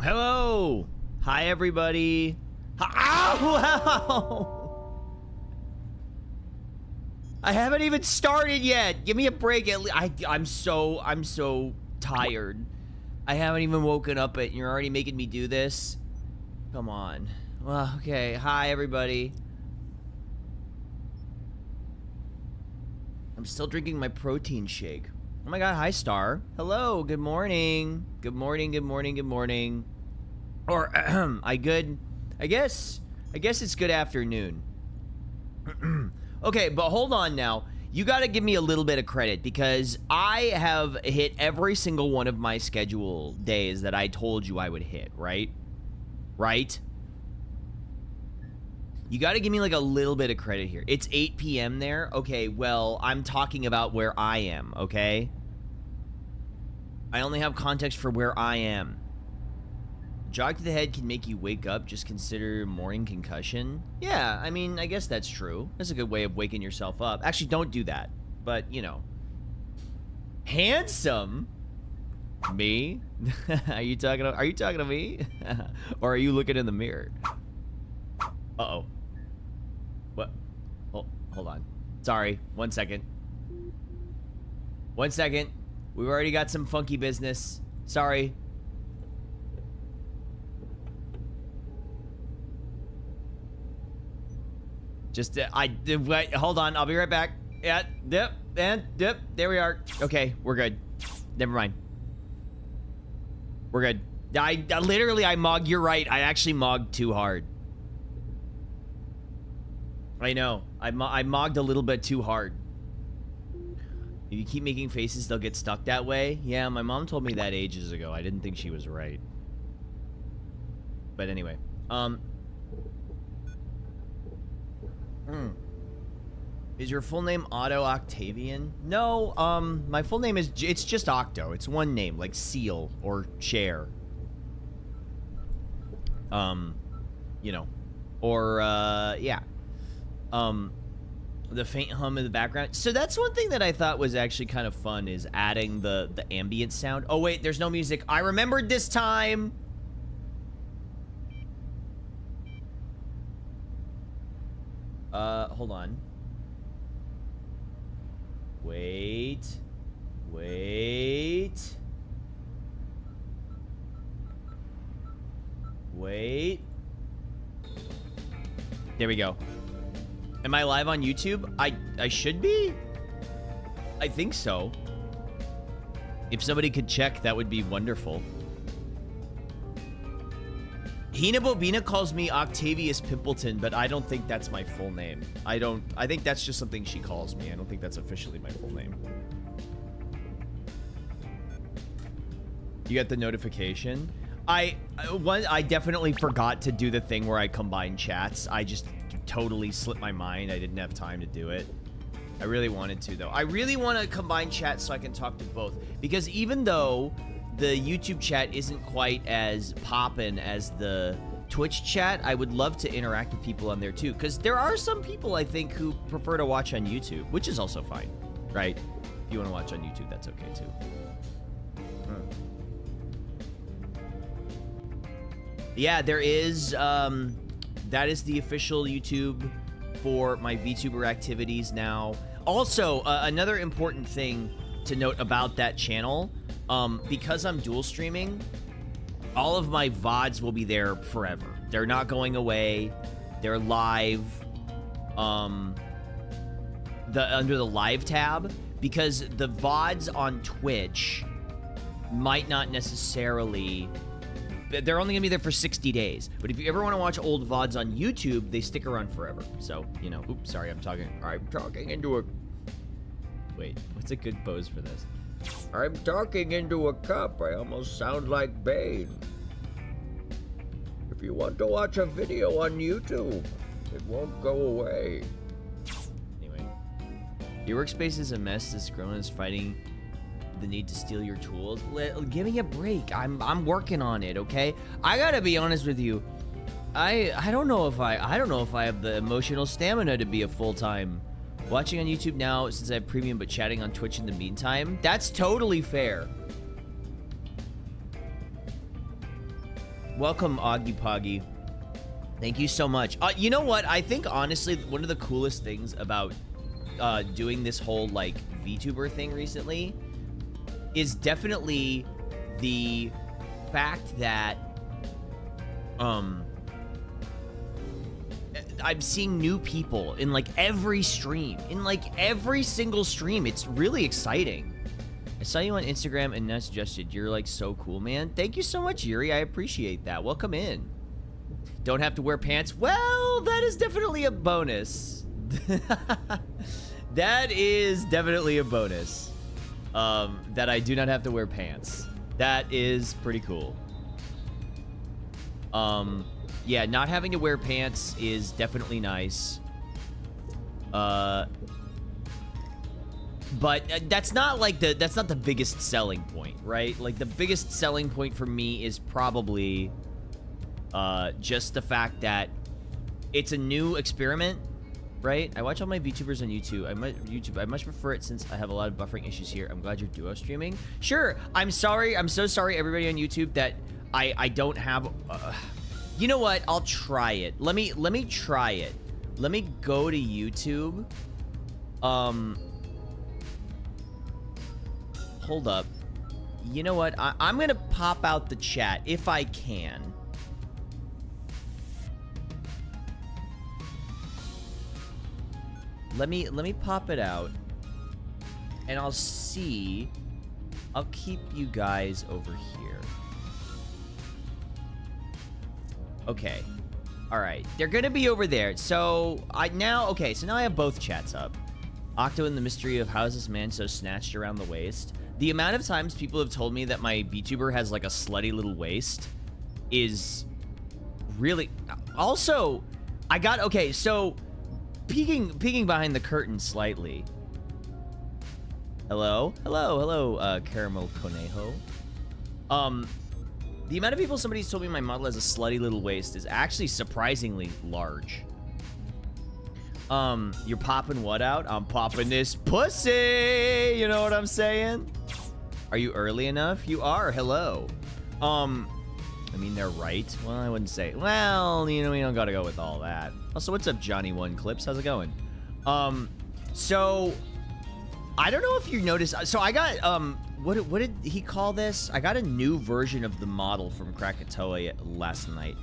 Hello. Hi, everybody. Ow! I haven't even started yet. Give me a break. I'm so tired. I haven't even woken up yet. You're already making me do this. Come on. Well, okay. Hi, everybody. I'm still drinking my protein shake. Oh my god, hi, Star. Hello, good morning. Good morning, good morning, good morning. Or, I guess it's good afternoon. Okay, but hold on now. You gotta give me a little bit of credit because I have hit every single one of my schedule days that I told you I would hit, right? Right? You gotta give me like a little bit of credit here. It's 8 p.m. there? Okay, well, I'm talking about where I am, okay? I only have context for where I am. Jog to the head can make you wake up. Just consider morning concussion. Yeah, I mean, I guess that's true. That's a good way of waking yourself up. Actually, don't do that. But, you know. Handsome? Me? Are you talking to me? Or are you looking in the mirror? Uh-oh. What? Hold on. Sorry. 1 second. 1 second. We've already got some funky business. Sorry. Just, wait, hold on. I'll be right back. Yeah, dip, and dip. There we are. Okay, we're good. Never mind. We're good. I mogged. You're right. I actually mogged too hard. I know. I mogged a little bit too hard. If you keep making faces, they'll get stuck that way. Yeah, my mom told me that ages ago. I didn't think she was right. But anyway, Is your full name Otto Octavian? No, my full name is, it's just Octo. It's one name, like Seal or Cher. You know, or, yeah. The faint hum in the background. So that's one thing that I thought was actually kind of fun is adding the ambient sound. Oh, wait, there's no music. I remembered this time. Hold on. Wait. There we go. Am I live on YouTube? I should be? I think so. If somebody could check, that would be wonderful. Hina Bobina calls me Octavius Pimpleton, but I don't think that's my full name. I think that's just something she calls me. I don't think that's officially my full name. You got the notification? I definitely forgot to do the thing where I combine chats. I just totally slipped my mind. I didn't have time to do it. I really wanted to, though. I really want to combine chats so I can talk to both. Because even though the YouTube chat isn't quite as poppin' as the Twitch chat, I would love to interact with people on there, too. Because there are some people, I think, who prefer to watch on YouTube, which is also fine, right? If you want to watch on YouTube, that's okay, too. Yeah, there is, that is the official YouTube for my VTuber activities now. Also, another important thing to note about that channel, because I'm dual streaming, all of my VODs will be there forever. They're not going away. They're live, under the live tab, because the VODs on Twitch might not necessarily... They're only gonna be there for 60 days. But if you ever want to watch old VODs on YouTube, they stick around forever. So, you know, oops, sorry, I'm talking into a... Wait, what's a good pose for this? I'm talking into a cup. I almost sound like Bane. If you want to watch a video on YouTube, it won't go away. Anyway. Your workspace is a mess. This grown is fighting the need to steal your tools. Give me a break. I'm working on it, okay? I gotta be honest with you. I don't know if I have the emotional stamina to be a full-time watching on YouTube now since I have premium, but chatting on Twitch in the meantime. That's totally fair. Welcome, Oggy Poggy. Thank you so much. You know what? I think, honestly, one of the coolest things about doing this whole, like, VTuber thing recently is definitely the fact that I'm seeing new people in, like, every stream. In, like, every single stream. It's really exciting. I saw you on Instagram and not suggested. You're, like, so cool, man. Thank you so much, Yuri. I appreciate that. Welcome in. Don't have to wear pants. Well, that is definitely a bonus. That is definitely a bonus. That I do not have to wear pants. That is pretty cool. Yeah, not having to wear pants is definitely nice. But that's not like that's not the biggest selling point, right? Like, the biggest selling point for me is probably just the fact that it's a new experiment, right? I watch all my VTubers on YouTube. I much prefer it since I have a lot of buffering issues here. I'm glad you're duo streaming. Sure. I'm sorry. I'm so sorry, everybody on YouTube, that I don't have. You know what? I'll try it. Let me try it. Let me go to YouTube. Hold up. You know what? I'm gonna pop out the chat if I can. Let me pop it out, and I'll see. I'll keep you guys over here. Okay. All right. They're gonna be over there. So now I have both chats up. Octo and the mystery of how is this man so snatched around the waist? The amount of times people have told me that my VTuber has like a slutty little waist is really. Also, so peeking behind the curtain slightly. Hello, Caramel Conejo. The amount of people somebody's told me my model has a slutty little waist is actually surprisingly large. You're popping what out? I'm popping this pussy. You know what I'm saying? Are you early enough? You are. Hello. I mean, they're right. Well, I wouldn't say. Well, you know, we don't gotta go with all that. Also, what's up, Johnny One Clips? How's it going? So I don't know if you noticed. So I got what did he call this? I got a new version of the model from Krakatoa last night.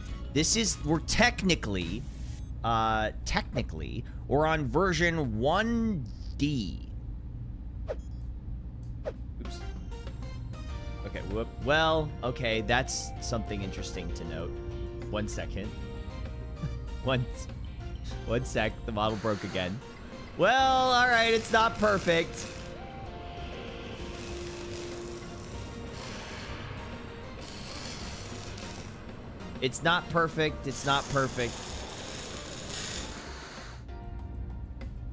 We're technically we're on version 1D. Oops. Okay, whoop. Well, okay, that's something interesting to note. 1 second. One sec, the model broke again. Well, all right, it's not perfect. It's not perfect. It's not perfect.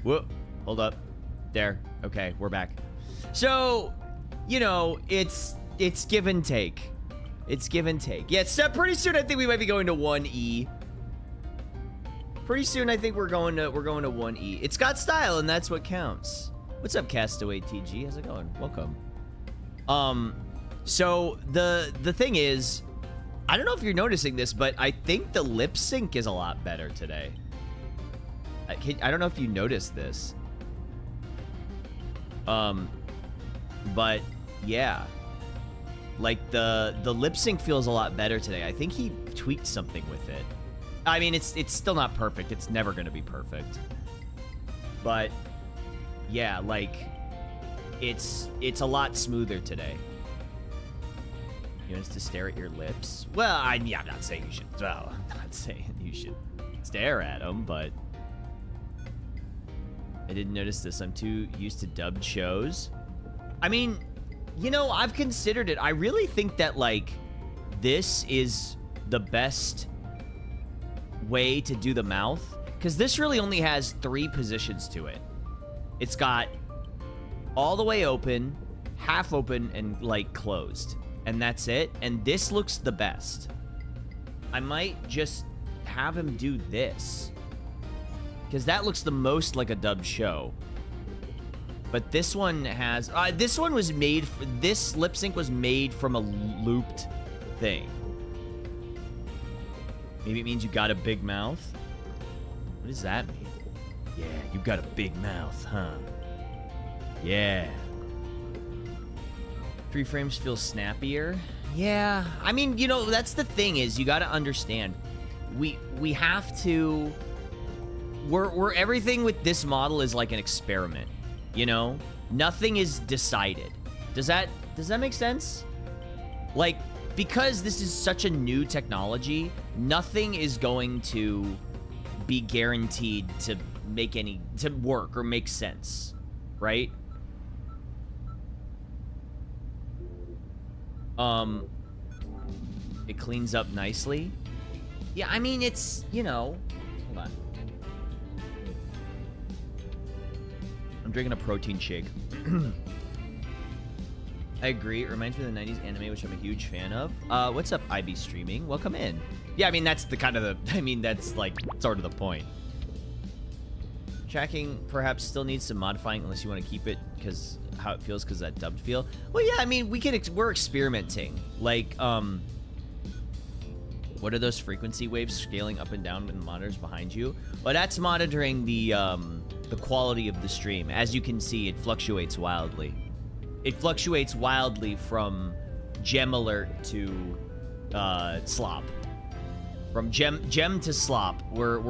Whoop. Hold up. There. Okay, we're back. So, you know, it's give and take. It's give and take. Yeah, so pretty soon I think we might be going to 1E. Pretty soon I think we're going to 1E. It's got style, and that's what counts. What's up, Castaway TG? How's it going? Welcome. So the thing is, I don't know if you're noticing this, but I think the lip sync is a lot better today. I don't know if you noticed this. But yeah, like the lip sync feels a lot better today. I think he tweaked something with it. I mean, it's still not perfect. It's never gonna be perfect. But yeah, like it's a lot smoother today. You want us to stare at your lips? Well, I'm not saying you should. Well, I'm not saying you should stare at them, but I didn't notice this. I'm too used to dubbed shows. I mean, you know, I've considered it. I really think that, like, this is the best way to do the mouth, because this really only has 3 positions to it. It's got all the way open, half open, and, like, closed. And that's it. And this looks the best. I might just have him do this, because that looks the most like a dubbed show. But this one has... this one was made... this lip sync was made from a looped thing. Maybe it means you got a big mouth. What does that mean? Yeah, you got a big mouth, huh? Yeah. 3 frames feel snappier. Yeah, I mean, you know, that's the thing is you got to understand. We have to. We're everything with this model is like an experiment. You know, nothing is decided. Does that make sense? Like, because this is such a new technology, nothing is going to be guaranteed to work or make sense, right? It cleans up nicely. Yeah, I mean, it's, you know, hold on. I'm drinking a protein shake. I agree. It reminds me of the 90s anime, which I'm a huge fan of. What's up, IB Streaming? Welcome in. Yeah, I mean, that's the kind of the... I mean, that's, like, sort of the point. Tracking perhaps still needs some modifying unless you want to keep it because how it feels because that dubbed feel. Well, yeah, I mean, we're experimenting. Like, what are those frequency waves scaling up and down with the monitors behind you? Well, that's monitoring the quality of the stream. As you can see, it fluctuates wildly. It fluctuates wildly from gem alert to slop. From gem to slop. We're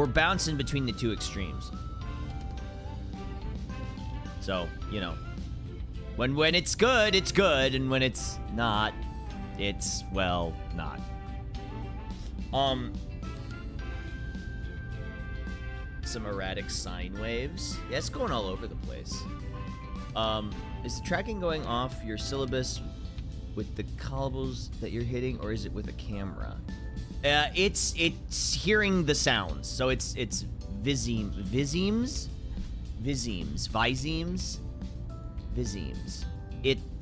bouncing between the two extremes. So, you know, when it's good, and when it's not, it's, well, not. Some erratic sine waves. Yeah, it's going all over the place. Is the tracking going off your syllabus with the cobbles that you're hitting, or is it with a camera? It's hearing the sounds. So it's visemes.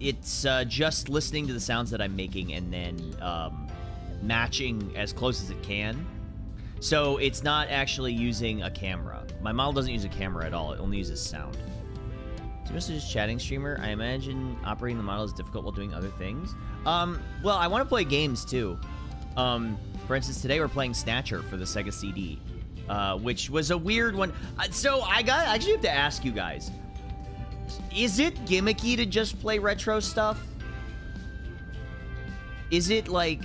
It's just listening to the sounds that I'm making and then matching as close as it can. So it's not actually using a camera. My model doesn't use a camera at all. It only uses sound. So mostly just chatting streamer. I imagine operating the model is difficult while doing other things. Well, I want to play games too. For instance, today we're playing Snatcher for the Sega CD, which was a weird one. So I actually have to ask you guys, is it gimmicky to just play retro stuff? Is it like,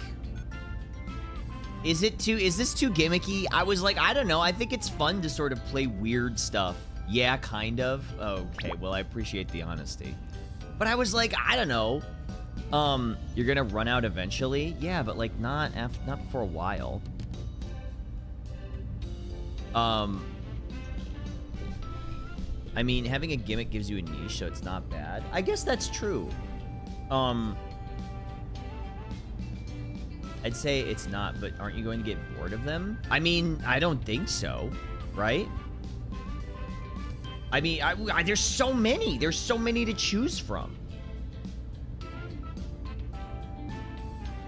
is this too gimmicky? I was like, I don't know. I think it's fun to sort of play weird stuff. Yeah, kind of. Okay, well, I appreciate the honesty. But I was like, I don't know. You're gonna run out eventually? Yeah, but like not for a while. I mean, having a gimmick gives you a niche, so it's not bad. I guess that's true. I'd say it's not, but aren't you going to get bored of them? I mean, I don't think so, right? I mean, there's so many. There's so many to choose from.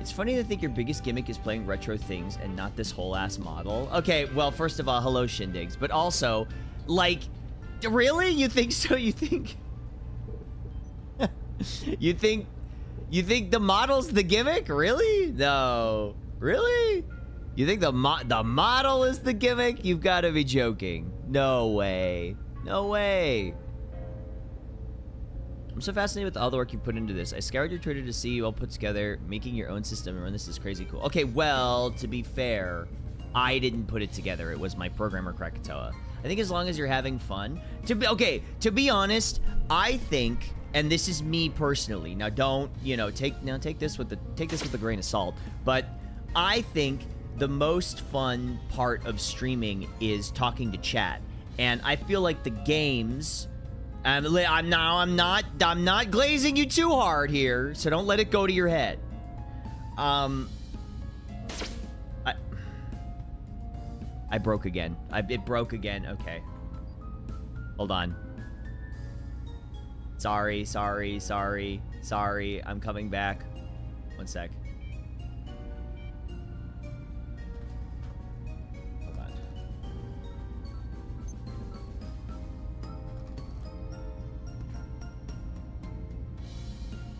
It's funny to think your biggest gimmick is playing retro things and not this whole ass model. Okay, well, first of all, hello Shindigs, but also, like, really? You think so? You think you think the model's the gimmick? Really? No. Really? You think the model is the gimmick? You've got to be joking. No way. No way. I'm so fascinated with all the work you put into this. I scoured your Twitter to see you all put together, making your own system and run this is crazy cool. Okay, well, to be fair, I didn't put it together. It was my programmer Krakatoa. I think as long as you're having fun. To be honest, I think, and this is me personally. Now don't, you know, take this with a grain of salt, but I think the most fun part of streaming is talking to chat. And I feel like the games, I'm not glazing you too hard here, so don't let it go to your head. I broke again. It broke again. Okay. Hold on. Sorry. I'm coming back. One sec. Hold on.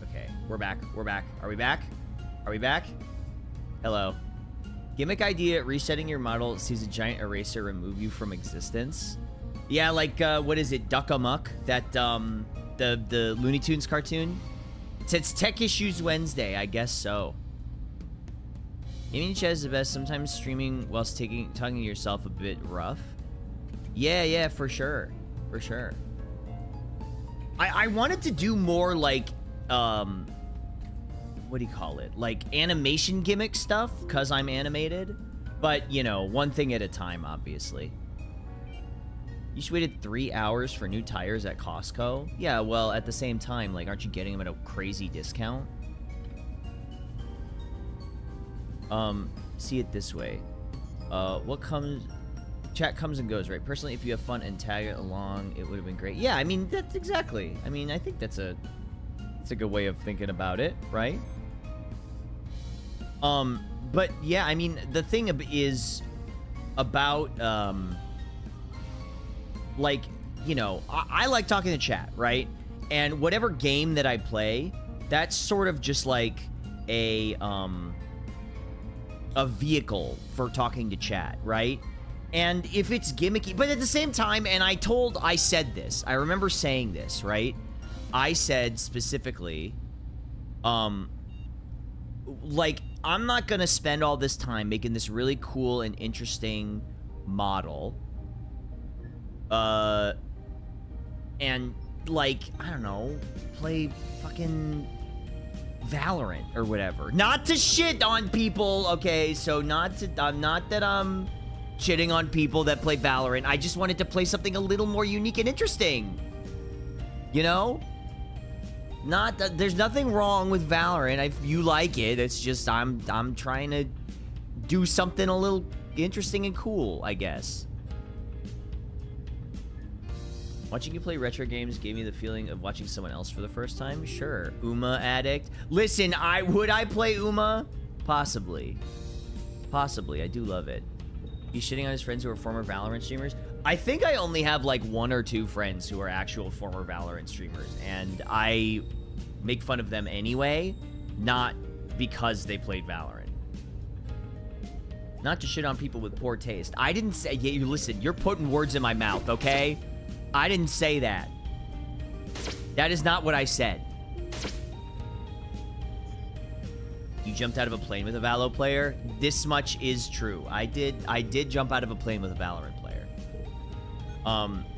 Okay, we're back. Are we back? Hello. Gimmick idea, resetting your model sees a giant eraser remove you from existence. Yeah, like, what is it, Duck Amuck? That, the Looney Tunes cartoon? It says Tech Issues Wednesday, I guess so. Gaming chat is the best, sometimes streaming whilst talking to yourself a bit rough. Yeah, for sure. For sure. I wanted to do more, like, what do you call it? Like, animation gimmick stuff, because I'm animated. But, you know, one thing at a time, obviously. You just waited 3 hours for new tires at Costco? Yeah, well, at the same time, like, aren't you getting them at a crazy discount? See it this way. Chat comes and goes, right? Personally, if you have fun and tag it along, it would have been great. Yeah, I mean, that's exactly. I mean, I think that's a good way of thinking about it, right? But yeah, I mean, the thing is about, like, you know, I like talking to chat, right? And whatever game that I play, that's sort of just like a vehicle for talking to chat, right? And if it's gimmicky, but at the same time, and I said this, I remember saying this, right? I said specifically, like, I'm not gonna spend all this time making this really cool and interesting model, and, like, I don't know, play fucking Valorant or whatever. Not to shit on people, okay? So not that I'm shitting on people that play Valorant. I just wanted to play something a little more unique and interesting. You know? Not that there's nothing wrong with Valorant. If you like it, it's just I'm trying to do something a little interesting and cool, I guess. Watching you play retro games gave me the feeling of watching someone else for the first time. Sure. Uma addict. Listen, would I play Uma? Possibly. Possibly. I do love it. He's shitting on his friends who are former Valorant streamers. I think I only have like 1 or 2 friends who are actual former Valorant streamers, and I make fun of them anyway, not because they played Valorant. Not to shit on people with poor taste. I didn't say... Yeah, you listen, you're putting words in my mouth, okay? I didn't say that. That is not what I said. You jumped out of a plane with a Valo player? This much is true. I did jump out of a plane with a Valorant player.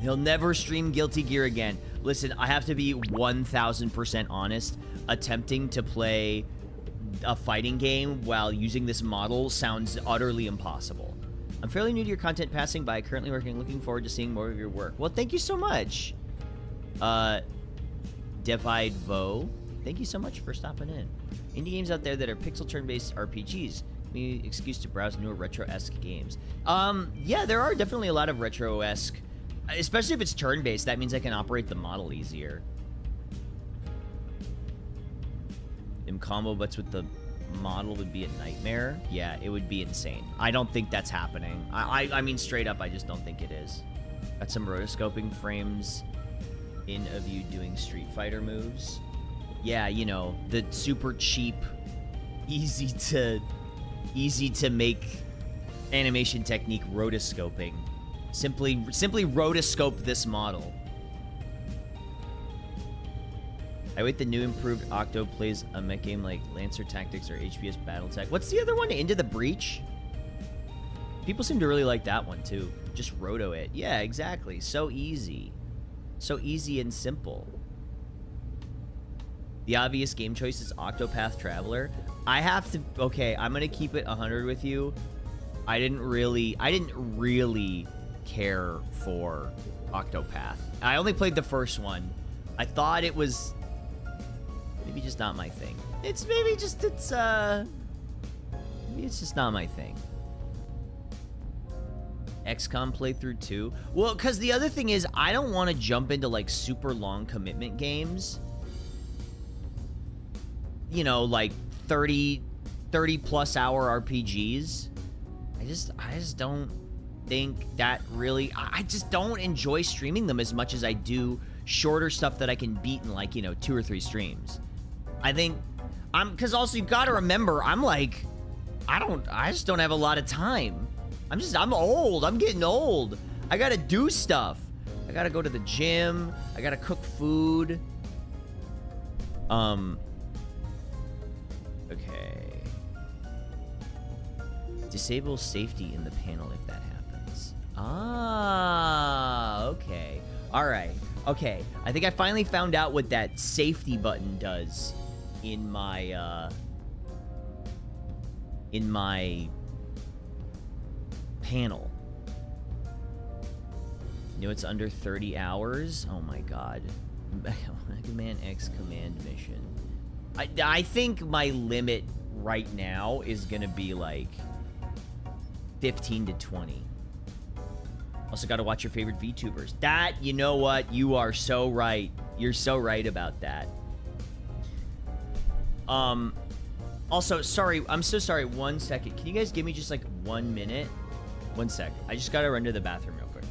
He'll never stream Guilty Gear again. Listen, I have to be 1000% honest. Attempting to play a fighting game while using this model sounds utterly impossible. I'm fairly new to your content, passing by, currently working, looking forward to seeing more of your work. Well, thank you so much. Divide Vo, thank you so much for stopping in. Indie games out there that are pixel turn-based RPGs. Give me an excuse to browse newer retro-esque games. Yeah, there are definitely a lot of retro-esque, especially if it's turn-based. That means I can operate the model easier. Them combo butts with the model would be a nightmare. Yeah, it would be insane. I don't think that's happening. I mean, straight up, I just don't think it is. Got some rotoscoping frames in of you doing Street Fighter moves. Yeah, you know, the super cheap, easy to make animation technique rotoscoping. Simply rotoscope this model. I wait the new improved Octo plays a mech game like Lancer Tactics or HPS Battletech. What's the other one? Into the Breach? People seem to really like that one too. Just roto it. Yeah, exactly. So easy. So easy and simple. The obvious game choice is Octopath Traveler. I have to... Okay, I'm going to keep it 100 with you. I didn't really care for Octopath. I only played the first one. I thought it was... maybe just not my thing. Maybe it's just not my thing. XCOM playthrough 2. Well, because the other thing is, I don't want to jump into, like, super long commitment games. You know, like 30 plus hour RPGs. I just don't think that really... I just don't enjoy streaming them as much as I do shorter stuff that I can beat in, like, you know, 2 or 3 streams. I think because also you gotta remember, I'm like I just don't have a lot of time. I'm old. I'm getting old. I gotta do stuff. I gotta go to the gym. I gotta cook food. Okay. Disable safety in the panel if that happens. Ah, okay. All right. Okay. I think I finally found out what that safety button does in my panel. You know, it's under 30 hours. Oh my god. Mega Man X command mission. I think my limit right now is gonna be like 15 to 20. Also got to watch your favorite VTubers. That, you know what? You are so right. You're so right about that. Also, sorry. I'm so sorry. 1 second. Can you guys give me just like 1 minute? 1 sec. I just got to run to the bathroom real quick.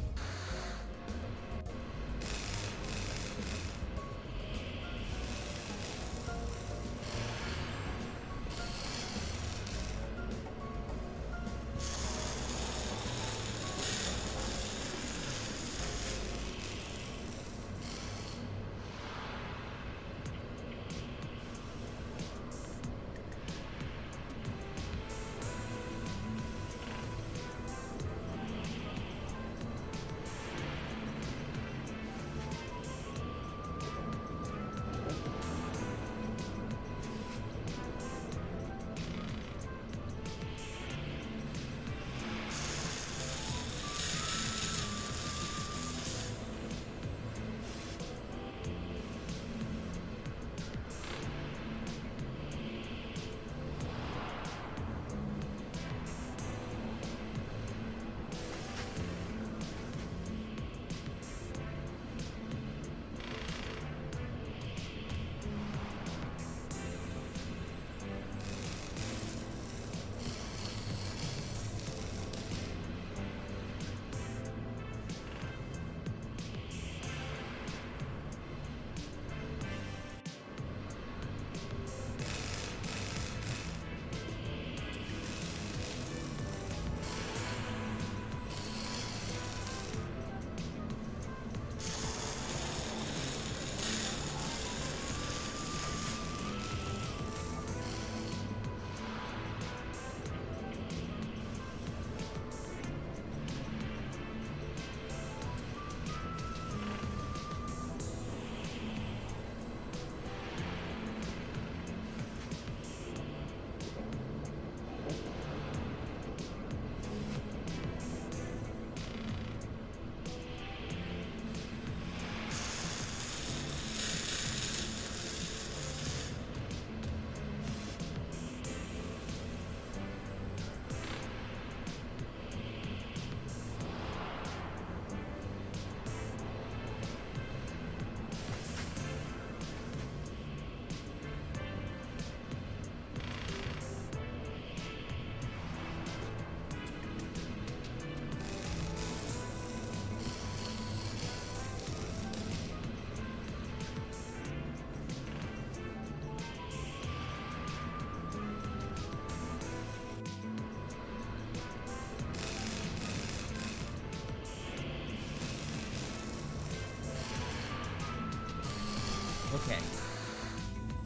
Okay.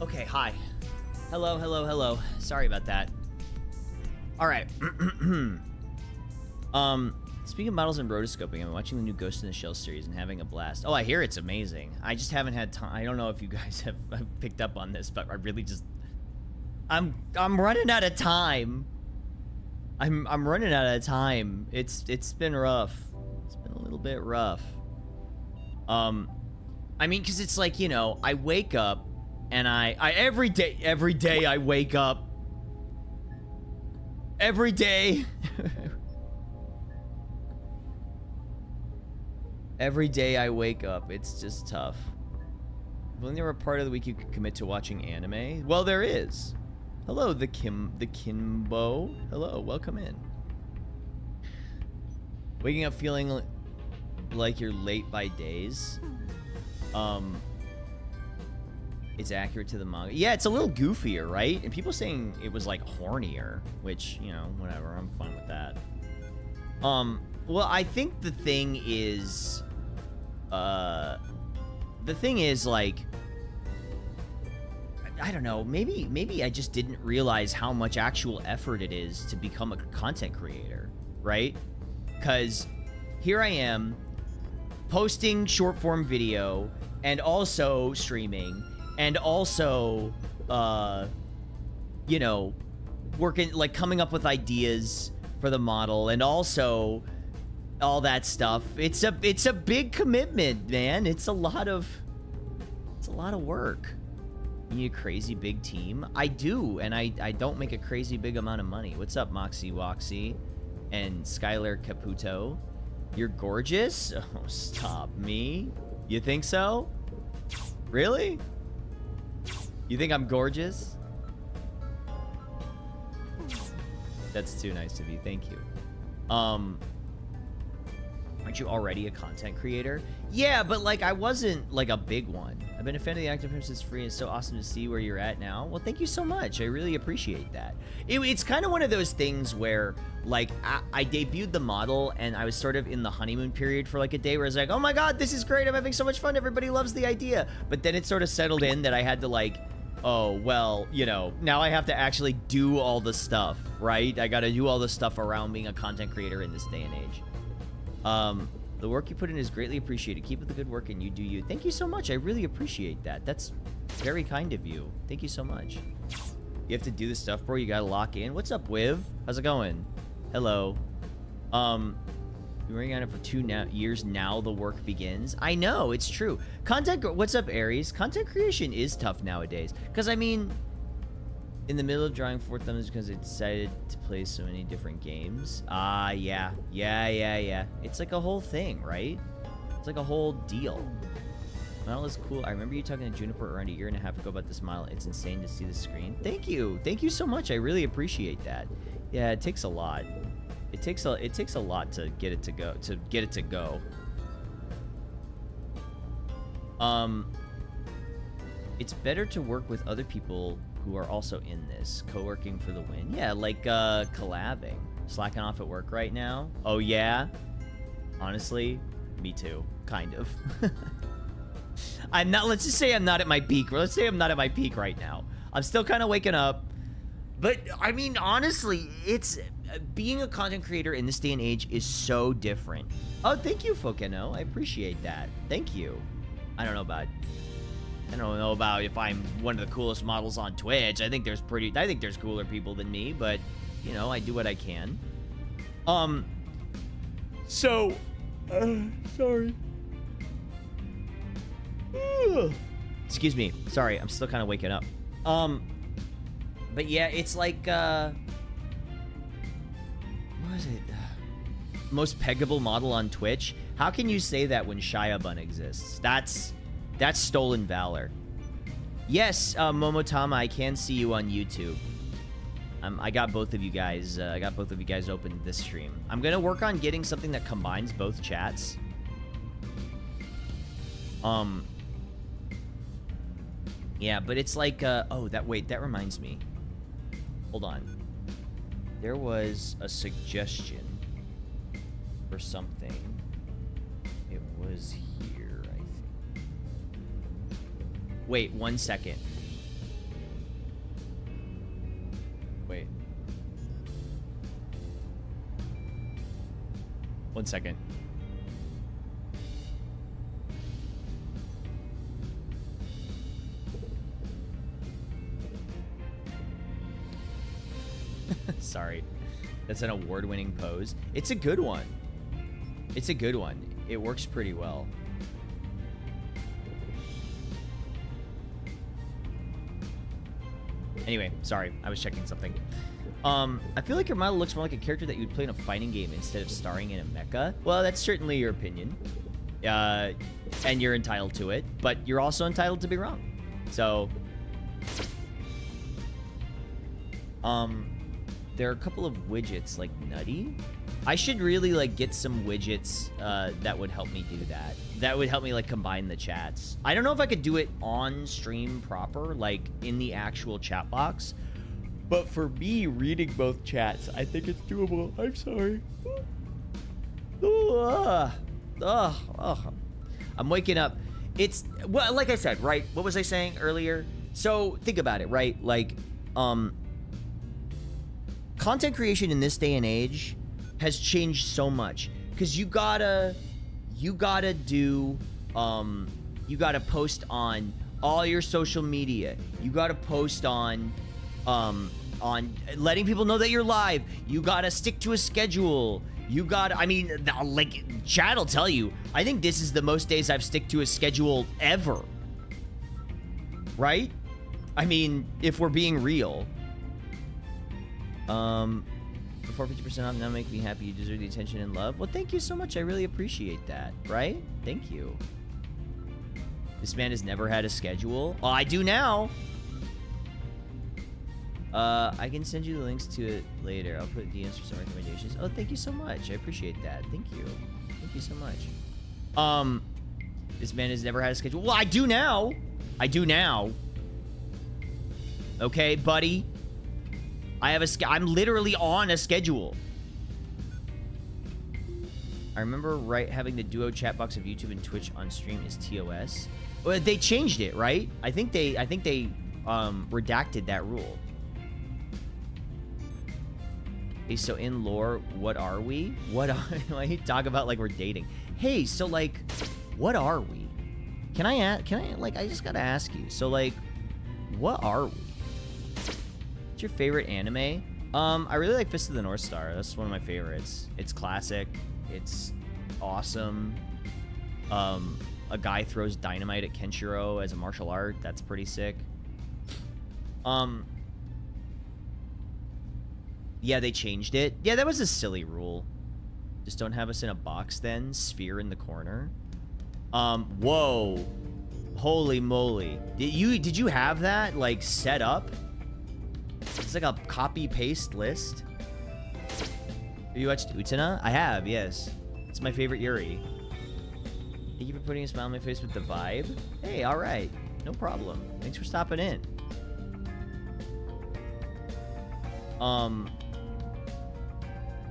Okay, hi. Hello, hello, hello. Sorry about that. All right. Speaking of models and rotoscoping, I'm watching the new Ghost in the Shell series and having a blast. Oh, I hear it's amazing. I just haven't had time. I don't know if you guys have picked up on this, but I really just I'm running out of time. I'm running out of time. It's been rough. It's been a little bit rough. I mean, cause it's like, you know, I wake up and I every day I wake up. Every day. Every day I wake up. It's just tough. If only there were a part of the week you could commit to watching anime. Well, there is. Hello, the Kimbo. Hello, welcome in. Waking up feeling like you're late by days. It's accurate to the manga. Yeah, it's a little goofier, right? And people saying it was like hornier, which, you know, whatever. I'm fine with that. Well, I think the thing is like, I don't know, maybe I just didn't realize how much actual effort it is to become a content creator, right? Because here I am posting short form video and also streaming and also, you know, working, like coming up with ideas for the model and also all that stuff. It's a big commitment, man. It's a lot of work. You need a crazy big team. I do, and I don't make a crazy big amount of money. What's up, Moxie Woxie and Skylar Caputo? You're gorgeous? Oh, stop me. You think so? Really? You think I'm gorgeous? That's too nice of you. Thank you. Aren't you already a content creator? Yeah, but like I wasn't like a big one. I've been a fan of the Active Princess Free. It's so awesome to see where you're at now. Well, thank you so much. I really appreciate that. It's kind of one of those things where like I debuted the model and I was sort of in the honeymoon period for like a day where I was like, oh my God, this is great. I'm having so much fun. Everybody loves the idea. But then it sort of settled in that I had to like, oh, well, you know, now I have to actually do all the stuff, right? I got to do all the stuff around being a content creator in this day and age. The work you put in is greatly appreciated. Keep up the good work and you do you. Thank you so much. I really appreciate that. That's very kind of you. Thank you so much. You have to do this stuff, bro. You gotta lock in. What's up, Wiv? How's it going? Hello. Been working on it for 2 years now. The work begins. I know, it's true. What's up, Aries? Content creation is tough nowadays. Because, I mean, in the middle of drawing 4 thumbs because I decided to play so many different games. Yeah. It's like a whole thing, right? It's like a whole deal. Model is cool. I remember you talking to Juniper around 1.5 years ago about this model. It's insane to see the screen. Thank you. Thank you so much. I really appreciate that. Yeah, it takes a lot. It takes a lot to get it to go. It's better to work with other people who are also in this. Co-working for the win. Yeah, like collabing. Slacking off at work right now. Oh yeah? Honestly, me too. Kind of. I'm not, let's just say I'm not at my peak. Let's say I'm not at my peak right now. I'm still kind of waking up. But, I mean, honestly, it's... being a content creator in this day and age is so different. Oh, thank you, Fokeno. I appreciate that. Thank you. I don't know about if I'm one of the coolest models on Twitch. I think there's cooler people than me, but you know, I do what I can. Sorry. Excuse me. Sorry, I'm still kind of waking up. But yeah, it's like what is it? Most peggable model on Twitch. How can you say that when Shia-Bun exists? That's stolen valor. Yes, Momotama, I can see you on YouTube. I got both of you guys. Open this stream. I'm gonna work on getting something that combines both chats. Yeah, but it's like oh, that reminds me. Hold on. There was a suggestion for something. It was here, I think. Wait, 1 second. Wait. 1 second. Sorry. That's an award-winning pose. It's a good one. It's a good one. It works pretty well. Anyway, sorry. I was checking something. I feel like your model looks more like a character that you'd play in a fighting game instead of starring in a mecha. Well, that's certainly your opinion. And you're entitled to it. But you're also entitled to be wrong. So... there are a couple of widgets like Nutty. I should really like get some widgets that would help me do that. That would help me like combine the chats. I don't know if I could do it on stream proper, like in the actual chat box. But for me, reading both chats, I think it's doable. I'm sorry. I'm waking up. It's, well, like I said, right? What was I saying earlier? So think about it, right? Like, content creation in this day and age has changed so much, because you gotta post on all your social media. You gotta post on letting people know that you're live. You gotta stick to a schedule. You gotta, I mean, like, chat will tell you, I think this is the most days I've stick to a schedule ever. Right? I mean, if we're being real. Before 50% off now make me happy. You deserve the attention and love. Well, thank you so much. I really appreciate that. Right? Thank you. This man has never had a schedule. Oh, I do now. I can send you the links to it later. I'll put DMs for some recommendations. Oh, thank you so much. I appreciate that. Thank you. Thank you so much. This man has never had a schedule. Well, I do now. I do now. Okay, buddy. I have I'm literally on a schedule. I remember having the duo chat box of YouTube and Twitch on stream is TOS. Well, they changed it, right? I think they redacted that rule. Hey, so in lore, what are we? What are I talk about like we're dating. Hey, so like, what are we? Can I like, I just gotta ask you. So like, what are we? What's your favorite anime? I really like Fist of the North Star. That's one of my favorites. It's classic. It's awesome. A guy throws dynamite at Kenshiro as a martial art. That's pretty sick. Yeah, they changed it. Yeah, that was a silly rule. Just don't have us in a box then. Sphere in the corner. Whoa. Holy moly. Did you have that, like, set up? It's like a copy-paste list. Have you watched Utena? I have, yes. It's my favorite Yuri. Thank you for putting a smile on my face with the vibe. Hey, alright. No problem. Thanks for stopping in.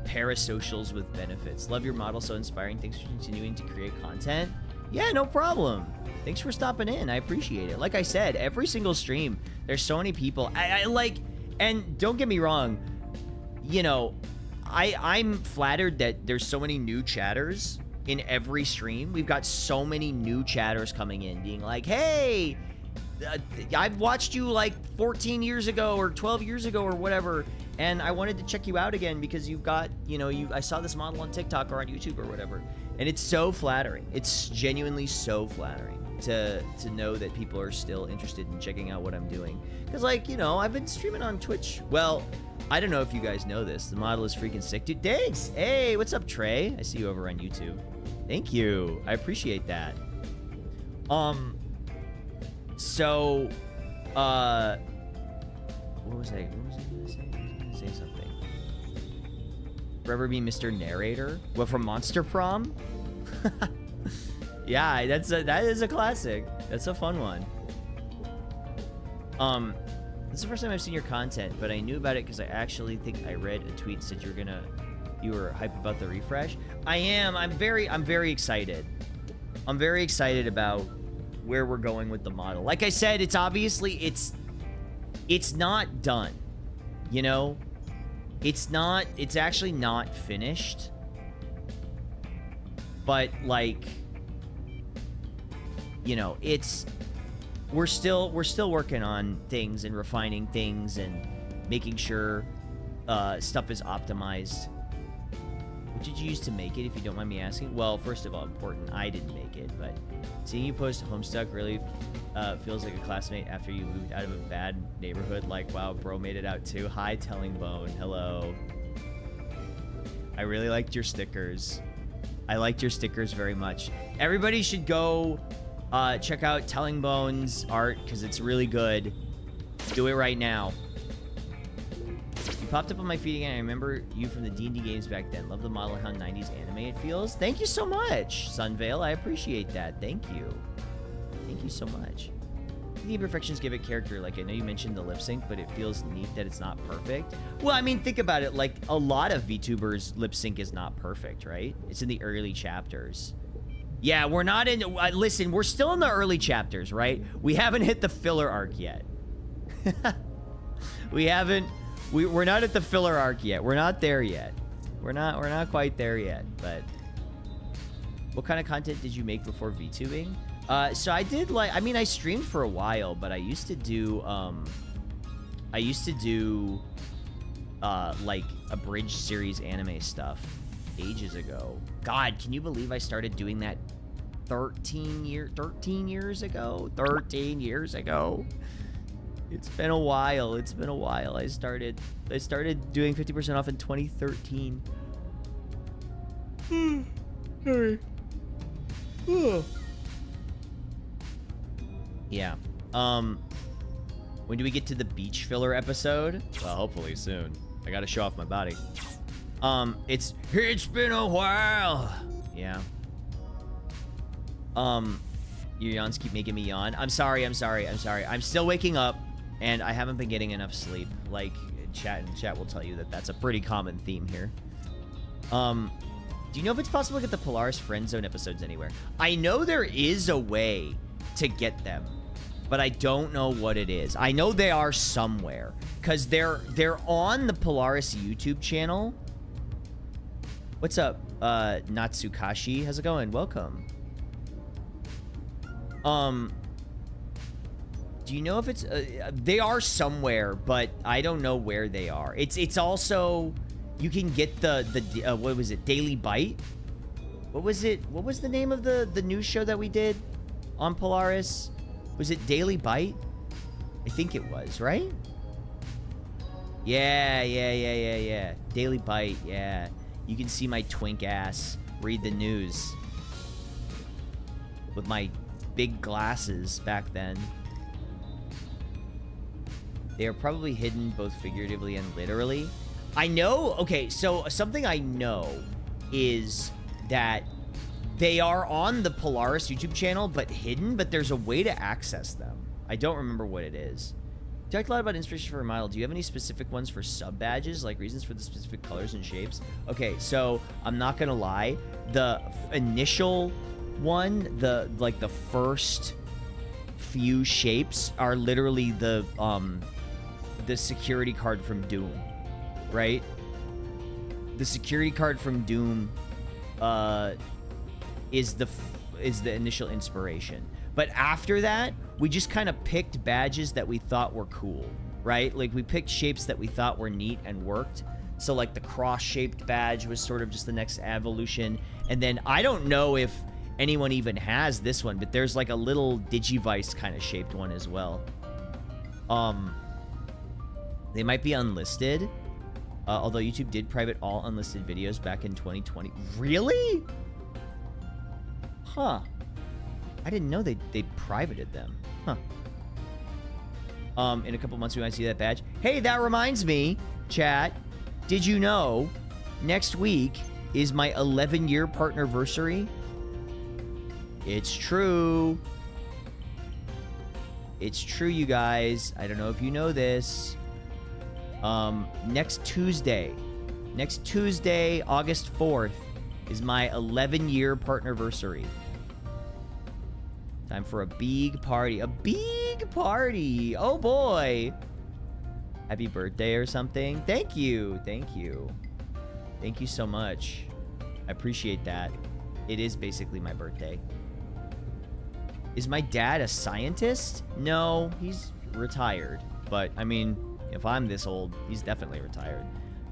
Parasocials with benefits. Love your model, so inspiring. Thanks for continuing to create content. Yeah, no problem. Thanks for stopping in. I appreciate it. Like I said, every single stream, there's so many people. I like, and don't get me wrong, you know, I'm flattered that there's so many new chatters in every stream. We've got so many new chatters coming in being like, hey, I've watched you like 14 years ago or 12 years ago or whatever, and I wanted to check you out again because you've got, you know, I saw this model on TikTok or on YouTube or whatever. And it's so flattering. It's genuinely so flattering to know that people are still interested in checking out what I'm doing. Because, like, you know, I've been streaming on Twitch. Well, I don't know if you guys know this. The model is freaking sick, dude. Thanks. Hey, what's up, Trey? I see you over on YouTube. Thank you. I appreciate that. So, what was I gonna say? I was gonna say something. Forever be Mr. Narrator? What, from Monster Prom? Yeah, that is a classic. That's a fun one. This is the first time I've seen your content, but I knew about it because I actually think I read a tweet that said you were hyped about the refresh. I am. I'm very excited. I'm very excited about where we're going with the model. Like I said, it's obviously it's not done. You know? It's actually not finished. But like, you know, we're still working on things and refining things and making sure stuff is optimized. What did you use to make it, if you don't mind me asking? Well, first of all, important, I didn't make it, but seeing you post Homestuck really feels like a classmate after you moved out of a bad neighborhood. Like, wow, bro made it out too. Hi, Telling Bone. Hello. I really liked your stickers. I liked your stickers very much. Everybody should go check out Telling Bone's art because it's really good. Do it right now. You popped up on my feed again. I remember you from the D&D games back then. Love the model how 90s anime it feels. Thank you so much, Sunveil. I appreciate that. Thank you. Thank you so much. The imperfections give it character. Like, I know you mentioned the lip sync, but it feels neat that it's not perfect. Well, I mean, think about it. Like, a lot of VTubers' lip sync is not perfect, right? It's in the early chapters. Yeah, we're not in... listen, we're still in the early chapters, right? We haven't hit the filler arc yet. We haven't... We're not at the filler arc yet. We're not there yet. We're not quite there yet, but... What kind of content did you make before VTubing? So I did, like... I mean, I streamed for a while, but I used to do, like, abridged series anime stuff ages ago. God, can you believe I started doing that 13 years ago? 13 years ago. It's been a while. It's been a while. I started doing 50% off in 2013. Sorry. Yeah. When do we get to the beach filler episode? Well, hopefully soon. I gotta show off my body. It's been a while. Yeah. Your yawns keep making me yawn. I'm sorry. I'm still waking up, and I haven't been getting enough sleep. Like, chat will tell you that that's a pretty common theme here. Do you know if it's possible to get the Polaris Friend Zone episodes anywhere? I know there is a way to get them, but I don't know what it is. I know they are somewhere, because they're on the Polaris YouTube channel. What's up, Natsukashi? How's it going? Welcome. Do you know if it's... they are somewhere, but I don't know where they are. It's also... You can get the what was it? Daily Bite? What was it? What was the name of the news show that we did on Polaris? Was it Daily Bite? I think it was, right? Yeah. Daily Bite, yeah. You can see my twink ass read the news with my big glasses back then. They are probably hidden both figuratively and literally. I know, okay, so something I know is that they are on the Polaris YouTube channel, but hidden, but there's a way to access them. I don't remember what it is. You talked a lot about inspiration for a model. Do you have any specific ones for sub badges, like reasons for the specific colors and shapes? Okay, so I'm not gonna lie. The initial one, the first few shapes are literally the security card from Doom. Right? The security card from Doom is the initial inspiration. But after that, we just kind of picked badges that we thought were cool, right? Like, we picked shapes that we thought were neat and worked. So, like, the cross-shaped badge was sort of just the next evolution. And then, I don't know if anyone even has this one, but there's, like, a little Digivice kind of shaped one as well. They might be unlisted. Although YouTube did private all unlisted videos back in 2020. Really? Huh. I didn't know they privated them. Huh. In a couple months we might see that badge. Hey, that reminds me, chat. Did you know next week is my 11-year partnerversary? It's true. It's true, you guys. I don't know if you know this. Next Tuesday, August 4th, is my 11-year partnerversary. Time for a big party. A big party! Oh boy! Happy birthday or something? Thank you! Thank you. Thank you so much. I appreciate that. It is basically my birthday. Is my dad a scientist? No, he's retired. But, I mean... If I'm this old, he's definitely retired.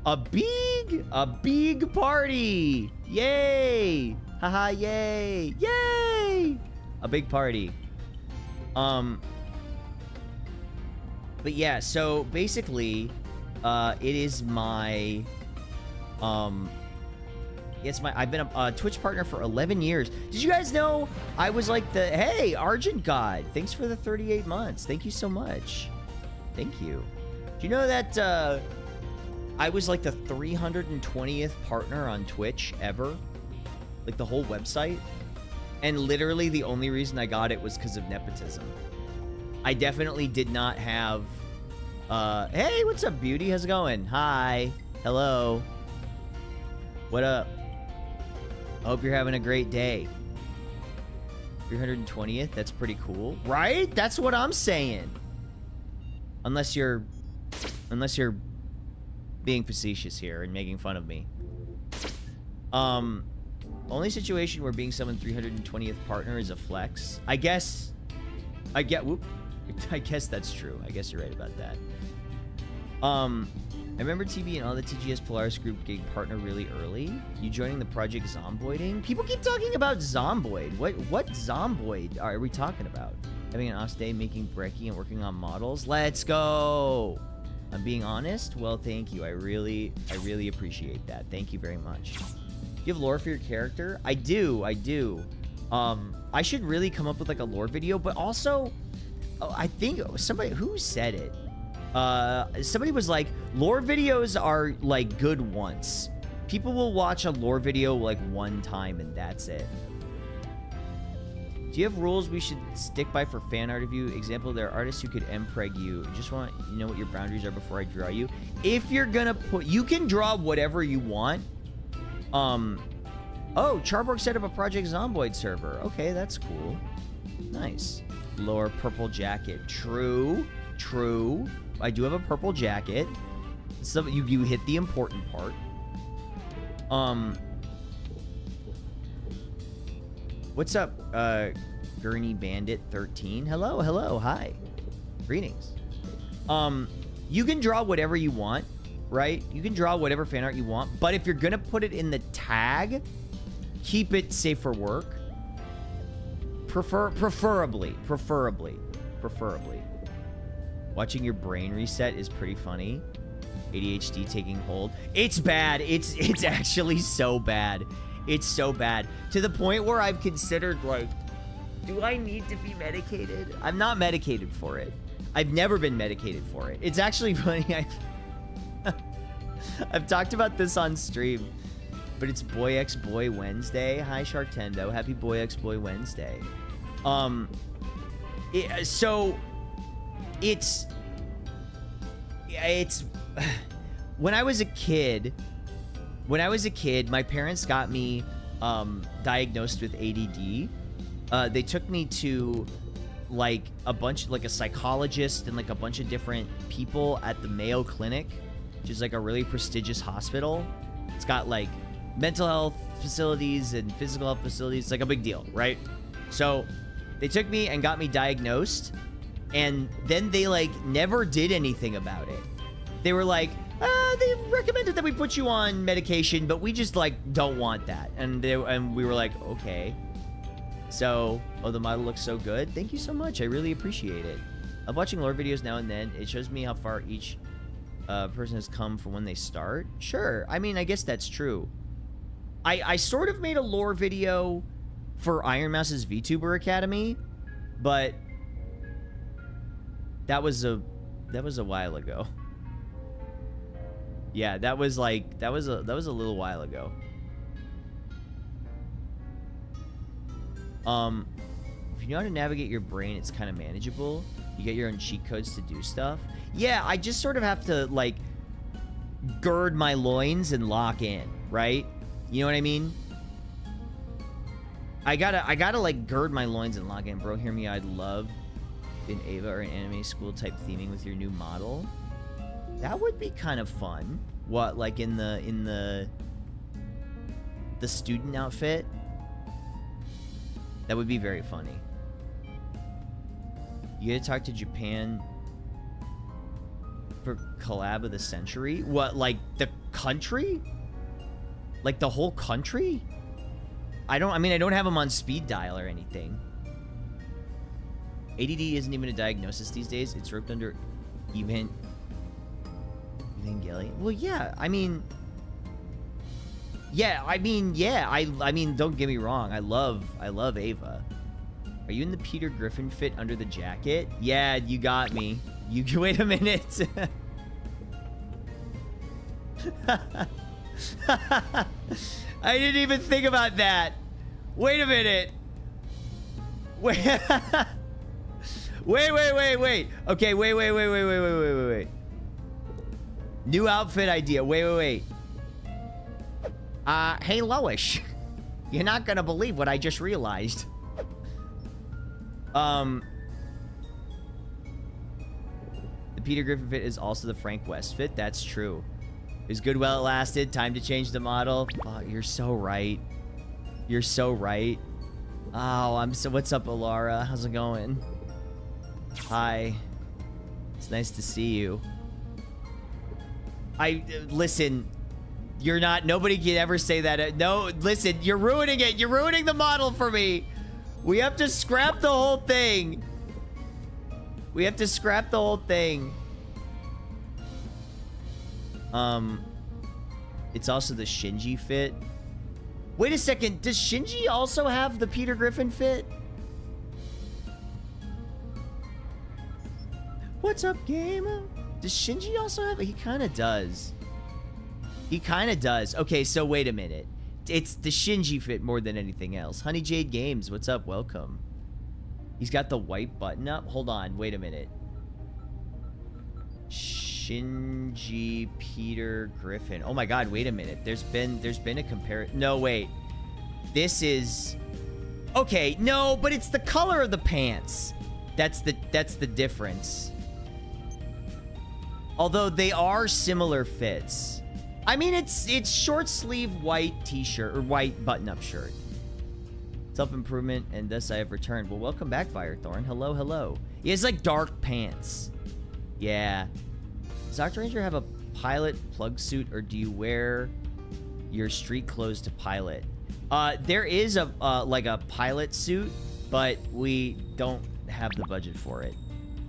A big party! Yay! Haha, yay! Yay! A big party. But yeah, so basically, it is my, I've been a Twitch partner for 11 years. Did you guys know I was like hey, Argent God, thanks for the 38 months. Thank you so much. Thank you. Do you know that, I was like the 320th partner on Twitch ever. Like the whole website. And literally the only reason I got it was because of nepotism. I definitely did not have... hey, what's up, beauty? How's it going? Hi. Hello. What up? I hope you're having a great day. 320th? That's pretty cool. Right? That's what I'm saying. Unless you're being facetious here and making fun of me. Only situation where being someone's 320th partner is a flex. I guess that's true. I guess you're right about that. I remember TB and all the TGS Polaris group gig partner really early. You joining the project Zomboiding? People keep talking about Zomboid. What Zomboid are we talking about? Having an off day, making brekkie, and working on models? Let's go! I'm being honest? Well, thank you. I really appreciate that. Thank you very much. Do you have lore for your character? I do. I should really come up with like a lore video, but also, I think somebody, who said it? Somebody was like, lore videos are like good once. People will watch a lore video like one time and that's it. Do you have rules we should stick by for fan art of you? Example, there are artists who could mpreg you. I just want to know what your boundaries are before I draw you. If you're gonna put, you can draw whatever you want. Oh, Charborg set up a Project Zomboid server. Okay, that's cool. Nice. Lore purple jacket. True. I do have a purple jacket. So you hit the important part. What's up, Gurney Bandit 13? Hello, hi. Greetings. You can draw whatever you want, right? You can draw whatever fan art you want, but if you're gonna put it in the tag, keep it safe for work. Preferably. Watching your brain reset is pretty funny. ADHD taking hold. It's bad. It's actually so bad. It's so bad. To the point where I've considered, like, do I need to be medicated? I'm not medicated for it. I've never been medicated for it. It's actually funny. I've talked about this on stream, but it's Boy X Boy Wednesday. Hi, Sharktendo. Happy Boy X Boy Wednesday. It's when I was a kid, my parents got me diagnosed with ADD. They took me to like a psychologist and like a bunch of different people at the Mayo Clinic, which is like a really prestigious hospital. It's got like mental health facilities and physical health facilities. It's like a big deal, right? So they took me and got me diagnosed, and then they like never did anything about it. They were like, they recommended that we put you on medication, but we just like don't want that. And we were like, okay. So, oh, the model looks so good. Thank you so much. I really appreciate it. I'm watching lore videos now and then. It shows me how far each person has come from when they start. Sure. I mean, I guess that's true. I sort of made a lore video for Iron Mouse's VTuber Academy, but that was a while ago. Yeah, that was a little while ago. If you know how to navigate your brain, it's kind of manageable. You get your own cheat codes to do stuff. Yeah, I just sort of have to like gird my loins and lock in, right? You know what I mean? I gotta like gird my loins and lock in, bro. Hear me, I'd love an Ava or an anime school type theming with your new model. That would be kind of fun. What, like in the student outfit? That would be very funny. You gotta talk to Japan for collab of the century? What, like the country? Like the whole country? I don't have them on speed dial or anything. ADD isn't even a diagnosis these days. It's roped under Evangelion. Well, yeah, I mean, don't get me wrong. I love Ava. Are you in the Peter Griffin fit under the jacket? Yeah, you got me. You wait a minute. I didn't even think about that. Wait a minute. Wait. Wait. Okay, wait. New outfit idea. Wait. Hey, Loish. You're not gonna believe what I just realized. The Peter Griffin fit is also the Frank West fit. That's true. It was good while it lasted. Time to change the model. Oh, you're so right. You're so right. Oh, what's up, Alara? How's it going? Hi. It's nice to see you. Listen, you're not, nobody can ever say that. No, listen, you're ruining it. You're ruining the model for me. We have to scrap the whole thing. We have to scrap the whole thing. It's also the Shinji fit. Wait a second. Does Shinji also have the Peter Griffin fit? What's up, gamer? Does Shinji also have it? He kind of does. He kind of does. Okay, so wait a minute. It's the Shinji fit more than anything else. Honey Jade Games, what's up? Welcome. He's got the white button up. Hold on. Wait a minute. Shinji Peter Griffin. Oh my god, wait a minute. There's been a comparison. No, wait. This is okay, no, but it's the color of the pants. That's the difference. Although they are similar fits. I mean, it's short sleeve white t-shirt or white button-up shirt. Self-improvement, and thus I have returned. Well, welcome back, Firethorn. Hello. He has like dark pants. Yeah. Does Dr. Ranger have a pilot plug suit, or do you wear your street clothes to pilot? There is a like a pilot suit, but we don't have the budget for it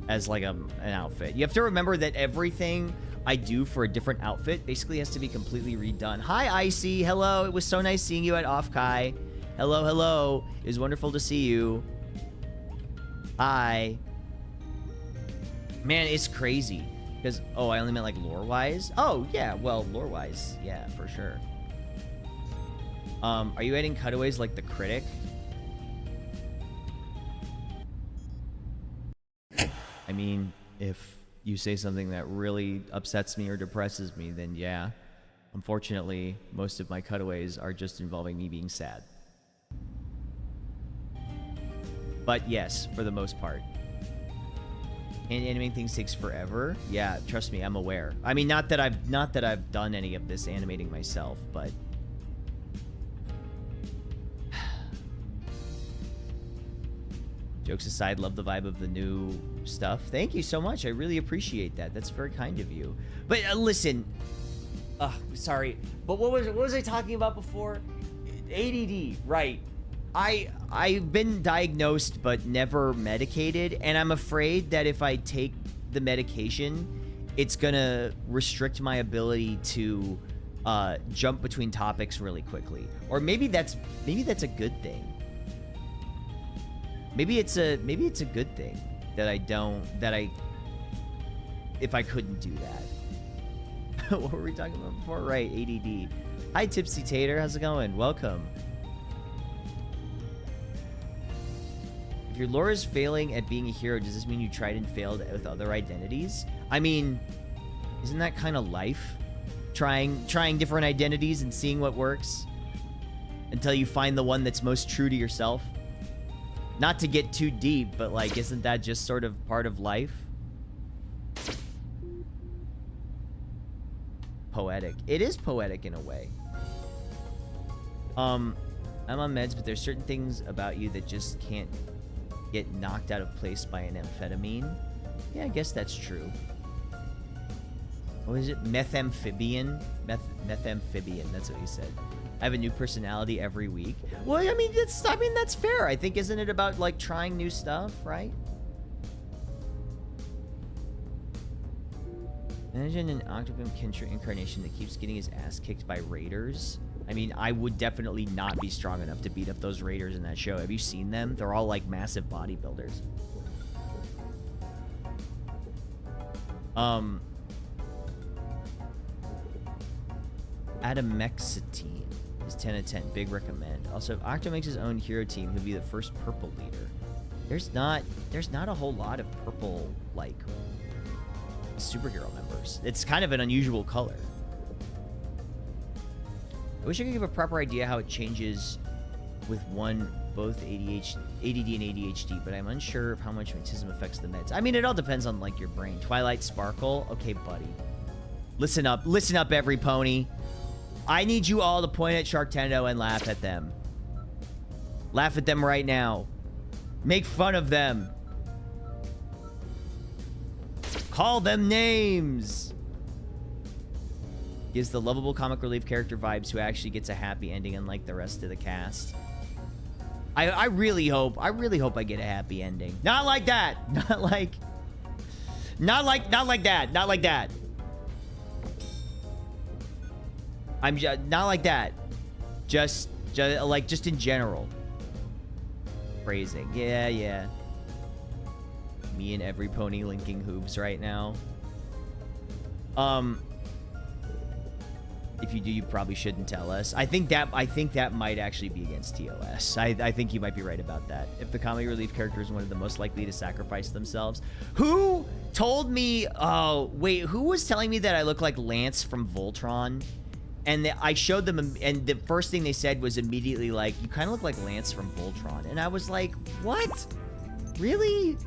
as like an outfit. You have to remember that everything I do for a different outfit basically has to be completely redone. Hi, Icy. Hello. It was so nice seeing you at Off-Kai. Hello. It was wonderful to see you. Hi. Man, it's crazy. Because, oh, I only meant like lore-wise? Oh, yeah. Well, lore-wise. Yeah, for sure. Are you adding cutaways like the critic? I mean, if you say something that really upsets me or depresses me, then yeah. Unfortunately, most of my cutaways are just involving me being sad. But yes, for the most part. And animating things takes forever. Yeah, trust me, I'm aware. I mean, not that I've done any of this animating myself, but jokes aside, love the vibe of the new stuff. Thank you so much. I really appreciate that. That's very kind of you. But listen, sorry. But what was I talking about before? ADD, right? I've been diagnosed but never medicated, and I'm afraid that if I take the medication, it's gonna restrict my ability to jump between topics really quickly. Or maybe that's a good thing. Maybe it's a good thing that if I couldn't do that. What were we talking about before? Right, ADD. Hi, Tipsy Tater. How's it going? Welcome. If your lore is failing at being a hero, does this mean you tried and failed with other identities? I mean, isn't that kind of life? Trying different identities and seeing what works until you find the one that's most true to yourself. Not to get too deep, but like, isn't that just sort of part of life? Poetic. It is poetic in a way. I'm on meds, but there's certain things about you that just can't get knocked out of place by an amphetamine. Yeah, I guess that's true. What is it? Methamphibian? Methamphibian, that's what he said. I have a new personality every week. Well, I mean, that's fair. I think, isn't it about like trying new stuff, right? Imagine an Octopus Kintra incarnation that keeps getting his ass kicked by raiders. I mean, I would definitely not be strong enough to beat up those raiders in that show. Have you seen them? They're all like massive bodybuilders. Adamexitine is 10 out of 10. Big recommend. Also, if Octo makes his own hero team, he'll be the first purple leader. There's not a whole lot of purple, like, superhero members. It's kind of an unusual color. I wish I could give a proper idea how it changes with both ADD and ADHD, but I'm unsure of how much autism affects the meds. I mean, it all depends on, like, your brain. Twilight Sparkle? Okay, buddy. Listen up, every pony. I need you all to point at Sharktendo and laugh at them. Laugh at them right now. Make fun of them. Call them names. Gives the lovable comic relief character vibes who actually gets a happy ending unlike the rest of the cast. I really hope I get a happy ending. Not like that. Not like that. Not like that. I'm just not like that. Just in general. Phrasing. Yeah. Me and every pony linking hooves right now. If you do, you probably shouldn't tell us. I think that might actually be against TOS. I think you might be right about that. If the comic relief character is one of the most likely to sacrifice themselves. Who told me? Oh, wait. Who was telling me that I look like Lance from Voltron? And I showed them, and the first thing they said was immediately like, you kind of look like Lance from Voltron. And I was like, what? Really?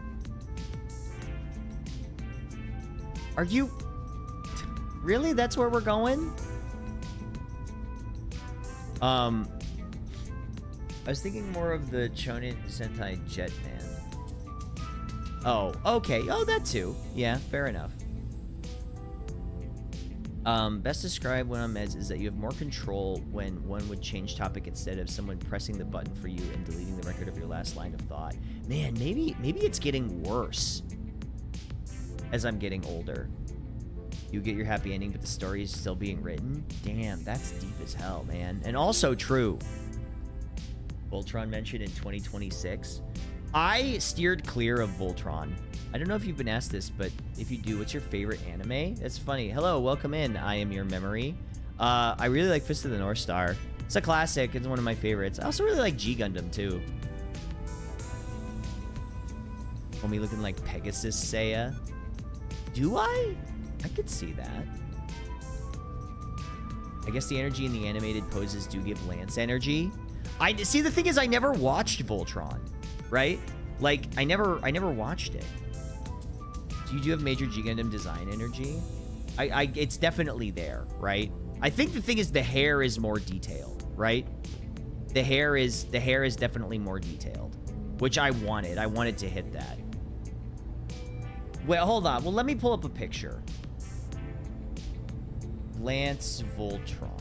Are you... Really? That's where we're going? I was thinking more of the Chonin Sentai Jetman. Oh, okay. Oh, that too. Yeah, fair enough. Best described when on meds is that you have more control when one would change topic instead of someone pressing the button for you and deleting the record of your last line of thought. Man, maybe it's getting worse as I'm getting older. You get your happy ending, but the story is still being written? Damn, that's deep as hell, man. And also true. Voltron mentioned in 2026. I steered clear of Voltron. I don't know if you've been asked this, but if you do, what's your favorite anime? That's funny. Hello, welcome in. I am your memory. I really like Fist of the North Star. It's a classic. It's one of my favorites. I also really like G Gundam, too. Homie looking like Pegasus Seiya. Do I? I could see that. I guess the energy in the animated poses do give Lance energy. I see. The thing is, I never watched Voltron, right? Like, I never watched it. You do have major G Gundam design energy. It's definitely there, right? I think the thing is the hair is more detailed, right? The hair is definitely more detailed, which I wanted. I wanted to hit that. Wait, hold on. Well, let me pull up a picture. Lance Voltron.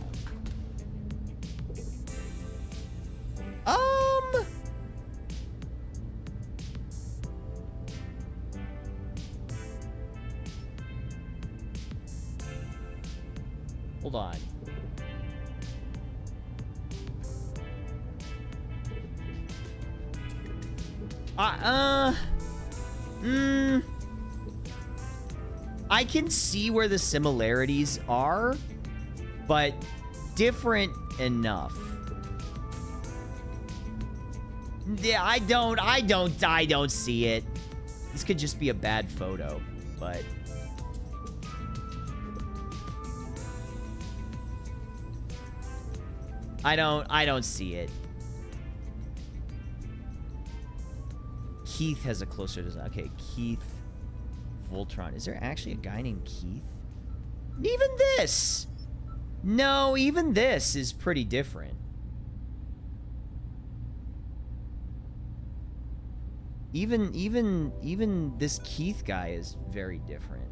Hold on. I can see where the similarities are, but different enough. Yeah, I don't see it. This could just be a bad photo, but I don't see it. Keith has a closer design. Okay, Keith Voltron. Is there actually a guy named Keith? Even this! No, even this is pretty different. Even this Keith guy is very different.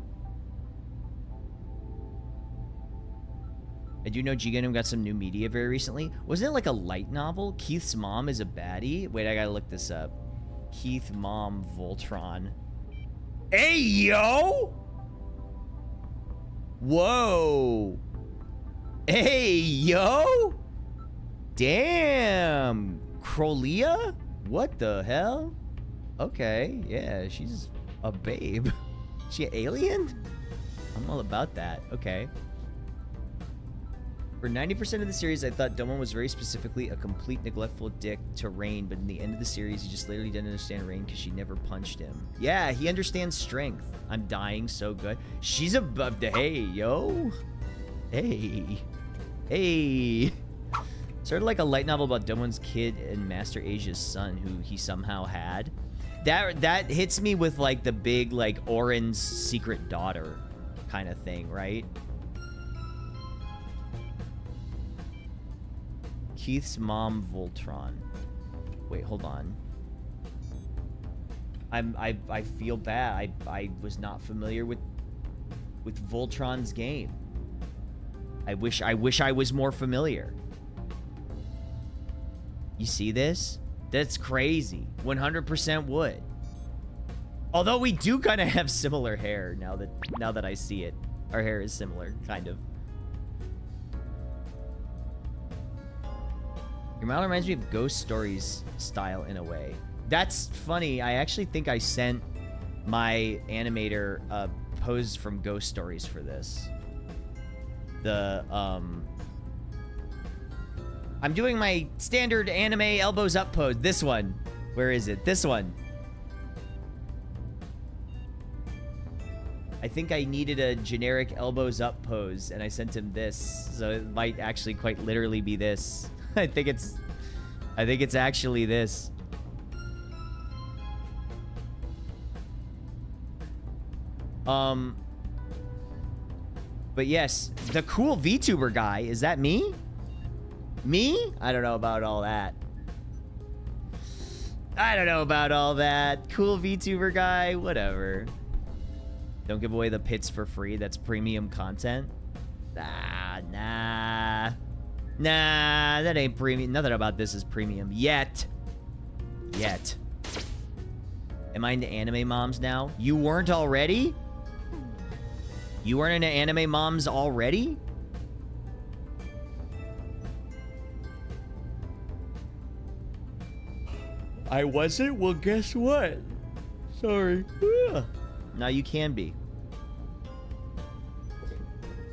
I do know G Gundam got some new media very recently. Wasn't it like a light novel? Keith's mom is a baddie? Wait, I gotta look this up. Keith mom Voltron. Hey, yo! Whoa! Hey, yo! Damn! Crolia? What the hell? Okay, yeah, she's a babe. She an alien? I'm all about that. Okay. For 90% of the series, I thought Domon was very specifically a complete neglectful dick to Rain, but in the end of the series, he just literally didn't understand Rain because she never punched him. Yeah, he understands strength. I'm dying so good. She's above the... Hey, yo. Hey. Hey. Sort of like a light novel about Domon's kid and Master Asia's son, who he somehow had. That hits me with, like, the big, like, Oren's secret daughter kind of thing, right? Keith's mom, Voltron. Wait, hold on. I feel bad. I was not familiar with Voltron's game. I wish I was more familiar. You see this? That's crazy. 100% would. Although we do kind of have similar hair now that I see it. Our hair is similar, kind of. Your model reminds me of Ghost Stories style in a way. That's funny. I actually think I sent my animator a pose from Ghost Stories for this. I'm doing my standard anime elbows up pose. This one. Where is it? This one. I think I needed a generic elbows up pose, and I sent him this. So it might actually quite literally be this. I think it's actually this. But yes, the cool VTuber guy, is that me? Me? I don't know about all that. I don't know about all that. Cool VTuber guy, whatever. Don't give away the pits for free. That's premium content. Nah, that ain't premium. Nothing about this is premium yet. Am I into anime moms now? You weren't already? You weren't into anime moms already? I wasn't? Well, guess what? Sorry. Now you can be.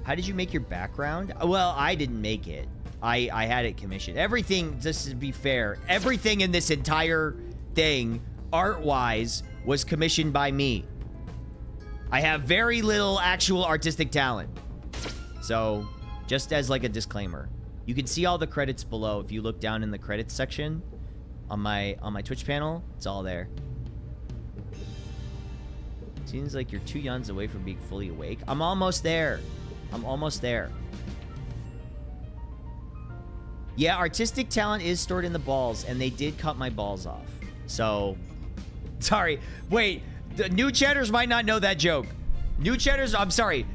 How did you make your background? Well, I didn't make it. I had it commissioned. Everything, just to be fair, everything in this entire thing, art-wise, was commissioned by me. I have very little actual artistic talent. So, just as like a disclaimer. You can see all the credits below if you look down in the credits section on my Twitch panel. It's all there. Seems like you're 2 yawns away from being fully awake. I'm almost there. I'm almost there. Yeah, artistic talent is stored in the balls, and they did cut my balls off. So, sorry. Wait, the new chatters might not know that joke. New chatters, I'm sorry.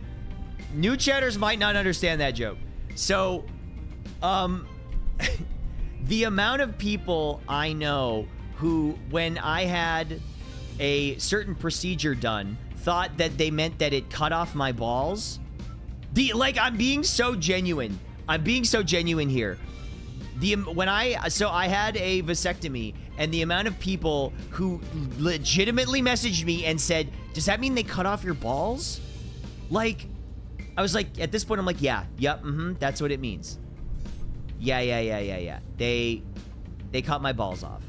New chatters might not understand that joke. So, the amount of people I know who, when I had a certain procedure done, thought that they meant that it cut off my balls. Like, I'm being so genuine. I'm being so genuine here. So I had a vasectomy, and the amount of people who legitimately messaged me and said, does that mean they cut off your balls? Like, I was like, at this point, I'm like, yeah, yep, that's what it means. Yeah. They cut my balls off.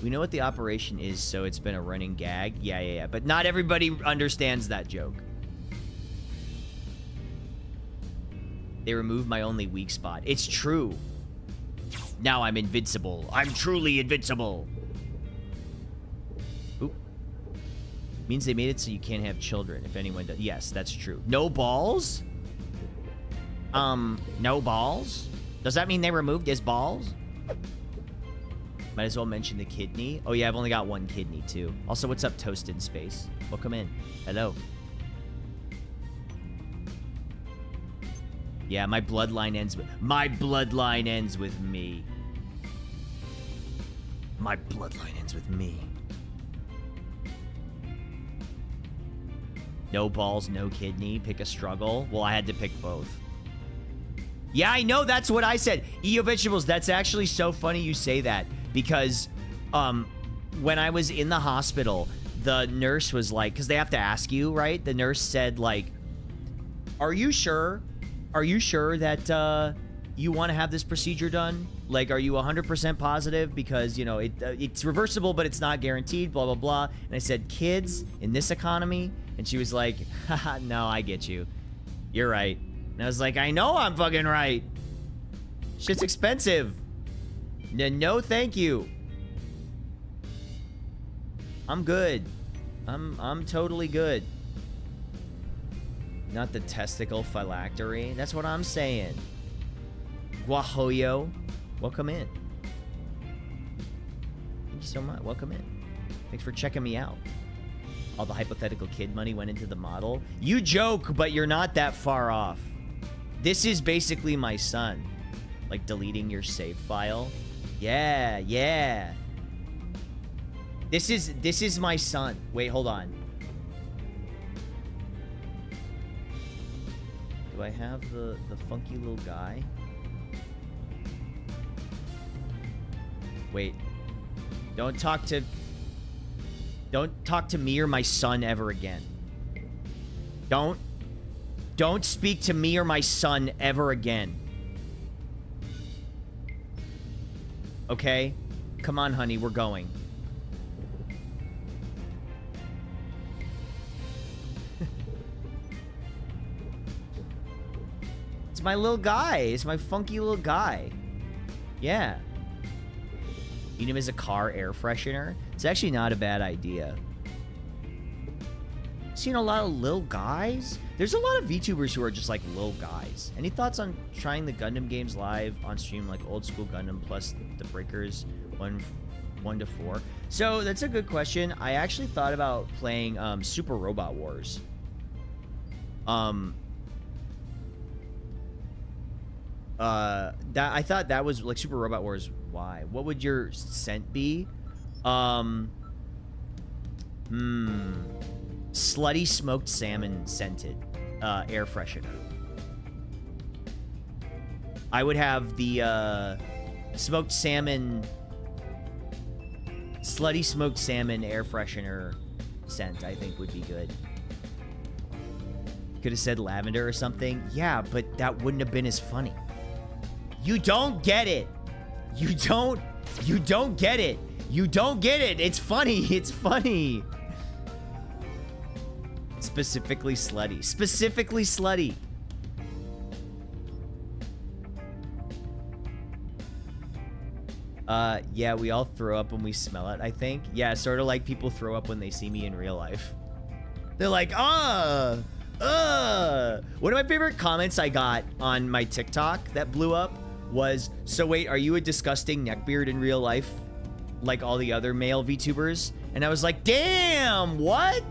We know what the operation is, so it's been a running gag. Yeah. But not everybody understands that joke. They removed my only weak spot. It's true. Now I'm invincible. I'm truly invincible. Oop. Means they made it so you can't have children if anyone does. Yes, that's true. No balls? No balls? Does that mean they removed his balls? Might as well mention the kidney. Oh yeah, I've only got one kidney too. Also, what's up, Toast in Space? Welcome in. Hello. Yeah, my bloodline ends with me. My bloodline ends with me. No balls, no kidney. Pick a struggle. Well, I had to pick both. Yeah, I know. That's what I said. EO Vegetables, that's actually so funny you say that. Because when I was in the hospital, the nurse was like, because they have to ask you, right? The nurse said, like, Are you sure? Are you sure that you want to have this procedure done? Like, are you 100% positive? Because, you know, it's reversible, but it's not guaranteed, blah, blah, blah. And I said, kids in this economy? And she was like, haha, no, I get you. You're right. And I was like, I know I'm fucking right. Shit's expensive. No, thank you. I'm good. I'm totally good. Not the testicle phylactery. That's what I'm saying. Guajoyo, welcome in. Thank you so much. Welcome in. Thanks for checking me out. All the hypothetical kid money went into the model. You joke, but you're not that far off. This is basically my son. Like deleting your save file. Yeah, yeah. This is my son. Wait, hold on. Do I have the funky little guy? Wait. Don't talk to me or my son ever again. Don't speak to me or my son ever again. Okay? Come on, honey, we're going. It's my little guy. It's my funky little guy. Yeah. Eat him as a car air freshener. It's actually not a bad idea. Seen a lot of little guys. There's a lot of VTubers who are just like little guys. Any thoughts on trying the Gundam games live on stream, like old school Gundam plus the Breakers 1 to 4? So that's a good question. I actually thought about playing Super Robot Wars. I thought that was like Super Robot Wars. Why? What would your scent be? Slutty smoked salmon scented air freshener. I would have the smoked salmon, slutty smoked salmon air freshener scent. I think would be good. Could have said lavender or something. Yeah, but that wouldn't have been as funny. You don't get it. You don't get it. You don't get it. It's funny. It's funny. Specifically slutty. Specifically slutty. Yeah, we all throw up when we smell it, I think. Yeah, sort of like people throw up when they see me in real life. They're like, one of my favorite comments I got on my TikTok that blew up was, so wait, are you a disgusting neckbeard in real life like all the other male VTubers? And I was like, damn, what?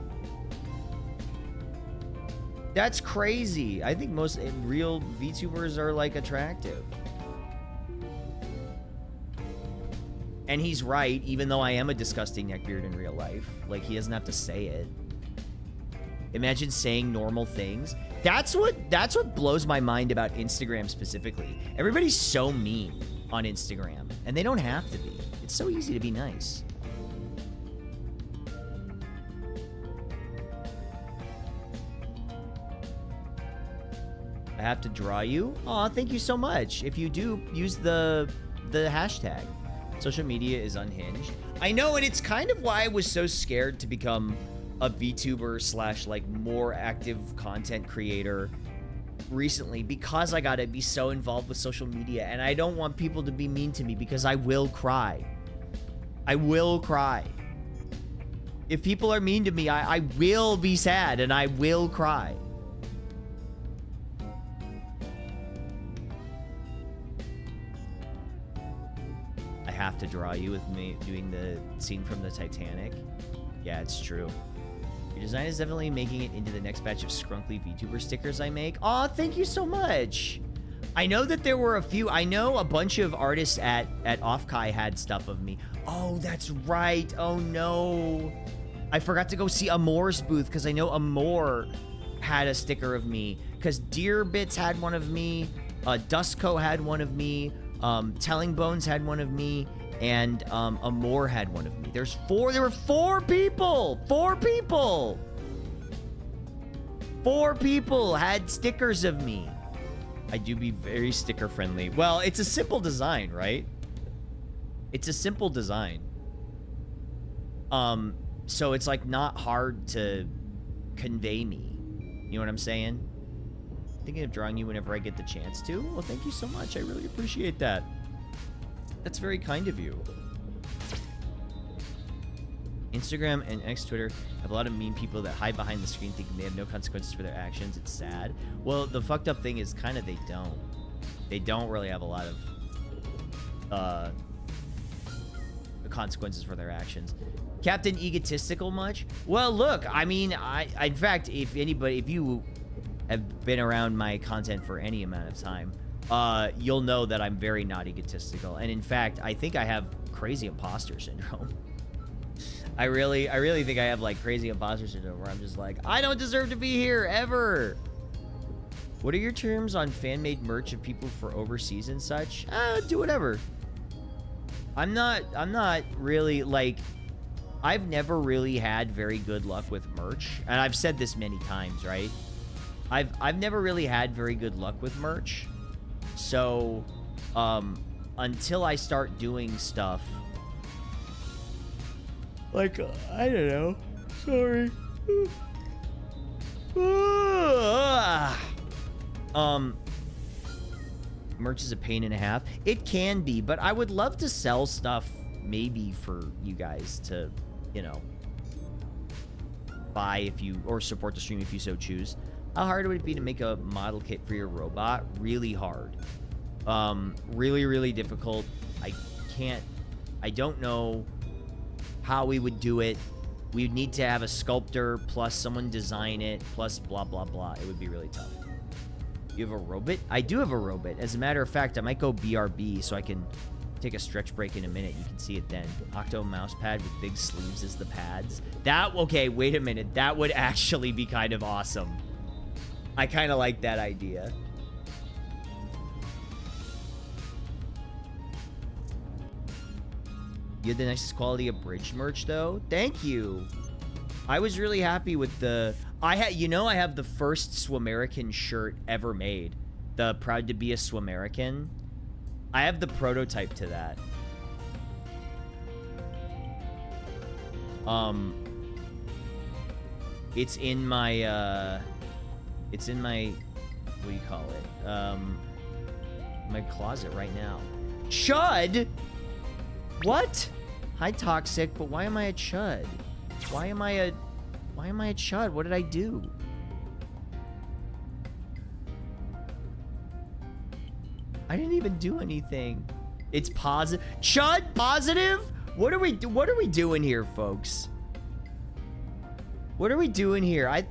That's crazy. I think most real VTubers are like attractive. And he's right, even though I am a disgusting neckbeard in real life. Like, he doesn't have to say it. Imagine saying normal things. That's what blows my mind about Instagram specifically. Everybody's so mean on Instagram, and they don't have to be. It's so easy to be nice. I have to draw you? Aw, thank you so much. If you do, use the hashtag. Social media is unhinged. I know, and it's kind of why I was so scared to become a VTuber slash like more active content creator recently, because I gotta be so involved with social media, and I don't want people to be mean to me because I will cry. I will cry. If people are mean to me, I will be sad and I will cry. I have to draw you with me doing the scene from the Titanic. Yeah, it's true. Your design is definitely making it into the next batch of scrunkly VTuber stickers I make. Aw, thank you so much. I know that there were a few. I know a bunch of artists at Offkai had stuff of me. Oh, that's right. Oh, no. I forgot to go see Amore's booth because I know Amore had a sticker of me. Because Deer Bits had one of me. Dustco had one of me. Telling Bones had one of me. And Amore had one of me. There were 4 people. 4 people. 4 people had stickers of me. I do be very sticker friendly. Well, it's a simple design, right? It's a simple design. So it's like not hard to convey me. You know what I'm saying? Thinking of drawing you whenever I get the chance to. Well, thank you so much. I really appreciate that. That's very kind of you. Instagram and X Twitter have a lot of mean people that hide behind the screen thinking they have no consequences for their actions. It's sad. Well, the fucked up thing is kind of they don't. They don't really have a lot of consequences for their actions. Captain Egotistical much? Well, look, I mean, in fact, if you have been around my content for any amount of time, you'll know that I'm very not egotistical. And in fact, I think I have crazy imposter syndrome. I really think I have like crazy imposter syndrome where I'm just like, I don't deserve to be here ever. What are your terms on fan-made merch of people for overseas and such? Do whatever. I'm not really like, I've never really had very good luck with merch. And I've said this many times, right? I've never really had very good luck with merch. So, until I start doing stuff, like, I don't know. Sorry. Merch is a pain and a half. It can be, but I would love to sell stuff maybe for you guys to, you know, buy if you, or support the stream if you so choose. How hard would it be to make a model kit for your robot? Really hard. Really, really difficult. I don't know how we would do it. We'd need to have a sculptor plus someone design it plus blah, blah, blah. It would be really tough. You have a robot? I do have a robot. As a matter of fact, I might go BRB so I can take a stretch break in a minute. You can see it then. Octo mouse pad with big sleeves as the pads. Okay, wait a minute. That would actually be kind of awesome. I kind of like that idea. You had the nicest quality abridged merch, though. Thank you. I was really happy with the... I have the first Swamerican shirt ever made. The Proud to be a Swamerican. I have the prototype to that. It's in my, what do you call it? My closet right now. Chud? What? Hi, Toxic, but why am I a chud? Why am I a chud? What did I do? I didn't even do anything. It's positive. Chud positive? What are we doing here, folks? What are we doing here?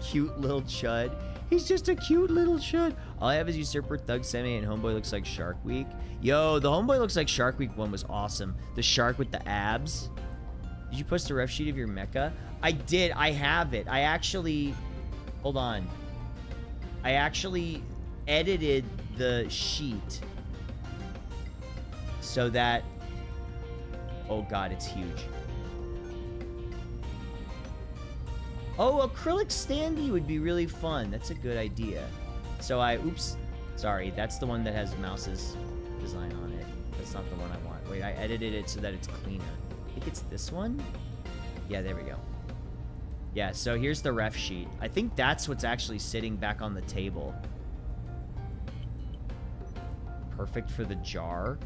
Cute little chud. He's just a cute little chud. All I have is Usurper, Thug Semi, and Homeboy looks like Shark Week. Yo, the Homeboy looks like Shark Week one was awesome. The shark with the abs. Did you post a ref sheet of your mecha? I did. I have it. I actually... Hold on. I actually edited the sheet so that... Oh, God, it's huge. Oh, acrylic standee would be really fun. That's a good idea. So oops. Sorry, that's the one that has Mouse's design on it. That's not the one I want. Wait, I edited it so that it's cleaner. I think it's this one? Yeah, there we go. Yeah, so here's the ref sheet. I think that's what's actually sitting back on the table. Perfect for the jar.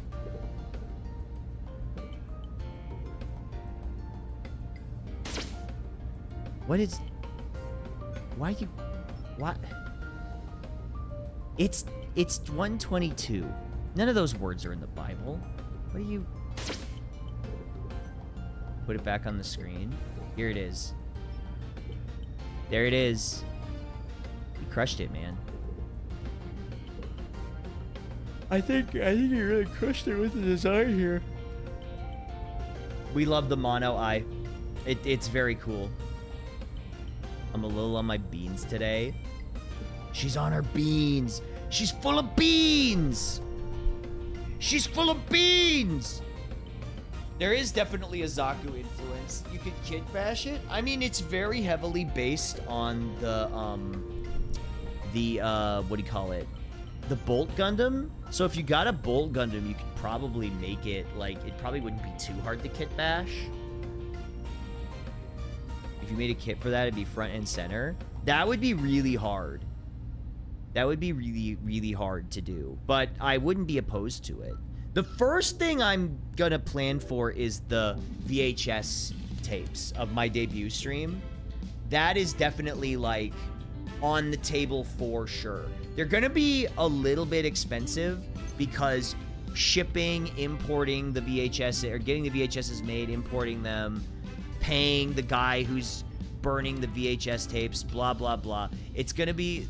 What? It's 122. None of those words are in the Bible. What are you... Put it back on the screen. Here it is. There it is. You crushed it, man. I think you really crushed it with the design here. We love the mono eye. It's very cool. I'm a little on my beans today. She's on her beans. She's full of beans. She's full of beans. There is definitely a Zaku influence. You could kid bash it. I mean, it's very heavily based on the what do you call it? The Bolt Gundam. So if you got a Bolt Gundam, you could probably make it, like, it probably wouldn't be too hard to kit bash. If you made a kit for that, it'd be front and center. That would be really hard. That would be really, really hard to do. But I wouldn't be opposed to it. The first thing I'm gonna plan for is the VHS tapes of my debut stream. That is definitely, like, on the table for sure. They're gonna be a little bit expensive because shipping, importing the VHS, or getting the VHSs made, importing them, paying the guy who's burning the VHS tapes, blah, blah, blah. It's gonna be,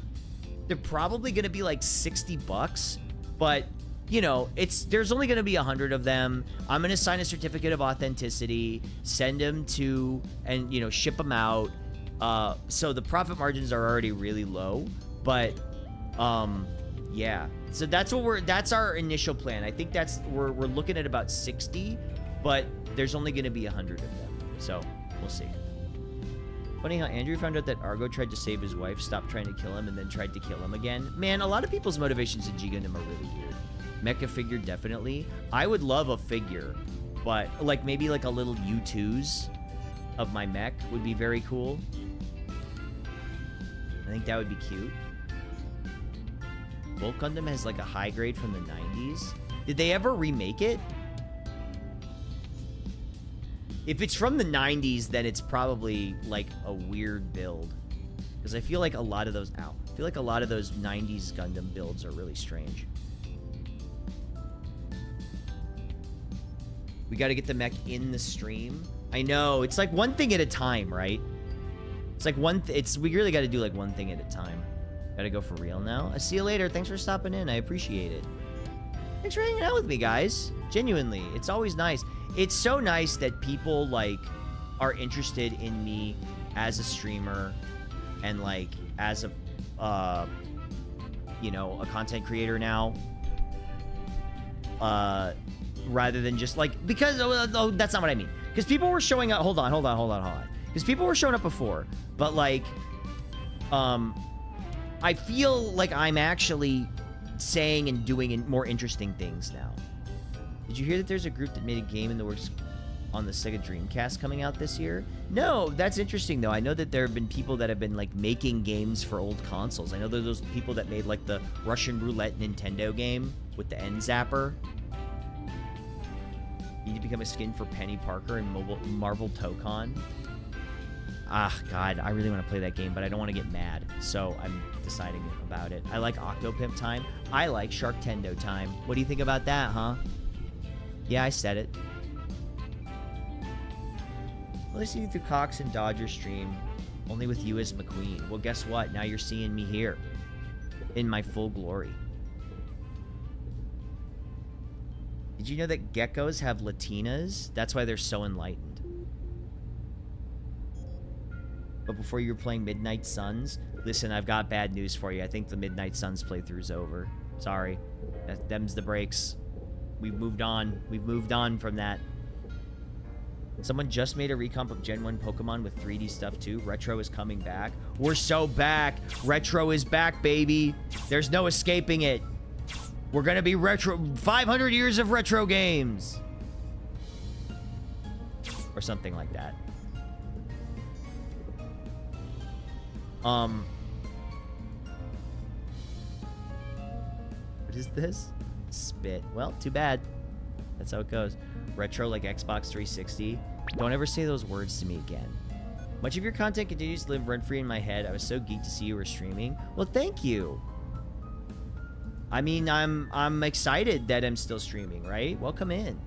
they're probably gonna be like $60, but you know, there's only gonna be 100 of them. I'm gonna sign a certificate of authenticity, send them to, and you know, ship them out. So the profit margins are already really low, but yeah. So that's our initial plan. I think we're looking at about 60, but there's only gonna be 100 of them. So we'll see. Funny how Andrew found out that Argo tried to save his wife, stopped trying to kill him, and then tried to kill him again. Man, a lot of people's motivations in G Gundam are really weird. Mecha figure, definitely. I would love a figure, but like maybe like a little U2s of my mech would be very cool. I think that would be cute. Bolt Gundam has like a high grade from the 90s. Did they ever remake it? If it's from the 90s, then it's probably like a weird build. Because I feel like a lot of those, I feel like a lot of those 90s Gundam builds are really strange. We got to get the mech in the stream. I know, it's like one thing at a time, right? It's like we really got to do like one thing at a time. Got to go for real now. I'll see you later. Thanks for stopping in. I appreciate it. Thanks for hanging out with me, guys. Genuinely, it's always nice. It's so nice that people like are interested in me as a streamer and like as a you know, a content creator now, rather than just like, because oh, that's not what I mean, because people were showing up. Hold on, because people were showing up before, but like I feel like I'm actually saying and doing more interesting things now. Did you hear that there's a group that made a game in the works on the Sega Dreamcast coming out this year? No, that's interesting though. I know that there have been people that have been like making games for old consoles. I know there are those people that made like the Russian Roulette Nintendo game with the end zapper. You need to become a skin for Penny Parker in Marvel Tokon. Ah, God, I really want to play that game, but I don't want to get mad, so I'm deciding about it. I like Octopimp time. I like Sharktendo time. What do you think about that, huh? Yeah, I said it. Well, I see you through Cox and Dodger stream, only with you as McQueen. Well, guess what? Now you're seeing me here, in my full glory. Did you know that geckos have Latinas? That's why they're so enlightened. But before you were playing Midnight Suns, listen, I've got bad news for you. I think the Midnight Suns playthrough's over. Sorry. Them's the breaks. We've moved on. We've moved on from that. Someone just made a recomp of Gen 1 Pokemon with 3D stuff too. Retro is coming back. We're so back. Retro is back, baby. There's no escaping it. We're gonna be retro. 500 years of retro games. Or something like that. What is this? Spit. Well, too bad. That's how it goes. Retro like Xbox 360. Don't ever say those words to me again. Much of your content continues to live rent-free in my head. I was so geeked to see you were streaming. Well, thank you. I mean, I'm excited that I'm still streaming, right? Welcome in.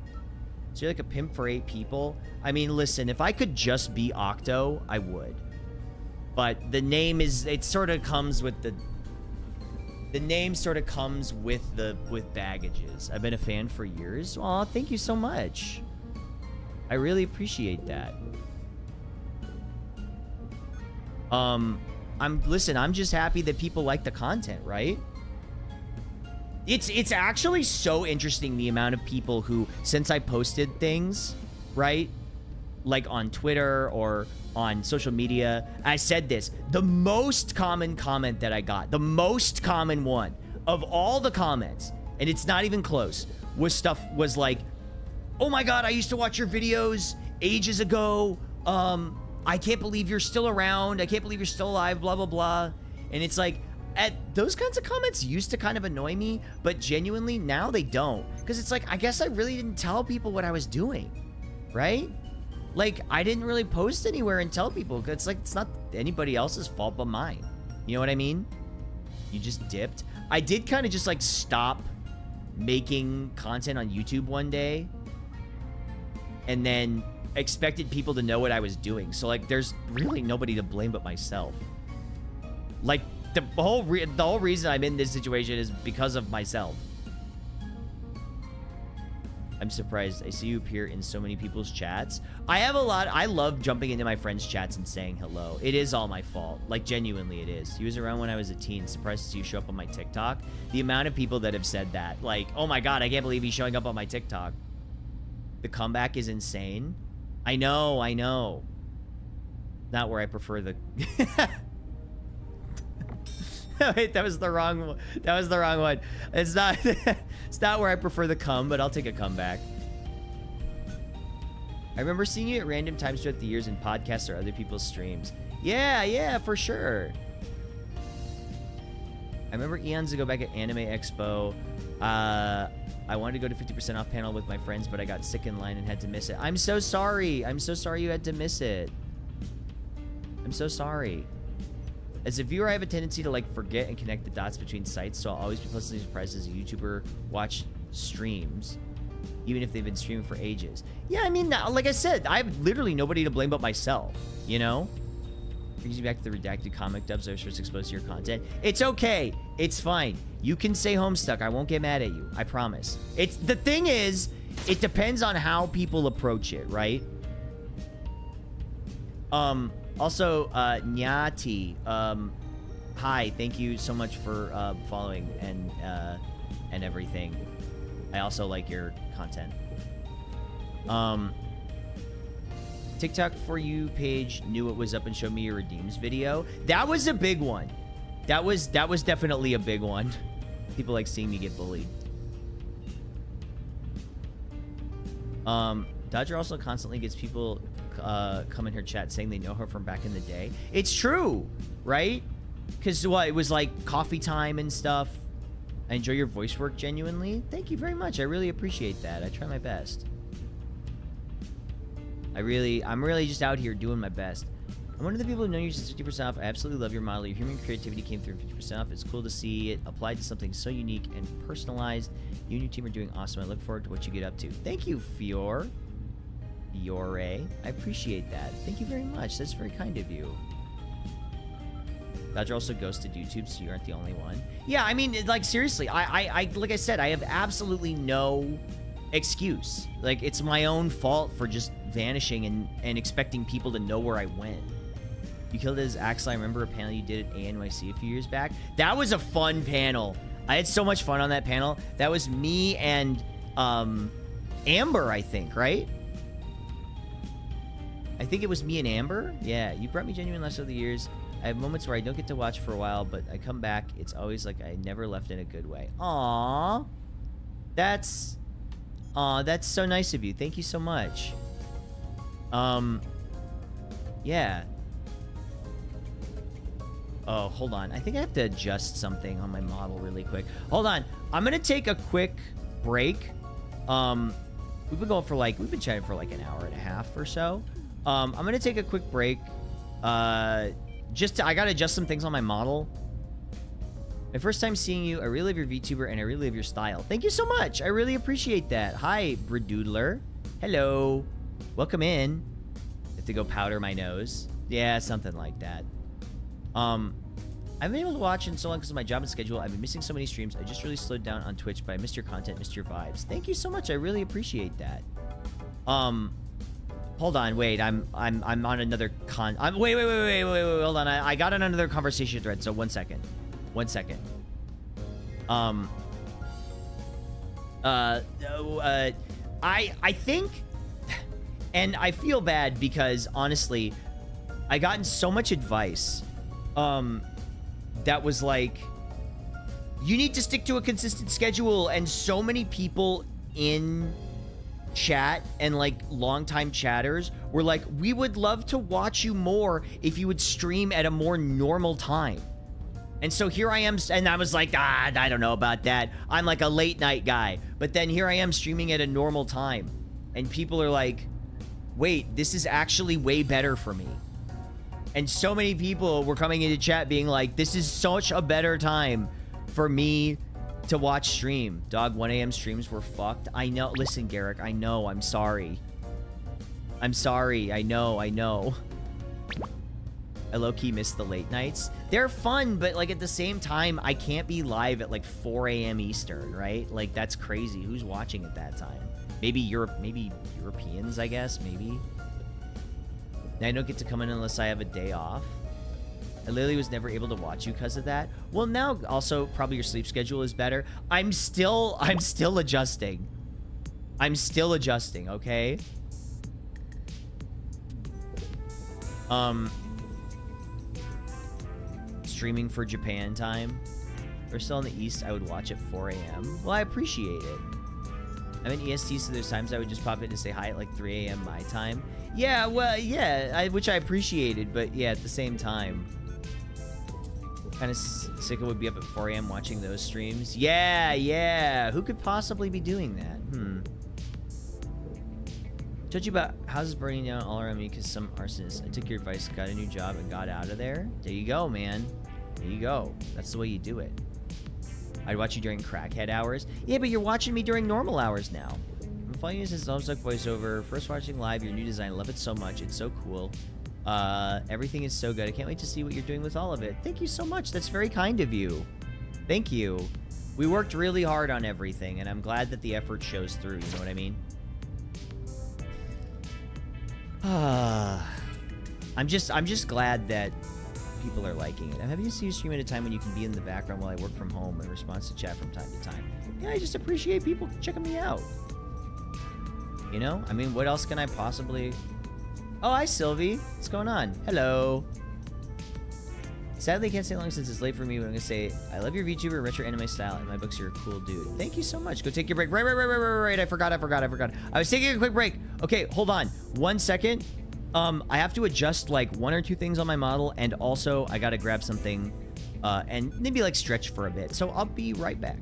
So you're like a pimp for 8 people? I mean, listen, if I could just be Octo, I would. But the name is, it sort of comes with the name sort of comes with baggages. I've been a fan for years. Aw, thank you so much. I really appreciate that. Listen, I'm just happy that people like the content, right? It's actually so interesting the amount of people who, since I posted things, right? Like on Twitter or on social media. I said this. The most common comment that I got, the most common one of all the comments, and it's not even close, was like, oh my God, I used to watch your videos ages ago. I can't believe you're still around. I can't believe you're still alive, blah, blah, blah. And it's like, those kinds of comments used to kind of annoy me, but genuinely now they don't. Because it's like, I guess I really didn't tell people what I was doing, right? Like, I didn't really post anywhere and tell people. It's like, it's not anybody else's fault but mine. You know what I mean? You just dipped. I did kind of just like stop making content on YouTube one day and then expected people to know what I was doing. So like, there's really nobody to blame but myself. Like, the whole reason I'm in this situation is because of myself. I'm surprised. I see you appear in so many people's chats. I love jumping into my friends' chats and saying hello. It is all my fault. Like, genuinely it is. He was around when I was a teen. Surprised to see you show up on my TikTok. The amount of people that have said that. Like, oh my God, I can't believe he's showing up on my TikTok. The comeback is insane. I know. Not where I prefer the... Wait, that was the wrong one. That was the wrong one. It's not it's not where I prefer the come, but I'll take a comeback. I remember seeing you at random times throughout the years in podcasts or other people's streams. Yeah, for sure. I remember eons ago back at Anime Expo. I wanted to go to 50% off panel with my friends, but I got sick in line and had to miss it. I'm so sorry. I'm so sorry you had to miss it. I'm so sorry. As a viewer, I have a tendency to like forget and connect the dots between sites, so I'll always be pleasantly surprised as a YouTuber watch streams, even if they've been streaming for ages. Yeah, I mean, like I said, I have literally nobody to blame but myself, you know? Brings you back to the redacted comic dubs I was first exposed to your content. It's okay. It's fine. You can say Homestuck. I won't get mad at you. I promise. The thing is, it depends on how people approach it, right? Also, Nyati, hi, thank you so much for following and everything. I also like your content. TikTok For You page knew it was up and showed me your redeems video. That was a big one. That was definitely a big one. People like seeing me get bullied. Dodger also constantly gets people come in her chat saying they know her from back in the day. It's true, right? Because what, it was like coffee time and stuff. I enjoy your voice work genuinely. Thank you very much. I really appreciate that. I try my best. I'm really just out here doing my best. I'm one of the people who know you since 50% off. I absolutely love your model. Your human creativity came through 50% off. It's cool to see it applied to something so unique and personalized. You and your team are doing awesome. I look forward to what you get up to. Thank you, Fiore. I appreciate that. Thank you very much. That's very kind of you. Dodger also ghosted YouTube, so you aren't the only one. Yeah, I mean, like, seriously, I like I said, I have absolutely no excuse. Like, it's my own fault for just vanishing and expecting people to know where I went. You killed it as Axel. I remember a panel you did at ANYC a few years back. That was a fun panel. I had so much fun on that panel. That was me and Amber, I think, right? I think it was me and Amber. Yeah, you brought me genuine laughs over the years. I have moments where I don't get to watch for a while, but I come back. It's always like I never left in a good way. Aww. That's so nice of you. Thank you so much. Yeah. Oh, hold on. I think I have to adjust something on my model really quick. Hold on. I'm gonna take a quick break. We've been chatting for like an hour and a half or so. I'm gonna take a quick break. I gotta adjust some things on my model. My first time seeing you, I really love your VTuber and I really love your style. Thank you so much. I really appreciate that. Hi, Bradoodler. Hello. Welcome in. I have to go powder my nose. Yeah, something like that. I haven't been able to watch in so long because of my job and schedule. I've been missing so many streams. I just really slowed down on Twitch, but I missed your content, missed your vibes. Thank you so much. I really appreciate that. Hold on, wait. I'm on another wait, hold on. I got on another conversation thread, so 1 second. 1 second. I think And I feel bad because, honestly, I gotten so much advice that was like, you need to stick to a consistent schedule. And so many people in chat and like longtime chatters were like, we would love to watch you more if you would stream at a more normal time. And so here I am, and I was like, I don't know about that. I'm like a late night guy. But then here I am streaming at a normal time. And people are like, wait, this is actually way better for me. And so many people were coming into chat being like, this is such a better time for me to watch stream. Dog, 1 a.m. streams were fucked. I know. Listen, Garrick, I know. I'm sorry. I'm sorry. I know. I low-key miss the late nights. They're fun, but like at the same time, I can't be live at like 4 a.m. Eastern, right? Like that's crazy. Who's watching at that time? Maybe Europeans, I guess, maybe. I don't get to come in unless I have a day off. I literally was never able to watch you because of that. Well, now also probably your sleep schedule is better. I'm still adjusting. I'm still adjusting, okay? Streaming for Japan time. If we're still in the East, I would watch at 4 a.m. Well, I appreciate it. I'm in EST, so there's times I would just pop in to say hi at like 3 a.m. my time. Yeah, well, yeah, which I appreciated, but yeah, at the same time, kind of sick of would be up at 4 a.m. watching those streams. Yeah. Who could possibly be doing that? Told you about houses burning down all around me because some arsonists. I took your advice, got a new job, and got out of there. There you go, man. There you go. That's the way you do it. I'd watch you during crackhead hours. Yeah, but you're watching me during normal hours now. I'm following you since Homestuck voiceover. First watching live, your new design. I love it so much. It's so cool. Everything is so good. I can't wait to see what you're doing with all of it. Thank you so much. That's very kind of you. Thank you. We worked really hard on everything, and I'm glad that the effort shows through. You know what I mean? I'm just glad that people are liking it. I'm happy to see you stream at a time when you can be in the background while I work from home in response to chat from time to time. Yeah, I just appreciate people checking me out. You know? I mean, what else can I possibly... Oh, hi, Sylvie. What's going on? Hello. Sadly, I can't stay long since it's late for me, but I'm going to say, I love your VTuber, retro anime style, and my books, you're a cool dude. Thank you so much. Go take your break. Right. I forgot. I was taking a quick break. Okay, hold on. 1 second. I have to adjust, like, 1 or 2 things on my model, and also I got to grab something, and maybe, like, stretch for a bit. So I'll be right back.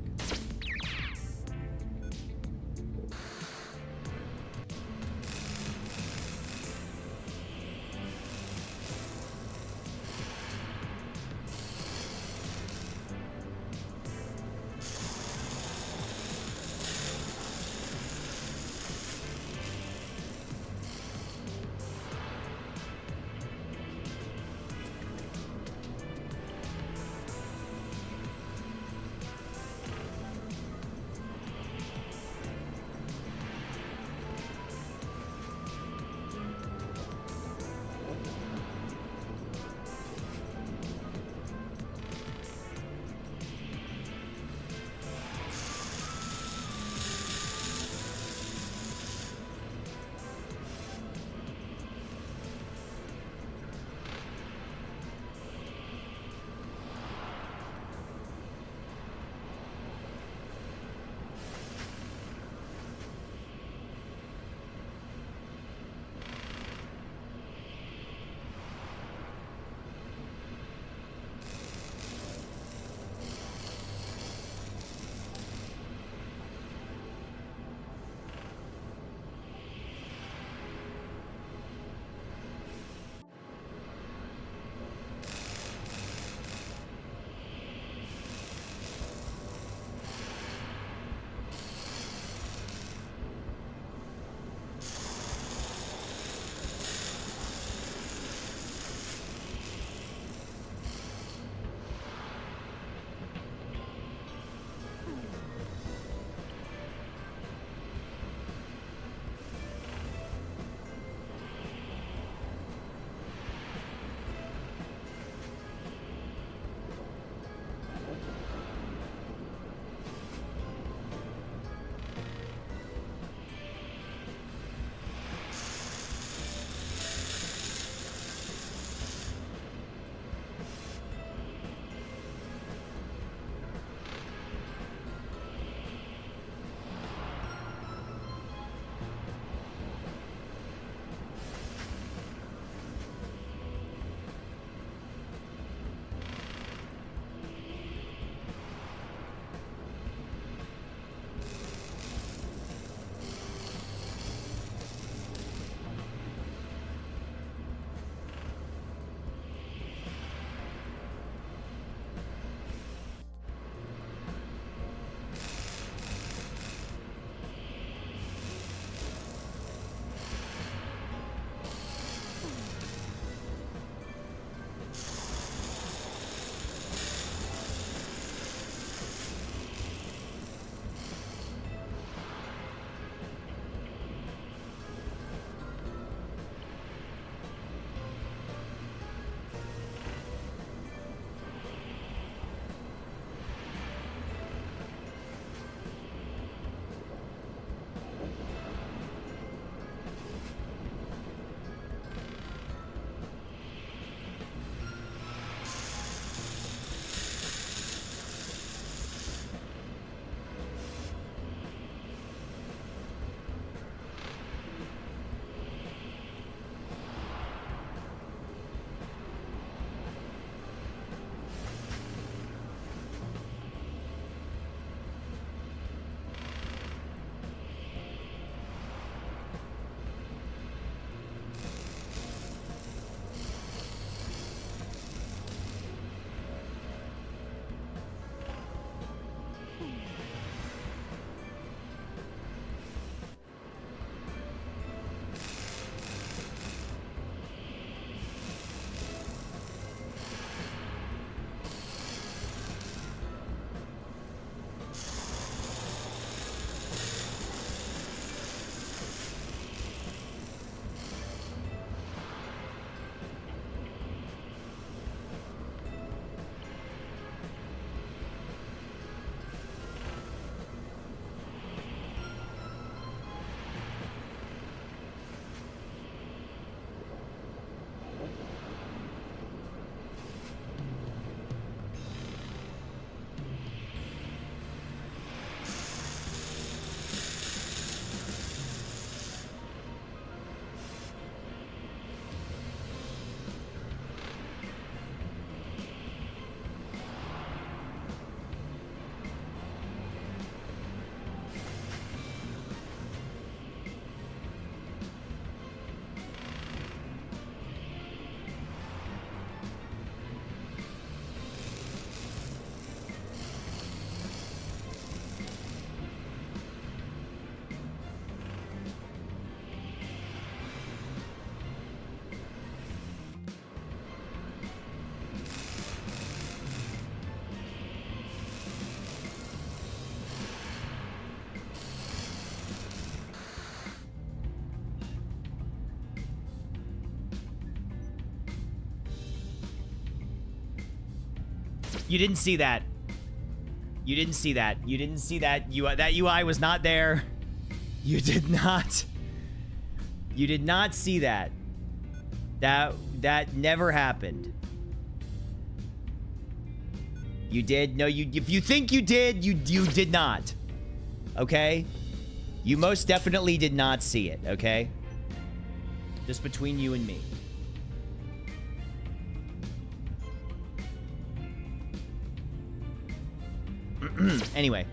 You didn't see that. You didn't see that. You didn't see that. That UI was not there. You did not. You did not see that. That never happened. You did? No, if you think you did, you did not. Okay? You most definitely did not see it, okay? Just between you and me. Anyway.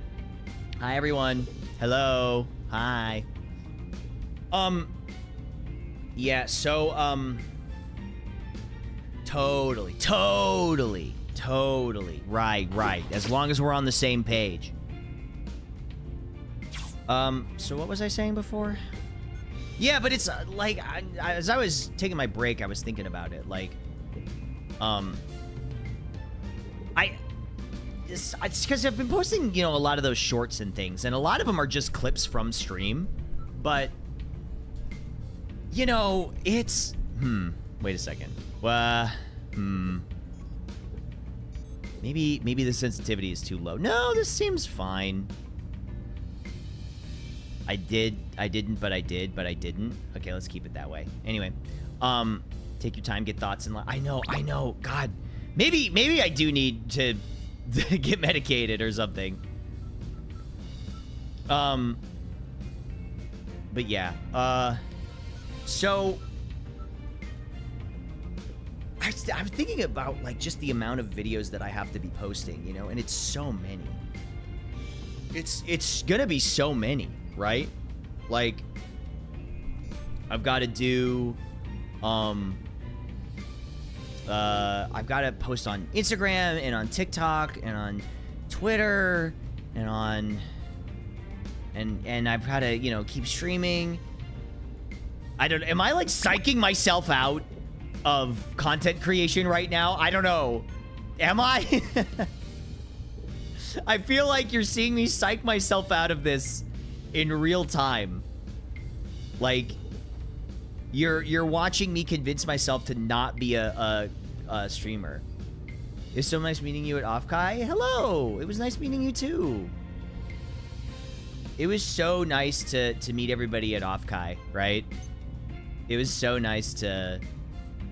Hi, everyone. Hello. Hi. Yeah, so, totally. Right. As long as we're on the same page. So what was I saying before? Yeah, but it's, like, as I was taking my break, I was thinking about it, like, it's because I've been posting, you know, a lot of those shorts and things, and a lot of them are just clips from stream, but, you know, it's, wait a second, maybe the sensitivity is too low. No, this seems fine. I didn't, but I did, but I didn't. Okay, let's keep it that way. Anyway, take your time, get thoughts in line. I know, God, maybe I do need to get medicated or something. But yeah, so I'm thinking about, like, just the amount of videos that I have to be posting, you know, and it's so many. It's gonna be so many, right? Like, I've got to do, I've got to post on Instagram and on TikTok and on Twitter and on, and I've got to, you know, keep streaming. Am I, like, psyching myself out of content creation right now? I don't know. Am I? I feel like you're seeing me psych myself out of this in real time. Like, you're watching me convince myself to not be a streamer. It's so nice meeting you at Offkai. Hello. It was nice meeting you too. It was so nice to meet everybody at Offkai, right? It was so nice to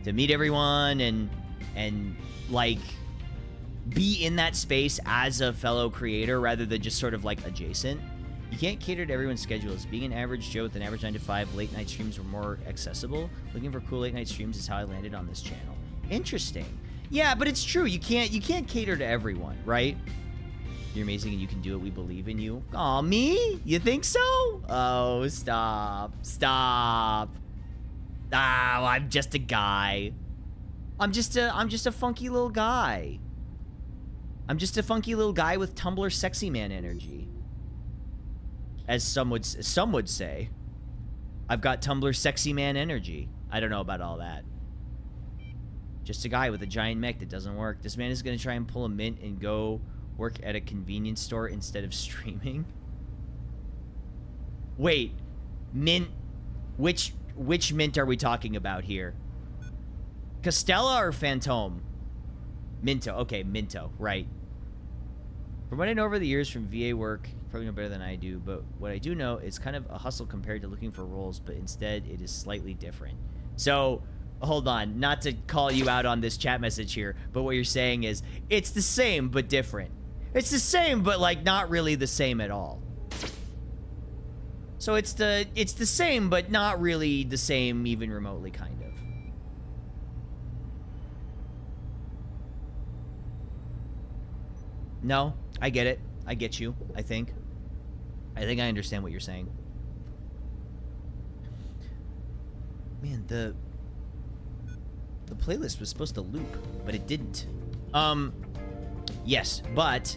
meet everyone and like be in that space as a fellow creator rather than just sort of like adjacent. You can't cater to everyone's schedules. Being an average Joe with an average 9 to 5, late night streams were more accessible. Looking for cool late night streams is how I landed on this channel. Interesting. Yeah, but it's true. You can't cater to everyone, right? You're amazing and you can do it. We believe in you. Aw, me? You think so? Oh, stop. Stop. Ah, well, I'm just a guy. I'm just a funky little guy. I'm just a funky little guy with Tumblr sexy man energy. As some would say. I've got Tumblr sexy man energy. I don't know about all that. Just a guy with a giant mech that doesn't work. This man is going to try and pull a mint and go work at a convenience store instead of streaming. Wait. Mint. Which mint are we talking about here? Costella or Phantom? Minto. Okay, Minto. Right. From what I know over the years from VA work, you probably know better than I do, but what I do know is kind of a hustle compared to looking for roles, but instead it is slightly different. So, hold on. Not to call you out on this chat message here, but what you're saying is it's the same but different. It's the same but, like, not really the same at all. So it's the same but not really the same even remotely, kind of. No, I get it. I get you, I think. I understand what you're saying. Man, the playlist was supposed to loop, but it didn't. Yes, but,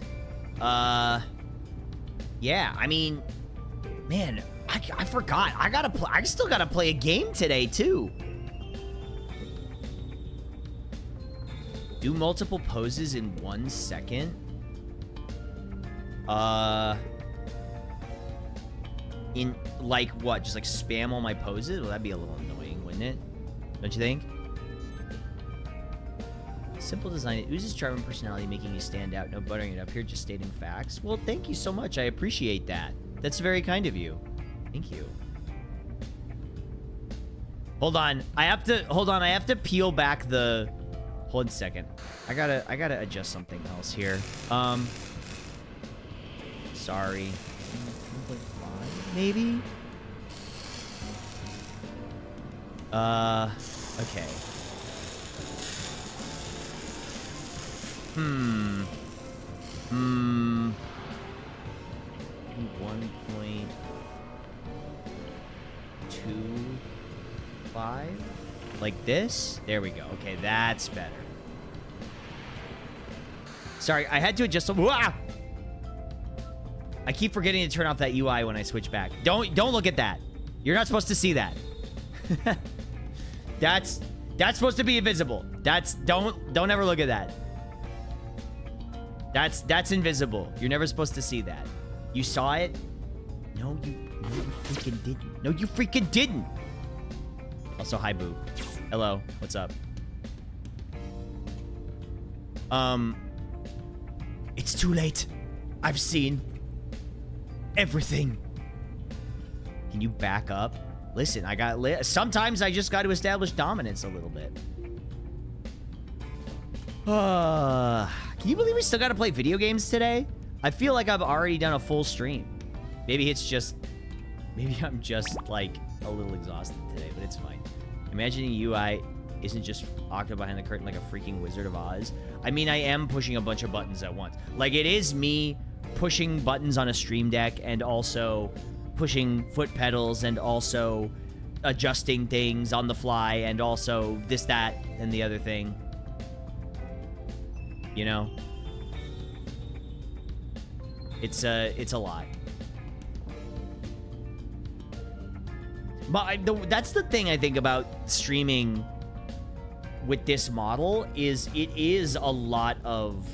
yeah, I mean, man, I forgot. I still gotta play a game today, too. Do multiple poses in 1 second? In, like, what? Just, like, spam all my poses? Well, that'd be a little annoying, wouldn't it? Don't you think? Simple design. It oozes charm and personality, making you stand out. No buttering it up here, just stating facts. Well, thank you so much. I appreciate that. That's very kind of you. Thank you. Hold on. I have to peel back the... Hold on a second. I gotta adjust something else here. Sorry. 1.5, maybe? Okay. 1.25? Like this? There we go. Okay, that's better. Sorry, I had to adjust some... Wah! I keep forgetting to turn off that UI when I switch back. Don't look at that. You're not supposed to see that. That's supposed to be invisible. Don't ever look at that. That's invisible. You're never supposed to see that. You saw it? No, you freaking didn't. No, you freaking didn't. Also, hi, Boo. Hello. What's up? It's too late. I've seen everything. Can you back up? Listen, sometimes I just got to establish dominance a little bit. Can you believe we still got to play video games today? I feel like I've already done a full stream. Maybe I'm just like a little exhausted today, but it's fine. Imagining UI isn't just Octo behind the curtain like a freaking Wizard of Oz. I mean, I am pushing a bunch of buttons at once. Like, it is me pushing buttons on a stream deck and also pushing foot pedals and also adjusting things on the fly and also this, that, and the other thing. You know? It's a lot. But that's the thing I think about streaming with this model is it is a lot of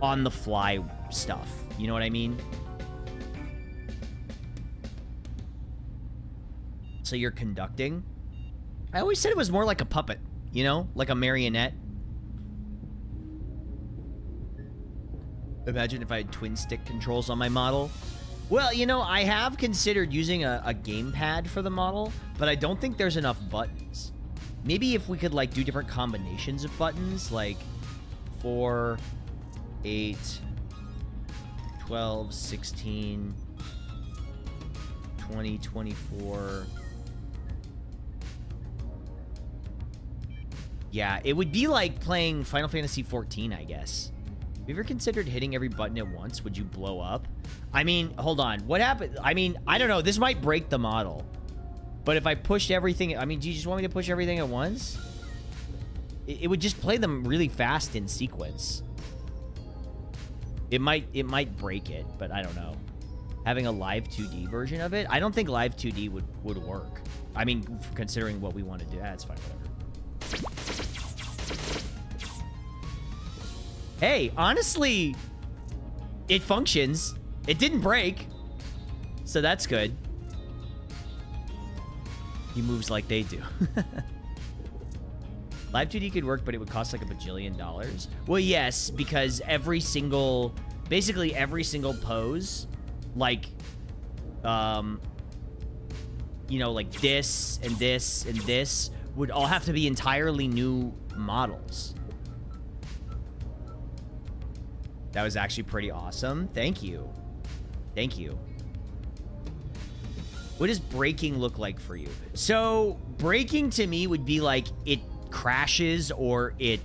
on the fly stuff. You know what I mean? So you're conducting. I always said it was more like a puppet, you know? Like a marionette. Imagine if I had twin stick controls on my model. Well, you know, I have considered using a gamepad for the model, but I don't think there's enough buttons. Maybe if we could, like, do different combinations of buttons, like 4, 8, 12, 16, 20, 24. Yeah, it would be like playing Final Fantasy XIV, I guess. Have you ever considered hitting every button at once? Would you blow up? I mean, hold on. What happened? I mean, I don't know. This might break the model. But if I pushed everything... I mean, do you just want me to push everything at once? It would just play them really fast in sequence. It might break it, but I don't know. Having a live 2D version of it? I don't think live 2D would work. I mean, considering what we want to do. That's fine, whatever. Hey, honestly, it functions. It didn't break. So that's good. He moves like they do. Live 2D could work, but it would cost like $1 bajillion. Well, yes, because basically every single pose, like, you know, like this and this and this would all have to be entirely new models. That was actually pretty awesome. Thank you. Thank you. What does breaking look like for you? So, breaking to me would be like it crashes or it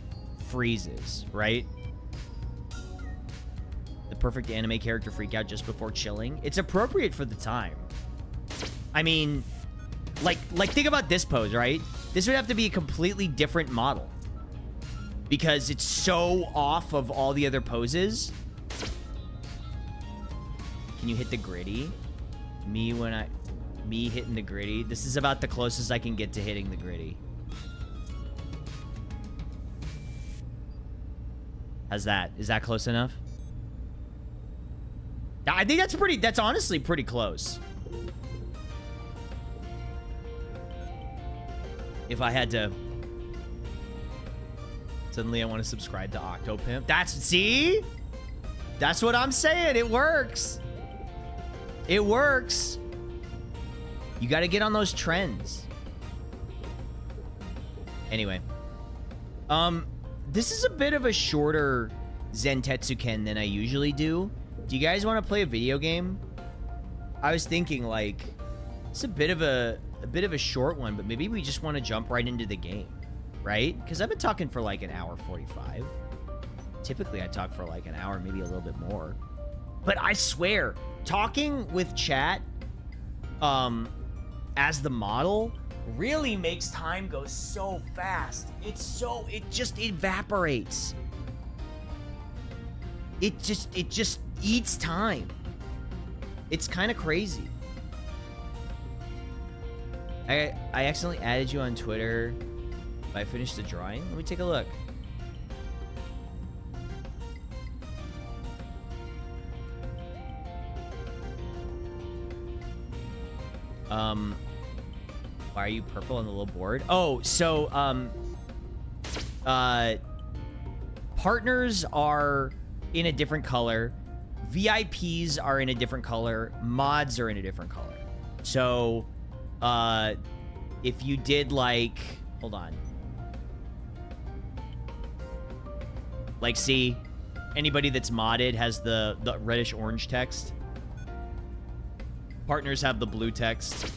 freezes, right? The perfect anime character freak out just before chilling. It's appropriate for the time. I mean, like think about this pose, right? This would have to be a completely different model because it's so off of all the other poses. Can you hit the gritty? Me hitting the gritty. This is about the closest I can get to hitting the gritty. How's that? Is that close enough? I think that's honestly pretty close. If I had to Suddenly I want to subscribe to Octopimp. See? That's what I'm saying. It works. It works. You got to get on those trends. Anyway. This is a bit of a shorter Zentetsuken than I usually do. Do you guys want to play a video game? I was thinking, like, it's a bit of a short one, but maybe we just want to jump right into the game, right? Because I've been talking for like an hour 45. Typically, I talk for like an hour, maybe a little bit more. But I swear, talking with chat as the model really makes time go so fast. It just evaporates. It just eats time. It's kind of crazy. I accidentally added you on Twitter. I finished the drawing. Let me take a look. Why are you purple on the little board? Oh, so, partners are in a different color. VIPs are in a different color. Mods are in a different color. So, if you did, like... Hold on. Like, see? Anybody that's modded has the reddish-orange text. Partners have the blue text.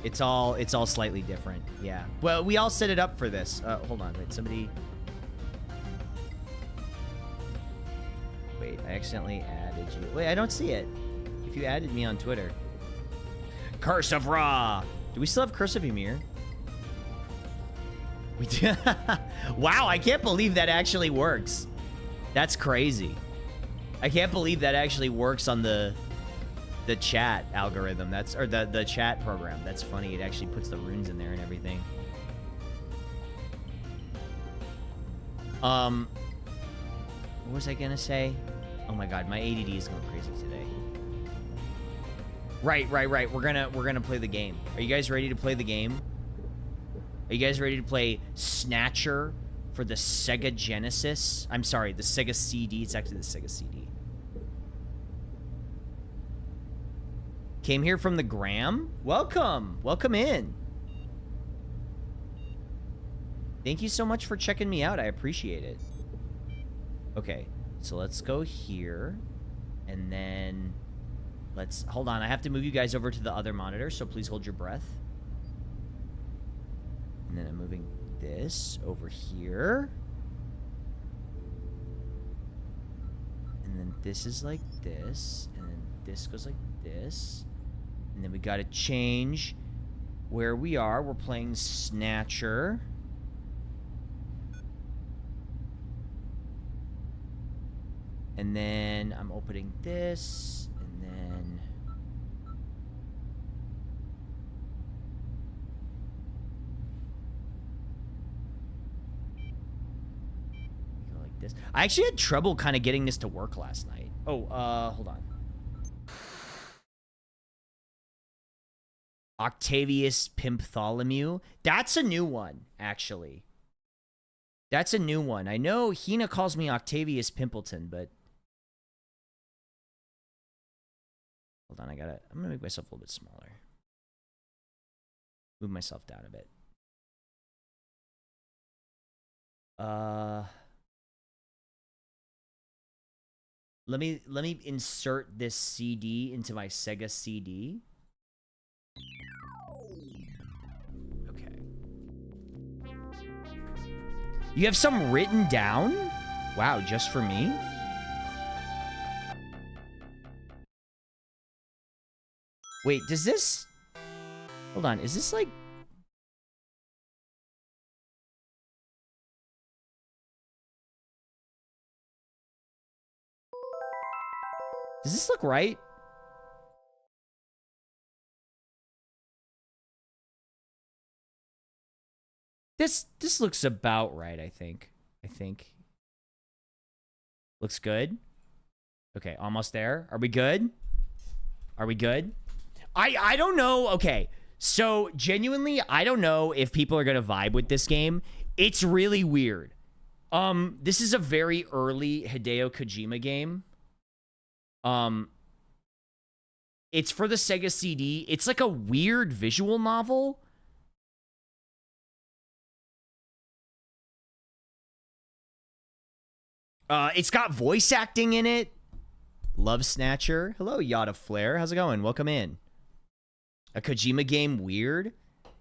It's all slightly different. Yeah. Well, we all set it up for this. Hold on. Wait, somebody... Wait, I accidentally added you. Wait, I don't see it. If you added me on Twitter. Curse of Ra! Do we still have Curse of Ymir? We do. Wow, I can't believe that actually works. That's crazy. I can't believe that actually works on the chat algorithm. Or the chat program. That's funny. It actually puts the runes in there and everything. What was I gonna say? Oh my god, my ADD is going crazy today. Right. We're gonna play the game. Are you guys ready to play the game? Are you guys ready to play Snatcher for the Sega Genesis? I'm sorry, the Sega CD. It's actually the Sega CD. Came here from the Gram? Welcome. Welcome in. Thank you so much for checking me out. I appreciate it. Okay, so let's go here. And then let's... Hold on, I have to move you guys over to the other monitor, so please hold your breath. And then I'm moving this over here. And then this is like this. And then this goes like this. And then we gotta change where we are. We're playing Snatcher. And then I'm opening this. And then... go like this. I actually had trouble kind of getting this to work last night. Oh, hold on. Octavius Pimphtholomew. That's a new one, actually. That's a new one. I know Hina calls me Octavius Pimpleton, but... Hold on, I'm gonna make myself a little bit smaller. Move myself down a bit. Let me insert this CD into my Sega CD. Okay. You have some written down? Wow, just for me? Wait, does this... Hold on, is this like... Does this look right? This looks about right, I think. Looks good. Okay, almost there. Are we good? Are we good? I don't know. Okay, So genuinely, I don't know if people are gonna vibe with this game. It's really weird. This is a very early Hideo Kojima game. It's for the Sega CD. It's like a weird visual novel. It's got voice acting in it. Love Snatcher. Hello, Yacht of Flare. How's it going? Welcome in. A Kojima game weird?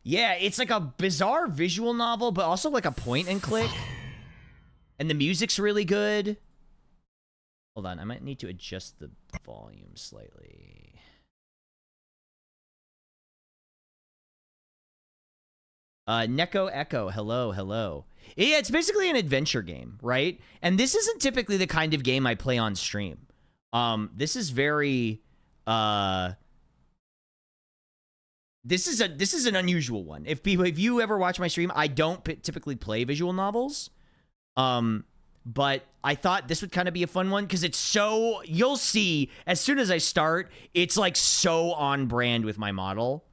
Yeah, it's like a bizarre visual novel, but also like a point and click. And the music's really good. Hold on, I might need to adjust the volume slightly. Neko Echo, hello, hello. Yeah, it's basically an adventure game, right? And this isn't typically the kind of game I play on stream. This is very, this is an unusual one. If you ever watch my stream, I don't typically play visual novels. But I thought this would kind of be a fun one because it's so, you'll see as soon as I start, it's like so on brand with my model.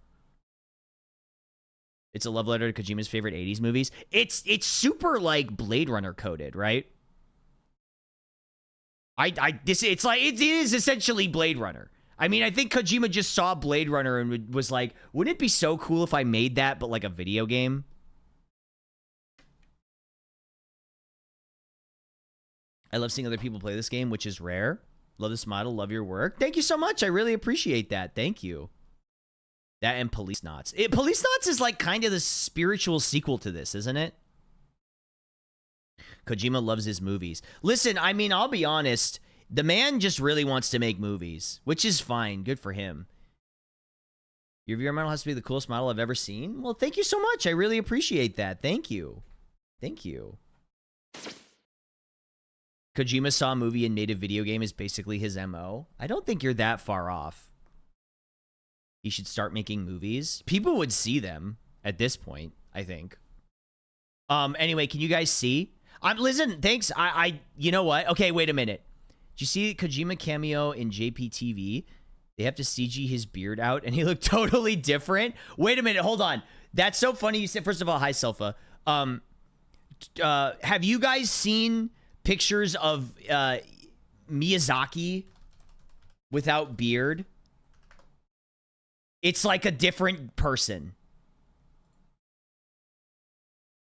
It's a love letter to Kojima's favorite 80s movies. It's super like Blade Runner coded, right? It is essentially Blade Runner. I mean, I think Kojima just saw Blade Runner and was like, wouldn't it be so cool if I made that but like a video game? I love seeing other people play this game, which is rare. Love this model, love your work. Thank you so much. I really appreciate that. Thank you. That and Police Knots. Police Knots is like kind of the spiritual sequel to this, isn't it? Kojima loves his movies. Listen, I mean, I'll be honest. The man just really wants to make movies, which is fine. Good for him. Your VR model has to be the coolest model I've ever seen. Well, thank you so much. I really appreciate that. Thank you. Thank you. Kojima saw a movie and made a video game is basically his MO. I don't think you're that far off. He should start making movies. People would see them at this point, I think. Anyway, can you guys see? Listen, thanks. You know what? Okay, wait a minute. Did you see Kojima cameo in JPTV? They have to CG his beard out, and he looked totally different. Wait a minute. Hold on. That's so funny. You said, first of all, hi, Selfa. Have you guys seen pictures of Miyazaki without beard? It's like a different person.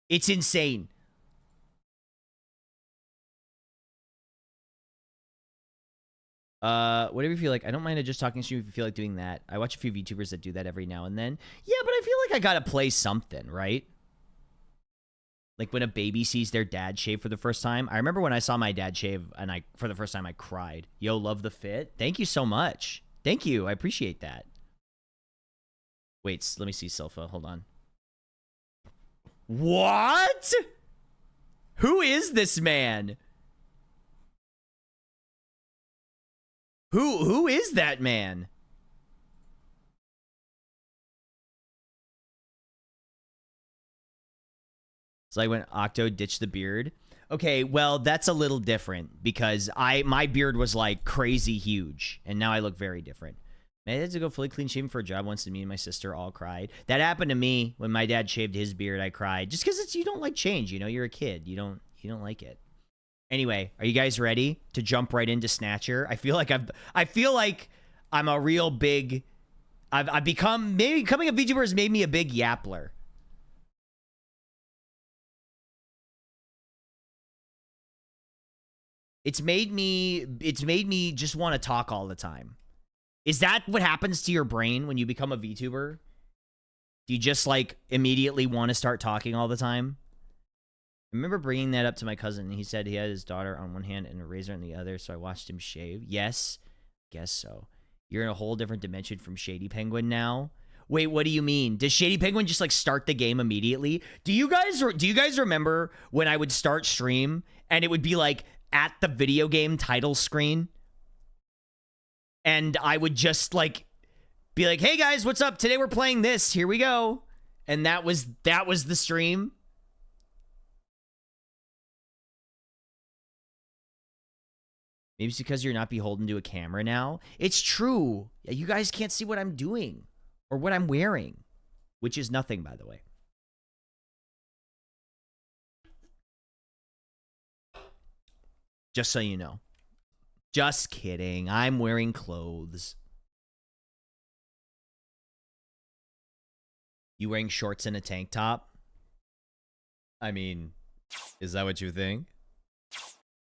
It's insane. Whatever you feel like. I don't mind just talking to you if you feel like doing that. I watch a few VTubers that do that every now and then. Yeah, but I feel like I gotta play something, right? Like when a baby sees their dad shave for the first time. I remember when I saw my dad shave and for the first time I cried. Yo, love the fit. Thank you so much. Thank you. I appreciate that. Wait, let me see Selfa. Hold on. What? Who is this man? Who is that man? It's like when Octo ditched the beard. Okay, well, that's a little different because my beard was like crazy huge, and now I look very different. Man, I had to go fully clean shaven for a job once, and me and my sister all cried. That happened to me when my dad shaved his beard. I cried just because you don't like change. You know, you're a kid. You don't like it. Anyway, are you guys ready to jump right into Snatcher? I feel like I'm a real big. I've become, maybe becoming a VTuber has made me a big yappler. It's made me just want to talk all the time. Is that what happens to your brain when you become a VTuber? Do you just like immediately want to start talking all the time? I remember bringing that up to my cousin, and he said he had his daughter on one hand and a razor on the other, so I watched him shave. Yes, guess so. You're in a whole different dimension from Shady Penguin now. Wait, what do you mean? Does Shady Penguin just like start the game immediately? Do you guys remember when I would start stream and it would be like at the video game title screen? And I would just like be like, "Hey guys, what's up? Today we're playing this. Here we go." And that was the stream. Maybe it's because you're not beholden to a camera now. It's true. You guys can't see what I'm doing or what I'm wearing. which is nothing, by the way. Just so you know. Just kidding. I'm wearing clothes. You wearing shorts and a tank top? I mean, is that what you think?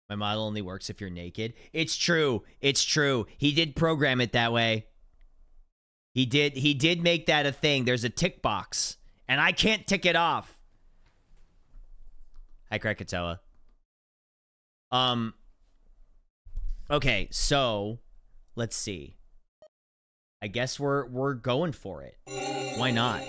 My model only works if you're naked. It's true. It's true. He did program it that way. He did make that a thing. There's a tick box, and I can't tick it off. Hi, Krakatoa. Okay, so let's see. I guess we're going for it. Why not?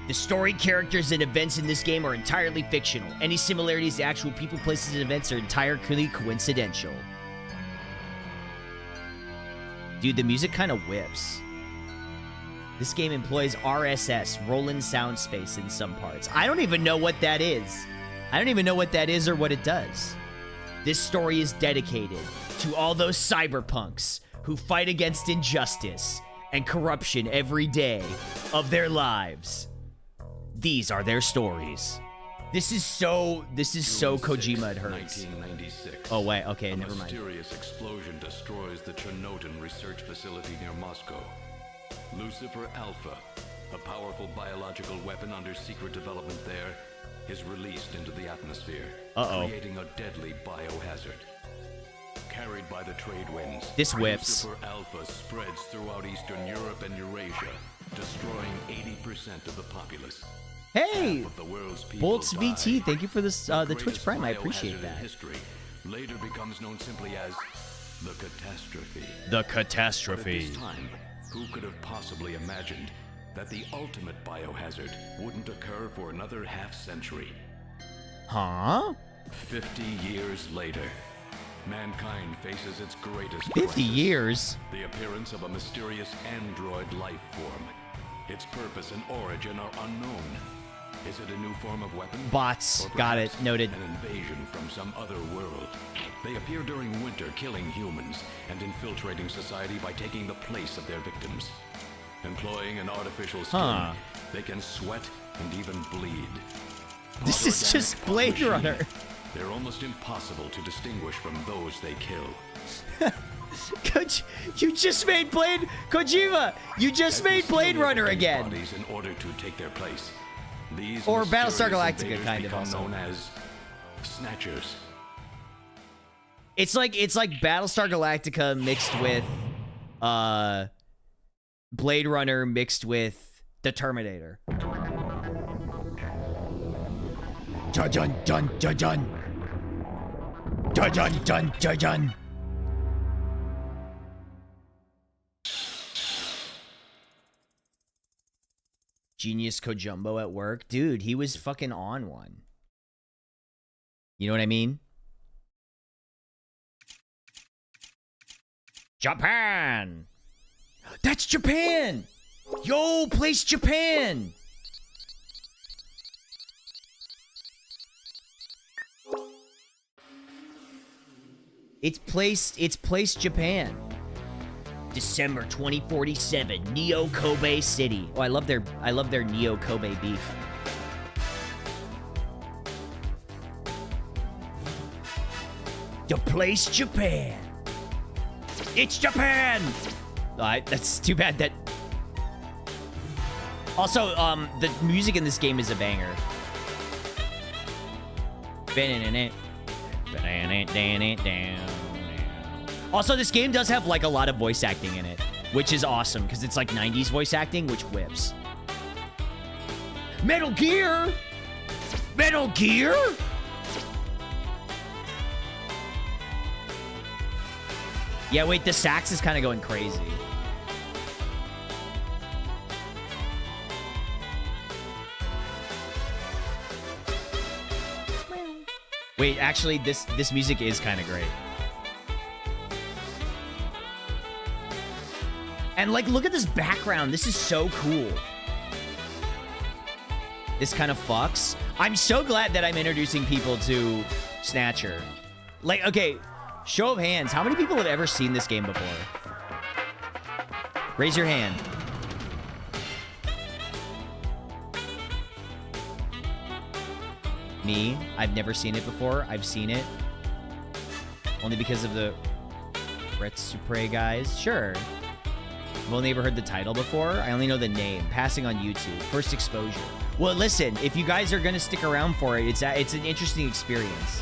The story, characters, and events in this game are entirely fictional. Any similarities to actual people, places, and events are entirely coincidental. Dude, the music kind of whips. This game employs RSS, Roland Sound Space, in some parts. I don't even know what that is. I don't even know what that is or what it does. This story is dedicated to all those cyberpunks who fight against injustice and corruption every day of their lives. These are their stories. This is so Kojima, it hurts. Oh, wait, okay, never mind. A mysterious explosion destroys the Chernobyl research facility near Moscow. Lucifer Alpha, a powerful biological weapon under secret development there, is released into the atmosphere, creating a deadly biohazard. Carried by the trade winds, this whips. Lucifer Alpha spreads throughout Eastern Europe and Eurasia, destroying 80% of the populace. Hey, Bolts VT, thank you for this the Twitch Prime. I appreciate that. History later becomes known simply as the catastrophe. The catastrophe. But at this time, who could have possibly imagined that the ultimate biohazard wouldn't occur for another half-century? Huh? 50 years later, mankind faces its greatest 50 crisis, years? The appearance of a mysterious android life form. Its purpose and origin are unknown. Is it a new form of weapon? Bots. Got it. Noted. An invasion from some other world. They appear during winter, killing humans and infiltrating society by taking the place of their victims. Employing an artificial skin, they can sweat and even bleed. This is just Blade Runner. They're almost impossible to distinguish from those they kill. You just made Kojima! You just made Blade Runner again! In order to take their place. These or Battlestar Galactica, kind of also known as Snatchers. It's like Battlestar Galactica mixed with Blade Runner mixed with the Terminator. Dun dun dun dun dun. Dun dun dun dun dun. Genius Kojumbo at work. Dude, he was fucking on one. You know what I mean? Japan! That's Japan! Yo, place Japan! It's placed Japan. December 2047, Neo Kobe City. Oh, I love their Neo Kobe beef. The place Japan. It's Japan. That's too bad that. Also, the music in this game is a banger. Also, this game does have, like, a lot of voice acting in it, which is awesome, because it's, like, 90s voice acting, which whips. Metal Gear! Metal Gear? Yeah, wait, the sax is kind of going crazy. Wait, actually, this music is kind of great. And, like, look at this background. This is so cool. This kind of fucks. I'm so glad that I'm introducing people to Snatcher. Like, okay, show of hands. How many people have ever seen this game before? Raise your hand. me. I've never seen it before. I've seen it. Only because of the Ret Supre guys. Sure. I've only ever heard the title before. I only know the name. Passing on YouTube. First exposure. Well, listen, if you guys are going to stick around for it, it's an interesting experience.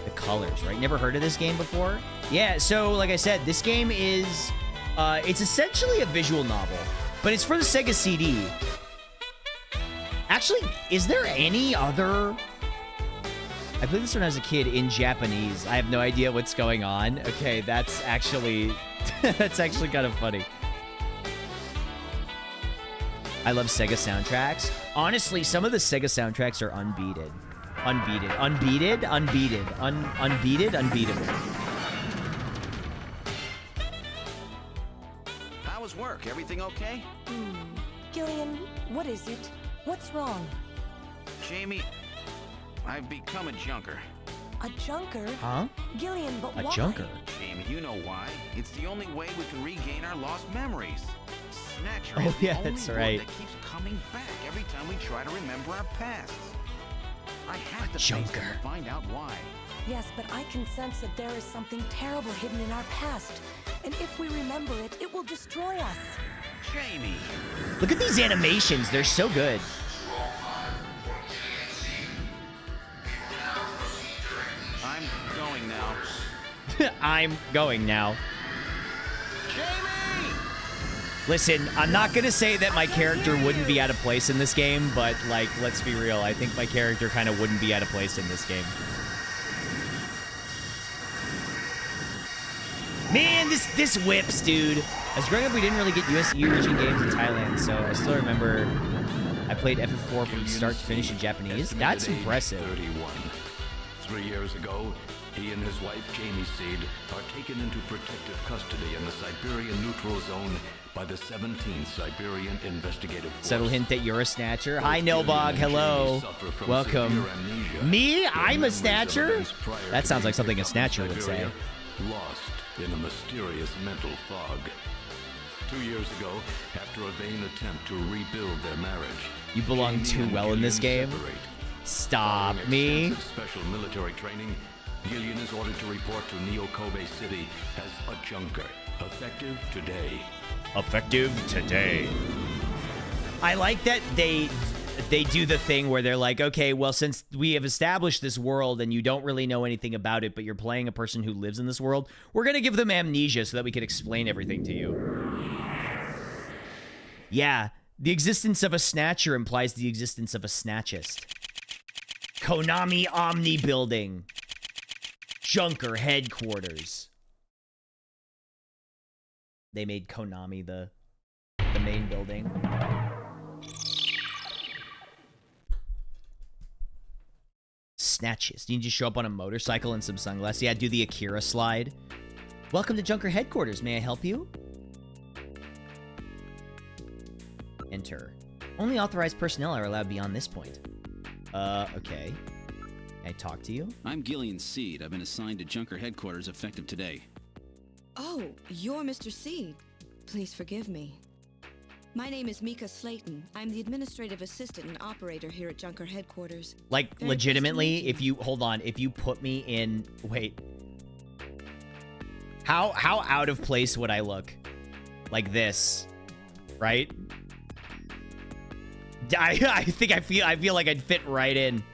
The colors, right? Never heard of this game before? Yeah, so like I said, this game is... it's essentially a visual novel, but it's for the Sega CD. Actually, is there any other... I played this when I was a kid in Japanese. I have no idea what's going on. Okay, that's actually... that's actually kind of funny. I love Sega soundtracks. Honestly, some of the Sega soundtracks are unbeaten. Unbeaten. Unbeaten? Unbeaten. Unbeaten? Unbeatable. How was work? Everything okay? Gillian, what is it? What's wrong? Jamie, I've become a junker. A junker? Huh? Gillian, but why? A junker? Jamie, you know why. It's the only way we can regain our lost memories. Snatcher Oh, is the yeah, only that's word right. that keeps coming back every time we try to remember our pasts. I have to face junker. them to find out why. Yes, but I can sense that there is something terrible hidden in our past. And if we remember it, it will destroy us. Jamie! Look at these animations. They're so good. I'm going now. I'm going now. Jamie! Listen, I'm not going to say that my character wouldn't be out of place in this game, but, like, let's be real. I think my character kind of wouldn't be out of place in this game. Man, this whips, dude. As growing up, we didn't really get US region games in Thailand, so I still remember I played FF4 from start to finish in Japanese. That's impressive. 31. 3 years ago, he and his wife, Jamie Seed, are taken into protective custody in the Siberian Neutral Zone by the 17th Siberian Investigative Force. Subtle hint that you're a snatcher. Hi, Nilbog. Hello. Welcome. Me? I'm a snatcher? That sounds like something a snatcher would say. Lost in a mysterious mental fog. 2 years ago, after a vain attempt to rebuild their marriage, You belong Jamie too and well in this Gillian game. separate. Stop Following me. extensive special military training, Gillian is ordered to report to Neo-Kobe City as a junker, effective today. Effective today. I like that they do the thing where they're like, okay, well, since we have established this world and you don't really know anything about it, but you're playing a person who lives in this world, we're going to give them amnesia so that we can explain everything to you. Yeah, the existence of a snatcher implies the existence of a snatchist. Konami Omni Building. Junker headquarters. They made Konami the main building. Snatches. You just show up on a motorcycle and some sunglasses. Yeah, do the Akira slide. Welcome to Junker headquarters. May I help you? Enter. Only authorized personnel are allowed beyond this point. Okay. Can I talk to you? I'm Gillian Seed. I've been assigned to Junker headquarters effective today. Oh, you're Mr. Seed. Please forgive me. My name is Mika Slayton. I'm the administrative assistant and operator here at Junker headquarters. Like, Very legitimately, pleased to meet if you... Hold on. If you put me in... Wait. How out of place would I look? Like this. Right? I think I feel like I'd fit right in.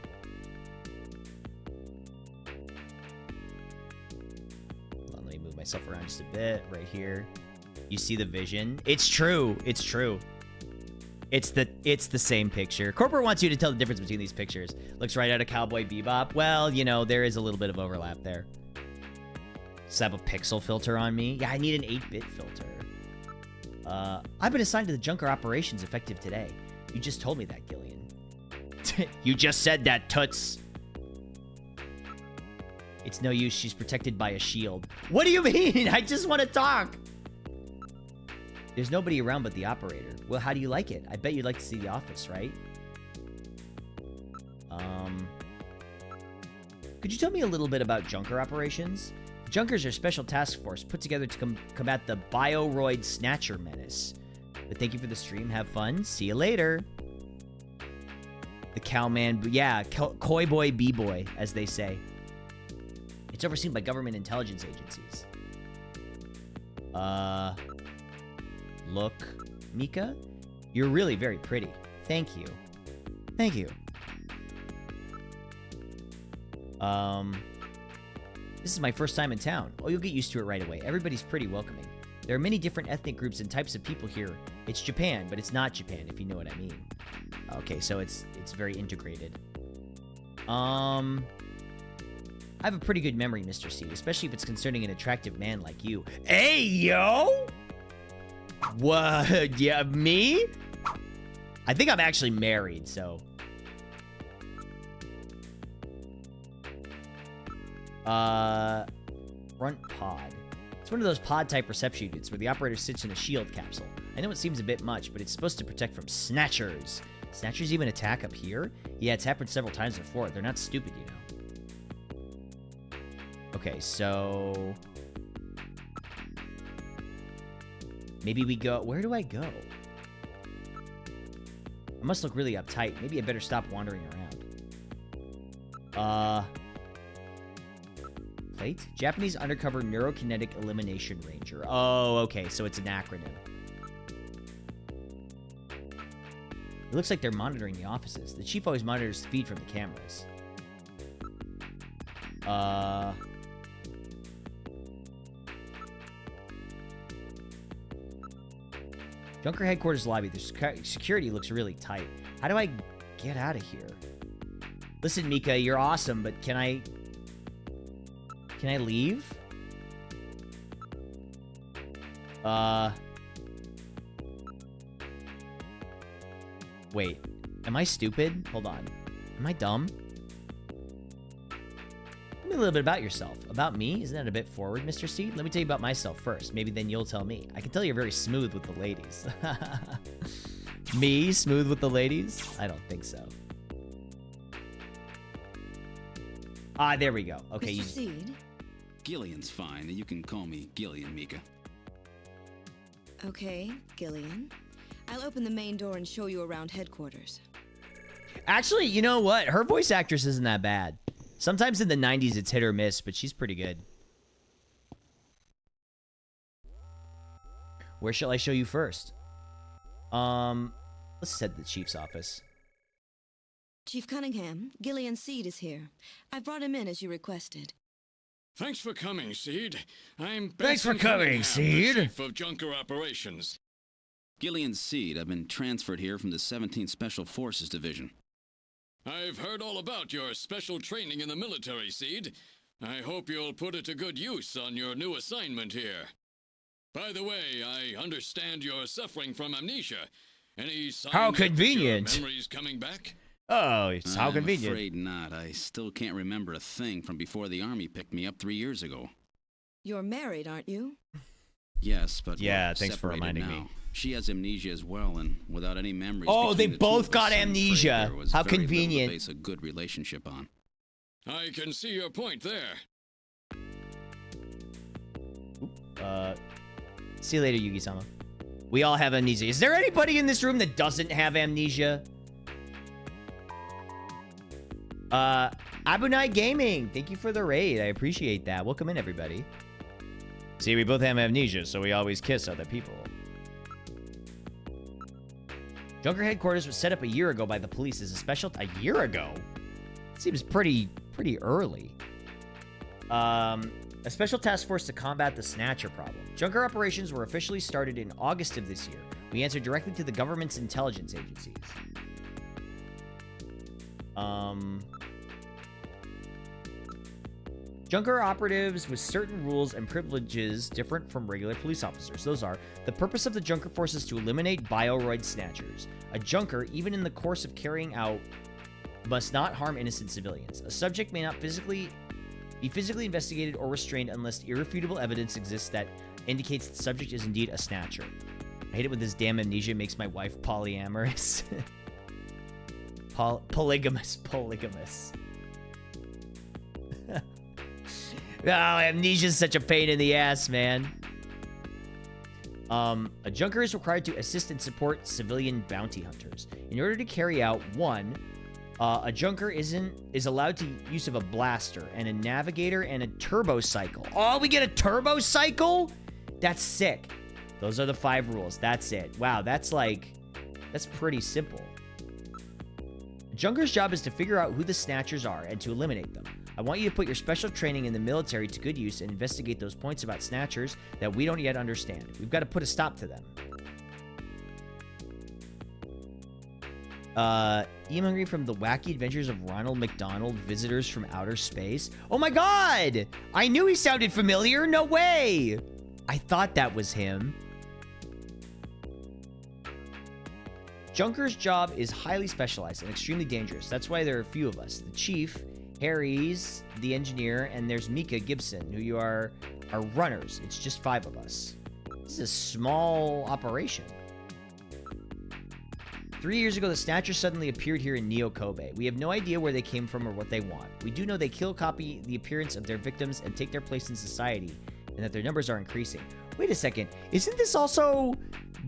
Hold on, let me move myself around just a bit. Right here. You see the vision? It's true. It's true. It's the same picture. Corporate wants you to tell the difference between these pictures. Looks right out of Cowboy Bebop. Well, you know, there is a little bit of overlap there. Slap a pixel filter on me. Yeah, I need an 8-bit filter. I've been assigned to the Junker operations effective today. You just told me that, Gillian. You just said that, Toots. It's no use. She's protected by a shield. What do you mean? I just want to talk. There's nobody around but the operator. Well, how do you like it? I bet you'd like to see the office, right? Could you tell me a little bit about Junker operations? Junkers are a special task force put together to combat the Bioroid Snatcher menace. But thank you for the stream. Have fun. See you later. The cowman. Yeah, coy boy, b-boy, as they say. It's overseen by government intelligence agencies. Look, Mika, you're really very pretty. Thank you. Thank you. This is my first time in town. Oh, you'll get used to it right away. Everybody's pretty welcoming. There are many different ethnic groups and types of people here. It's Japan, but it's not Japan, if you know what I mean. Okay, so it's very integrated. I have a pretty good memory, Mr. C, especially if it's concerning an attractive man like you. Hey, yo! What? Yeah, me? I think I'm actually married, so... Front pod. It's one of those pod-type reception units where the operator sits in a shield capsule. I know it seems a bit much, but it's supposed to protect from snatchers. Snatchers even attack up here? Yeah, it's happened several times before. They're not stupid, you know. Okay, so... maybe we go... where do I go? I must look really uptight. Maybe I better stop wandering around. Plate? Japanese Undercover Neurokinetic Elimination Ranger. Oh, okay, so it's an acronym. It looks like they're monitoring the offices. The chief always monitors the feed from the cameras. Junker headquarters lobby. The security looks really tight. How do I get out of here? Listen, Mika, you're awesome, but can I leave? Wait. Am I stupid? Hold on. Am I dumb? Tell me a little bit about yourself. About me? Isn't that a bit forward, Mr. C? Let me tell you about myself first. Maybe then you'll tell me. I can tell you're very smooth with the ladies. Me? Smooth with the ladies? I don't think so. Ah, there we go. Okay, Mr. Seed? Gillian's fine. You can call me Gillian, Mika. Okay, Gillian. I'll open the main door and show you around headquarters. Actually, you know what? Her voice actress isn't that bad. Sometimes in the 90s it's hit or miss, but she's pretty good. Where shall I show you first? Let's head to the chief's office. Chief Cunningham, Gillian Seed is here. I brought him in as you requested. Thanks for coming, Seed. I'm Thanks for Benson coming, Cunningham, Seed. the Chief of Junker Operations. Gillian Seed. I've been transferred here from the 17th Special Forces Division. I've heard all about your special training in the military, Seed. I hope you'll put it to good use on your new assignment here. By the way, I understand you're suffering from amnesia. Any signs How of your convenient. memories coming back? Oh, it's how I'm convenient. afraid not. I still can't remember a thing from before the Army picked me up 3 years ago. You're married, aren't you? Yes, but Yeah, we're thanks for separated reminding now. me. She has amnesia as well, and without any memories. Oh, they between the two both of got us, I'm afraid amnesia. there was How very little to convenient. base a good relationship on. I can see your point there. See you later, Yugi-sama. We all have amnesia. Is there anybody in this room that doesn't have amnesia? Abunai Gaming, thank you for the raid. I appreciate that. Welcome in, everybody. See, we both have amnesia, so we always kiss other people. Junker headquarters was set up a year ago by the police as a special... A year ago? Seems pretty early. A special task force to combat the Snatcher problem. Junker operations were officially started in August of this year. We answered directly to the government's intelligence agencies. Junker operatives with certain rules and privileges different from regular police officers. Those are, the purpose of the Junker force is to eliminate Bioroid Snatchers. A Junker, even in the course of carrying out, must not harm innocent civilians. A subject may not be physically investigated or restrained unless irrefutable evidence exists that indicates the subject is indeed a Snatcher. I hate it when this damn amnesia makes my wife polyamorous. Polygamous. Oh, amnesia is such a pain in the ass, man. A Junker is required to assist and support civilian bounty hunters. In order to carry out 1. A junker is allowed to use of a blaster and a navigator and a turbo cycle. Oh, we get a turbo cycle? That's sick. Those are the 5 rules. That's it. Wow, that's pretty simple. A junker's job is to figure out who the snatchers are and to eliminate them. I want you to put your special training in the military to good use and investigate those points about snatchers that we don't yet understand. We've got to put a stop to them. Ian Hungry from The Wacky Adventures of Ronald McDonald, Visitors from Outer Space. Oh my god! I knew he sounded familiar. No way! I thought that was him. Junker's job is highly specialized and extremely dangerous. That's why there are a few of us. The chief, Harry's the engineer, and there's Mika Gibson, who are runners. It's just 5 of us. This is a small operation. 3 years ago, the Snatchers suddenly appeared here in Neo Kobe. We have no idea where they came from or what they want. We do know they copy the appearance of their victims and take their place in society, and that their numbers are increasing. Wait a second. Isn't this also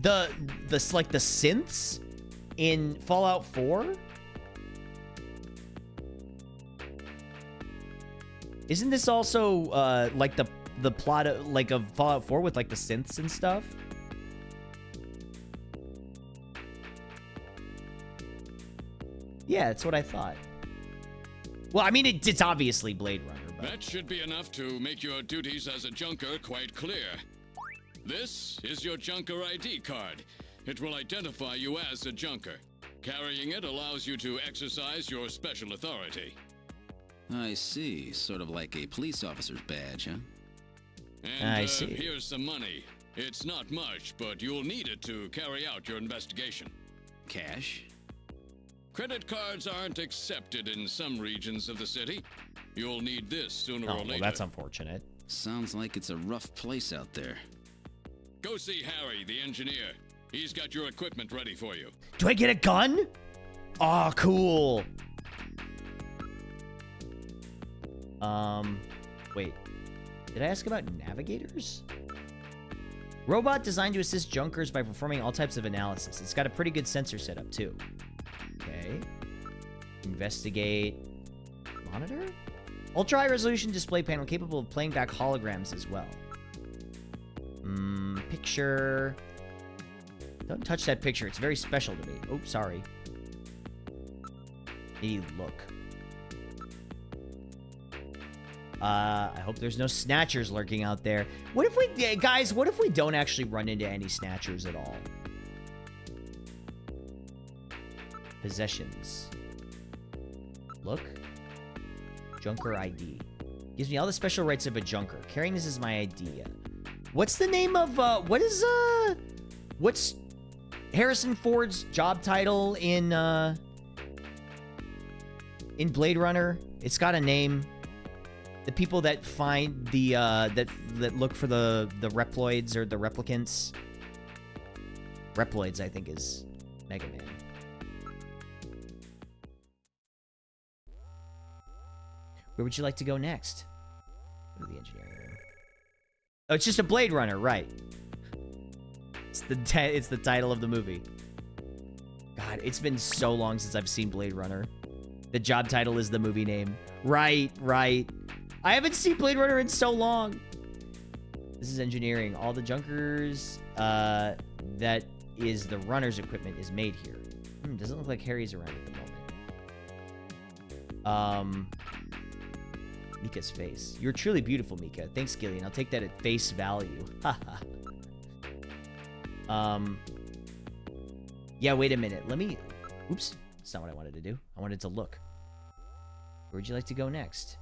the synths in Fallout 4? Isn't this also like the plot of Fallout 4 with like the synths and stuff? Yeah, that's what I thought. Well, I mean, it's obviously Blade Runner, but... That should be enough to make your duties as a junker quite clear. This is your junker ID card. It will identify you as a junker. Carrying it allows you to exercise your special authority. I see. Sort of like a police officer's badge, huh? And I see. Here's some money. It's not much, but you'll need it to carry out your investigation. Cash? Credit cards aren't accepted in some regions of the city. You'll need this sooner or later. Well, that's unfortunate. Sounds like it's a rough place out there. Go see Harry, the engineer. He's got your equipment ready for you. Do I get a gun? Aw, cool. Wait. Did I ask about navigators? Robot designed to assist junkers by performing all types of analysis. It's got a pretty good sensor setup, too. Okay. Investigate. Monitor? Ultra high resolution display panel capable of playing back holograms as well. Picture. Don't touch that picture. It's very special to me. Oh, sorry. Hey, look. I hope there's no snatchers lurking out there. What if we, guys, what if we don't actually run into any snatchers at all? Possessions. Look. Junker ID. Gives me all the special rights of a junker. Carrying this is my idea. What's the name of, what's Harrison Ford's job title in Blade Runner? It's got a name. The people that find the, that look for the Reploids or the Replicants. Reploids, I think, is Mega Man. Where would you like to go next? Go to the engineering room. Oh, it's just a Blade Runner, right? It's the title of the movie. God, it's been so long since I've seen Blade Runner. The job title is the movie name. Right. I haven't seen Blade Runner in so long. This is engineering. All the junkers that is the runner's equipment is made here. Doesn't look like Harry's around at the moment. Mika's face. You're truly beautiful, Mika. Thanks, Gillian. I'll take that at face value. Haha. Yeah, wait a minute. Let me... Oops. That's not what I wanted to do. I wanted to look. Where would you like to go next?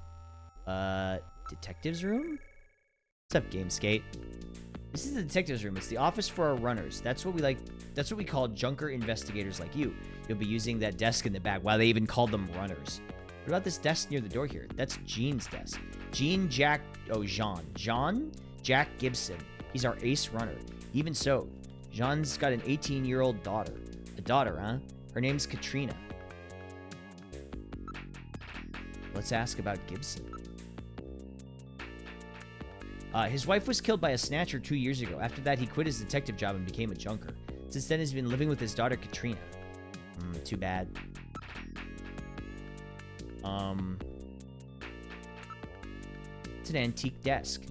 Detective's room? What's up, Gameskate? This is the detective's room. It's the office for our runners. That's what we like. That's what we call junker investigators like you. You'll be using that desk in the back. Wow, they even called them runners. What about this desk near the door here? That's Jean's desk. Jean Jack Gibson. He's our ace runner. Even so, Jean's got an 18-year-old daughter. A daughter, huh? Her name's Katrina. Let's ask about Gibson. His wife was killed by a snatcher 2 years ago. After that, he quit his detective job and became a junker. Since then, he's been living with his daughter, Katrina. Too bad. It's an antique desk.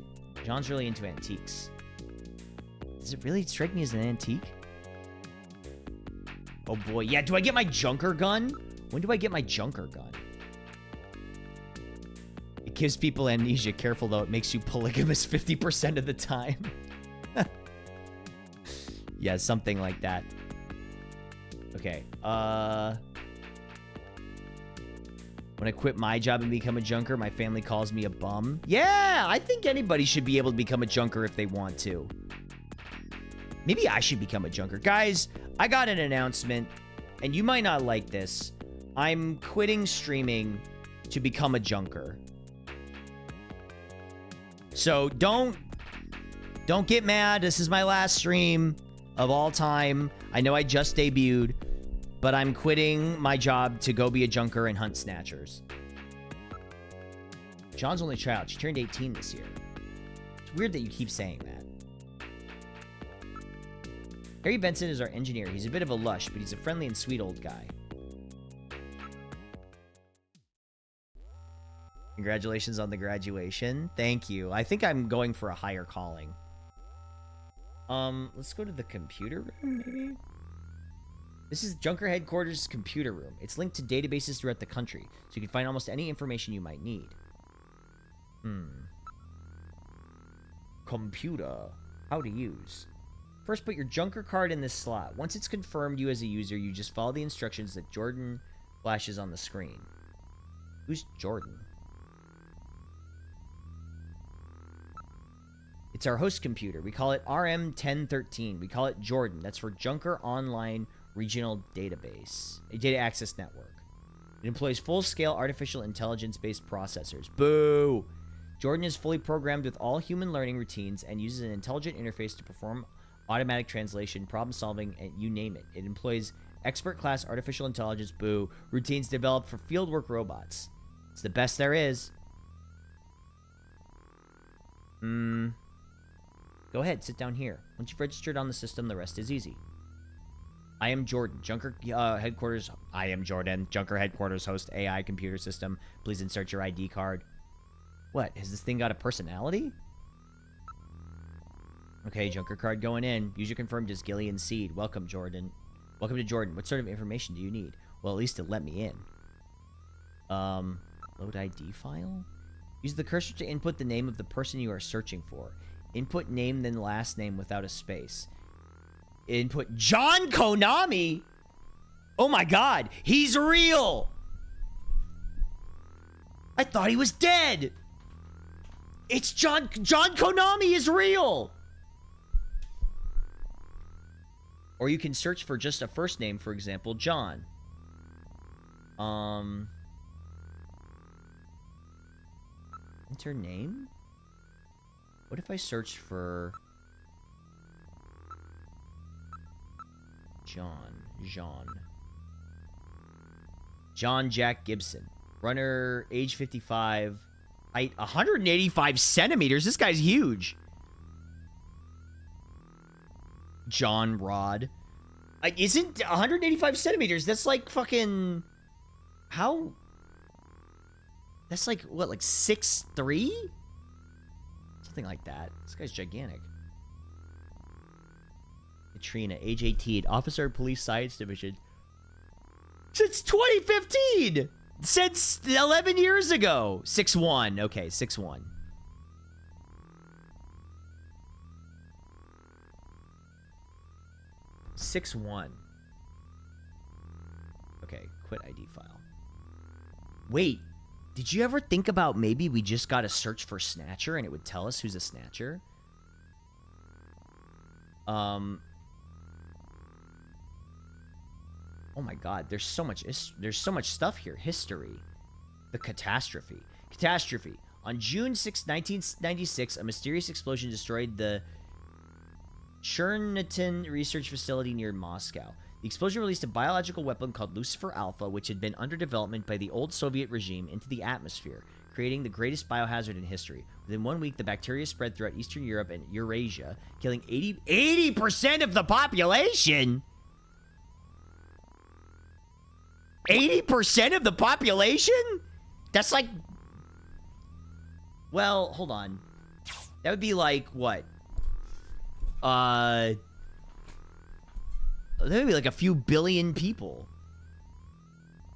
John's really into antiques. Does it really strike me as an antique? Oh boy, yeah, do I get my junker gun? When do I get my junker gun? It gives people amnesia. Careful though, it makes you polygamous 50% of the time. Yeah, something like that. Okay, when I quit my job and become a junker, my family calls me a bum. Yeah, I think anybody should be able to become a junker if they want to. Maybe I should become a junker. Guys, I got an announcement, and you might not like this. I'm quitting streaming to become a junker. So don't get mad. This is my last stream of all time. I know I just debuted, but I'm quitting my job to go be a junker and hunt snatchers. John's only child. She turned 18 this year. It's weird that you keep saying that. Harry Benson is our engineer. He's a bit of a lush, but he's a friendly and sweet old guy. Congratulations on the graduation. Thank you. I think I'm going for a higher calling. Let's go to the computer room, maybe? This is Junker Headquarters' computer room. It's linked to databases throughout the country, so you can find almost any information you might need. Computer. How to use. First, put your Junker card in this slot. Once it's confirmed you as a user, you just follow the instructions that Jordan flashes on the screen. Who's Jordan? It's our host computer. We call it RM1013. We call it Jordan. That's for Junker Online Regional Database, a data access network. It employs full-scale artificial intelligence-based processors. Boo! Jordan is fully programmed with all human learning routines and uses an intelligent interface to perform automatic translation, problem solving, and you name it. It employs expert-class artificial intelligence, boo, routines developed for fieldwork robots. It's the best there is. Go ahead, sit down here. Once you've registered on the system, the rest is easy. I am Jordan, Junker Headquarters. I am Jordan, Junker Headquarters host AI computer system. Please insert your ID card. What? Has this thing got a personality? Okay, Junker card going in. User confirmed as Gillian Seed. Welcome, Jordan. Welcome to Jordan. What sort of information do you need? Well, at least it let me in. Load ID file? Use the cursor to input the name of the person you are searching for. Input name, then last name without a space. Input John Konami? Oh my god, he's real! I thought he was dead! It's John Konami is real! Or you can search for just a first name, for example, John. Enter name? What if I search for John Jack Gibson. Runner, age 55, height 185 centimeters. This guy's huge. John Rod. Isn't 185 centimeters? That's like fucking... How? That's like, what, like 6'3"? Something like that. This guy's gigantic. Katrina, age 18, officer of police science division. Since 2015! Since 11 years ago! 6'1". Okay, 6'1". Okay, quit ID file. Wait, did you ever think about maybe we just gotta search for Snatcher and it would tell us who's a Snatcher? Oh my god, there's so much stuff here. History. The catastrophe. Catastrophe. On June 6, 1996, a mysterious explosion destroyed the Chernihiv research facility near Moscow. The explosion released a biological weapon called Lucifer Alpha, which had been under development by the old Soviet regime, into the atmosphere, creating the greatest biohazard in history. Within 1 week, the bacteria spread throughout Eastern Europe and Eurasia, killing 80% of the population? 80% of the population? That's like... Well, hold on. That would be like, what? That would be like a few billion people.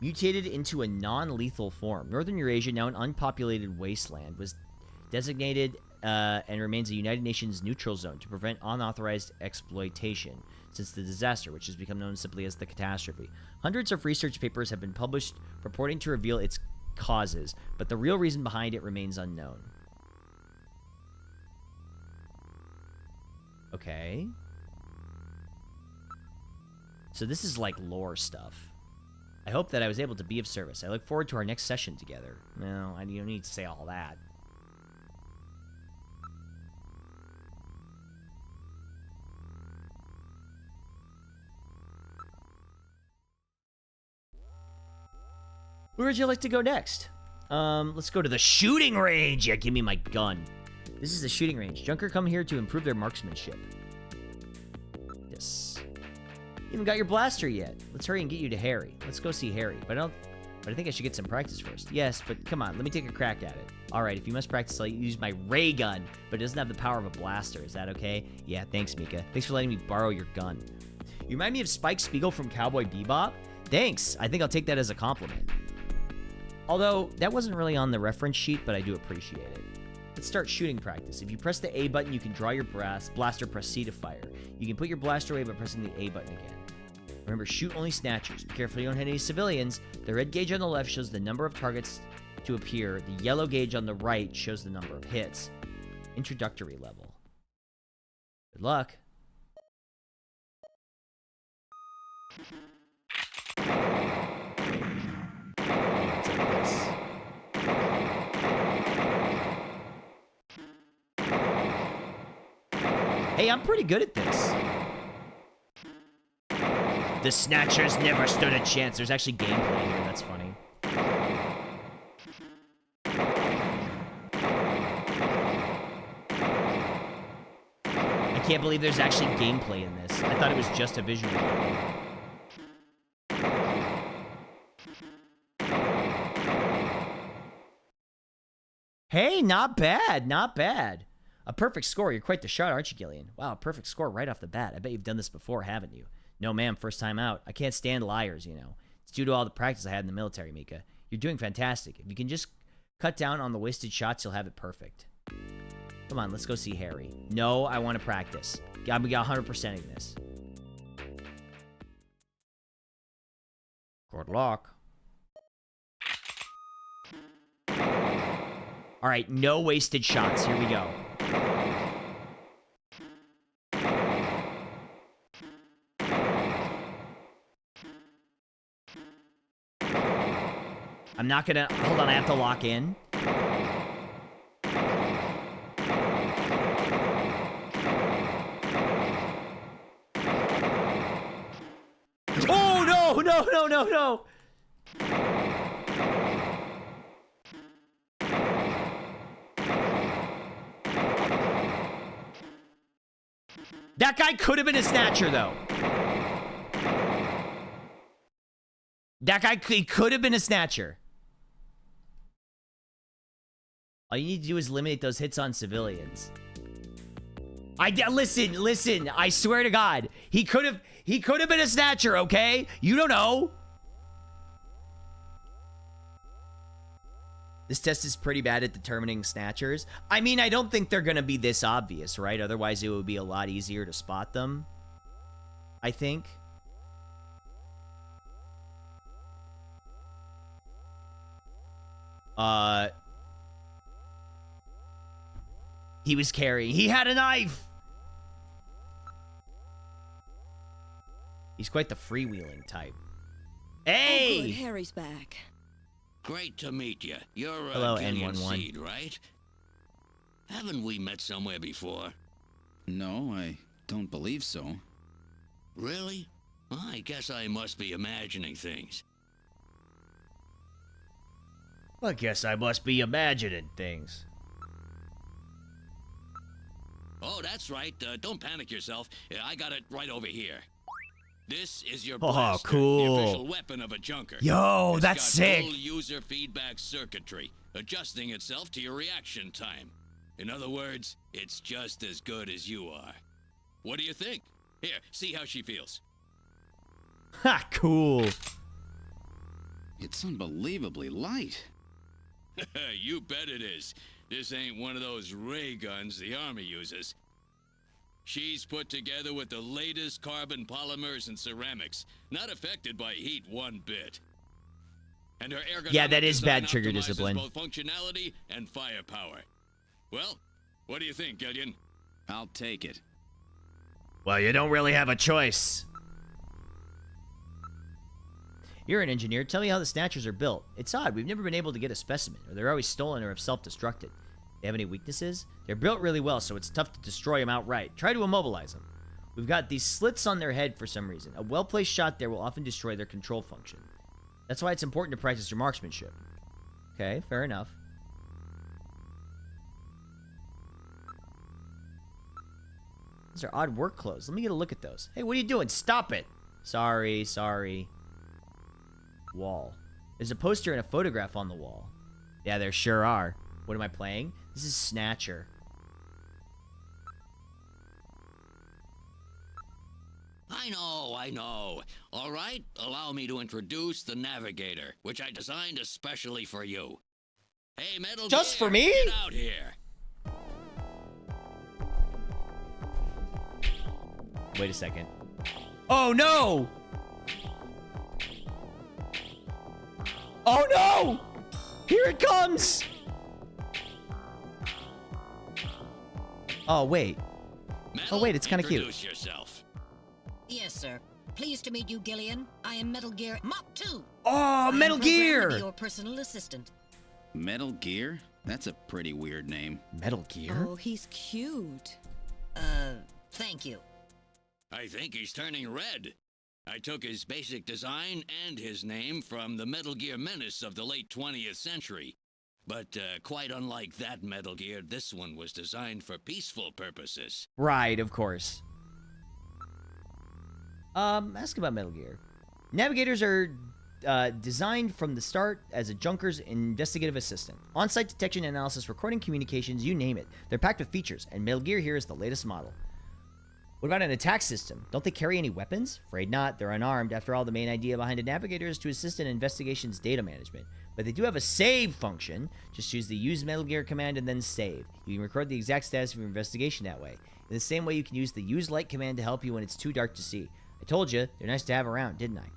Mutated into a non-lethal form. Northern Eurasia, now an unpopulated wasteland, was designated and remains a United Nations neutral zone to prevent unauthorized exploitation since the disaster, which has become known simply as the catastrophe. Hundreds of research papers have been published purporting to reveal its causes, but the real reason behind it remains unknown. Okay. So this is like lore stuff. I hope that I was able to be of service. I look forward to our next session together. No, I don't need to say all that. Where would you like to go next? Let's go to the shooting range. Yeah, give me my gun. This is the shooting range. Junker come here to improve their marksmanship. Yes. You haven't got your blaster yet. Let's hurry and get you to Harry. Let's go see Harry. But I think I should get some practice first. Yes, but come on, let me take a crack at it. Alright, if you must practice, I'll use my ray gun, but it doesn't have the power of a blaster. Is that okay? Yeah, thanks, Mika. Thanks for letting me borrow your gun. You remind me of Spike Spiegel from Cowboy Bebop? Thanks. I think I'll take that as a compliment. Although, that wasn't really on the reference sheet, but I do appreciate it. Let's start shooting practice. If you press the A button, you can draw your blaster, press C to fire. You can put your blaster away by pressing the A button again. Remember, shoot only snatchers. Be careful you don't hit any civilians. The red gauge on the left shows the number of targets to appear. The yellow gauge on the right shows the number of hits. Introductory level. Good luck. Hey, I'm pretty good at this. The Snatchers never stood a chance. There's actually gameplay here. That's funny. I can't believe there's actually gameplay in this. I thought it was just a visual. Hey, not bad. Not bad. A perfect score. You're quite the shot, aren't you, Gillian? Wow, a perfect score right off the bat. I bet you've done this before, haven't you? No, ma'am, first time out. I can't stand liars, you know. It's due to all the practice I had in the military, Mika. You're doing fantastic. If you can just cut down on the wasted shots, you'll have it perfect. Come on, let's go see Harry. No, I want to practice. I'm 100%ing this. Good luck. All right, no wasted shots. Here we go. I'm not gonna... Hold on, I have to lock in. Oh, no, no, no, no, no! That guy could have been a snatcher, though. That guy, he could have been a snatcher. All you need to do is eliminate those hits on civilians. Listen, I swear to God, he could have been a snatcher, okay? You don't know. This test is pretty bad at determining snatchers. I mean, I don't think they're gonna be this obvious, right? Otherwise, it would be a lot easier to spot them, I think. He was carrying. He had a knife. He's quite the freewheeling type. Hey! Oh, good. Harry's back. Great to meet you. You're Hello, Gillian N11. Seed, right? Haven't we met somewhere before? No, I don't believe so. Really? I guess I must be imagining things. I guess I must be imagining things. Oh, that's right. Don't panic yourself. I got it right over here. This is your Oh, blaster, cool. the official weapon of a junker. Yo, It's that's got sick. full user feedback circuitry, adjusting itself to your reaction time. In other words, it's just as good as you are. What do you think? Here, see how she feels. Ha, cool. It's unbelievably light. You bet it is. This ain't one of those ray guns the Army uses. She's put together with the latest carbon polymers and ceramics, not affected by heat one bit. And her ergonomic Yeah, that is bad design trigger optimizes discipline. both functionality and firepower. Well, what do you think, Gillian? I'll take it. Well, you don't really have a choice. You're an engineer. Tell me how the Snatchers are built. It's odd. We've never been able to get a specimen, or they're always stolen or have self-destructed. They have any weaknesses? They're built really well, so it's tough to destroy them outright. Try to immobilize them. We've got these slits on their head for some reason. A well-placed shot there will often destroy their control function. That's why it's important to practice your marksmanship. Okay, fair enough. Those are odd work clothes. Let me get a look at those. Hey, what are you doing? Stop it! Sorry. Wall. There's a poster and a photograph on the wall. Yeah, there sure are. What am I playing? This is Snatcher. I know. All right, allow me to introduce the Navigator, which I designed especially for you. Hey, Metal Just Gear, for me? Get out here. Wait a second. Oh, no! Oh, no! Here it comes! Oh, wait. Metal, Oh, wait, it's kinda cute. Introduce yourself. Yes, sir. Pleased to meet you, Gillian. I am Metal Gear Mach 2. Oh, Metal I am programmed to Gear! be your personal assistant. Metal Gear? That's a pretty weird name. Metal Gear? Oh, he's cute. Thank you. I think he's turning red. I took his basic design and his name from the Metal Gear menace of the late 20th century. But quite unlike that Metal Gear, this one was designed for peaceful purposes. Right, of course. Ask about Metal Gear. Navigators are designed from the start as a junker's investigative assistant. On-site detection, analysis, recording, communications, you name it. They're packed with features, and Metal Gear here is the latest model. What about an attack system? Don't they carry any weapons? Afraid not. They're unarmed. After all, the main idea behind a Navigator is to assist in investigations data management. But they do have a save function. Just use the use Metal Gear command and then save. You can record the exact status of your investigation that way. In the same way, you can use the use light command to help you when it's too dark to see. I told you, they're nice to have around, didn't I?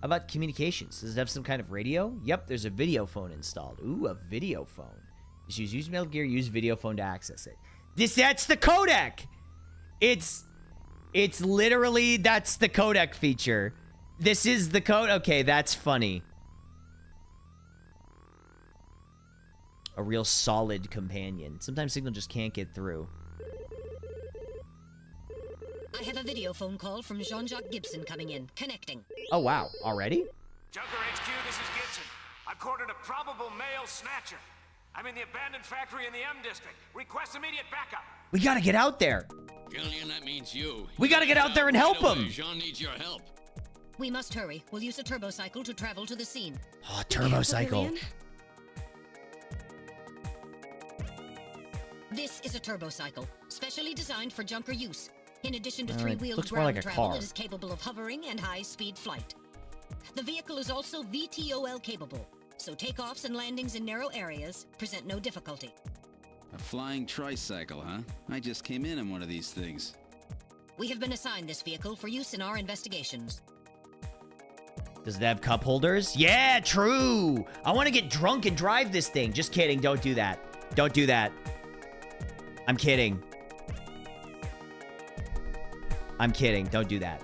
How about communications? Does it have some kind of radio? Yep, there's a video phone installed. Ooh, a video phone. Just use Metal Gear, use video phone to access it. That's the codec! It's literally, that's the codec feature. This is the code. Okay, that's funny. A real solid companion. Sometimes Signal just can't get through. I have a video phone call from Jean-Jacques Gibson coming in. Connecting. Oh, wow. Already? Junker HQ, this is Gibson. I've cornered a probable male snatcher. I'm in the abandoned factory in the M district. Request immediate backup. We gotta get out there. Gillian, that means you. We gotta get out there and help him. Jean needs your help. We must hurry. We'll use a turbocycle to travel to the scene. Oh, turbocycle. This is a turbocycle, specially designed for junker use. In addition to Alright, three-wheeled looks more ground like a travel, car. it is capable of hovering and high-speed flight. The vehicle is also VTOL capable, so takeoffs and landings in narrow areas present no difficulty. A flying tricycle, huh? I just came in one of these things. We have been assigned this vehicle for use in our investigations. Does it have cup holders? Yeah, true. I want to get drunk and drive this thing. Just kidding. Don't do that. Don't do that. I'm kidding. I'm kidding. Don't do that.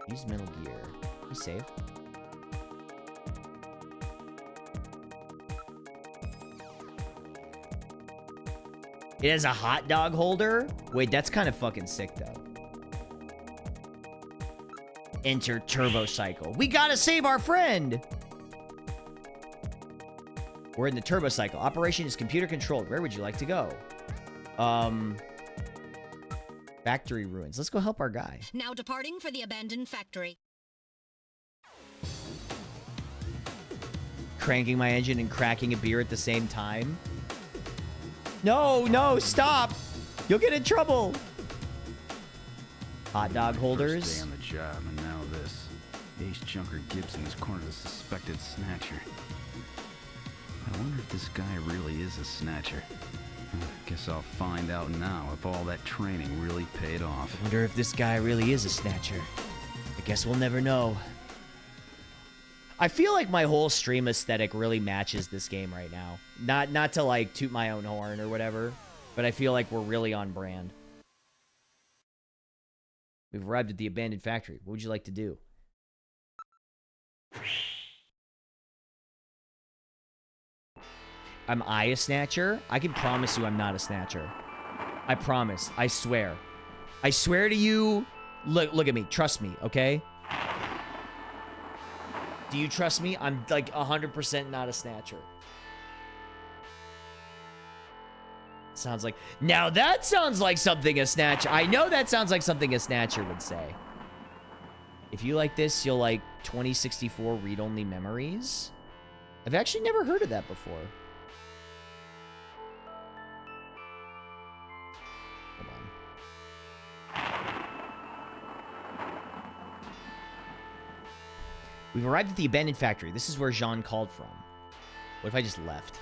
Use Metal Gear. Can we save? It has a hot dog holder? Wait, that's kind of fucking sick, though. Enter turbo cycle. We gotta save our friend! We're in the turbo cycle. Operation is computer controlled. Where would you like to go? Gotta Factory ruins. Let's go help our guy. Now departing for the abandoned factory. Cranking my engine and cracking a beer at the same time. No, stop! You'll get in trouble. Hot dog holders. First day on the job, and now this. Ace Junker Gibson has cornered a suspected snatcher. I wonder if this guy really is a snatcher. Guess I'll find out now if all that training really paid off. I wonder if this guy really is a snatcher. I guess we'll never know. I feel like my whole stream aesthetic really matches this game right now. Not to like toot my own horn or whatever, but I feel like we're really on brand. We've arrived at the abandoned factory. What would you like to do? Am I a snatcher? I can promise you I'm not a snatcher. I promise. I swear. I swear to you. Look at me. Trust me, okay? Do you trust me? I'm like 100% not a snatcher. Sounds like... Now that sounds like something a snatcher... I know that sounds like something a snatcher would say. If you like this, you'll like 2064 read-only memories. I've actually never heard of that before. Hold on. We've arrived at the abandoned factory. This is where Jean called from. What if I just left?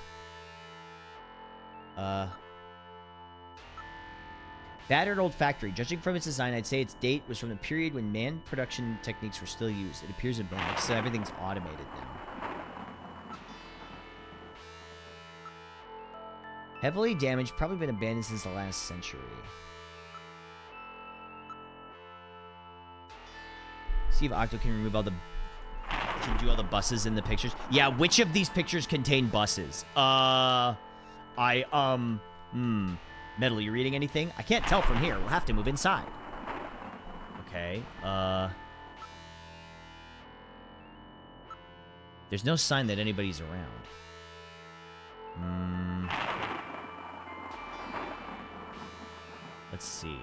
Battered old factory. Judging from its design, I'd say its date was from the period when manned production techniques were still used. It appears abandoned, so everything's automated now. Heavily damaged, probably been abandoned since the last century. See if Octo can remove all the... Can do all the buses in the pictures. Yeah, which of these pictures contain buses? Metal, you reading anything? I can't tell from here. We'll have to move inside. Okay, there's no sign that anybody's around. Let's see.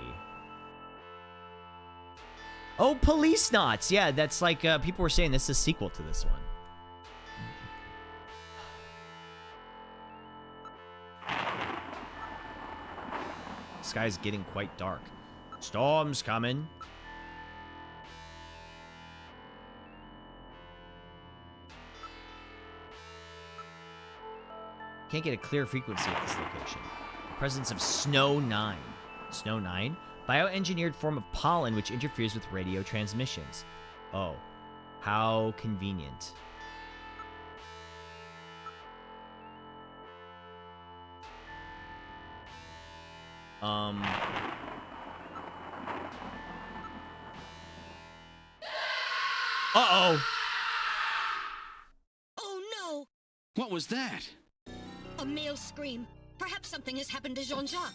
Oh, Police Knots! Yeah, that's like, people were saying this is a sequel to this one. The sky's getting quite dark. Storm's coming. Can't get a clear frequency at this location. The presence of Snow 9. Snow 9? Bioengineered form of pollen which interferes with radio transmissions. Oh, how convenient. Uh-oh. Oh no! What was that? A male scream. Perhaps something has happened to Jean-Jacques.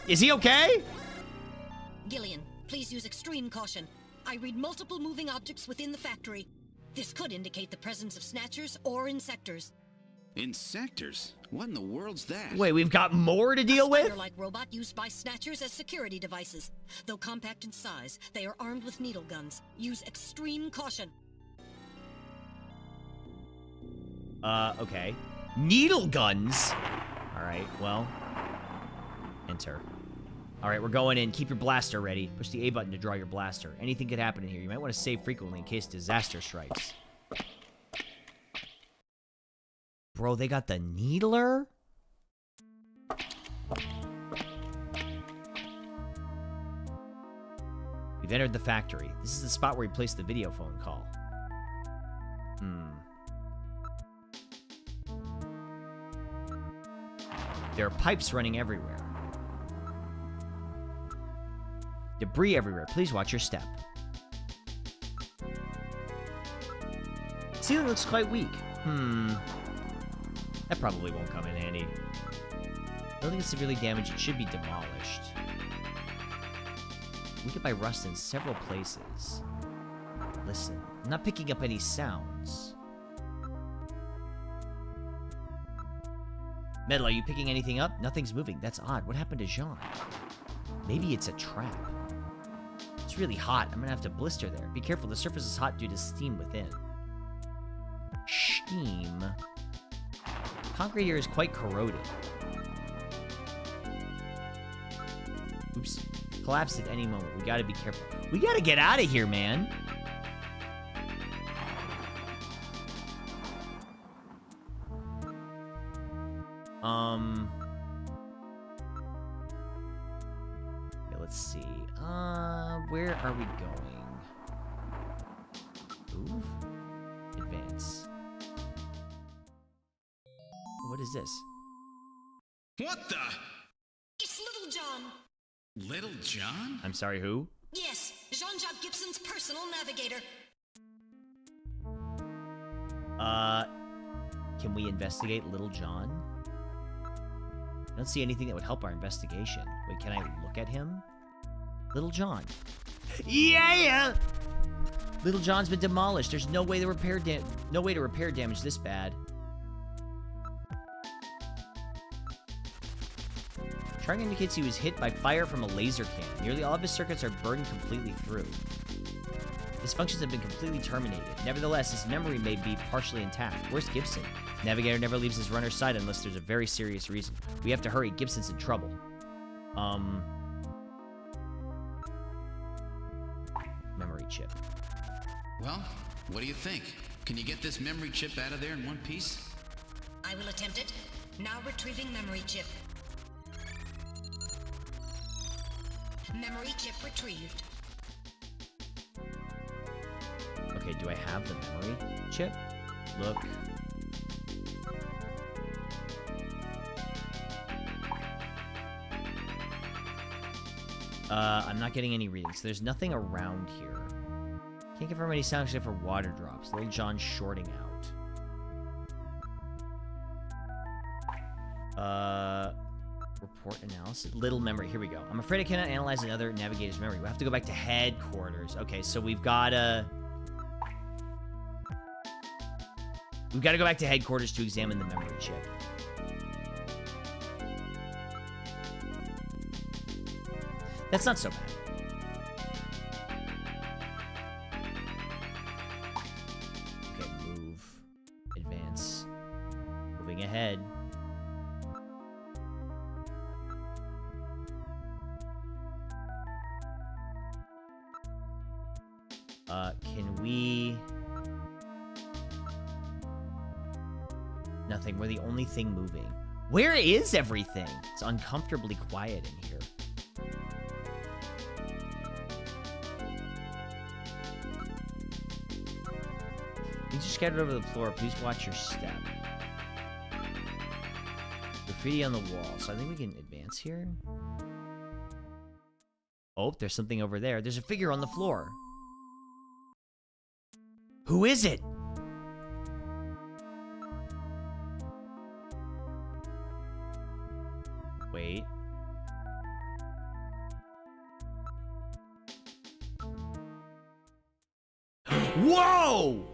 Is he okay? Gillian, please use extreme caution. I read multiple moving objects within the factory. This could indicate the presence of snatchers or insectors. Insectors? What in the world's that? Wait, we've got more to deal with? A spider-like robot used by snatchers as security devices. Though compact in size, they are armed with needle guns. Use extreme caution. Okay. Needle guns? Alright, well. Enter. Alright, we're going in. Keep your blaster ready. Push the A button to draw your blaster. Anything could happen in here. You might want to save frequently in case disaster strikes. Bro, they got the needler? We've entered the factory. This is the spot where we placed the video phone call. There are pipes running everywhere. Debris everywhere. Please watch your step. Ceiling looks quite weak. That probably won't come in handy. Building is severely damaged. It should be demolished. Weakened by rust in several places. Listen. I'm not picking up any sounds. Metal, are you picking anything up? Nothing's moving. That's odd. What happened to Jean? Maybe it's a trap. It's really hot. I'm gonna have to blister there. Be careful, the surface is hot due to steam within. Steam. Concrete here is quite corroded. Oops. Collapse at any moment. We gotta be careful. We gotta get out of here, man. Okay, let's see. Where are we going? Move? Advance. What is this? What the? It's Little John. Little John? I'm sorry, who? Yes, Jean-Jacques Gibson's personal navigator. Can we investigate Little John? I don't see anything that would help our investigation. Wait, can I look at him? Little John. Yeah! Little John's been demolished. There's no way to repair damage this bad. Chart indicates he was hit by fire from a laser cannon. Nearly all of his circuits are burned completely through. His functions have been completely terminated. Nevertheless, his memory may be partially intact. Where's Gibson? Navigator never leaves his runner's side unless there's a very serious reason. We have to hurry. Gibson's in trouble. Memory chip. Well, what do you think? Can you get this memory chip out of there in one piece? I will attempt it. Now retrieving memory chip. Memory chip retrieved. Okay, do I have the memory chip? Look. I'm not getting any readings. There's nothing around here. Can't confirm any sound except for water drops. Little John's shorting out. Report analysis. Little memory. Here we go. I'm afraid I cannot analyze another navigator's memory. We'll have to go back to headquarters. Okay, so we've got to go back to headquarters to examine the memory chip. That's not so bad. Okay, move. Advance. Moving ahead. Can we... Nothing. We're the only thing moving. Where is everything? It's uncomfortably quiet in here. Things are scattered over the floor. Please watch your step. Graffiti on the wall. So I think we can advance here. Oh, there's something over there. There's a figure on the floor. Who is it? Wait. Whoa!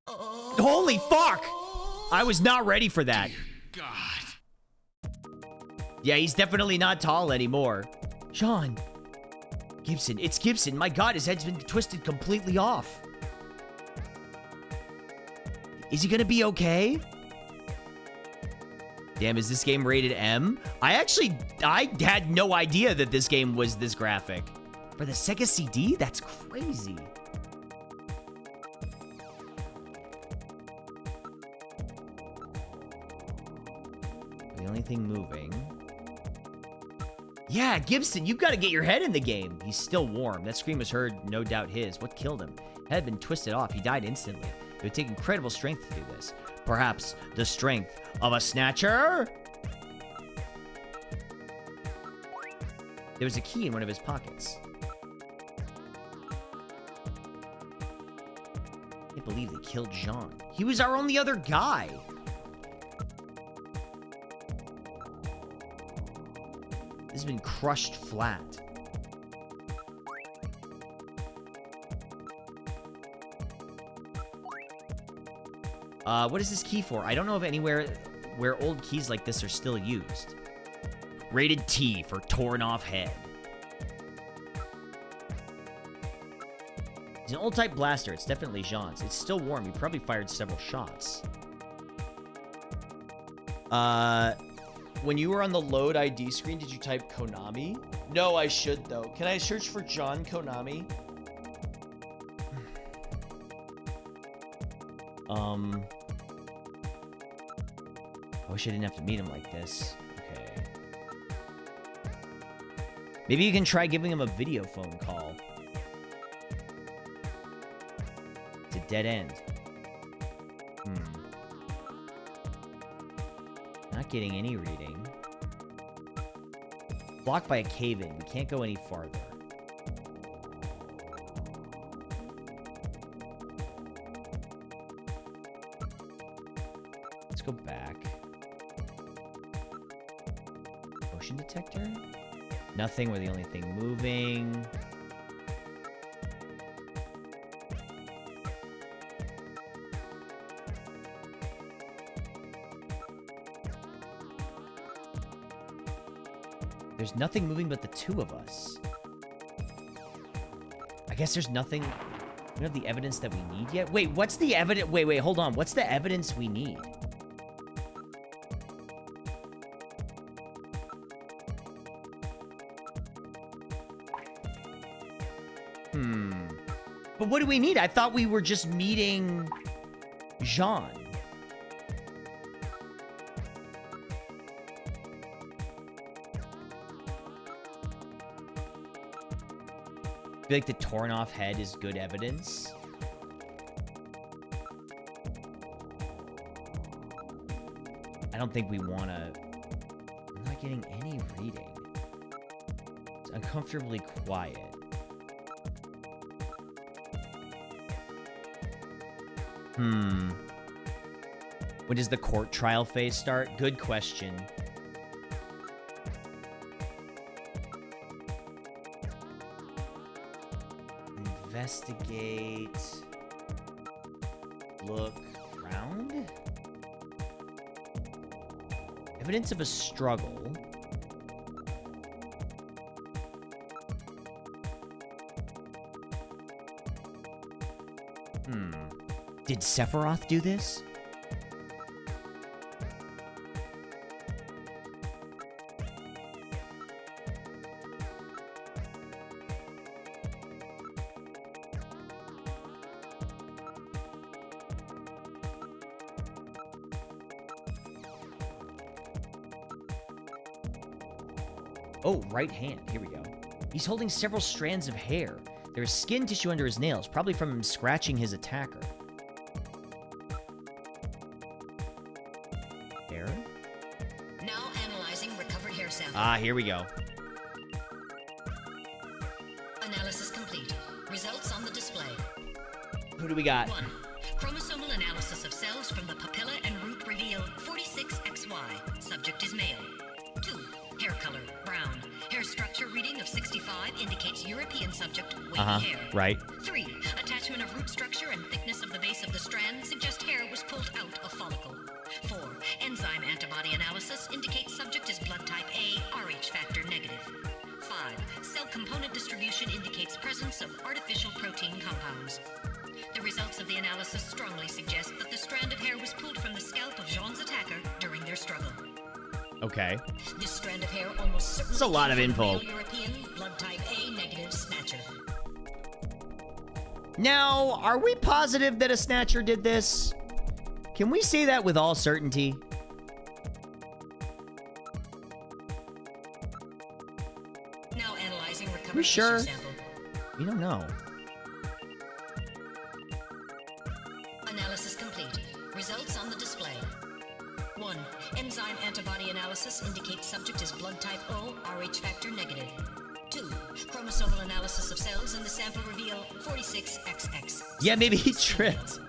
Holy fuck! I was not ready for that. God. Yeah, he's definitely not tall anymore. Sean. Gibson. It's Gibson. My god, his head's been twisted completely off. Is he gonna be okay? Damn, is this game rated M? I had no idea that this game was this graphic. For the Sega CD? That's crazy. The only thing moving... Yeah, Gibson, you've got to get your head in the game. He's still warm. That scream was heard, no doubt his. What killed him? Head had been twisted off. He died instantly. It would take incredible strength to do this. Perhaps the strength of a snatcher? There was a key in one of his pockets. I can't believe they killed Jean. He was our only other guy. This has been crushed flat. What is this key for? I don't know of anywhere where old keys like this are still used. Rated T for torn off head. It's an old type blaster. It's definitely Jean's. It's still warm. He probably fired several shots. When you were on the load ID screen, did you type Konami? No, I should though. Can I search for John Konami? I wish I didn't have to meet him like this. Okay. Maybe you can try giving him a video phone call. It's a dead end. Not getting any reading. Blocked by a cave-in. We can't go any farther. Let's go back. Motion detector? Nothing. We're the only thing moving. There's nothing moving but the two of us. I guess there's nothing... We don't have the evidence that we need yet? Wait, what's the evidence? Wait, hold on. What's the evidence we need? But what do we need? I thought we were just meeting Jean. I feel like the torn off head is good evidence. I don't think we want to... I'm not getting any reading. It's uncomfortably quiet. When does the court trial phase start? Good question. Investigate. Look around. Evidence of a struggle. Did Sephiroth do this? Oh, right hand. Here we go. He's holding several strands of hair. There is skin tissue under his nails, probably from him scratching his attacker. Hair? Now analyzing recovered hair sample. Ah, here we go. Analysis complete. Results on the display. Who do we got? 1. Chromosomal analysis of cells from the papilla and root reveal 46XY. Subject is male. 2. Hair color, brown. Hair structure reading of 65 indicates European subject, wavy hair. Right. 3. Attachment of root structure and thickness of the base of the strand suggest hair was pulled out of follicle. 4. Enzyme antibody analysis indicates subject is blood type A, Rh factor negative. 5. Cell component distribution indicates presence of artificial protein compounds. The results of the analysis strongly suggest that the strand of hair was pulled from the scalp of Jean's attacker during their struggle. Okay. This strand of hair almost certainly It's a lot of info. European blood type A negative snatcher. Now, are we positive that a snatcher did this? Can we say that with all certainty? Now analyzing recovered We sure? tissue sample. We don't know. Analysis complete. Results on the display. 1. Enzyme antibody analysis indicates subject is blood type O, Rh factor negative. 2. Chromosomal analysis of cells in the sample reveal 46XX. Yeah, maybe he tripped.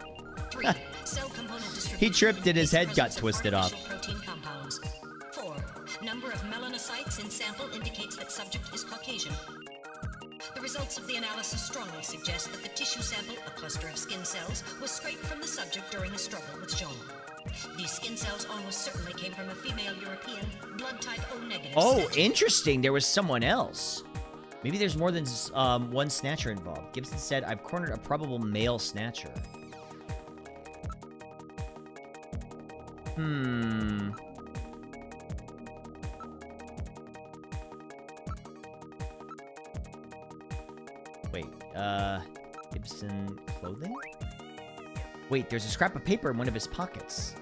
3. Cell component distribution. He tripped and his head got presence of twisted off. artificial protein compounds. 4. Number of melanocytes in sample indicates that subject is Caucasian. The The results of the analysis strongly suggest that the tissue sample, a cluster of skin cells, was scraped from the subject during a struggle with Jean. These skin cells almost certainly came from a female European, blood type O negative. Oh, Snatcher. interesting. There was someone else. Maybe there's more than one snatcher involved. Gibson said, I've cornered a probable male snatcher. Wait, Gibson clothing? Wait, there's a scrap of paper in one of his pockets.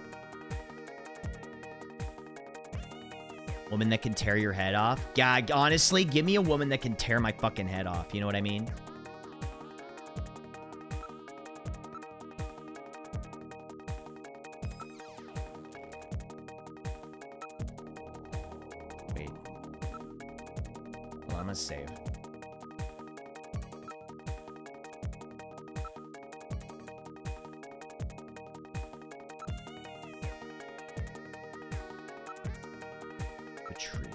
Woman that can tear your head off? God, honestly, give me a woman that can tear my fucking head off. You know what I mean? Wait. Well, I'm gonna save. Retreat.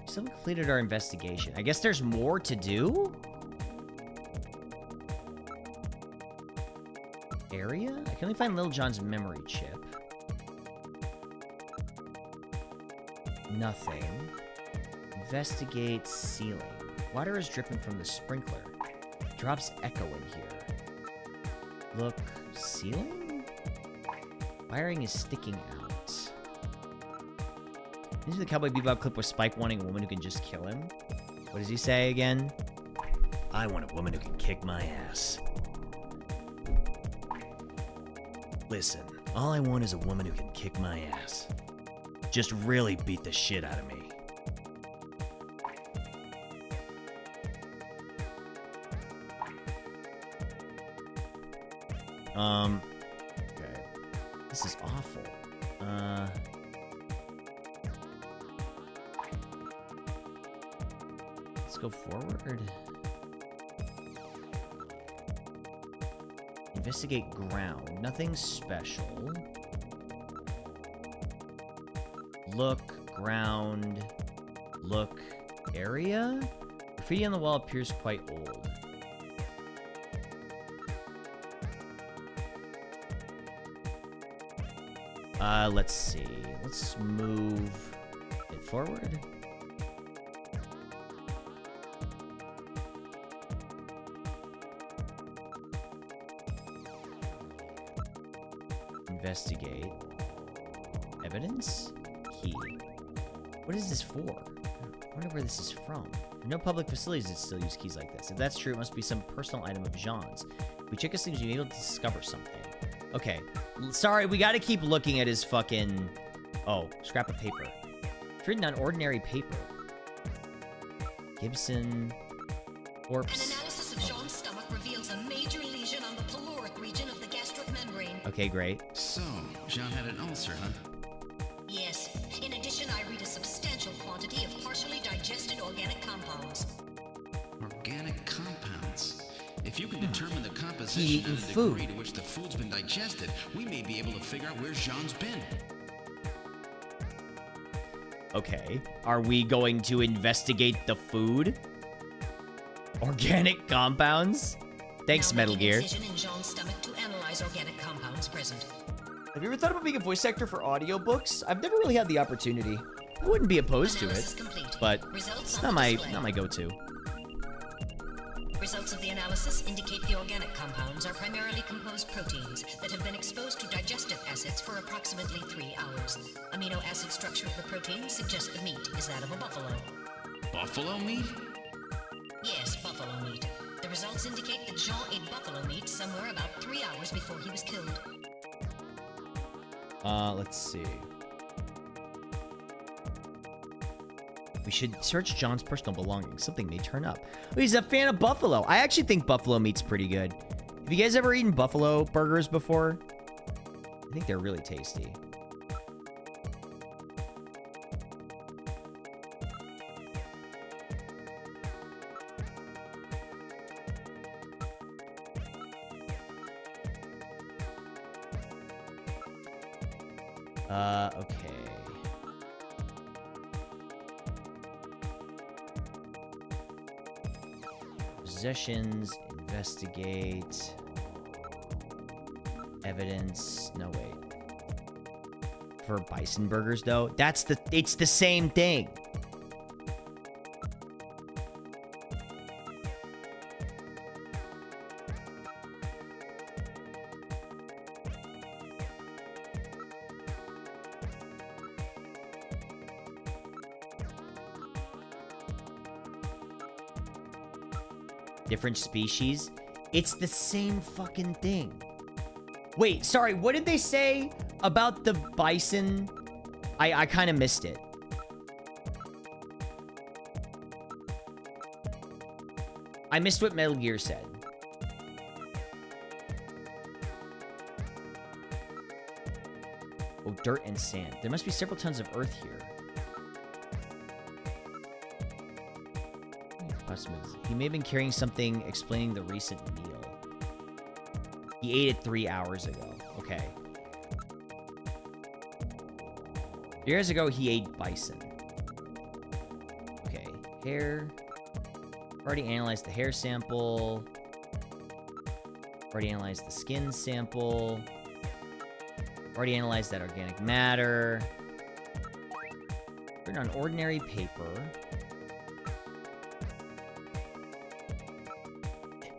Still completed our investigation. I guess there's more to do? Area? I can only find Little John's memory chip. Nothing. Investigate ceiling. Water is dripping from the sprinkler. Drops echo in here. Look, ceiling? Wiring is sticking out. Into the Cowboy Bebop clip with Spike wanting a woman who can just kill him. What does he say again? I want a woman who can kick my ass. Listen, all I want is a woman who can kick my ass. Just really beat the shit out of me. Okay. This is awful. Let's go forward. Investigate ground. Nothing special. Look, ground, look, area? Graffiti on the wall appears quite old. Let's see. Let's move it forward. Investigate. Evidence? Key. What is this for? I wonder where this is from. No public facilities that still use keys like this. If that's true, it must be some personal item of Jean's. We check his things, we'll be able to discover something. Okay. Sorry, we gotta keep looking at his fucking... Oh, scrap of paper. It's written on ordinary paper. Gibson... Corpse... An analysis of Jean's stomach reveals a major lesion on the caloric region of the gastric membrane. Okay, great. So, Jean had an ulcer, huh? Yes. In addition, I read a substantial quantity of partially digested organic compounds. Organic compounds. If you can determine the composition and the degree to which the food's been digested, we may be able to figure out where Jean's been. Okay. Are we going to investigate the food? Organic compounds? Thanks, Metal Gear. In Jean's stomach to analyze organic compounds present. Have you ever thought about being a voice actor for audiobooks? I've never really had the opportunity. I wouldn't be opposed to it, but it's not my go-to. Results of the analysis indicate the organic compounds are primarily composed proteins that have been exposed to digestive acids for approximately 3 hours. Amino acid structure of the protein suggests the meat is that of a buffalo. Buffalo meat? Yes, buffalo meat. The results indicate that Jean ate buffalo meat somewhere about 3 hours before he was killed. Let's see. We should search John's personal belongings. Something may turn up. Oh, he's a fan of buffalo. I actually think buffalo meat's pretty good. Have you guys ever eaten buffalo burgers before? I think they're really tasty. Okay. Possessions, investigate. Evidence. No, wait. For bison burgers, though, it's the same thing. Different species. It's the same fucking thing. Wait, sorry, what did they say about the bison? I kind of missed it. I missed what Metal Gear said. Oh, dirt and sand. There must be several tons of earth here. He may have been carrying something explaining the recent meal. He ate it 3 hours ago. Okay. 3 years ago, he ate bison. Okay. Hair. Already analyzed the hair sample. Already analyzed the skin sample. Already analyzed that organic matter. Written on ordinary paper.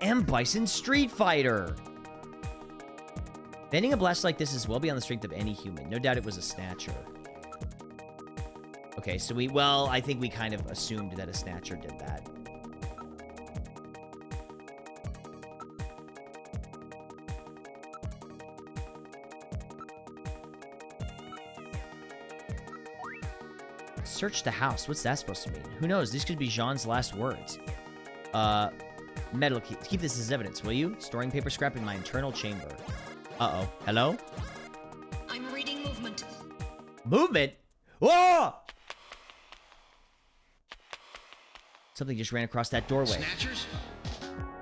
M. Bison Street Fighter. Bending a blast like this is well beyond the strength of any human. No doubt it was a snatcher. Okay, so I think we kind of assumed that a snatcher did that. Search the house. What's that supposed to mean? Who knows? This could be Jean's last words. Metal, keep this as evidence, will you? Storing paper scrap in my internal chamber. Uh-oh. Hello? I'm reading movement. Movement? Whoa! Something just ran across that doorway. Snatchers?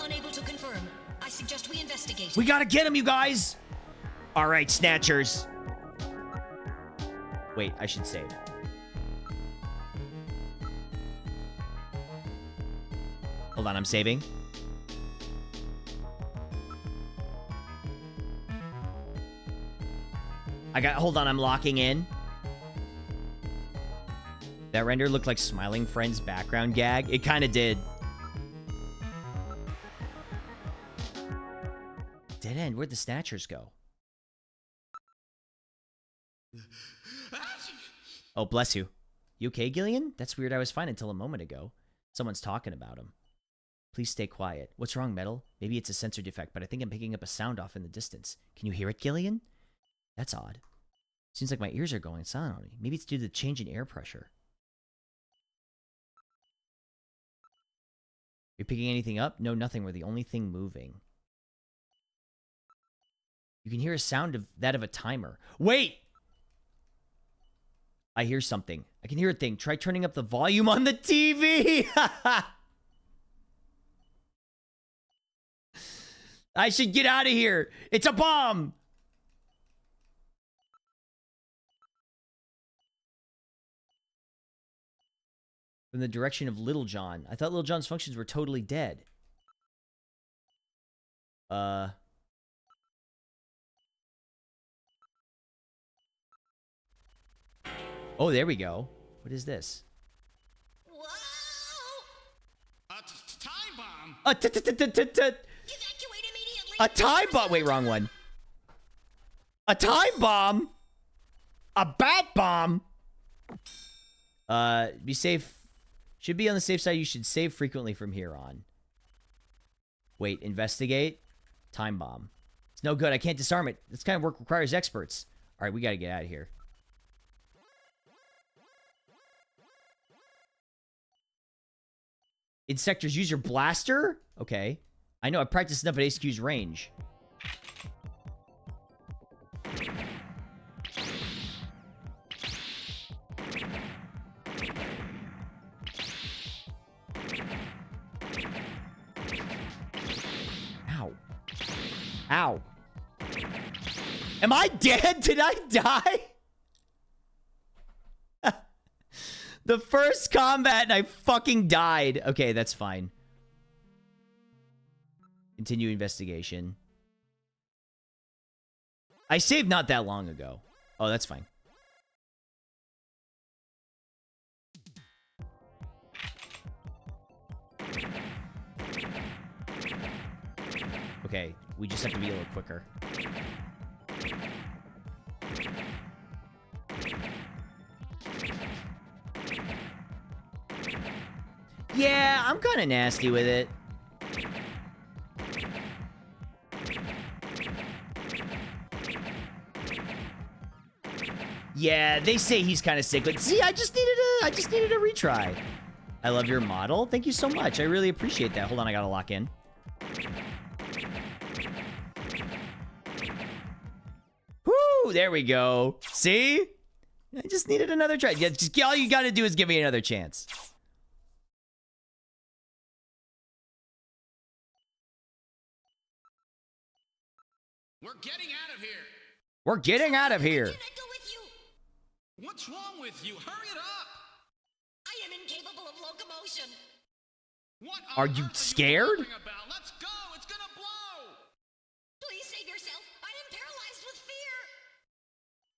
Unable to confirm. I suggest we investigate. We gotta get him, you guys! Alright, Snatchers. Wait, I should save. Hold on, I'm saving. Hold on, I'm locking in. That render looked like Smiling Friend's background gag. It kind of did. Dead end. Where'd the Snatchers go? Oh, bless you. You okay, Gillian? That's weird. I was fine until a moment ago. Someone's talking about him. Please stay quiet. What's wrong, Metal? Maybe it's a sensor defect, but I think I'm picking up a sound off in the distance. Can you hear it, Gillian? That's odd. Seems like my ears are going silent on me. Maybe it's due to the change in air pressure. You're picking anything up? No, nothing. We're the only thing moving. You can hear a sound of a timer. Wait! I hear something. I can hear a thing. Try turning up the volume on the TV! I should get out of here. It's a bomb! From the direction of Little John. I thought Little John's functions were totally dead. Oh, there we go. What is this? Whoa! A time bomb. Evacuate immediately. A time bomb. Wait, wrong one. A time bomb. A bat bomb. Be safe. Should be on the safe side. You should save frequently from here on. Wait, investigate. Time bomb. It's no good. I can't disarm it. This kind of work requires experts. All right, we got to get out of here. Insectors, use your blaster? Okay. I know, I practiced enough at ACQ's range. Ow. Ow. Am I dead? Did I die? The first combat and I fucking died. Okay, that's fine. Continue investigation. I saved not that long ago. Oh, that's fine. Okay, we just have to be a little quicker. Yeah, I'm kind of nasty with it. Yeah, they say he's kind of sick, but see, I just needed a retry. I love your model. Thank you so much. I really appreciate that. Hold on, I gotta lock in. Woo! There we go. See? I just needed another try. Yeah, just all you gotta do is give me another chance. We're getting out of here. We're getting out of here. Can I go with you? What's wrong with you? Hurry it up. I am incapable of locomotion. What Are you scared? Let's go. It's gonna blow. Please save yourself. I am paralyzed with fear.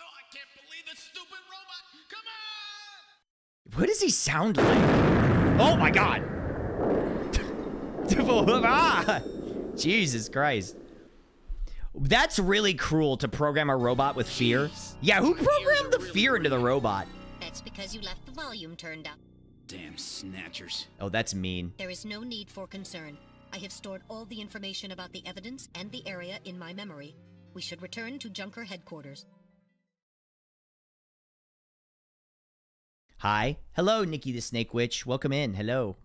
Oh, I can't believe this stupid robot. Come on. What does he sound like? Oh my god. Ah! Jesus Christ. That's really cruel to program a robot with fear. Yeah, who programmed the fear into the robot? That's because you left the volume turned up. Damn snatchers. Oh, that's mean. There is no need for concern. I have stored all the information about the evidence and the area in my memory. We should return to Junker headquarters. Hi. Hello, Nikki the Snake Witch. Welcome in. Hello.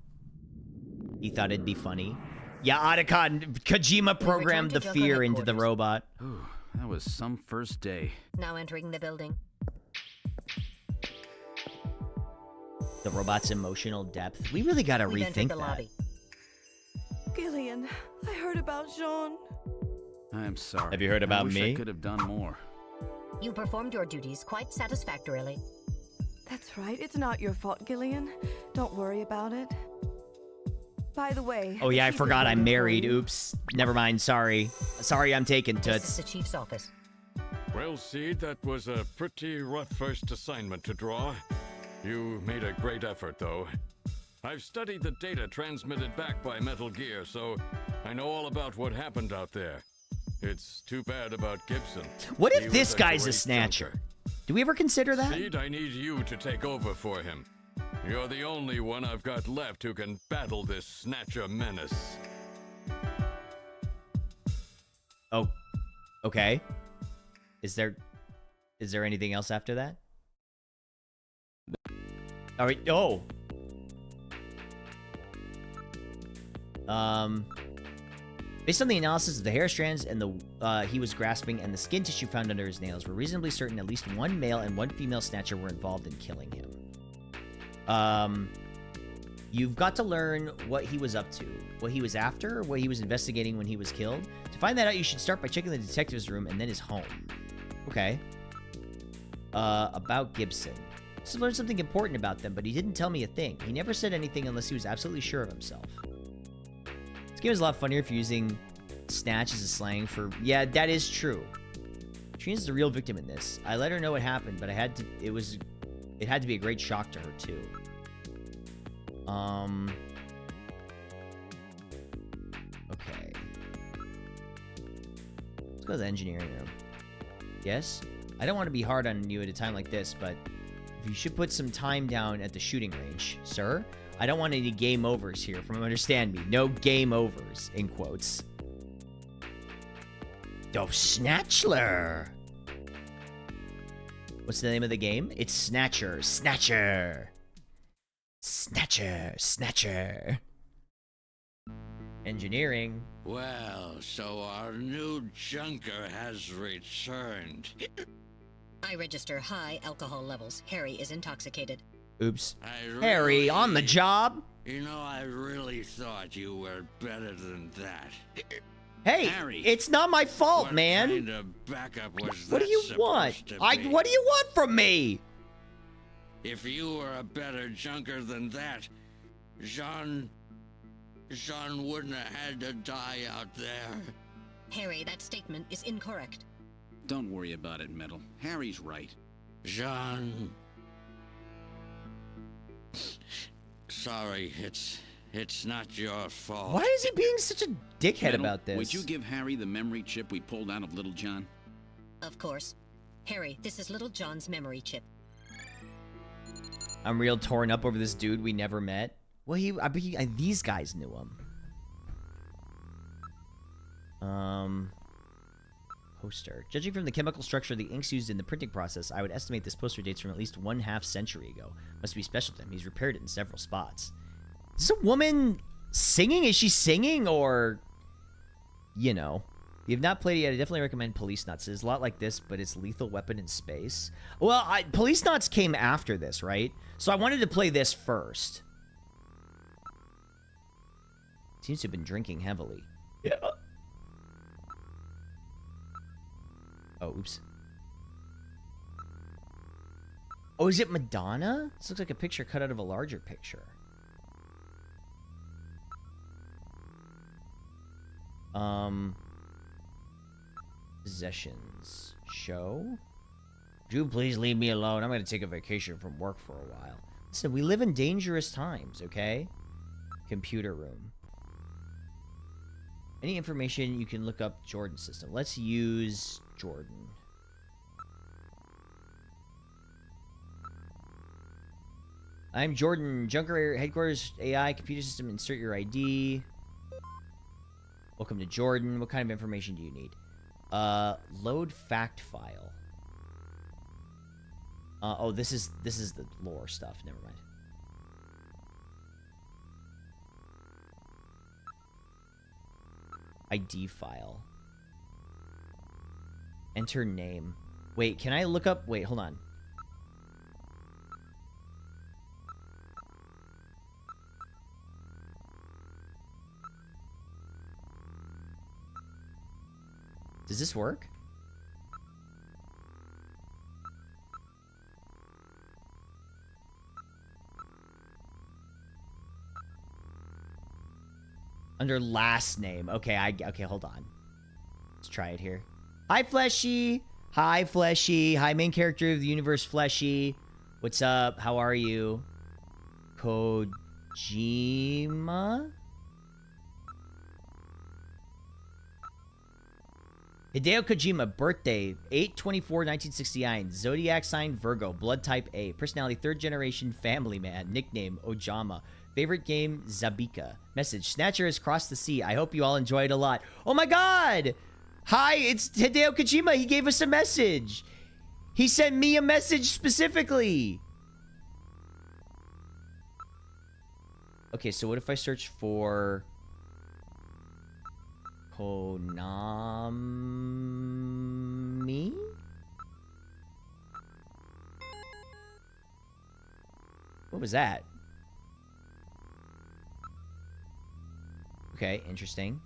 He thought it'd be funny. Yeah, Otacon, Kojima programmed the fear into the robot. Ooh, that was some first day. Now entering the building. The robot's emotional depth. We really gotta We've entered rethink the that. lobby. Gillian, I heard about Jean. I'm sorry. Have you heard I about wish me? I could have done more. You performed your duties quite satisfactorily. That's right. It's not your fault, Gillian. Don't worry about it. By the way... Oh yeah, I the chief forgot is I'm waiting for married. you. Oops. Never mind. Sorry. Sorry, I'm taken, This is Toots. the chief's office. Well, Seed, that was a pretty rough first assignment to draw. You made a great effort, though. I've studied the data transmitted back by Metal Gear, so I know all about what happened out there. It's too bad about Gibson. What He if was this guy's a great snatcher? junker. Do we ever consider that? Seed, I need you to take over for him. You're the only one I've got left who can battle this snatcher menace. Oh, okay. Is there anything else after that? All right. Oh. Based on the analysis of the hair strands and the he was grasping and the skin tissue found under his nails, we're reasonably certain at least one male and one female snatcher were involved in killing him. You've got to learn what he was up to, what he was after, what he was investigating when he was killed. To find that out, you should start by checking the detective's room and then his home. Okay. About Gibson. Just learned something important about them, but he didn't tell me a thing. He never said anything unless he was absolutely sure of himself. This game is a lot funnier if you're using snatch as a slang for... Yeah, that is true. Trina's the real victim in this. I let her know what happened, but it had to be a great shock to her, too. Okay. Let's go to the engineering room. Yes? I don't want to be hard on you at a time like this, but you should put some time down at the shooting range, sir. I don't want any game overs here, from understand me. No game overs, in quotes. Oh, Snatchler! What's the name of the game? It's Snatcher. Snatcher! Snatcher! Snatcher! Engineering. Well, so our new junker has returned. I register high alcohol levels. Harry is intoxicated. Oops. Harry, on the job? You know, I really thought you were better than that. Hey, Harry, it's not my fault, what man. kind of backup was What do that you supposed want? to What be? do you want from me? If you were a better junker than that, Jean wouldn't have had to die out there. Harry, that statement is incorrect. Don't worry about it, Metal. Harry's right. Jean... Sorry, it's not your fault. Why is he being such a dickhead Metal, about this? Would you give Harry the memory chip we pulled out of Little John? Of course. Harry, this is Little John's memory chip. I'm real torn up over this dude we never met. Well, these guys knew him. Poster. Judging from the chemical structure of the inks used in the printing process, I would estimate this poster dates from at least 1/2 century ago. Must be special to him. He's repaired it in several spots. Is this a woman singing? Is she singing or, you know? If you have not played it yet, I definitely recommend Police Knots. It's a lot like this, but it's Lethal Weapon in space. Well, Police Knots came after this, right? So I wanted to play this first. Seems to have been drinking heavily. Yeah. Oh, oops. Oh, is it Madonna? This looks like a picture cut out of a larger picture. Possessions. Show? Would you please leave me alone? I'm going to take a vacation from work for a while. Listen, we live in dangerous times, okay? Computer room. Any information you can look up Jordan's system. Let's use Jordan. I'm Jordan. Junker Headquarters AI computer system. Insert your ID. Welcome to Jordan. What kind of information do you need? Load fact file. Oh, this is the lore stuff. Never mind. ID file. Enter name. Wait, can I look up? Wait, hold on. Does this work? Under last name. Okay, okay, hold on. Let's try it here. Hi, Fleshy. Hi, Fleshy. Hi, main character of the universe, Fleshy. What's up? How are you? Kojima? Hideo Kojima, birthday, 8/24/1969, zodiac sign Virgo, blood type A, personality 3rd generation family man, nickname Ojama, favorite game Zabika, message, Snatcher has crossed the sea, I hope you all enjoy it a lot. Oh my god! Hi, it's Hideo Kojima, he gave us a message. He sent me a message specifically. Okay, so what if I search for Konami? What was that? Okay, interesting.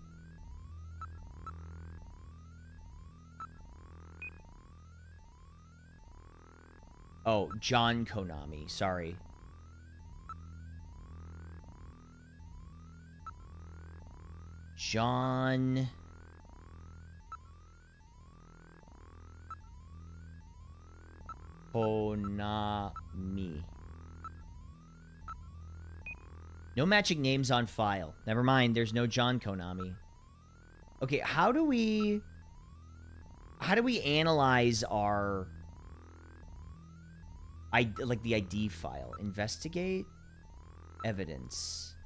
Oh, John Konami. Sorry. John... Konami. No matching names on file. Never mind, there's no John Konami. Okay, how do we analyze our... like the ID file? Investigate? Evidence.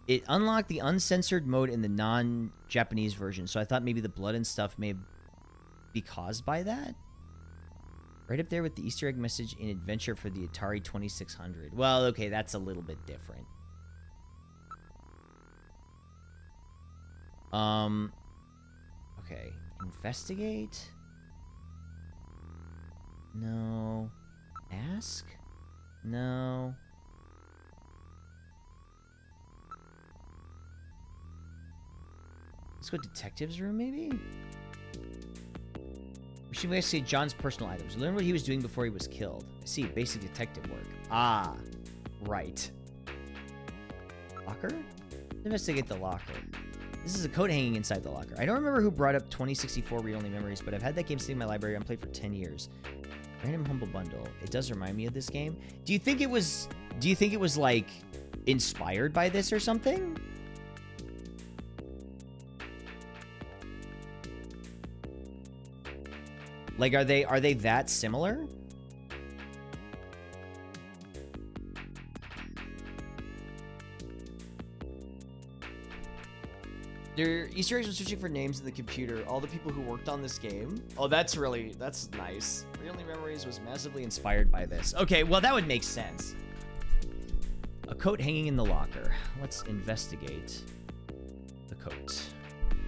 It unlocked the uncensored mode in the non-Japanese version, so I thought maybe the blood and stuff may be caused by that? Right up there with the Easter egg message in Adventure for the Atari 2600. Well, okay, that's a little bit different. Okay. Investigate? No. Ask? No. Let's go detective's room, maybe? We should investigate John's personal items. Learn what he was doing before he was killed. I see, basic detective work. Ah, right. Locker? Investigate the locker. This is a code hanging inside the locker. I don't remember who brought up 2064 read-only memories, but I've had that game sitting in my library unplayed for 10 years. Random Humble Bundle. It does remind me of this game. Do you think it was like inspired by this or something? Like, are they that similar? Their Easter eggs are searching for names in the computer. All the people who worked on this game. Oh, that's nice. Real-only Memories was massively inspired by this. Okay, well, that would make sense. A coat hanging in the locker. Let's investigate the coat.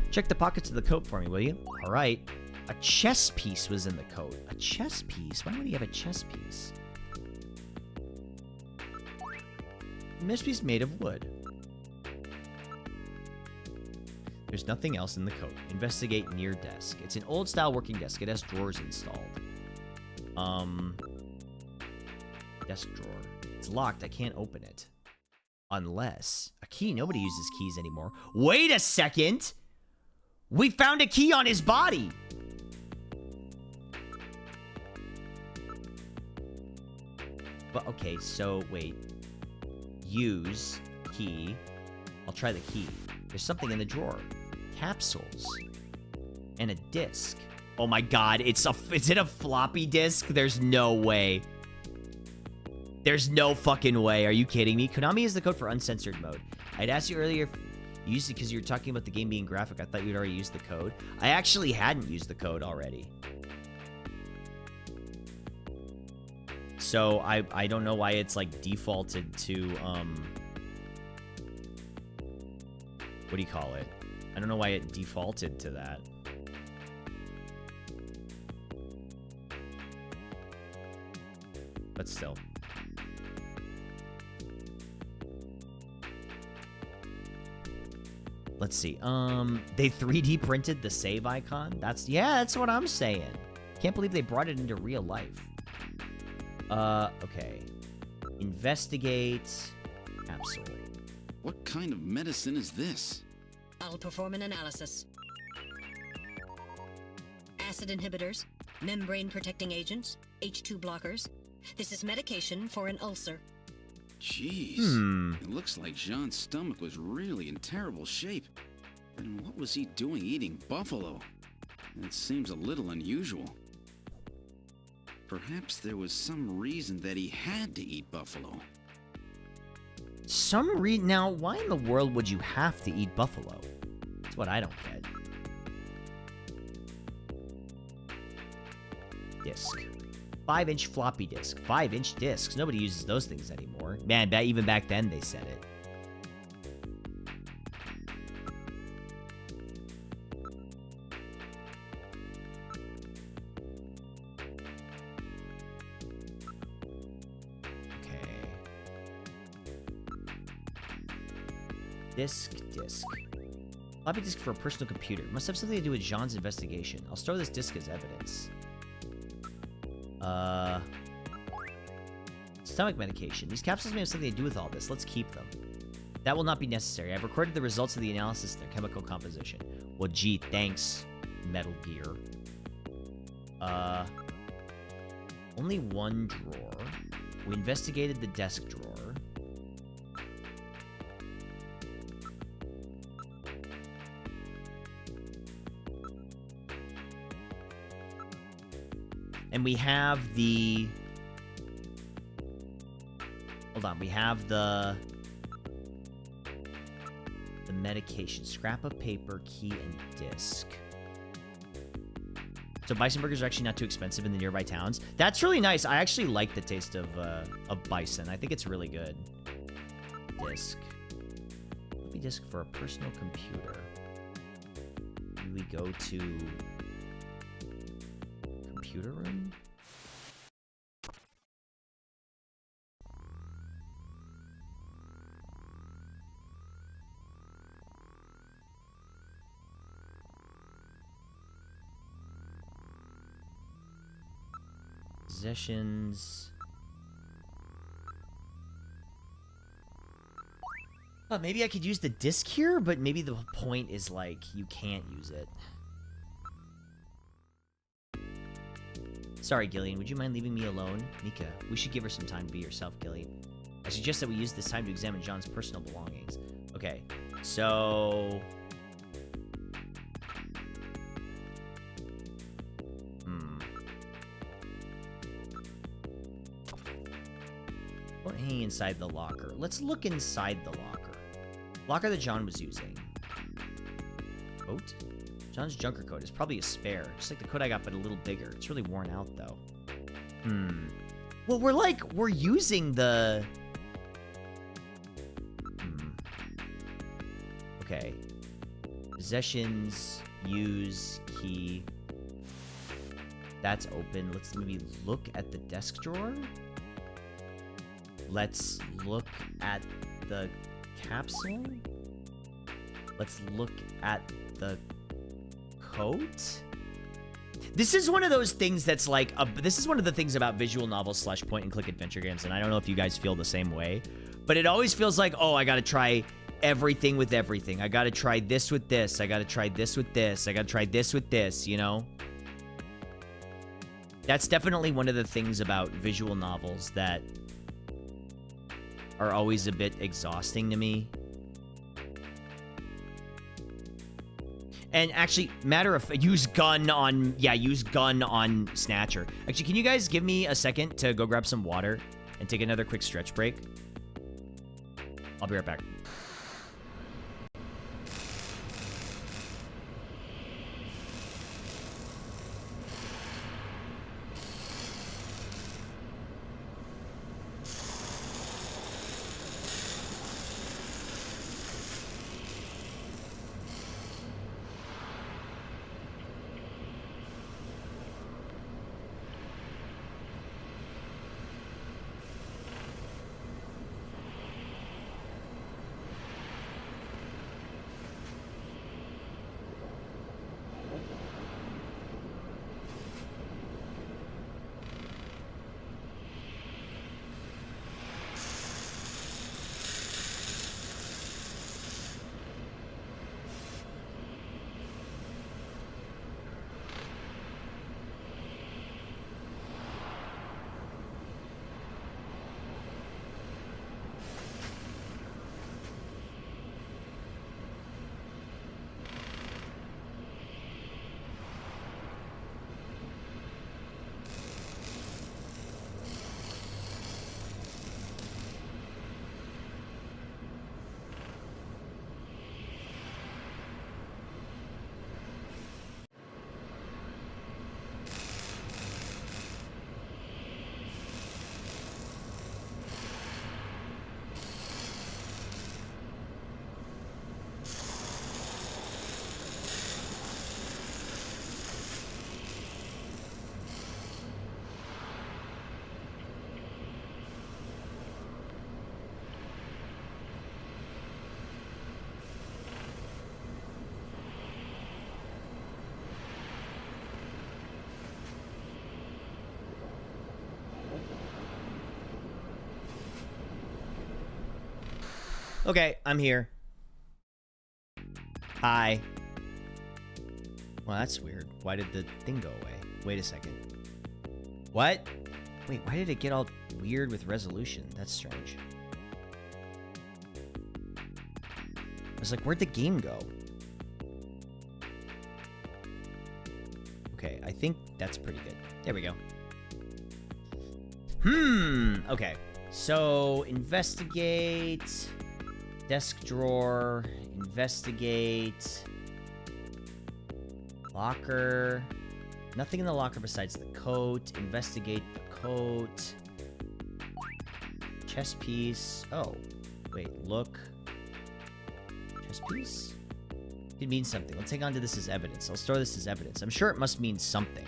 Check the pockets of the coat for me, will you? All right. A chess piece was in the coat. A chess piece? Why would he have a chess piece? A chess piece made of wood. There's nothing else in the coat. Investigate near desk. It's an old-style working desk. It has drawers installed. Desk drawer. It's locked. I can't open it. Unless... A key. Nobody uses keys anymore. Wait a second! We found a key on his body! But, okay, so, wait. Use key. I'll try the key. There's something in the drawer. Capsules. And a disc. Oh my god, is it a floppy disk? There's no way. There's no fucking way. Are you kidding me? Konami is the code for uncensored mode. I'd asked you earlier if you used it because you were talking about the game being graphic. I thought you'd already used the code. I actually hadn't used the code already. So I don't know why it's like defaulted to what do you call it? I don't know why it defaulted to that. But still. Let's see. They 3D printed the save icon? That's what I'm saying. Can't believe they brought it into real life. Okay. Investigate capsule. What kind of medicine is this? I'll perform an analysis. Acid inhibitors, membrane protecting agents, H2 blockers. This is medication for an ulcer. Jeez. It looks like Jean's stomach was really in terrible shape. And what was he doing eating buffalo? It seems a little unusual. Perhaps there was some reason that he had to eat buffalo. Now, why in the world would you have to eat buffalo? That's what I don't get. Disc. 5-inch floppy disk. 5-inch discs. Nobody uses those things anymore. Man, even back then they said it. Disc. Floppy disk for a personal computer. Must have something to do with Jean's investigation. I'll store this disk as evidence. Stomach medication. These capsules may have something to do with all this. Let's keep them. That will not be necessary. I've recorded the results of the analysis and their chemical composition. Well, gee, thanks, Metal Gear. Only one drawer. We investigated the desk drawer. And we have the... Hold on, we have the medication. Scrap of paper, key, and disc. So bison burgers are actually not too expensive in the nearby towns. That's really nice. I actually like the taste of bison. I think it's really good. Disc. Floppy disk for a personal computer. Do we go to... computer room? Possessions. Oh, maybe I could use the disc here, but maybe the point is, like, you can't use it. Sorry, Gillian. Would you mind leaving me alone? Mika, we should give her some time to be herself, Gillian. I suggest that we use this time to examine John's personal belongings. Okay, so... What hanging inside the locker? Let's look inside the locker. Locker that John was using. Coat? John's junker coat is probably a spare. Just like the coat I got, but a little bigger. It's really worn out, though. Well, we're using the... Okay. Possessions, use, key. That's open. Let's maybe look at the desk drawer. Let's look at the capsule. Let's look at the coat. This is one of those things that's like, this is one of the things about visual novels / point-and-click adventure games, and I don't know if you guys feel the same way, but it always feels like, oh, I gotta try everything with everything. I gotta try this with this. I gotta try this with this. I gotta try this with this, you know? That's definitely one of the things about visual novels that are always a bit exhausting to me. And actually, use gun on Snatcher. Actually, can you guys give me a second to go grab some water and take another quick stretch break? I'll be right back. Okay, I'm here. Hi. Well, that's weird. Why did the thing go away? Wait a second. What? Wait, why did it get all weird with resolution? That's strange. I was like, where'd the game go? Okay, I think that's pretty good. There we go. Okay. So, investigate... Desk drawer, investigate, locker, nothing in the locker besides the coat, investigate the coat, chess piece, oh, wait, look, chess piece, it means something. Let's hang on to this as evidence. I'll store this as evidence. I'm sure it must mean something,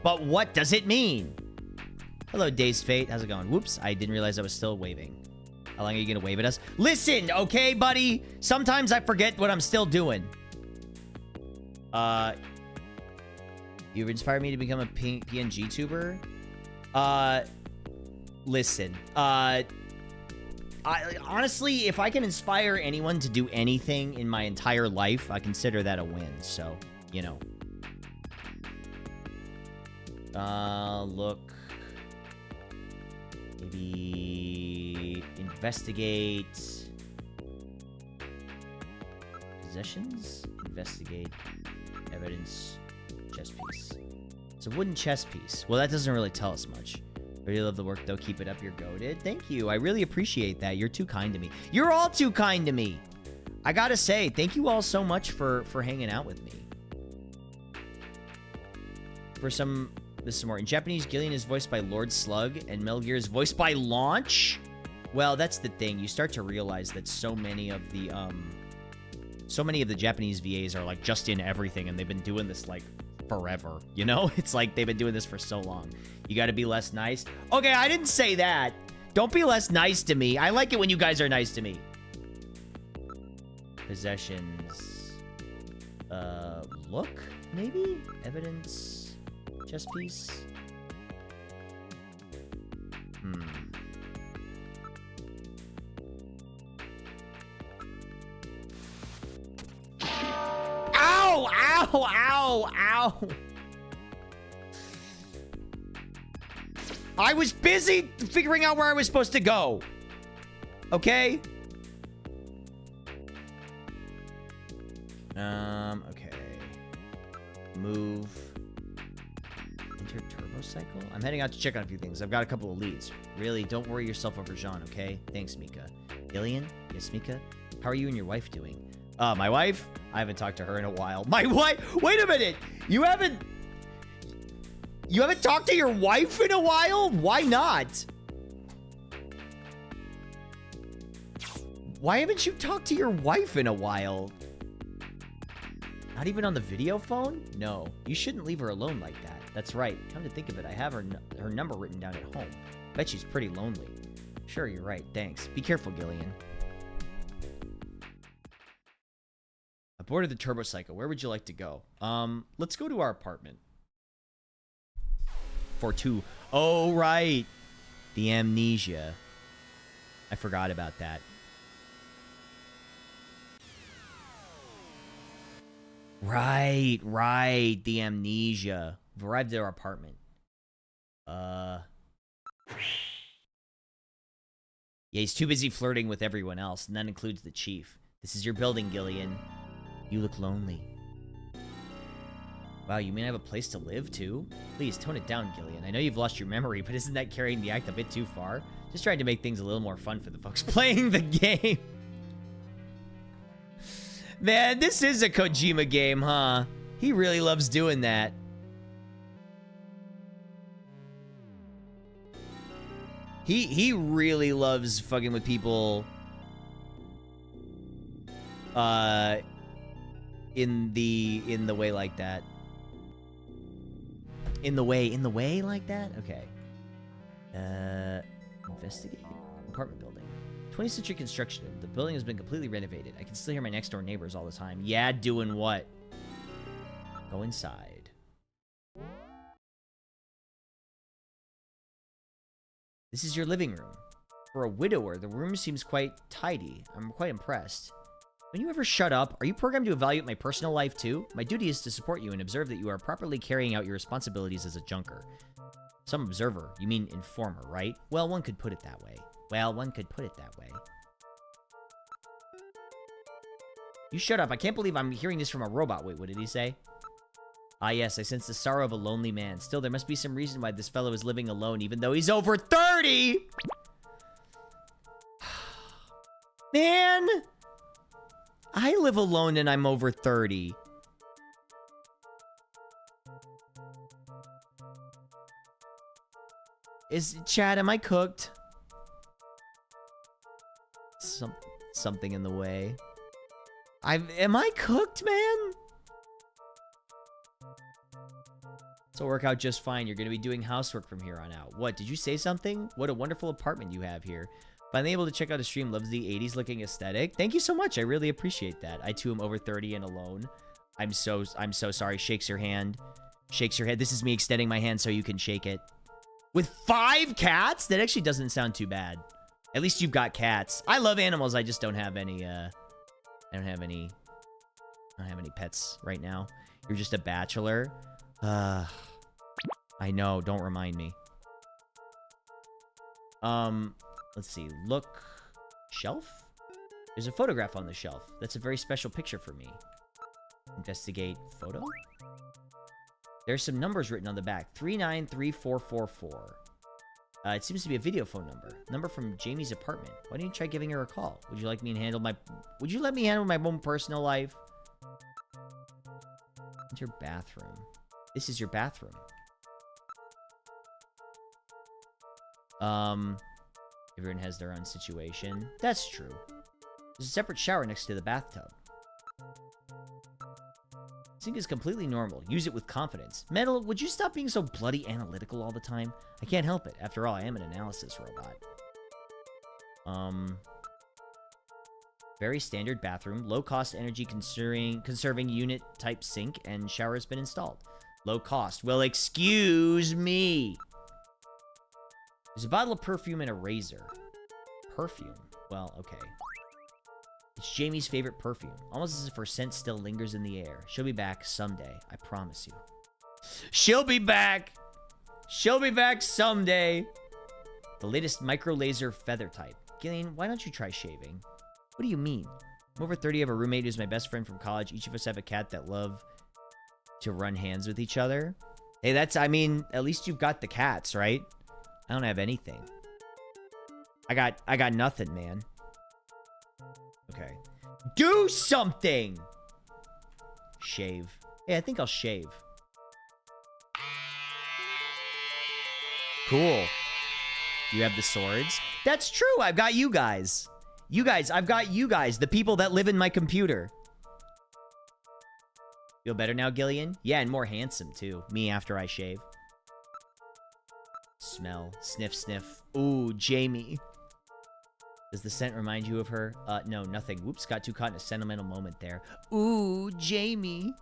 but what does it mean? Hello, Dazed Fate, how's it going? Whoops, I didn't realize I was still waving. How long are you gonna wave at us? Listen, okay, buddy? Sometimes I forget what I'm still doing. You've inspired me to become a PNG tuber. Listen. I honestly, if I can inspire anyone to do anything in my entire life, I consider that a win. So, you know. Look. Maybe investigate possessions. Investigate evidence. Chess piece. It's a wooden chess piece. Well, that doesn't really tell us much. Really love the work, though. Keep it up. You're goated. Thank you. I really appreciate that. You're too kind to me. You're all too kind to me. I gotta say, thank you all so much for hanging out with me. This is more. In Japanese, Gillian is voiced by Lord Slug, and Metal Gear is voiced by Launch. Well, that's the thing. You start to realize that so many of the Japanese VAs are, like, just in everything, and they've been doing this, like, forever, you know? It's like they've been doing this for so long. You gotta be less nice. Okay, I didn't say that. Don't be less nice to me. I like it when you guys are nice to me. Possessions. Look, maybe? Evidence. Chess piece. Ow! Ow! Ow! Ow! I was busy figuring out where I was supposed to go. Okay? Okay. Move. Enter turbo cycle? I'm heading out to check on a few things. I've got a couple of leads. Really, don't worry yourself over Jean, okay? Thanks, Mika. Gillian? Yes, Mika? How are you and your wife doing? My wife? I haven't talked to her in a while. My wife? Wait a minute! You haven't talked to your wife in a while? Why not? Why haven't you talked to your wife in a while? Not even on the video phone? No, you shouldn't leave her alone like that. That's right. Come to think of it, I have her number written down at home. Bet she's pretty lonely. Sure, you're right. Thanks. Be careful, Gillian. Aboard of the turbo cycle. Where would you like to go? Let's go to our apartment. For 2. Oh, right. The amnesia. I forgot about that. Right. The amnesia. We've arrived at our apartment. Yeah, he's too busy flirting with everyone else, and that includes the chief. This is your building, Gillian. You look lonely. Wow, you mean I have a place to live, too? Please, tone it down, Gillian. I know you've lost your memory, but isn't that carrying the act a bit too far? Just trying to make things a little more fun for the folks playing the game. Man, this is a Kojima game, huh? He really loves doing that. He really loves fucking with people in the way like that. In the way like that? Okay. Investigate. Apartment building. 20th century construction. The building has been completely renovated. I can still hear my next door neighbors all the time. Yeah, doing what? Go inside. This is your living room. For a widower, the room seems quite tidy. I'm quite impressed. When you ever shut up, are you programmed to evaluate my personal life too? My duty is to support you and observe that you are properly carrying out your responsibilities as a junker. Some observer. You mean informer, right? Well, one could put it that way. You shut up. I can't believe I'm hearing this from a robot. Wait, what did he say? Ah, yes, I sense the sorrow of a lonely man. Still, there must be some reason why this fellow is living alone, even though he's over 30! Man! I live alone and I'm over 30. Chad, am I cooked? Something in the way. Am I cooked, man? This will work out just fine. You're going to be doing housework from here on out. What, did you say something? What a wonderful apartment you have here. Finally able to check out a stream. Loves the 80s looking aesthetic. Thank you so much. I really appreciate that. I too am over 30 and alone. I'm so sorry. Shakes her hand. Shakes her head. This is me extending my hand so you can shake it. With 5 cats? That actually doesn't sound too bad. At least you've got cats. I love animals. I just don't have any, I don't have any pets right now. You're just a bachelor. I know. Don't remind me. Let's see. Look. Shelf? There's a photograph on the shelf. That's a very special picture for me. Investigate photo? There's some numbers written on the back. 393444. It seems to be a video phone number. Number from Jamie's apartment. Why don't you try giving her a call? Would you like me to handle my... Would you let me handle my own personal life? Enter bathroom. This is your bathroom. Everyone has their own situation. That's true. There's a separate shower next to the bathtub. Sink is completely normal. Use it with confidence. Metal, would you stop being so bloody analytical all the time? I can't help it. After all, I am an analysis robot. Very standard bathroom. Low-cost energy conserving unit type sink and shower has been installed. Low cost. Well, excuse me. There's a bottle of perfume and a razor. Perfume? Well, okay. It's Jamie's favorite perfume. Almost as if her scent still lingers in the air. She'll be back someday. I promise you. She'll be back! She'll be back someday! The latest micro laser feather type. Gillian, why don't you try shaving? What do you mean? I'm over 30. I have a roommate who's my best friend from college. Each of us have a cat that love to run hands with each other. Hey, that's, I mean, at least you've got the cats, right? I don't have anything. I got nothing, man. Okay. Do something! Shave. Hey, I think I'll shave. Cool. You have the swords? That's true. I've got you guys. I've got you guys. The people that live in my computer. Feel better now, Gillian? Yeah, and more handsome, too. Me after I shave. Smell. Sniff, sniff. Ooh, Jamie. Does the scent remind you of her? No, nothing. Whoops, got too caught in a sentimental moment there. Ooh, Jamie.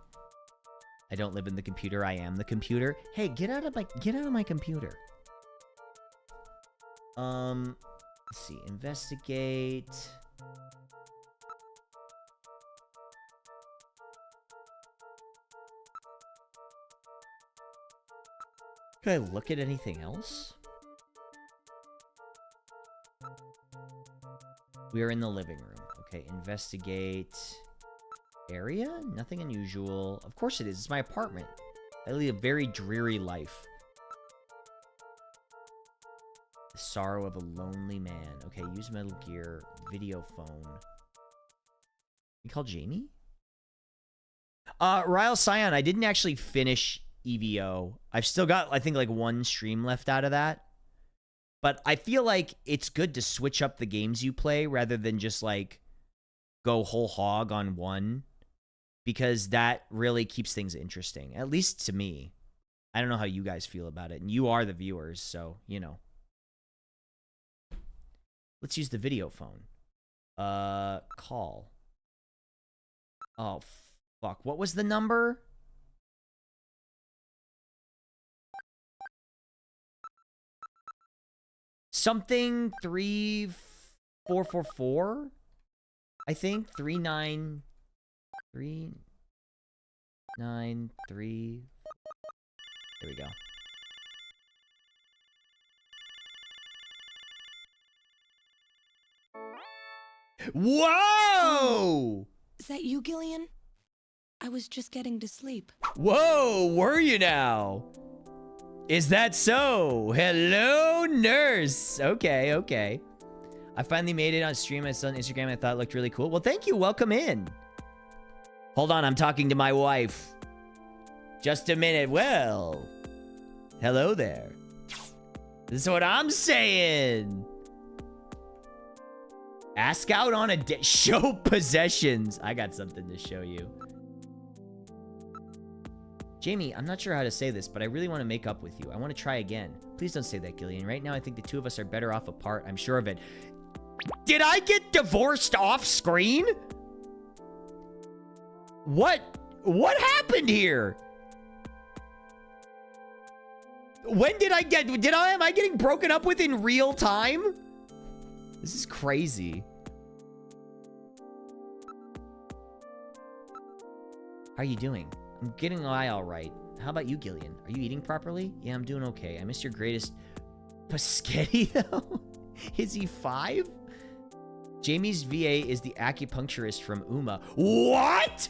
I don't live in the computer. I am the computer. Hey, get out of my computer. Let's see. Investigate. Can I look at anything else? We are in the living room. Okay, investigate area? Nothing unusual. Of course it is. It's my apartment. I lead a very dreary life. The sorrow of a lonely man. Okay, use Metal Gear. Video phone. You call Jamie? Ryle Scion, I didn't actually finish EVO. I've still got, I think, like 1 stream left out of that. But I feel like it's good to switch up the games you play rather than just, like, go whole hog on one. Because that really keeps things interesting. At least to me. I don't know how you guys feel about it. And you are the viewers, so, you know. Let's use the video phone. Call. Oh, fuck. What was the number? Something 3444, I think. 393. There we go. Whoa! Is that you, Gillian? I was just getting to sleep. Whoa, were you now? Is that so? Hello, nurse. Okay, okay. I finally made it on stream. I saw on Instagram. I thought it looked really cool. Well, thank you. Welcome in. Hold on. I'm talking to my wife. Just a minute. Well, hello there. This is what I'm saying. Ask out on a show possessions. I got something to show you. Jamie, I'm not sure how to say this, but I really want to make up with you. I want to try again. Please don't say that, Gillian. Right now, I think the two of us are better off apart. I'm sure of it. Did I get divorced off screen? What happened here? When did I get... Am I getting broken up with in real time? This is crazy. How are you doing? I'm getting by all right. How about you, Gillian? Are you eating properly? Yeah, I'm doing okay. I missed your greatest... Paschetti, though? Is he 5? Jamie's VA is the acupuncturist from Uma. What?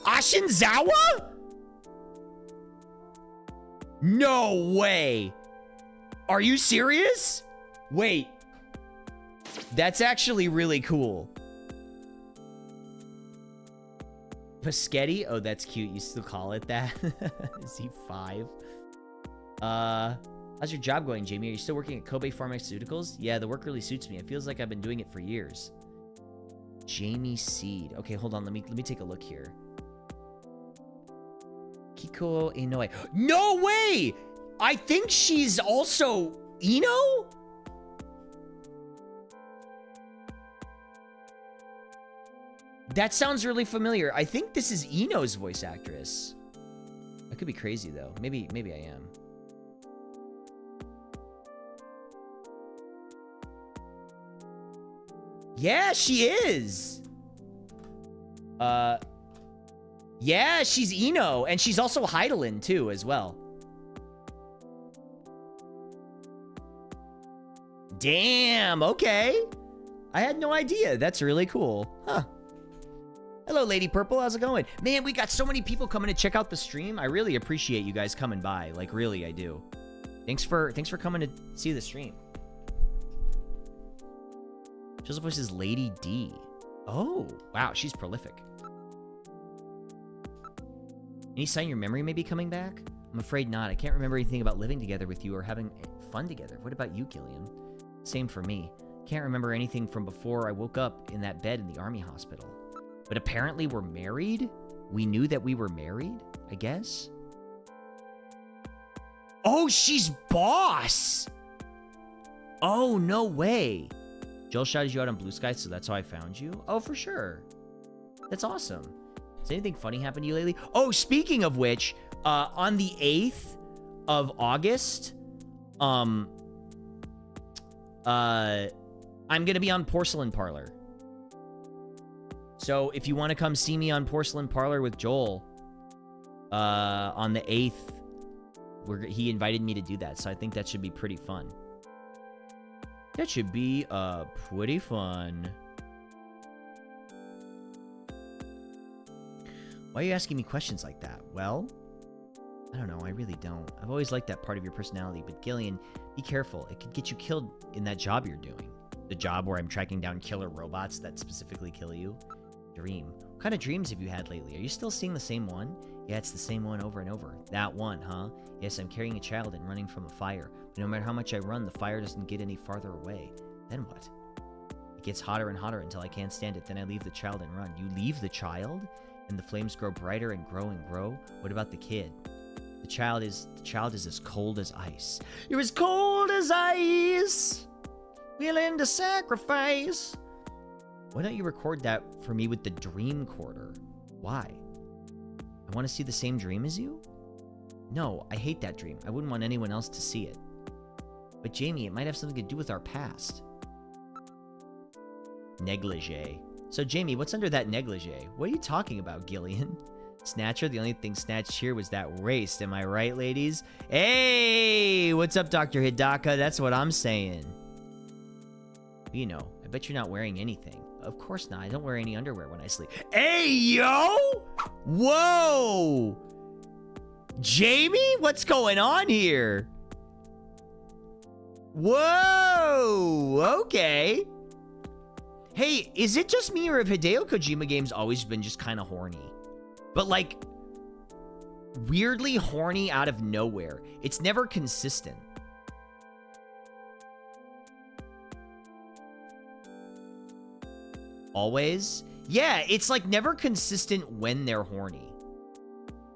Ashinzawa? No way. Are you serious? Wait. That's actually really cool. Paschetti? Oh, that's cute. You still call it that? Is he 5? How's your job going, Jamie? Are you still working at Kobe Pharmaceuticals? Yeah, the work really suits me. It feels like I've been doing it for years. Jamie Seed. Okay, hold on. Let me take a look here. Kiko Inoue. No way! I think she's also Ino? That sounds really familiar. I think this is Ino's voice actress. I could be crazy though. Maybe I am. Yeah, she is. Yeah, she's Ino, and she's also Heidelin too, as well. Damn, okay. I had no idea. That's really cool. Huh. Hello, Lady Purple. How's it going? Man, we got so many people coming to check out the stream. I really appreciate you guys coming by. Like, really, I do. Thanks for coming to see the stream. Joseph voice is Lady D. Oh, wow, she's prolific. Any sign your memory may be coming back? I'm afraid not. I can't remember anything about living together with you or having fun together. What about you, Gillian? Same for me. Can't remember anything from before I woke up in that bed in the army hospital. But apparently we're married? We knew that we were married, I guess? Oh, she's boss! Oh, no way. Joel shouted you out on Blue Sky, so that's how I found you? Oh, for sure. That's awesome. Has anything funny happened to you lately? Oh, speaking of which, on the 8th of August, I'm gonna be on Porcelain Parlor. So if you want to come see me on Porcelain Parlor with Joel, on the 8th, he invited me to do that, so I think that should be pretty fun. That should be pretty fun. Why are you asking me questions like that? Well, I don't know. I really don't. I've always liked that part of your personality. But Gillian, be careful. It could get you killed in that job you're doing. The job where I'm tracking down killer robots that specifically kill you. Dream. What kind of dreams have you had lately? Are you still seeing the same one? Yeah, it's the same one over and over. That one, huh? Yes, I'm carrying a child and running from a fire. But no matter how much I run, the fire doesn't get any farther away. Then what? It gets hotter and hotter until I can't stand it. Then I leave the child and run. You leave the child? And the flames grow brighter and grow and grow? What about the kid? The child is as cold as ice. You're as cold as ice, willing to sacrifice. Why don't you record that for me with the dream quarter? Why? I want to see the same dream as you? No, I hate that dream. I wouldn't want anyone else to see it. But Jamie, it might have something to do with our past. Negligee. So Jamie, what's under that negligee? What are you talking about, Gillian? Snatcher, the only thing snatched here was that waist. Am I right, ladies? Hey, what's up, Dr. Hidaka? That's what I'm saying. You know, I bet you're not wearing anything. Of course not. I don't wear any underwear when I sleep. Hey, yo! Whoa! Jamie? What's going on here? Whoa! Okay. Hey, is it just me or have Hideo Kojima games always been just kind of horny? But like, weirdly horny out of nowhere. It's never consistent. Always? Yeah, it's like never consistent when they're horny.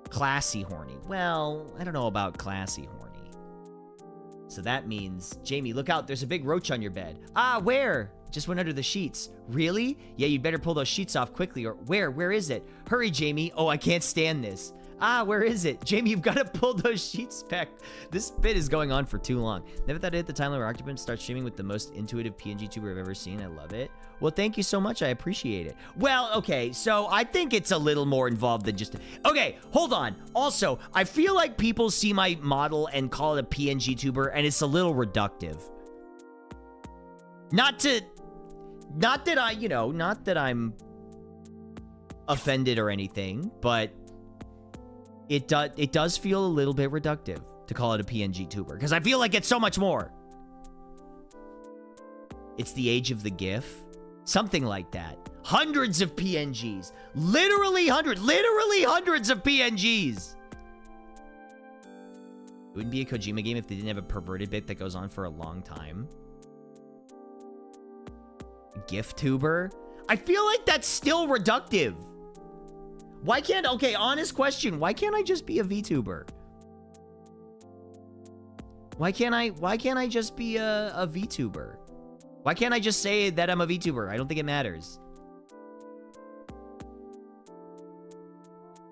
Classy horny. Well, I don't know about classy horny. So that means, Jamie, look out, there's a big roach on your bed. Ah, where? Just went under the sheets. Really? Yeah, you'd better pull those sheets off quickly or where is it? Hurry, Jamie. Oh, I can't stand this. Ah, where is it? Jamie, you've got to pull those sheets back. This bit is going on for too long. Never thought I'd hit the time where Occupants start streaming with the most intuitive PNG tuber I've ever seen. I love it. Well, thank you so much. I appreciate it. Well, okay, so I think it's a little more involved than just... Okay, hold on. Also, I feel like people see my model and call it a PNG tuber, and it's a little reductive. Not that I'm offended or anything, but it does feel a little bit reductive to call it a PNG tuber, because I feel like it's so much more. It's the age of the GIF. Something like that. Hundreds of PNGs. Literally hundreds of PNGs. It wouldn't be a Kojima game if they didn't have a perverted bit that goes on for a long time. GIF tuber? I feel like that's still reductive. Why can't... Okay, honest question. Why can't I just be a VTuber? Why can't I just be a VTuber? Why can't I just say that I'm a VTuber? I don't think it matters.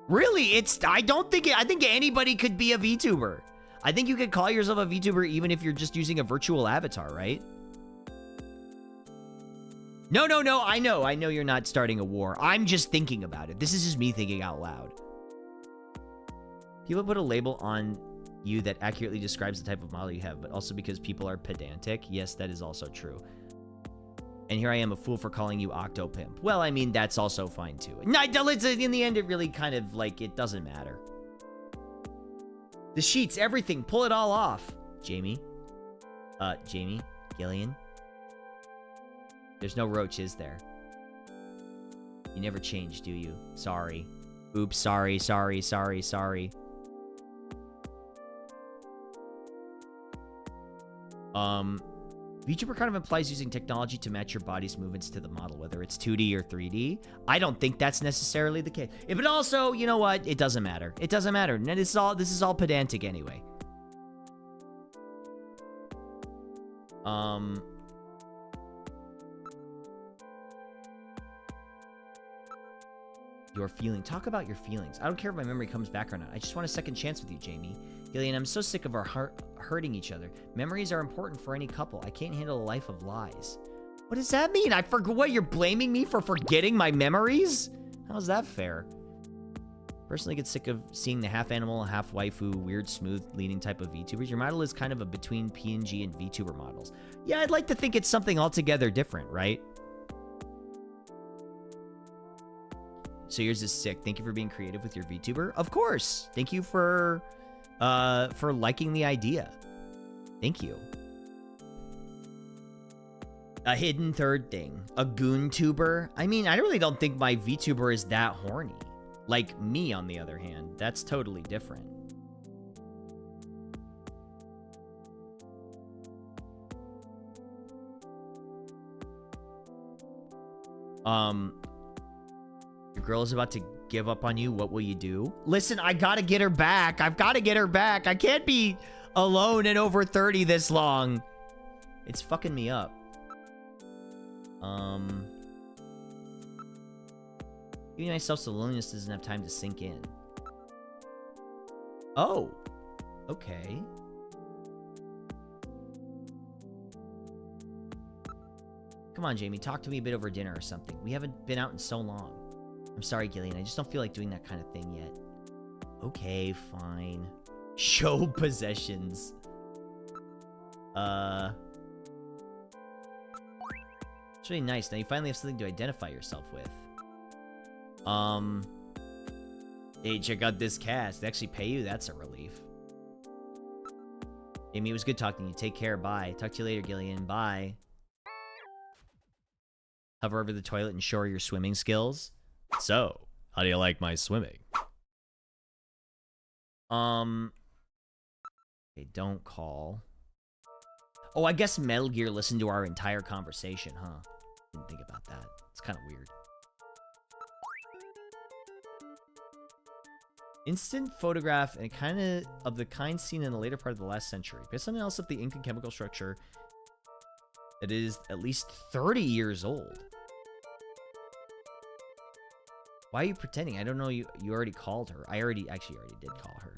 Really, I think anybody could be a VTuber. I think you could call yourself a VTuber even if you're just using a virtual avatar, right? No, I know you're not starting a war. I'm just thinking about it. This is just me thinking out loud. People put a label on you that accurately describes the type of model you have, but also because people are pedantic. Yes, that is also true. And here I am, a fool for calling you Octopimp. Well, I mean, that's also fine, too. In the end, it really kind of, like, it doesn't matter. The sheets, everything, pull it all off. Jamie, Gillian. There's no roach, is there? You never change, do you? Sorry. Oops, sorry. VTuber kind of implies using technology to match your body's movements to the model, whether it's 2D or 3D. I don't think that's necessarily the case. But also, you know what? It doesn't matter. It doesn't matter. And this is all pedantic anyway. Your feeling. Talk about your feelings. I don't care if my memory comes back or not. I just want a second chance with you, Jamie. Gillian, I'm so sick of our hurting each other. Memories are important for any couple. I can't handle a life of lies. What does that mean? I forgot. What, you're blaming me for forgetting my memories? How's that fair? Personally, get sick of seeing the half-animal, half-waifu, weird, smooth-leaning type of VTubers. Your model is kind of a between PNG and VTuber models. Yeah, I'd like to think it's something altogether different, right? So yours is sick. Thank you for being creative with your VTuber. Of course. Thank you for liking the idea. Thank you. A hidden third thing. A goon tuber. I mean, I really don't think my VTuber is that horny. Like me, on the other hand. That's totally different. Your girl is about to give up on you. What will you do? Listen, I gotta get her back. I've gotta get her back. I can't be alone and over 30 this long. It's fucking me up. Giving myself to loneliness doesn't have time to sink in. Oh. Okay. Come on, Jamie. Talk to me a bit over dinner or something. We haven't been out in so long. I'm sorry, Gillian. I just don't feel like doing that kind of thing yet. Okay, fine. Show possessions. It's really nice. Now you finally have something to identify yourself with. Hey, check out this cast. They actually pay you? That's a relief. Amy, it was good talking to you. Take care. Bye. Talk to you later, Gillian. Bye. Hover over the toilet and show her your swimming skills. So, how do you like my swimming? Okay, don't call. Oh, I guess Metal Gear listened to our entire conversation, huh? Didn't think about that. It's kind of weird. Instant photograph and kind of the kind seen in the later part of the last century. Based on analysis of the ink and chemical structure, it is at least 30 years old. Why are you pretending? I don't know. You already called her. I already did call her.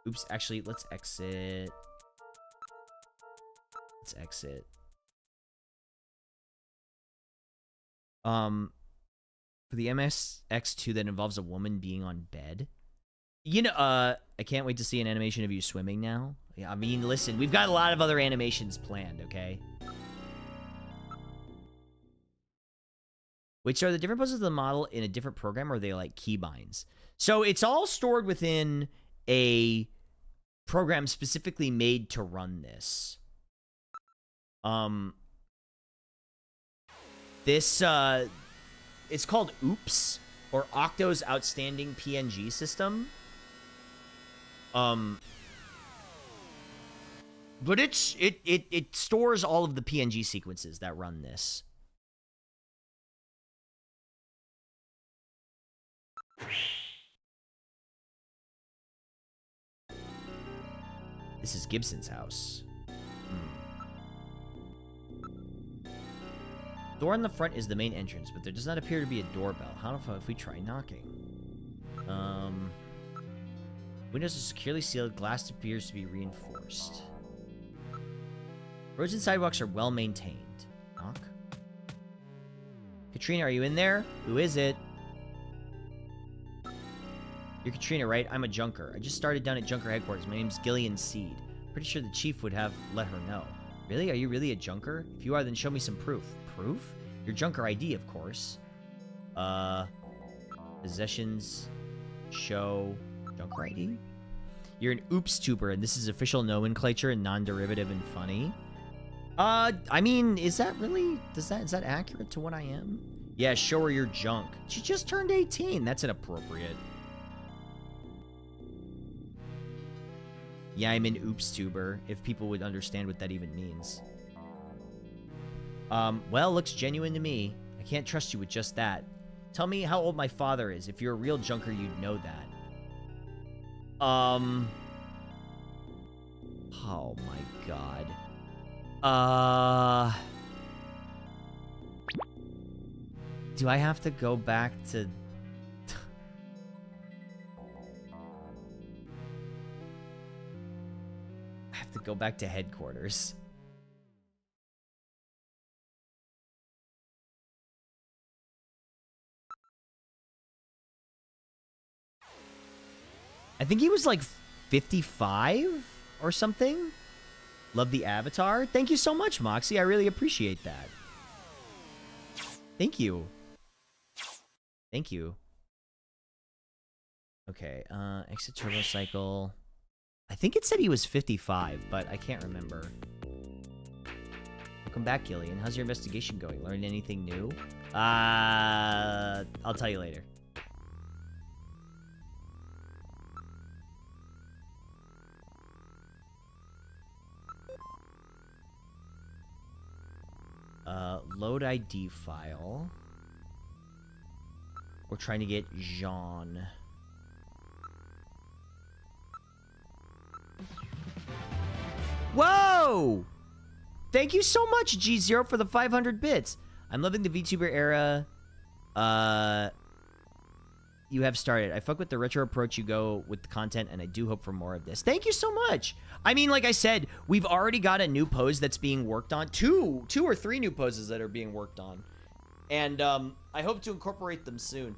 Oops. Actually, let's exit. Let's exit. For the MSX2 that involves a woman being on bed. You know, I can't wait to see an animation of you swimming now. Yeah, I mean, listen, we've got a lot of other animations planned, okay? Which are the different poses of the model in a different program, or are they like keybinds? So it's all stored within a program specifically made to run this. It's called OOPS, or Octo's Outstanding PNG System. But it stores all of the PNG sequences that run this. This is Gibson's house. Door in the front is the main entrance, but there does not appear to be a doorbell. How if we try knocking? Windows are securely sealed. Glass appears to be reinforced. Roads and sidewalks are well maintained. Knock. Katrina, are you in there? Who is it? You're Katrina, right? I'm a junker. I just started down at Junker headquarters. My name's Gillian Seed. Pretty sure the chief would have let her know. Really? Are you really a junker? If you are, then show me some proof. Proof? Your junker ID, of course. Possessions. Show. Junker ID? You're an oops tuber, and this is official nomenclature and non-derivative and funny. I mean, is that really... is that accurate to what I am? Yeah, show her your junk. She just turned 18. That's inappropriate. Yeah, I'm an oops tuber, if people would understand what that even means. Well, looks genuine to me. I can't trust you with just that. Tell me how old my father is. If you're a real junker, you'd know that. Oh my god. Do I have to go back to... I have to go back to headquarters. I think he was like 55 or something. Love the avatar. Thank you so much, Moxie. I really appreciate that. Thank you. Thank you. Okay, exit turbo cycle. I think it said he was 55, but I can't remember. Welcome back, Gillian. How's your investigation going? Learned anything new? I'll tell you later. Load ID file. We're trying to get Jean. Whoa! Thank you so much, G0, for the 500 bits. I'm loving the VTuber era. You have started. I fuck with the retro approach you go with the content, and I do hope for more of this. Thank you so much. I mean, like I said, we've already got a new pose that's being worked on. Two or three new poses that are being worked on. And I hope to incorporate them soon.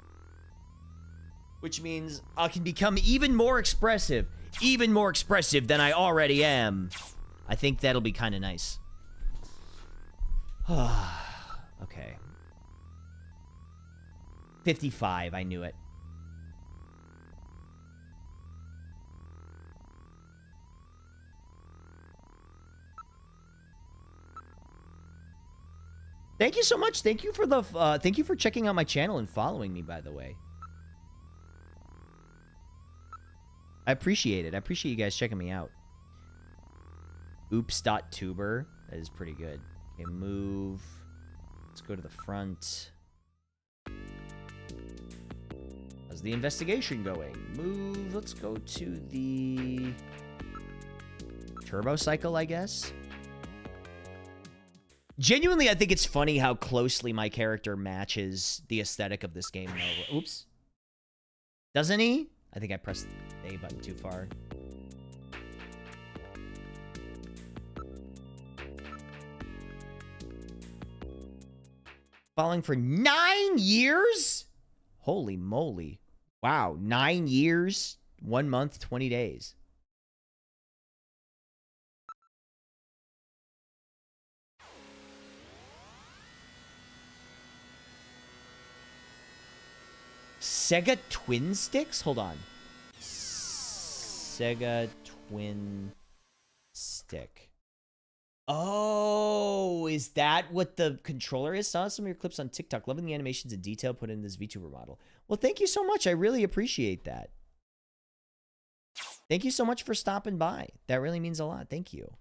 Which means I can become even more expressive than I already am. I think that'll be kind of nice. Okay. 55, I knew it. Thank you so much. Thank you for the thank you for checking out my channel and following me, by the way. I appreciate it. I appreciate you guys checking me out. Oops.tuber. That is pretty good. Okay, move. Let's go to the front. How's the investigation going? Move. Let's go to the turbo cycle, I guess. Genuinely, I think it's funny how closely my character matches the aesthetic of this game. Though. Oops. Doesn't he? I think I pressed the A button too far. Following for 9 years? Holy moly. Wow, 9 years, 1 month, 20 days. Sega Twin Sticks? Hold on. Sega Twin Stick. Oh, is that what the controller is? Saw some of your clips on TikTok. Loving the animations and detail put in this VTuber model. Well, thank you so much. I really appreciate that. Thank you so much for stopping by. That really means a lot. Thank you.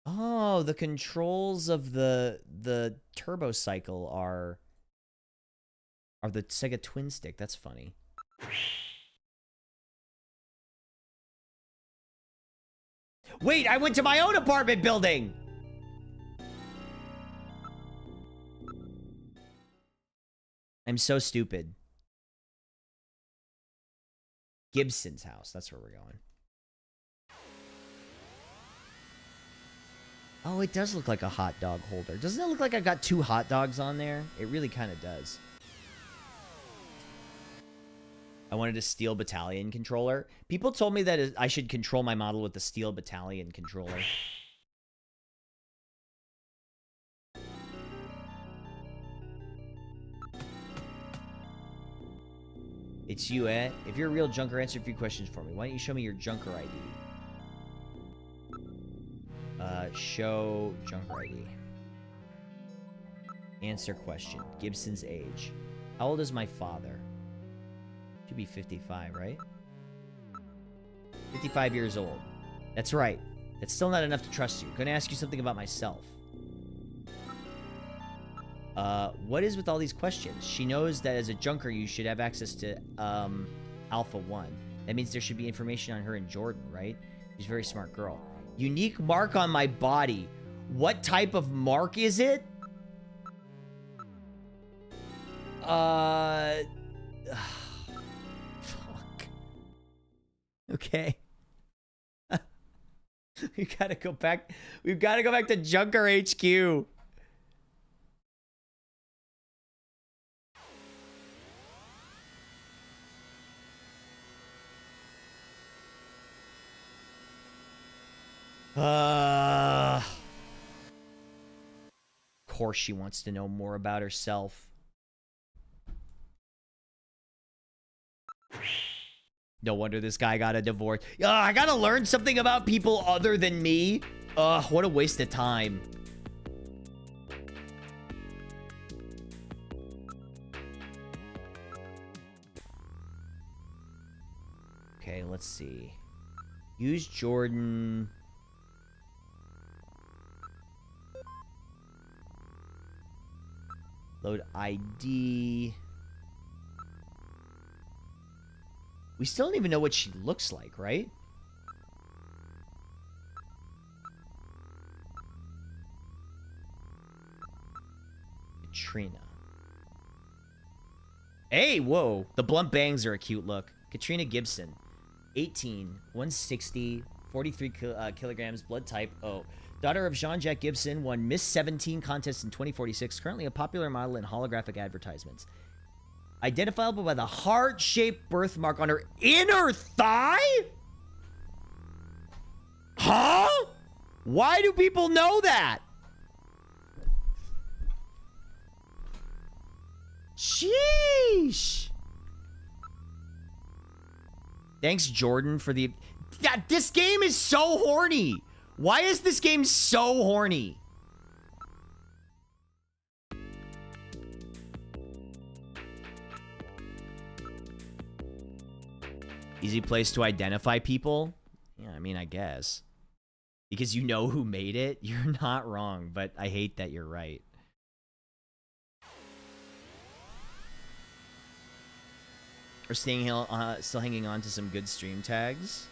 Oh, the controls of the turbo cycle are the Sega Twin Stick. That's funny. Wait, I went to my own apartment building. I'm so stupid. Gibson's house. That's where we're going. Oh, it does look like a hot dog holder. Doesn't it look like I got 2 hot dogs on there? It really kind of does. I wanted a Steel Battalion controller. People told me that I should control my model with the Steel Battalion controller. It's you, eh? If you're a real junker, answer a few questions for me. Why don't you show me your junker ID? Show junker ID. Answer question. Gibson's age. How old is my father? Should be 55, right? 55 years old. That's right. That's still not enough to trust you. Gonna ask you something about myself. What is with all these questions? She knows that as a junker, you should have access to, Alpha 1. That means there should be information on her and Jordan, right? She's a very smart girl. Unique mark on my body. What type of mark is it? Fuck. Okay. We've got to go back. We've got to go back to Junker HQ. Of course she wants to know more about herself. No wonder this guy got a divorce. I gotta learn something about people other than me. Ugh, what a waste of time. Okay, let's see. Use Jordan. Load ID. We still don't even know what she looks like, right? Katrina. Hey, whoa. The blunt bangs are a cute look. Katrina Gibson. 18, 160, 43 kilograms, blood type O. Daughter of Jean-Jacques Gibson, won Miss 17 contest in 2046. Currently a popular model in holographic advertisements. Identifiable by the heart-shaped birthmark on her inner thigh? Huh? Why do people know that? Sheesh. Thanks, Jordan, for the... This game is so horny. Why is this game so horny? Easy place to identify people? Yeah, I mean, I guess. Because you know who made it? You're not wrong, but I hate that you're right. We're still hanging on to some good stream tags.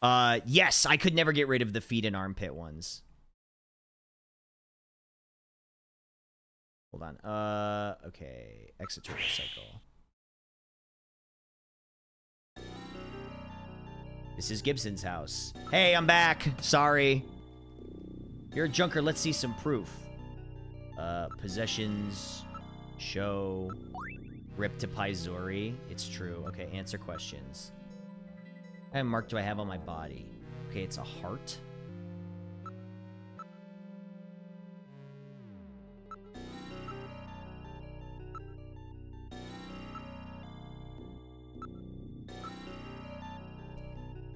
Yes, I could never get rid of the feet and armpit ones. Hold on. Okay. Exit to recycle. This is Gibson's house. Hey, I'm back. Sorry. You're a junker. Let's see some proof. Possessions. Show. Rip to Paizori. It's true. Okay, answer questions. What kind of mark do I have on my body? Okay, it's a heart.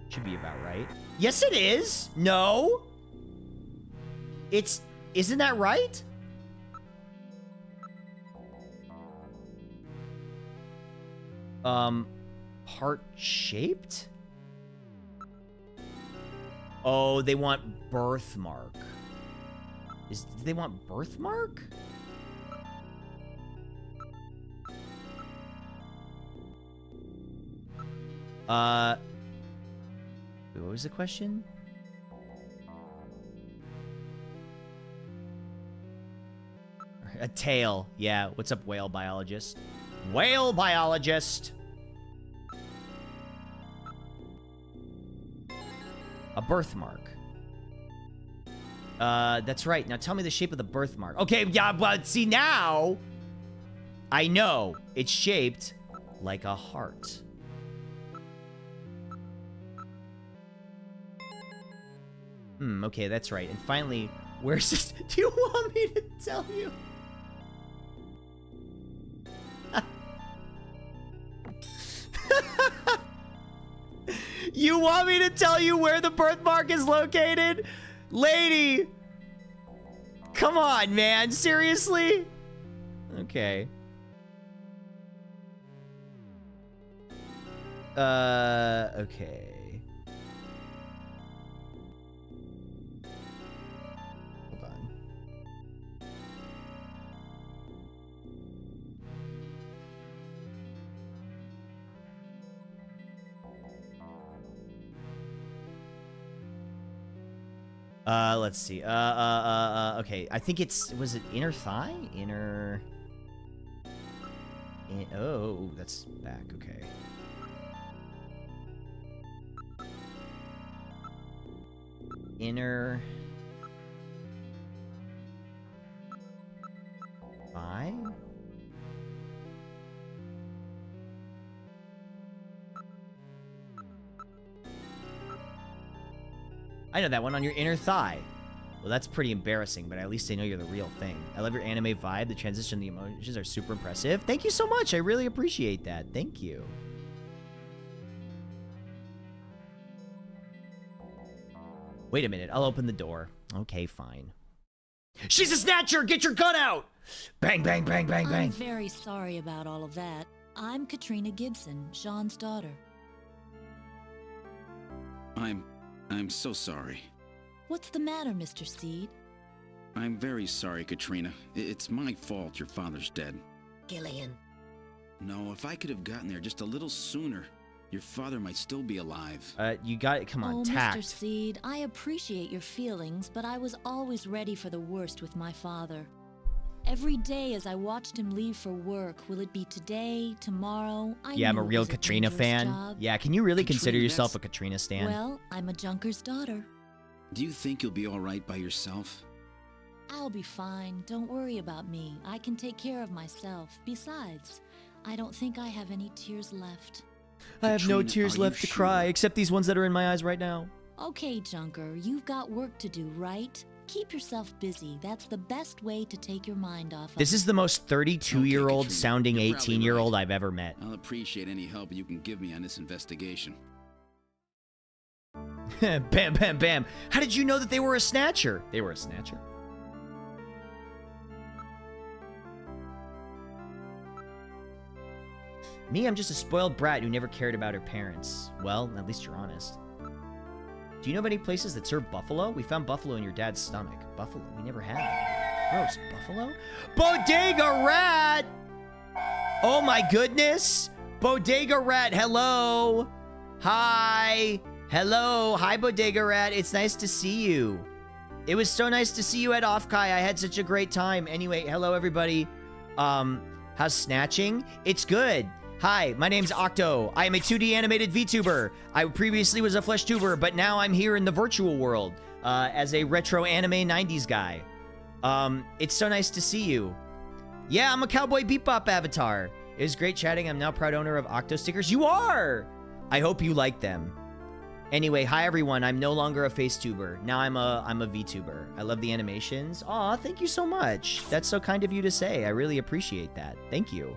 Should be about right. Yes, it is. No. Isn't that right? Heart-shaped? Oh, they want birthmark. Do they want birthmark? What was the question? A tail. Yeah, what's up, whale biologist? Whale biologist! A birthmark. That's right. Now tell me the shape of the birthmark. Okay, yeah, but see now, I know it's shaped like a heart. Okay, that's right. And finally, where's this? Do you want me to tell you? You want me to tell you where the birthmark is located? Lady! Come on, man. Seriously? Okay. Okay. Hold on. Let's see. Okay. I think was it inner thigh? Oh, that's back. Okay. Inner thigh? I know that one, on your inner thigh. Well, that's pretty embarrassing, but at least I know you're the real thing. I love your anime vibe. The transition, the emotions are super impressive. Thank you so much. I really appreciate that. Thank you. Wait a minute. I'll open the door. Okay, fine. She's a snatcher! Get your gun out! Bang, bang, bang, bang, bang. I'm very sorry about all of that. I'm Katrina Gibson, Sean's daughter. I'm so sorry. What's the matter, Mr. Seed? I'm very sorry, Katrina. It's my fault your father's dead. Gillian. No, if I could have gotten there just a little sooner, your father might still be alive. You got it. Come on, oh, tact. Mr. Seed, I appreciate your feelings, but I was always ready for the worst with my father. Every day as I watched him leave for work, will it be today, tomorrow? Yeah, I'm a real Katrina fan. Job. Yeah, can you really Katrina, consider yourself a Katrina stan? Well, I'm a junker's daughter. Do you think you'll be all right by yourself? I'll be fine. Don't worry about me. I can take care of myself. Besides, I don't think I have any tears left. I have no tears left to cry, except these ones that are in my eyes right now. Okay, Junker, you've got work to do, right? Keep yourself busy. That's the best way to take your mind off of This is the most 32-year-old sounding 18-year-old I've ever met. I'll appreciate any help you can give me on this investigation. Bam, bam, bam. How did you know that they were a snatcher? They were a snatcher? Me, I'm just a spoiled brat who never cared about her parents. Well, at least you're honest. Do you know of any places that serve buffalo? We found buffalo in your dad's stomach. Buffalo? We never had that. Gross. Buffalo? Bodega Rat! Oh my goodness! Bodega Rat, hello! Hi! Hello. Hi, Bodega Rat. It's nice to see you. It was so nice to see you at Offkai. I had such a great time. Anyway, hello, everybody. How's Snatching? It's good. Hi, my name's Octo. I am a 2D animated VTuber. I previously was a Flesh Tuber, but now I'm here in the virtual world as a retro anime 90s guy. It's so nice to see you. Yeah, I'm a Cowboy Bebop avatar. It was great chatting. I'm now proud owner of Octo stickers. You are! I hope you like them. Anyway, hi everyone. I'm no longer a FaceTuber. Now I'm a VTuber. I love the animations. Aw, thank you so much. That's so kind of you to say. I really appreciate that. Thank you.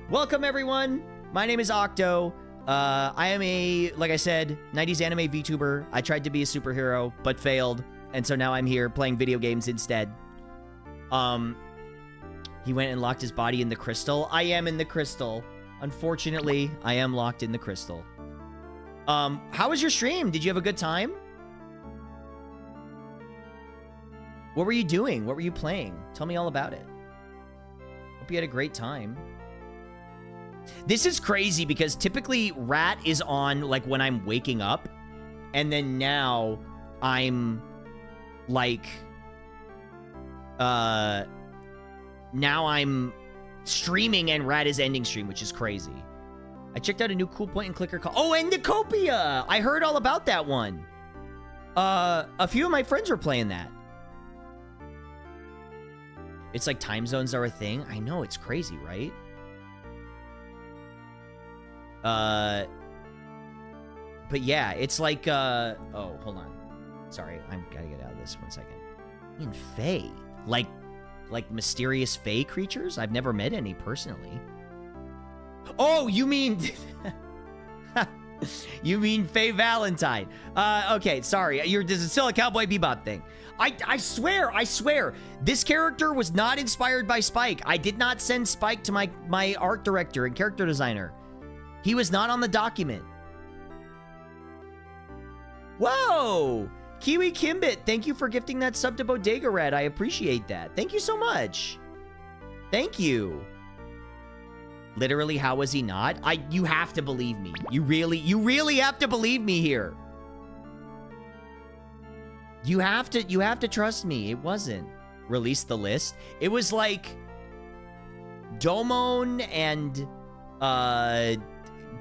Welcome everyone. My name is Octo. I am a, like I said, 90s anime VTuber. I tried to be a superhero, but failed. And so now I'm here playing video games instead. He went and locked his body in the crystal. I am in the crystal. Unfortunately, I am locked in the crystal. How was your stream? Did you have a good time? What were you doing? What were you playing? Tell me all about it. Hope you had a great time. This is crazy because typically Rat is on like when I'm waking up, and then now I'm like now I'm streaming and Rat is ending stream, which is crazy. I checked out a new cool point and clicker called Endicopia. I heard all about that one. A few of my friends were playing that. It's like time zones are a thing. I know, it's crazy, right? But yeah, it's like, oh, hold on. Sorry, I'm gotta get out of this 1 second. In Fae? Like mysterious Fae creatures? I've never met any personally. Oh, you mean... you mean Faye Valentine. Okay, sorry. This is still a Cowboy Bebop thing. I swear, this character was not inspired by Spike. I did not send Spike to my art director and character designer. He was not on the document. Whoa! Kiwi Kimbit, thank you for gifting that sub to Bodega Red. I appreciate that. Thank you so much. Thank you. Literally, how was he not? You have to believe me. You really have to believe me here. You have to trust me. It wasn't. Release the list. It was like Domon and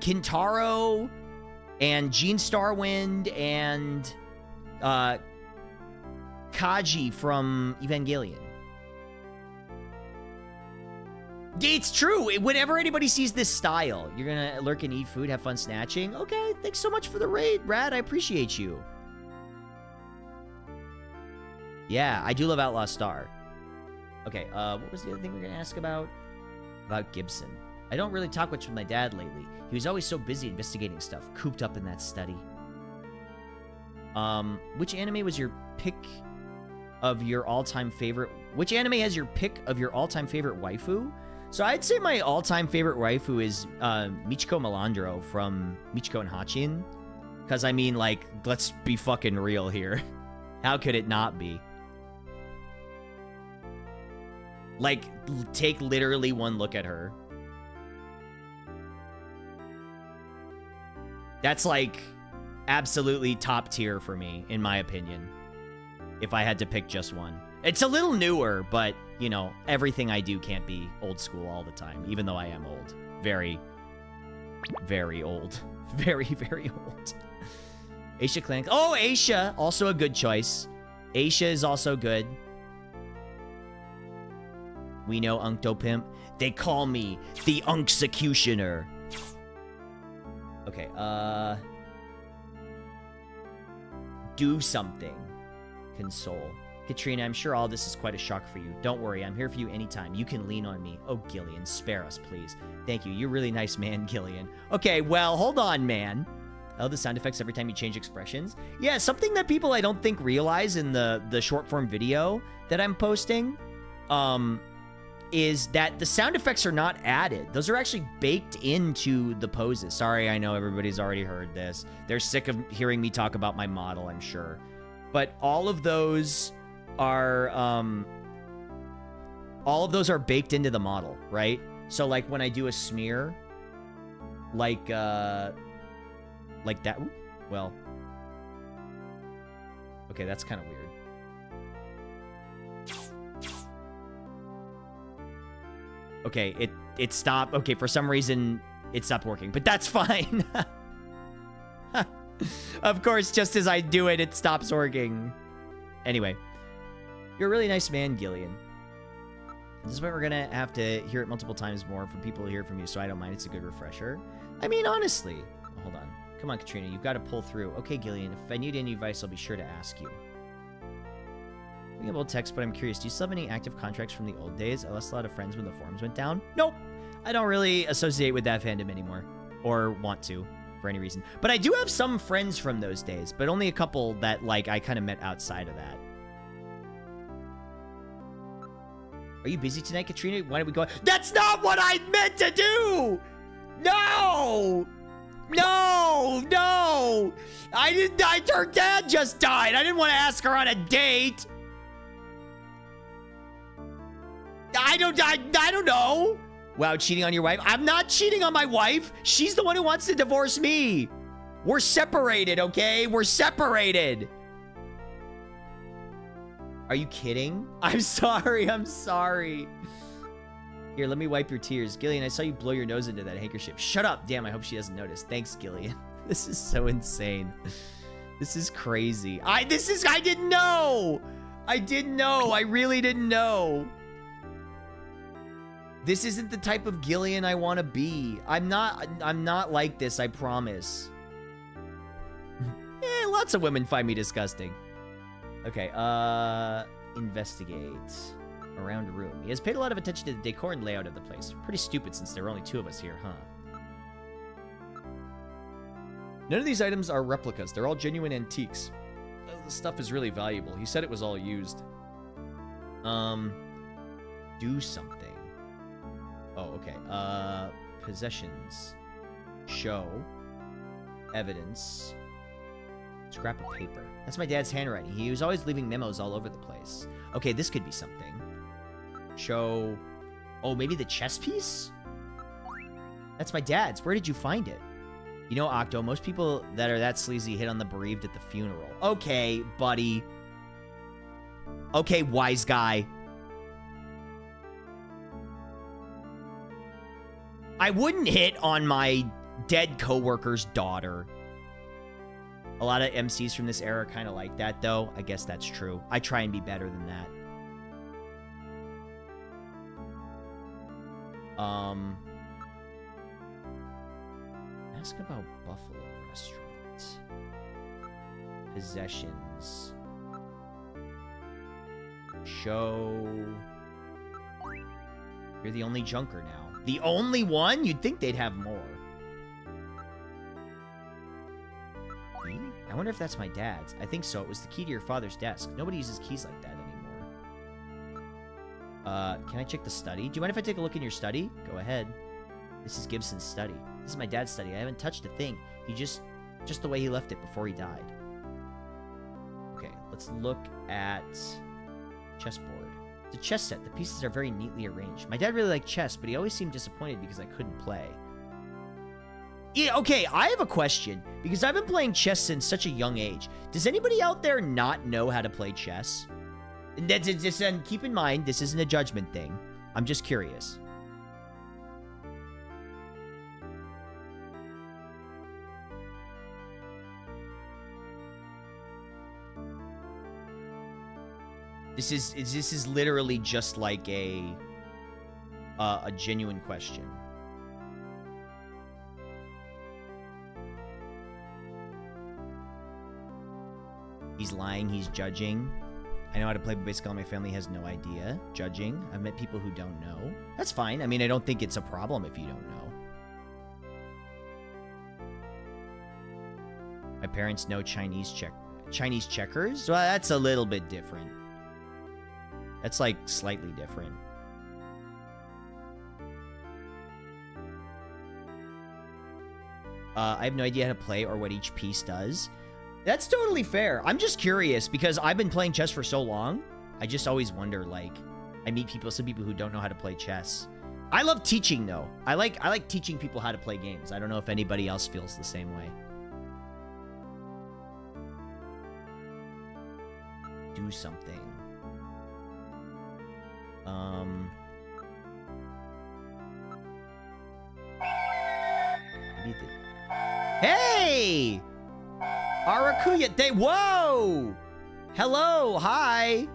Kintaro and Gene Starwind and Kaji from Evangelion. It's true. Whenever anybody sees this style, you're gonna lurk and eat food, have fun snatching. Okay, thanks so much for the raid, Brad. I appreciate you. Yeah, I do love Outlaw Star. Okay, what was the other thing we were gonna ask about? About Gibson. I don't really talk much with my dad lately. He was always so busy investigating stuff, cooped up in that study. Which anime was your pick of your all-time favorite? Which anime has your pick of your all-time favorite waifu? So I'd say my all-time favorite waifu is Michiko Melandro from Michiko and Hachin. Because, I mean, like, let's be fucking real here. How could it not be? Like, take literally one look at her. That's, like, absolutely top tier for me, in my opinion. If I had to pick just one. It's a little newer, but, you know, everything I do can't be old school all the time, even though I am old. Very, very old. Very, very old. Aisha Clank. Oh, Aisha! Also a good choice. Aisha is also good. We know Uncto Pimp. They call me the Unksecutioner. Okay, do something. Console. Katrina, I'm sure all this is quite a shock for you. Don't worry, I'm here for you anytime. You can lean on me. Oh, Gillian, spare us, please. Thank you. You're a really nice man, Gillian. Okay, well, hold on, man. I love the sound effects every time you change expressions. Yeah, something that people I don't think realize in the short form video that I'm posting is that the sound effects are not added. Those are actually baked into the poses. Sorry, I know everybody's already heard this. They're sick of hearing me talk about my model, I'm sure. But all of those are baked into the model, right? So like when I do a smear, like that. Well. Okay, that's kind of weird. Okay, it stopped. Okay, for some reason, it stopped working. But that's fine. Of course, just as I do it, it stops working. Anyway. You're a really nice man, Gillian. This is why we're gonna have to hear it multiple times more for people to hear from you, so I don't mind. It's a good refresher. I mean, honestly. Oh, hold on. Come on, Katrina. You've got to pull through. Okay, Gillian. If I need any advice, I'll be sure to ask you. We have old text, but I'm curious. Do you still have any active contracts from the old days? I lost a lot of friends when the forums went down. Nope. I don't really associate with that fandom anymore. Or want to, for any reason. But I do have some friends from those days, but only a couple that, like, I kind of met outside of that. Are you busy tonight, Katrina? Why don't we go? That's not what I meant to do! No! No! No! Her dad just died. I didn't want to ask her on a date. I don't know. Wow, cheating on your wife? I'm not cheating on my wife. She's the one who wants to divorce me. We're separated, okay? We're separated. Are you kidding? I'm sorry. I'm sorry. Here, let me wipe your tears. Gillian, I saw you blow your nose into that handkerchief. Shut up. Damn, I hope she doesn't notice. Thanks, Gillian. This is so insane. This is crazy. I didn't know. I didn't know. I really didn't know. This isn't the type of Gillian I want to be. I'm not like this, I promise. Lots of women find me disgusting. Okay, investigate. Around room. He has paid a lot of attention to the decor and layout of the place. Pretty stupid since there are only 2 of us here, huh? None of these items are replicas. They're all genuine antiques. The stuff is really valuable. He said it was all used. Do something. Oh, okay. Possessions. Show. Evidence. Scrap of paper. That's my dad's handwriting. He was always leaving memos all over the place. Okay, this could be something. Show. Oh, maybe the chess piece? That's my dad's. Where did you find it? You know, Octo, most people that are that sleazy hit on the bereaved at the funeral. Okay, buddy. Okay, wise guy. I wouldn't hit on my dead coworker's daughter. A lot of MCs from this era are kind of like that, though. I guess that's true. I try and be better than that. Ask about Buffalo Restaurant. Possessions. Show. You're the only junker now. The only one? You'd think they'd have more. Key? I wonder if that's my dad's. I think so. It was the key to your father's desk. Nobody uses keys like that anymore. Can I check the study? Do you mind if I take a look in your study? Go ahead. This is Gibson's study. This is my dad's study. I haven't touched a thing. He just the way he left it before he died. Okay, let's look at chessboard. It's a chess set. The pieces are very neatly arranged. My dad really liked chess, but he always seemed disappointed because I couldn't play. Yeah, okay, I have a question. Because I've been playing chess since such a young age. Does anybody out there not know how to play chess? And keep in mind, this isn't a judgment thing. I'm just curious. This is literally just like a genuine question. He's lying, he's judging. I know how to play, but basically all my family has no idea. Judging. I've met people who don't know. That's fine. I mean, I don't think it's a problem if you don't know. My parents know Chinese checkers? Well, that's a little bit different. That's like slightly different. I have no idea how to play or what each piece does. That's totally fair. I'm just curious because I've been playing chess for so long. I just always wonder, like, I meet some people who don't know how to play chess. I love teaching though. I like teaching people how to play games. I don't know if anybody else feels the same way. do something. Maybe hey! Arakuya, whoa! Hello, hi!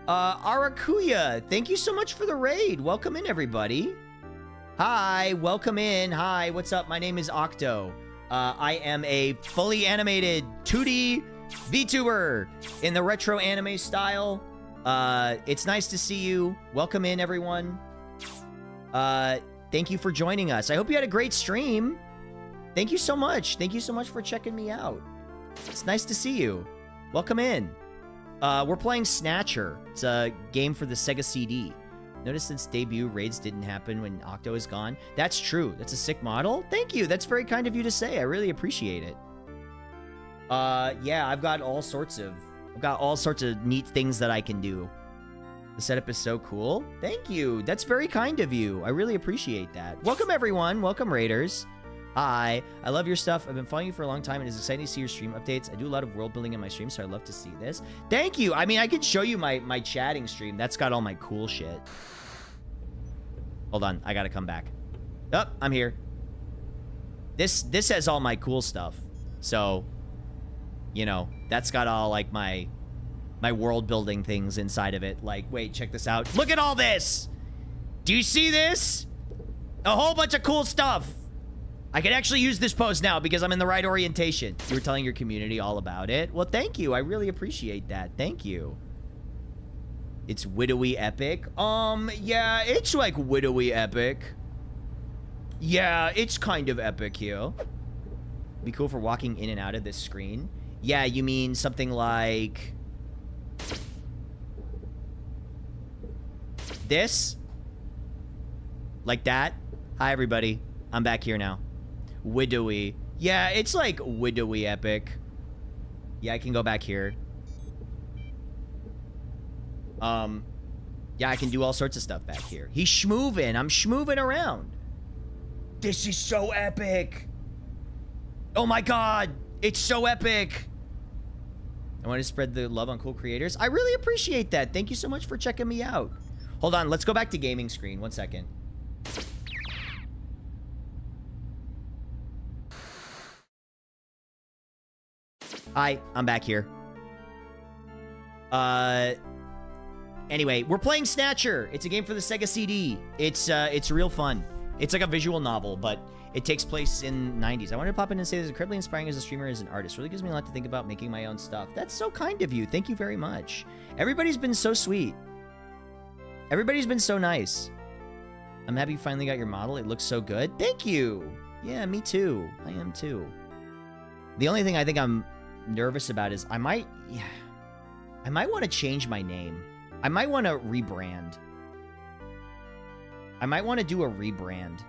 Arakuya, thank you so much for the raid. Welcome in, everybody. Hi, welcome in. Hi, what's up? My name is Octo. I am a fully animated 2D VTuber in the retro anime style. It's nice to see you. Welcome in, everyone. Thank you for joining us. I hope you had a great stream. Thank you so much. Thank you so much for checking me out. It's nice to see you. Welcome in. We're playing Snatcher. It's a game for the Sega CD. Notice since debut, raids didn't happen when Octo is gone. That's true. That's a sick model. Thank you. That's very kind of you to say. I really appreciate it. Yeah, I've got all sorts of neat things that I can do. The setup is so cool. Thank you. That's very kind of you. I really appreciate that. Welcome, everyone. Welcome, Raiders. Hi. I love your stuff. I've been following you for a long time, and it's exciting to see your stream updates. I do a lot of world building in my stream, so I'd love to see this. Thank you. I mean, I could show you my chatting stream. That's got all my cool shit. Hold on. I gotta come back. Oh, I'm here. This has all my cool stuff. So, you know, that's got all, like, my world building things inside of it. Like, wait, check this out. Look at all this! Do you see this? A whole bunch of cool stuff. I can actually use this pose now because I'm in the right orientation. You were telling your community all about it. Well, thank you. I really appreciate that. Thank you. It's widowy epic. Yeah, it's like widowy epic. Yeah, it's kind of epic here. Be cool for walking in and out of this screen. Yeah, you mean something like this? Like that? Hi, everybody. I'm back here now. Widowy. Yeah, it's like widowy epic. Yeah, I can go back here. Yeah, I can do all sorts of stuff back here. He's schmoovin'. I'm schmoovin' around. This is so epic. Oh my god. It's so epic. I want to spread the love on cool creators. I really appreciate that. Thank you so much for checking me out. Hold on. Let's go back to gaming screen. 1 second. Hi, I'm back here. Anyway, we're playing Snatcher. It's a game for the Sega CD. It's real fun. It's like a visual novel, but it takes place in 90s. I wanted to pop in and say this is incredibly inspiring as a streamer, as an artist. Really gives me a lot to think about making my own stuff. That's so kind of you. Thank you very much. Everybody's been so sweet. Everybody's been so nice. I'm happy you finally got your model. It looks so good. Thank you. Yeah, me too. I am too. The only thing I think I'm nervous about is I might want to change my name. I might want to rebrand. I might want to do a rebrand.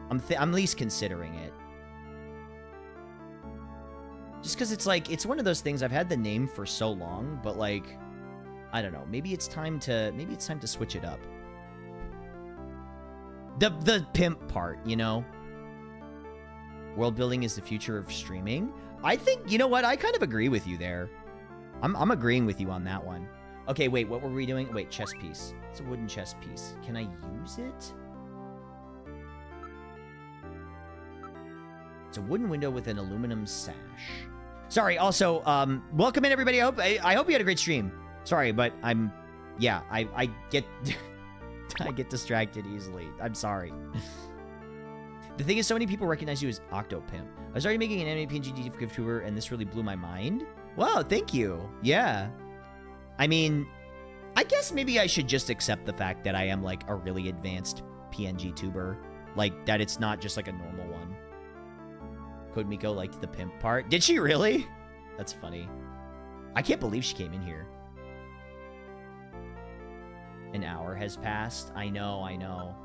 I'm at least considering it. Just because it's like, it's one of those things, I've had the name for so long, but like, I don't know, maybe it's time to switch it up. The pimp part, you know? World building is the future of streaming. I think, you know what? I kind of agree with you there. I'm agreeing with you on that one. Okay, wait, what were we doing? Wait, chess piece. It's a wooden chess piece. Can I use it? It's a wooden window with an aluminum sash. Sorry, also, welcome in, everybody. I hope you had a great stream. Sorry, but yeah, I get... I get distracted easily. I'm sorry. The thing is, so many people recognize you as Octopimp. I was already making an anime PNG YouTuber, and this really blew my mind. Wow, thank you. Yeah. I mean, I guess maybe I should just accept the fact that I am, like, a really advanced PNG tuber. Like, that it's not just, like, a normal one. Code Miko liked the pimp part. Did she really? That's funny. I can't believe she came in here. An hour has passed. I know, I know.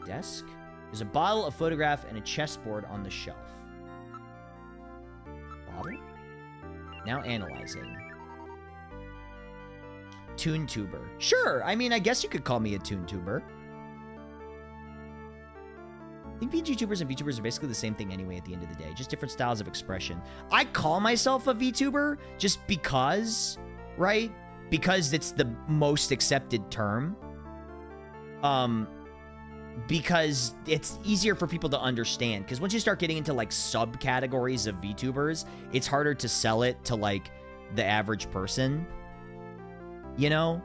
Desk? There's a bottle, a photograph, and a chessboard on the shelf. Bottle? Now analyzing. ToonTuber. Sure, I mean, I guess you could call me a ToonTuber. I think VTubers and VTubers are basically the same thing anyway at the end of the day, just different styles of expression. I call myself a VTuber just because, right? Because it's the most accepted term. Because it's easier for people to understand. Because once you start getting into like subcategories of VTubers, it's harder to sell it to like the average person. You know?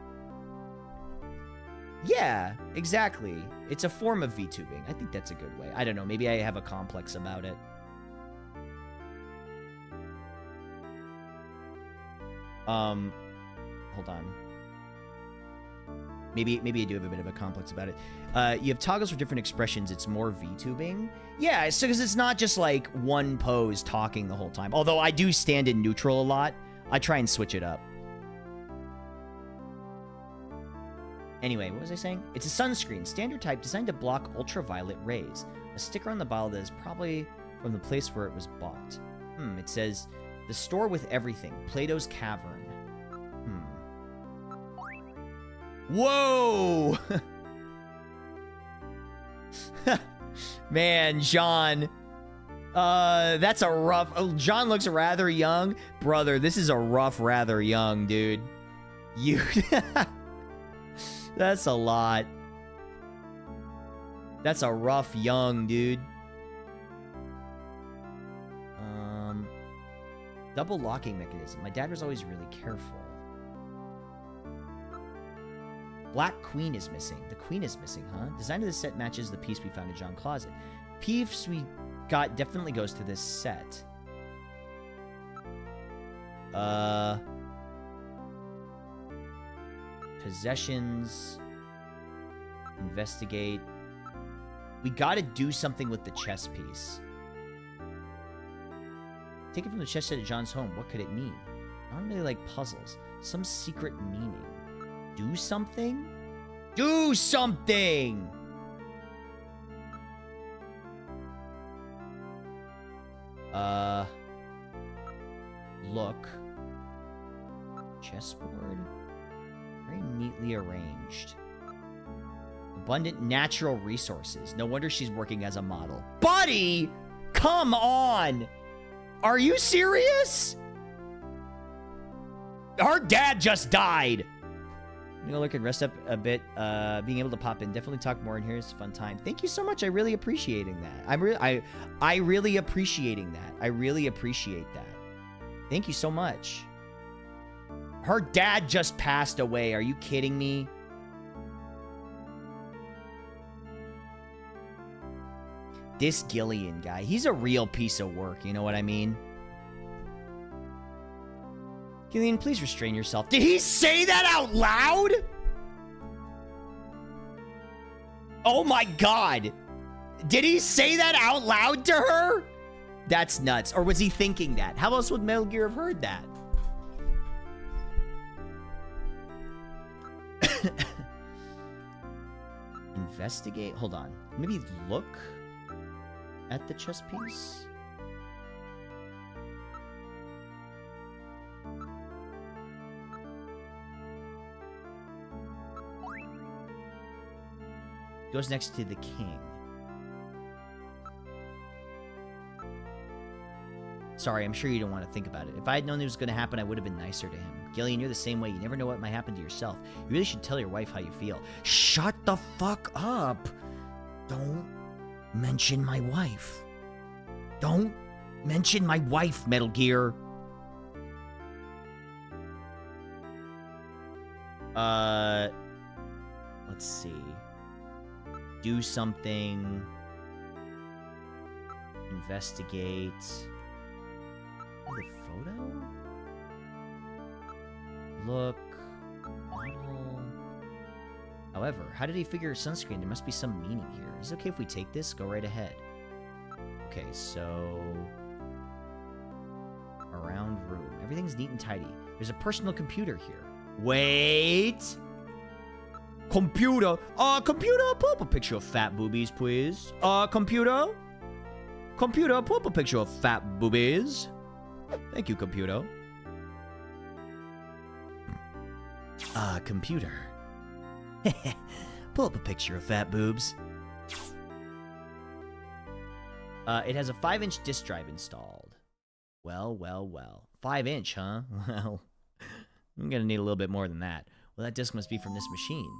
Yeah, exactly. It's a form of VTubing. I think that's a good way. I don't know. Maybe I have a complex about it. Hold on. Maybe I do have a bit of a complex about it. You have toggles for different expressions. It's more VTubing. Yeah, so because it's not just like one pose talking the whole time. Although I do stand in neutral a lot. I try and switch it up. Anyway, what was I saying? It's a sunscreen, standard type, designed to block ultraviolet rays. A sticker on the bottle that is probably from the place where it was bought. It says, the store with everything, Plato's Cavern. Whoa! Man, John. That's a rough... Oh, John looks rather young. Brother, this is a rough, rather young, dude. You... That's a lot. That's a rough young, dude. Double locking mechanism. My dad was always really careful. Black Queen is missing. The Queen is missing, huh? Design of the set matches the piece we found in John's closet. Piece we got definitely goes to this set. Possessions. Investigate. We gotta do something with the chess piece. Take it from the chess set at John's home. What could it mean? I don't really like puzzles. Some secret meaning. Do something? Do something! Look. Chessboard. Very neatly arranged. Abundant natural resources. No wonder she's working as a model. Buddy! Come on! Are you serious? Her dad just died. I'm gonna look and rest up a bit. Being able to pop in. Definitely talk more in here. It's a fun time. Thank you so much. I really appreciating that. I really appreciating that. I really appreciate that. Thank you so much. Her dad just passed away. Are you kidding me? This Gillian guy, he's a real piece of work. You know what I mean? Gillian, please restrain yourself. Did he say that out loud? Oh my God. Did he say that out loud to her? That's nuts. Or was he thinking that? How else would Metal Gear have heard that? Investigate. Hold on. Maybe look at the chess piece. Goes next to the king. Sorry, I'm sure you don't want to think about it. If I had known it was going to happen, I would have been nicer to him. Gillian, you're the same way. You never know what might happen to yourself. You really should tell your wife how you feel. Shut the fuck up. Don't mention my wife. Don't mention my wife, Metal Gear. Let's see. Do something. Investigate. The photo? Look. Model. However, how did he figure sunscreen? There must be some meaning here. Is it okay if we take this? Go right ahead. Okay, so... Around room. Everything's neat and tidy. There's a personal computer here. Wait! Computer! Computer, pull up a picture of fat boobies, please. Computer? Computer, pull up a picture of fat boobies. Thank you, computer. Computer. Pull up a picture of fat boobs. It has a 5-inch disk drive installed. Well, well, well. 5-inch, huh? Well, I'm gonna need a little bit more than that. Well, that disk must be from this machine.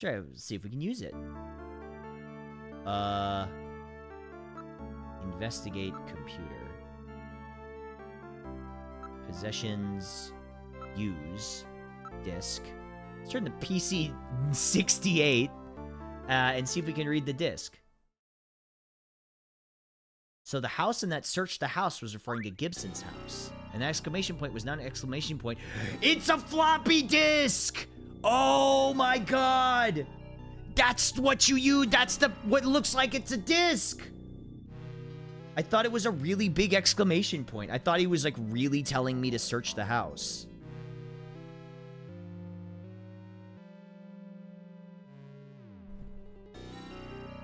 Try to see if we can use it. Investigate computer. Possessions. Use. Disk. Let's turn the PC 68 and see if we can read the disk. So the house in that search the house was referring to Gibson's house. And the exclamation point was not an exclamation point. It's a floppy disk! Oh my god! That's what you use. That's what looks like it's a disk. I thought it was a really big exclamation point. I thought he was like really telling me to search the house.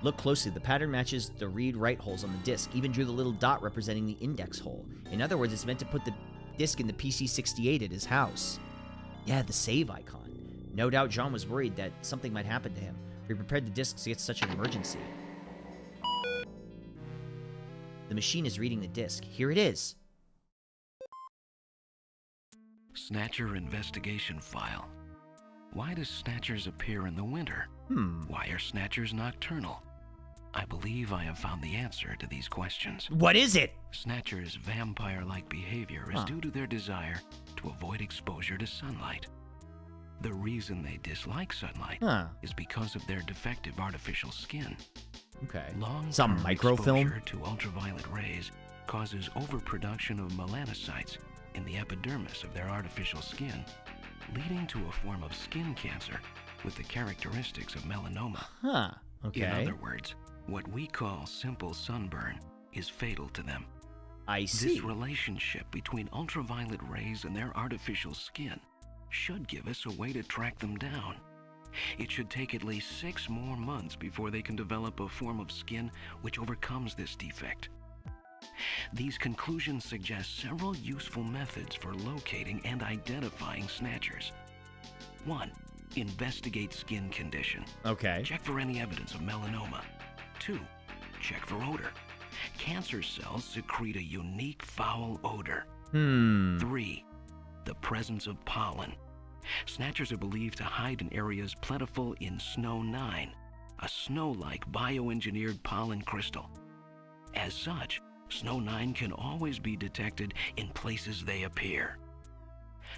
Look closely. The pattern matches the read-write holes on the disk. Even drew the little dot representing the index hole. In other words, it's meant to put the disk in the PC-68 at his house. Yeah, the save icon. No doubt Jean was worried that something might happen to him. He prepared the disks against such an emergency. The machine is reading the disk. Here it is. Snatcher investigation file. Why do snatchers appear in the winter? Why are snatchers nocturnal? I believe I have found the answer to these questions. What is it? Snatchers' vampire-like behavior is due to their desire to avoid exposure to sunlight. The reason they dislike sunlight is because of their defective artificial skin. Okay. Long-term exposure to ultraviolet rays causes overproduction of melanocytes in the epidermis of their artificial skin, leading to a form of skin cancer with the characteristics of melanoma. Okay. In other words, what we call simple sunburn is fatal to them. I see. This relationship between ultraviolet rays and their artificial skin should give us a way to track them down. It should take at least 6 more months before they can develop a form of skin which overcomes this defect. These conclusions suggest several useful methods for locating and identifying snatchers. 1. Investigate skin condition. Okay. Check for any evidence of melanoma. 2. Check for odor. Cancer cells secrete a unique foul odor. 3. The presence of pollen. Snatchers are believed to hide in areas plentiful in Snow 9, a snow-like bioengineered pollen crystal. As such, Snow 9 can always be detected in places they appear.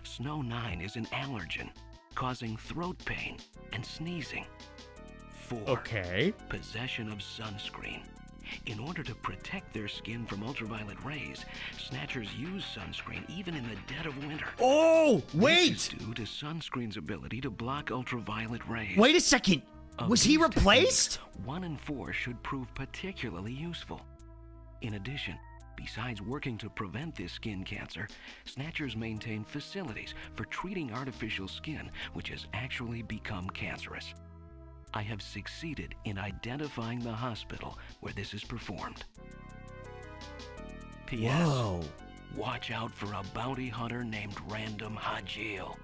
Snow 9 is an allergen, causing throat pain and sneezing. 4. Possession of sunscreen. In order to protect their skin from ultraviolet rays, snatchers use sunscreen even in the dead of winter. Oh, wait! This is due to sunscreen's ability to block ultraviolet rays. Wait a second. Was he replaced? 1 and 4 should prove particularly useful. In addition, besides working to prevent this skin cancer, snatchers maintain facilities for treating artificial skin which has actually become cancerous. I have succeeded in identifying the hospital where this is performed. P.S. Whoa. Watch out for a bounty hunter named Random Hajil.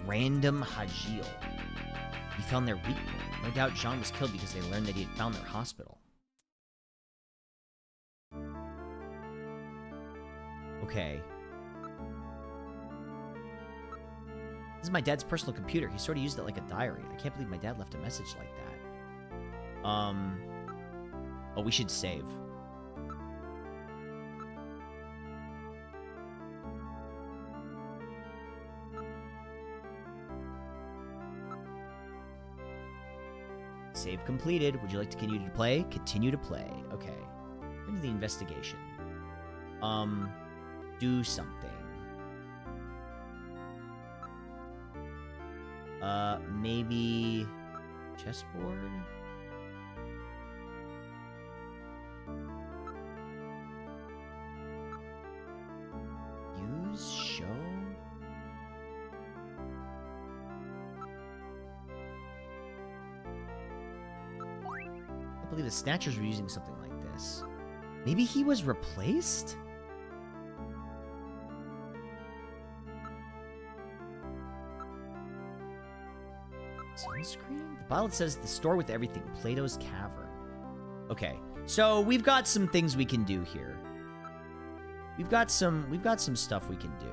Random Hajil. He found their weak point. No doubt Jean was killed because they learned that he had found their hospital. Okay. This is my dad's personal computer. He sort of used it like a diary. I can't believe my dad left a message like that. Oh, we should save. Save completed. Would you like to continue to play? Continue to play. Okay. Into the investigation. Do something. Maybe chessboard? Use show? I believe the Snatchers were using something like this. Maybe he was replaced? Sunscreen? The bottle says the store with everything. Plato's Cavern. Okay, so we've got some things we can do here. We've got some stuff we can do.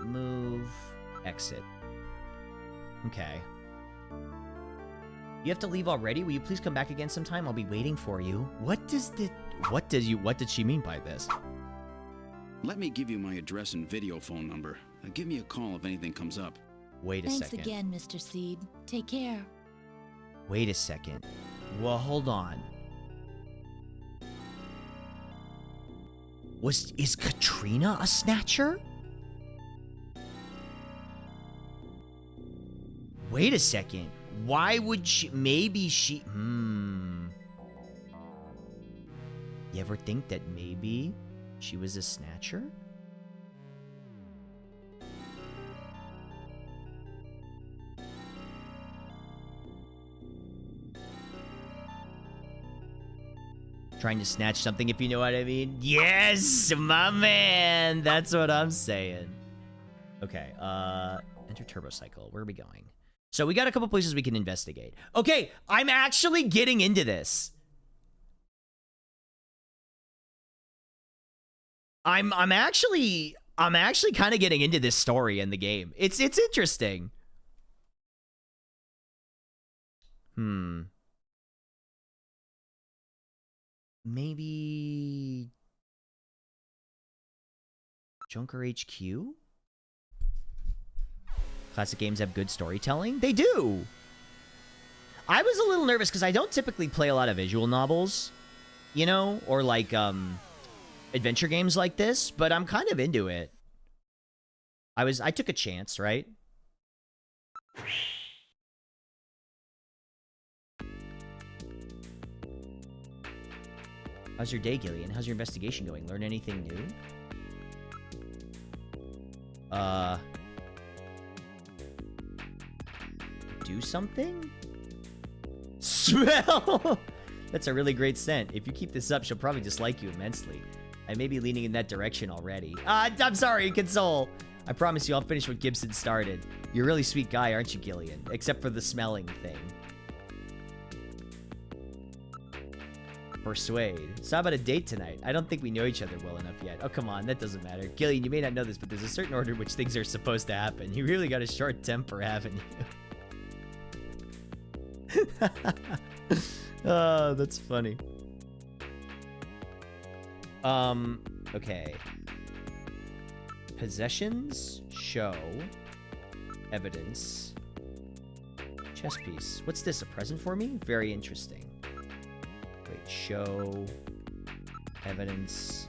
Move, exit. Okay. You have to leave already? Will you please come back again sometime? I'll be waiting for you. What did she mean by this? Let me give you my address and video phone number. Give me a call if anything comes up. Wait a Thanks second. again, Mr. Seed. Take care. Wait a second. Well, hold on. Is Katrina a snatcher? Wait a second. Why would she? Maybe she. You ever think that maybe she was a snatcher? Trying to snatch something, if you know what I mean. Yes, my man. That's what I'm saying. Okay, enter turbocycle. Where are we going? So we got a couple places we can investigate. Okay, I'm actually getting into this. I'm actually kind of getting into this story in the game. It's interesting. Maybe Junker HQ? Classic games have good storytelling? They do! I was a little nervous because I don't typically play a lot of visual novels, you know, or like adventure games like this, but I'm kind of into it. I took a chance, right? How's your day, Gillian? How's your investigation going? Learn anything new? Do something? Smell! That's a really great scent. If you keep this up, she'll probably dislike you immensely. I may be leaning in that direction already. I'm sorry, Console. I promise you I'll finish what Gibson started. You're a really sweet guy, aren't you, Gillian? Except for the smelling thing. Persuade. So how about a date tonight? I don't think we know each other well enough yet. Oh, come on, that doesn't matter. Gillian, you may not know this, but there's a certain order in which things are supposed to happen. You really got a short temper, haven't you? Oh, that's funny. Okay. Possessions, show, evidence, chess piece. What's this, a present for me? Very interesting. Wait, show, evidence,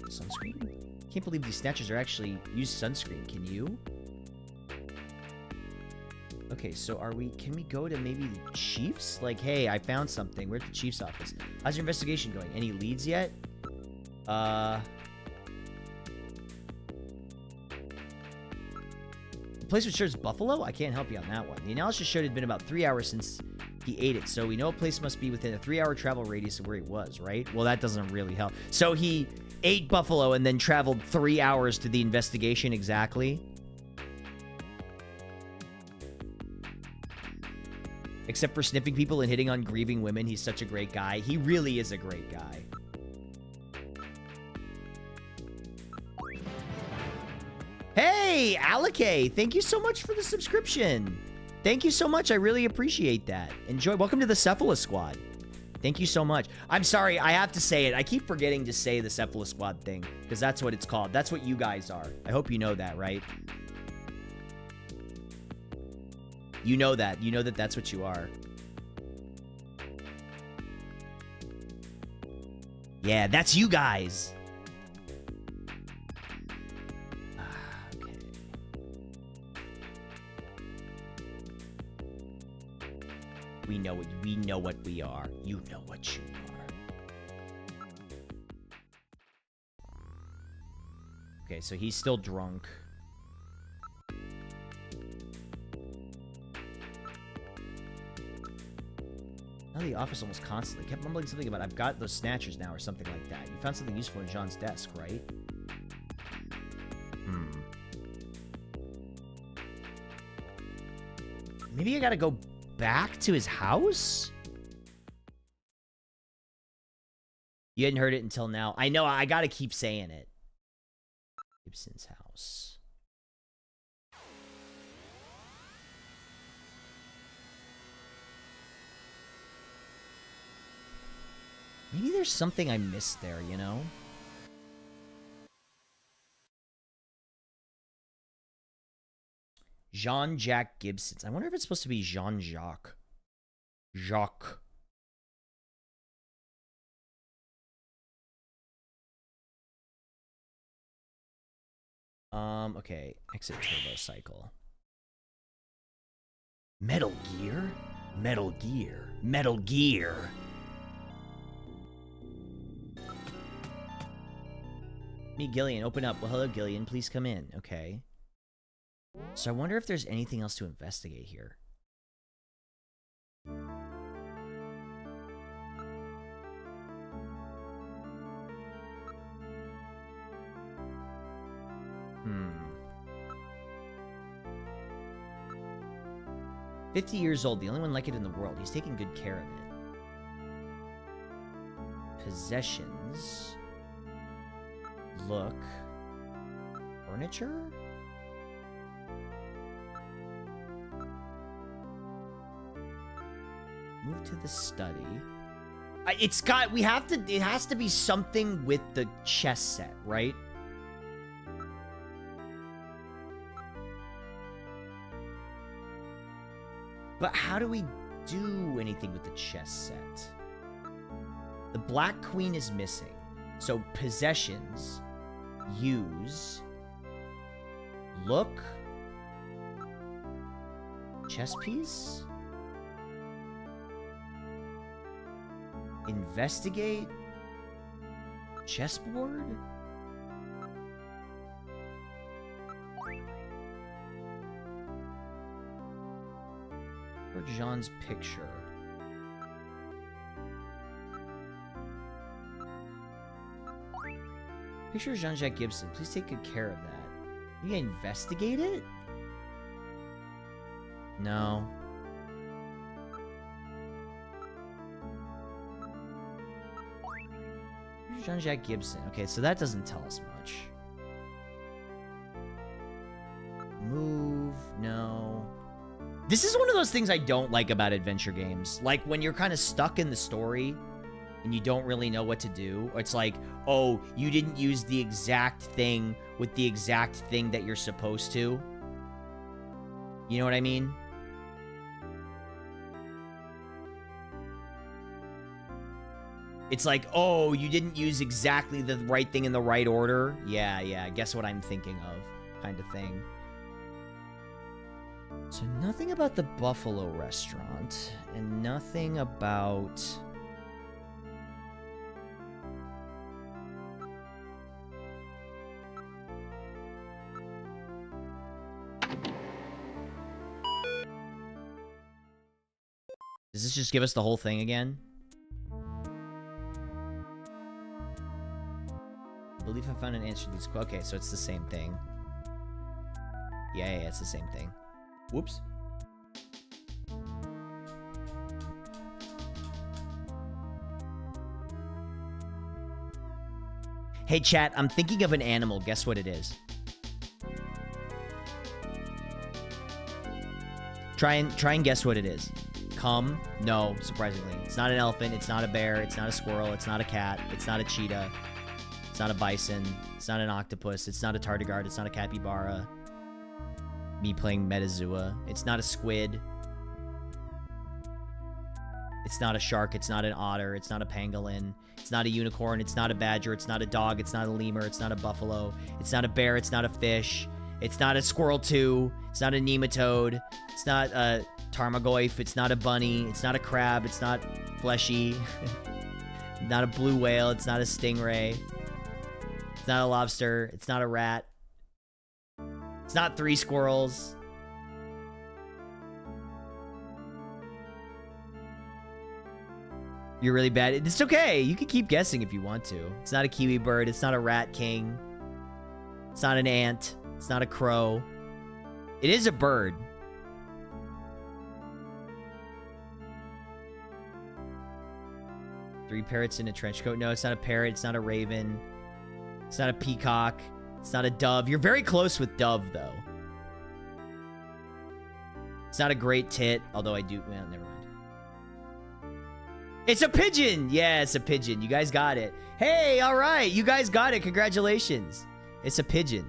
sunscreen? Can't believe these snatchers are actually use sunscreen. Can you? Okay, so can we go to maybe the chief's? Like, hey, I found something. We're at the chief's office. How's your investigation going? Any leads yet? The place which serves buffalo? I can't help you on that one. The analysis showed it had been about 3 hours since he ate it, so we know a place must be within a 3-hour travel radius of where he was, right? Well, that doesn't really help. So he ate buffalo and then traveled 3 hours to the investigation exactly? Except for sniffing people and hitting on grieving women, he's such a great guy. He really is a great guy. Hey, Alake, thank you so much for the subscription. Thank you so much. I really appreciate that. Enjoy. Welcome to the Cephalus Squad. Thank you so much. I'm sorry, I have to say it. I keep forgetting to say the Cephalus Squad thing, because that's what it's called. That's what you guys are. I hope you know that, right? You know that. You know that that's what you are. Yeah, that's you guys. Okay. We know what we are. You know what you are. Okay, so he's still drunk. Now the office almost constantly kept mumbling something about I've got those snatchers now or something like that. You found something useful in Jean's desk, right? Maybe I gotta go back to his house? You hadn't heard it until now. I know, I gotta keep saying it. Gibson's house. Maybe there's something I missed there, you know? Jean-Jacques Gibson's. I wonder if it's supposed to be Jean-Jacques. Jacques. Okay. Exit turbo cycle. Metal Gear? Metal Gear. Metal Gear. Me, Gillian, open up. Well, hello, Gillian. Please come in. Okay. So I wonder if there's anything else to investigate here. Hmm. 50 years old, the only one like it in the world. He's taking good care of it. Possessions. Look. Furniture? Move to the study. It's got, we have to, it has to be something with the chess set, right? But how do we do anything with the chess set? The Black Queen is missing. So possessions, use, look, chess piece, investigate, chessboard. Or Jean's picture. Picture of Jean-Jacques Gibson. Please take good care of that. You investigate it? No. Picture Jean-Jacques Gibson. Okay, so that doesn't tell us much. Move. No. This is one of those things I don't like about adventure games. Like, when you're kind of stuck in the story and you don't really know what to do. It's like, oh, you didn't use the exact thing with the exact thing that you're supposed to. You know what I mean? It's like, oh, you didn't use exactly the right thing in the right order. Yeah, guess what I'm thinking of, kind of thing. So nothing about the Buffalo restaurant, and nothing about... Does this just give us the whole thing again? I believe I found an answer to this. Okay, so it's the same thing. Yeah, it's the same thing. Whoops. Hey, chat, I'm thinking of an animal. Guess what it is? Try and guess what it is. Come? No, surprisingly. It's not an elephant, it's not a bear, it's not a squirrel, it's not a cat, it's not a cheetah, it's not a bison, it's not an octopus, it's not a tardigrade, it's not a capybara. Me playing Metazua. It's not a squid. It's not a shark, it's not an otter, it's not a pangolin, it's not a unicorn, it's not a badger, it's not a dog, it's not a lemur, it's not a buffalo, it's not a bear, it's not a fish, it's not a squirrel too, it's not a nematode, it's not a Tarmogoyf, it's not a bunny, it's not a crab, it's not fleshy, not a blue whale, it's not a stingray, it's not a lobster, it's not a rat, it's not 3 squirrels. You're really bad. It's okay. You can keep guessing if you want to. It's not a kiwi bird. It's not a rat king. It's not an ant. It's not a crow. It is a bird. 3 parrots in a trench coat. No, it's not a parrot. It's not a raven. It's not a peacock. It's not a dove. You're very close with dove, though. It's not a great tit, although I do... Well, never mind. It's a pigeon! Yeah, it's a pigeon. You guys got it. Hey, all right. You guys got it. Congratulations. It's a pigeon.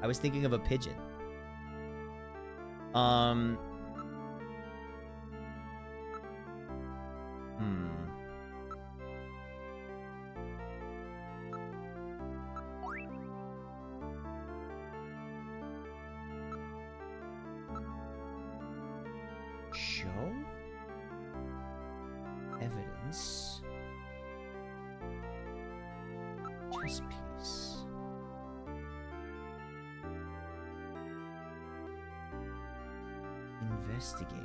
I was thinking of a pigeon. Show evidence. Chess piece. Investigate.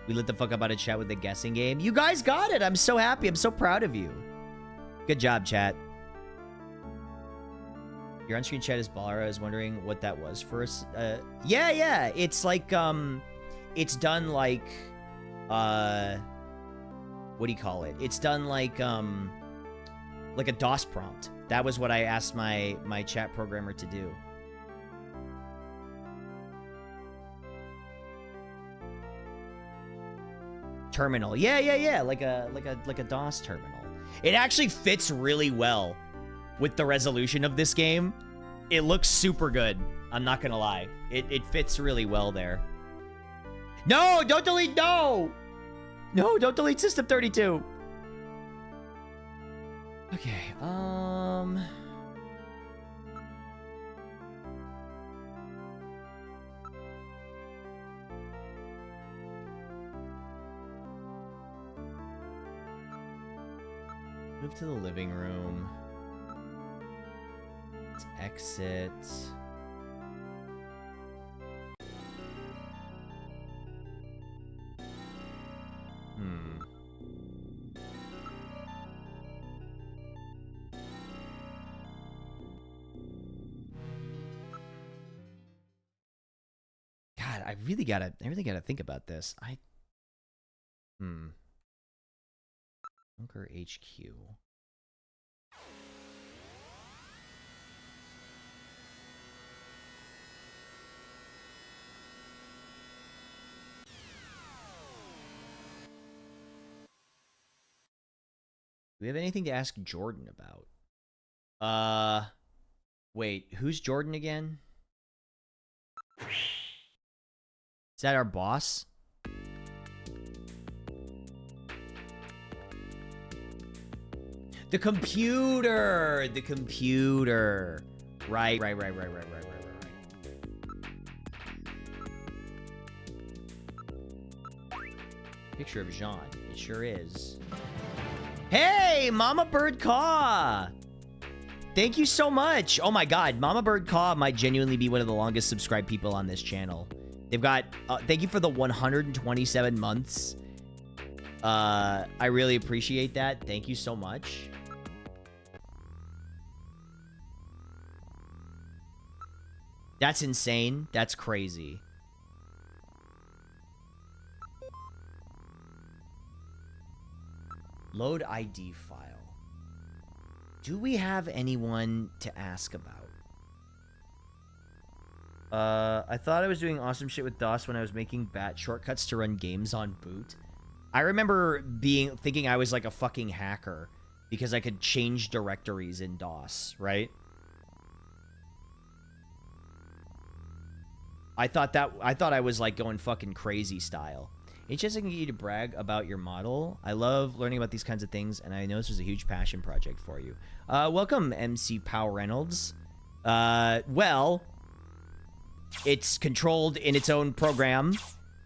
We lit the fuck up out of chat with the guessing game. You guys got it. I'm so happy. I'm so proud of you. Good job, chat. Your on-screen chat is baller. I was wondering what that was for us. Yeah. It's like, it's done like, what do you call it? It's done like a DOS prompt. That was what I asked my chat programmer to do. Terminal. Yeah. Like a DOS terminal. It actually fits really well with the resolution of this game. It looks super good. I'm not gonna lie. It fits really well there. No, don't delete. No, don't delete System 32. Okay. Move to the living room. Let's exit. God, I really gotta think about this. Bunker HQ. Do we have anything to ask Jordan about? Wait, who's Jordan again? Is that our boss? The computer! The computer. Right. Picture of Jean. It sure is. Hey, Mama Bird Caw! Thank you so much. Oh my god, Mama Bird Caw might genuinely be one of the longest subscribed people on this channel. They've got... thank you for the 127 months. I really appreciate that. Thank you so much. That's insane. That's crazy. Load ID file. Do we have anyone to ask about? I thought I was doing awesome shit with DOS when I was making bat shortcuts to run games on boot. I remember thinking I was like a fucking hacker because I could change directories in DOS, right? I thought I was like going fucking crazy style. HS can get you to brag about your model. I love learning about these kinds of things, and I know this was a huge passion project for you. Welcome, MC Pow Reynolds. Well, it's controlled in its own program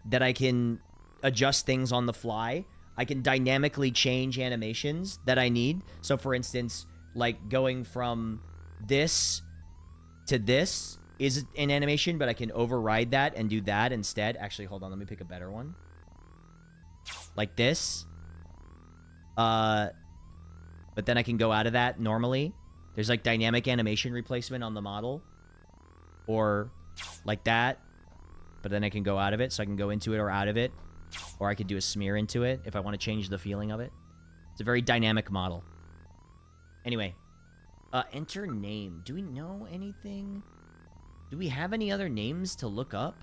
that I can adjust things on the fly. I can dynamically change animations that I need. So, for instance, like going from this to this is an animation, but I can override that and do that instead. Actually, hold on. Let me pick a better one. Like this. But then I can go out of that normally. There's like dynamic animation replacement on the model. Or like that. but then I can go out of it, so I can go into it or out of it. Or I could do a smear into it if I want to change the feeling of it. It's a very dynamic model. Anyway. Enter name. Do we know anything? Do we have any other names to look up?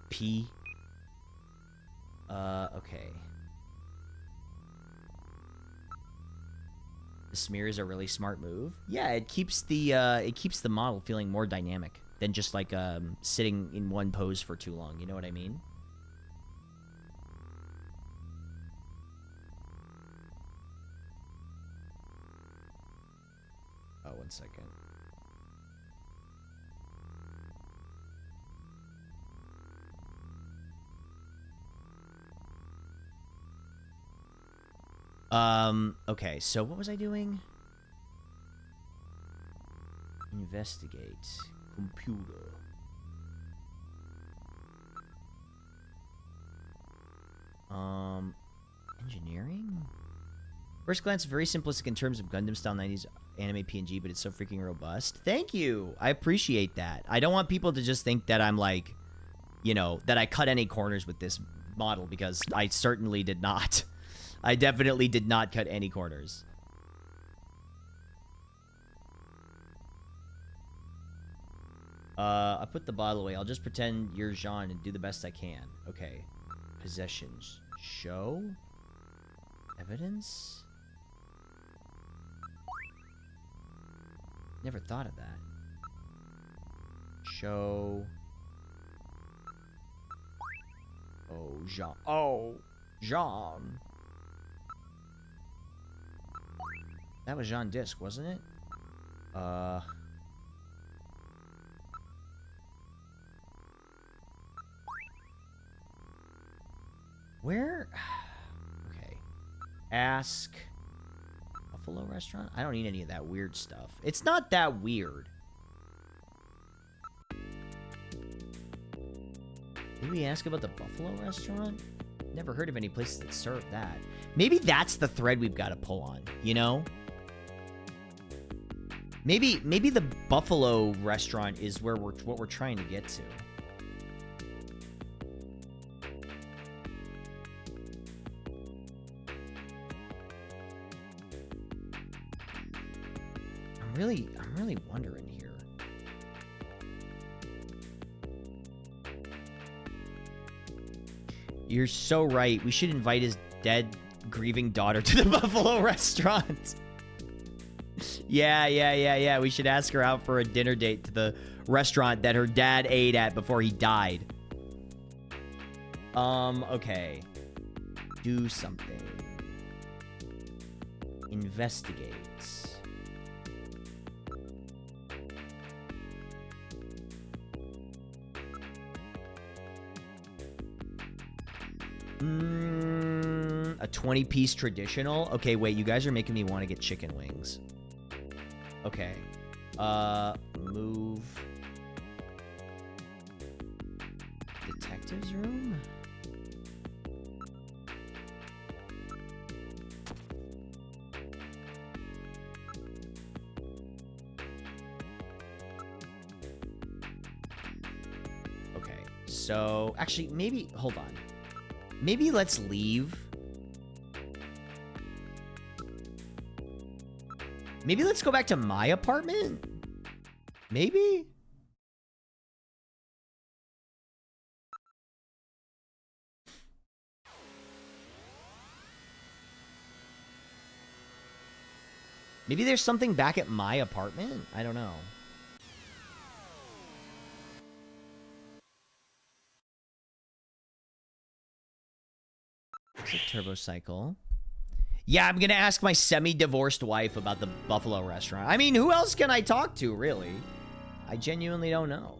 P. Okay. The smear is a really smart move. Yeah, it keeps the model feeling more dynamic than just like sitting in one pose for too long. You know what I mean? Oh, 1 second. Okay, so what was I doing? Investigate. Computer. Engineering? First glance, very simplistic in terms of Gundam-style 90s anime PNG, but it's so freaking robust. Thank you! I appreciate that. I don't want people to just think that I'm like, you know, that I cut any corners with this model, because I certainly did not. I definitely did not cut any corners. I put the bottle away. I'll just pretend you're Jean and do the best I can. Okay. Possessions. Show? Evidence? Never thought of that. Show. Oh, Jean. Oh, Jean. That was Jean Disc, wasn't it? Where? Okay. Ask. Buffalo restaurant? I don't need any of that weird stuff. It's not that weird. Did we ask about the Buffalo restaurant? Never heard of any places that serve that. Maybe that's the thread we've got to pull on, you know? Maybe the Buffalo restaurant is where what we're trying to get to. I'm really wondering here. You're so right. We should invite his dead, grieving daughter to the Buffalo restaurant. Yeah. We should ask her out for a dinner date to the restaurant that her dad ate at before he died. Okay. Do something. Investigate. A 20-piece traditional? Okay, wait, you guys are making me want to get chicken wings. Okay. Move. Detective's room? Okay, so, actually, maybe, hold on. Maybe let's leave. Maybe let's go back to my apartment? Maybe? Maybe there's something back at my apartment? I don't know. It's a turbo cycle. Yeah, I'm gonna ask my semi-divorced wife about the Buffalo restaurant. I mean, who else can I talk to, really? I genuinely don't know.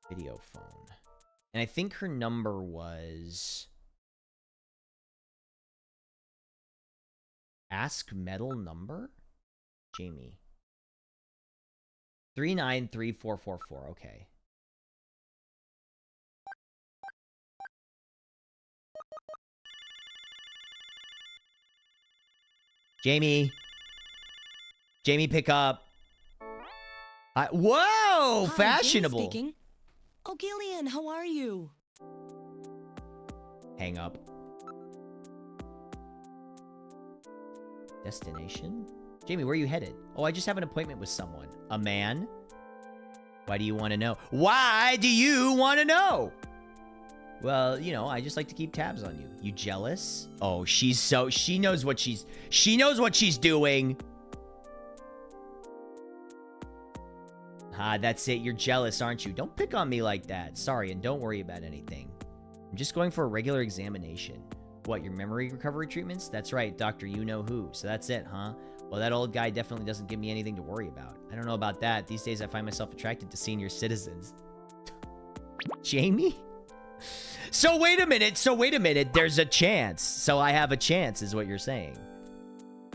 Video phone. And I think her number was... Ask metal number? Jamie. 393444, okay. Jamie. Jamie, pick up. Whoa! Hi, Fashionable. Jamie speaking. Oh, Gillian, how are you? Hang up. Destination? Jamie, where are you headed? Oh, I just have an appointment with someone. A man? Why do you want to know? Why do you want to know? Well, you know, I just like to keep tabs on you. You jealous? Oh, she knows what she's doing. Ah, that's it. You're jealous, aren't you? Don't pick on me like that. Sorry, and don't worry about anything. I'm just going for a regular examination. What, your memory recovery treatments? That's right, Dr. You-Know-Who. So that's it, huh? Well, that old guy definitely doesn't give me anything to worry about. I don't know about that. These days, I find myself attracted to senior citizens. Jamie? So wait a minute. There's a chance. So I have a chance, is what you're saying.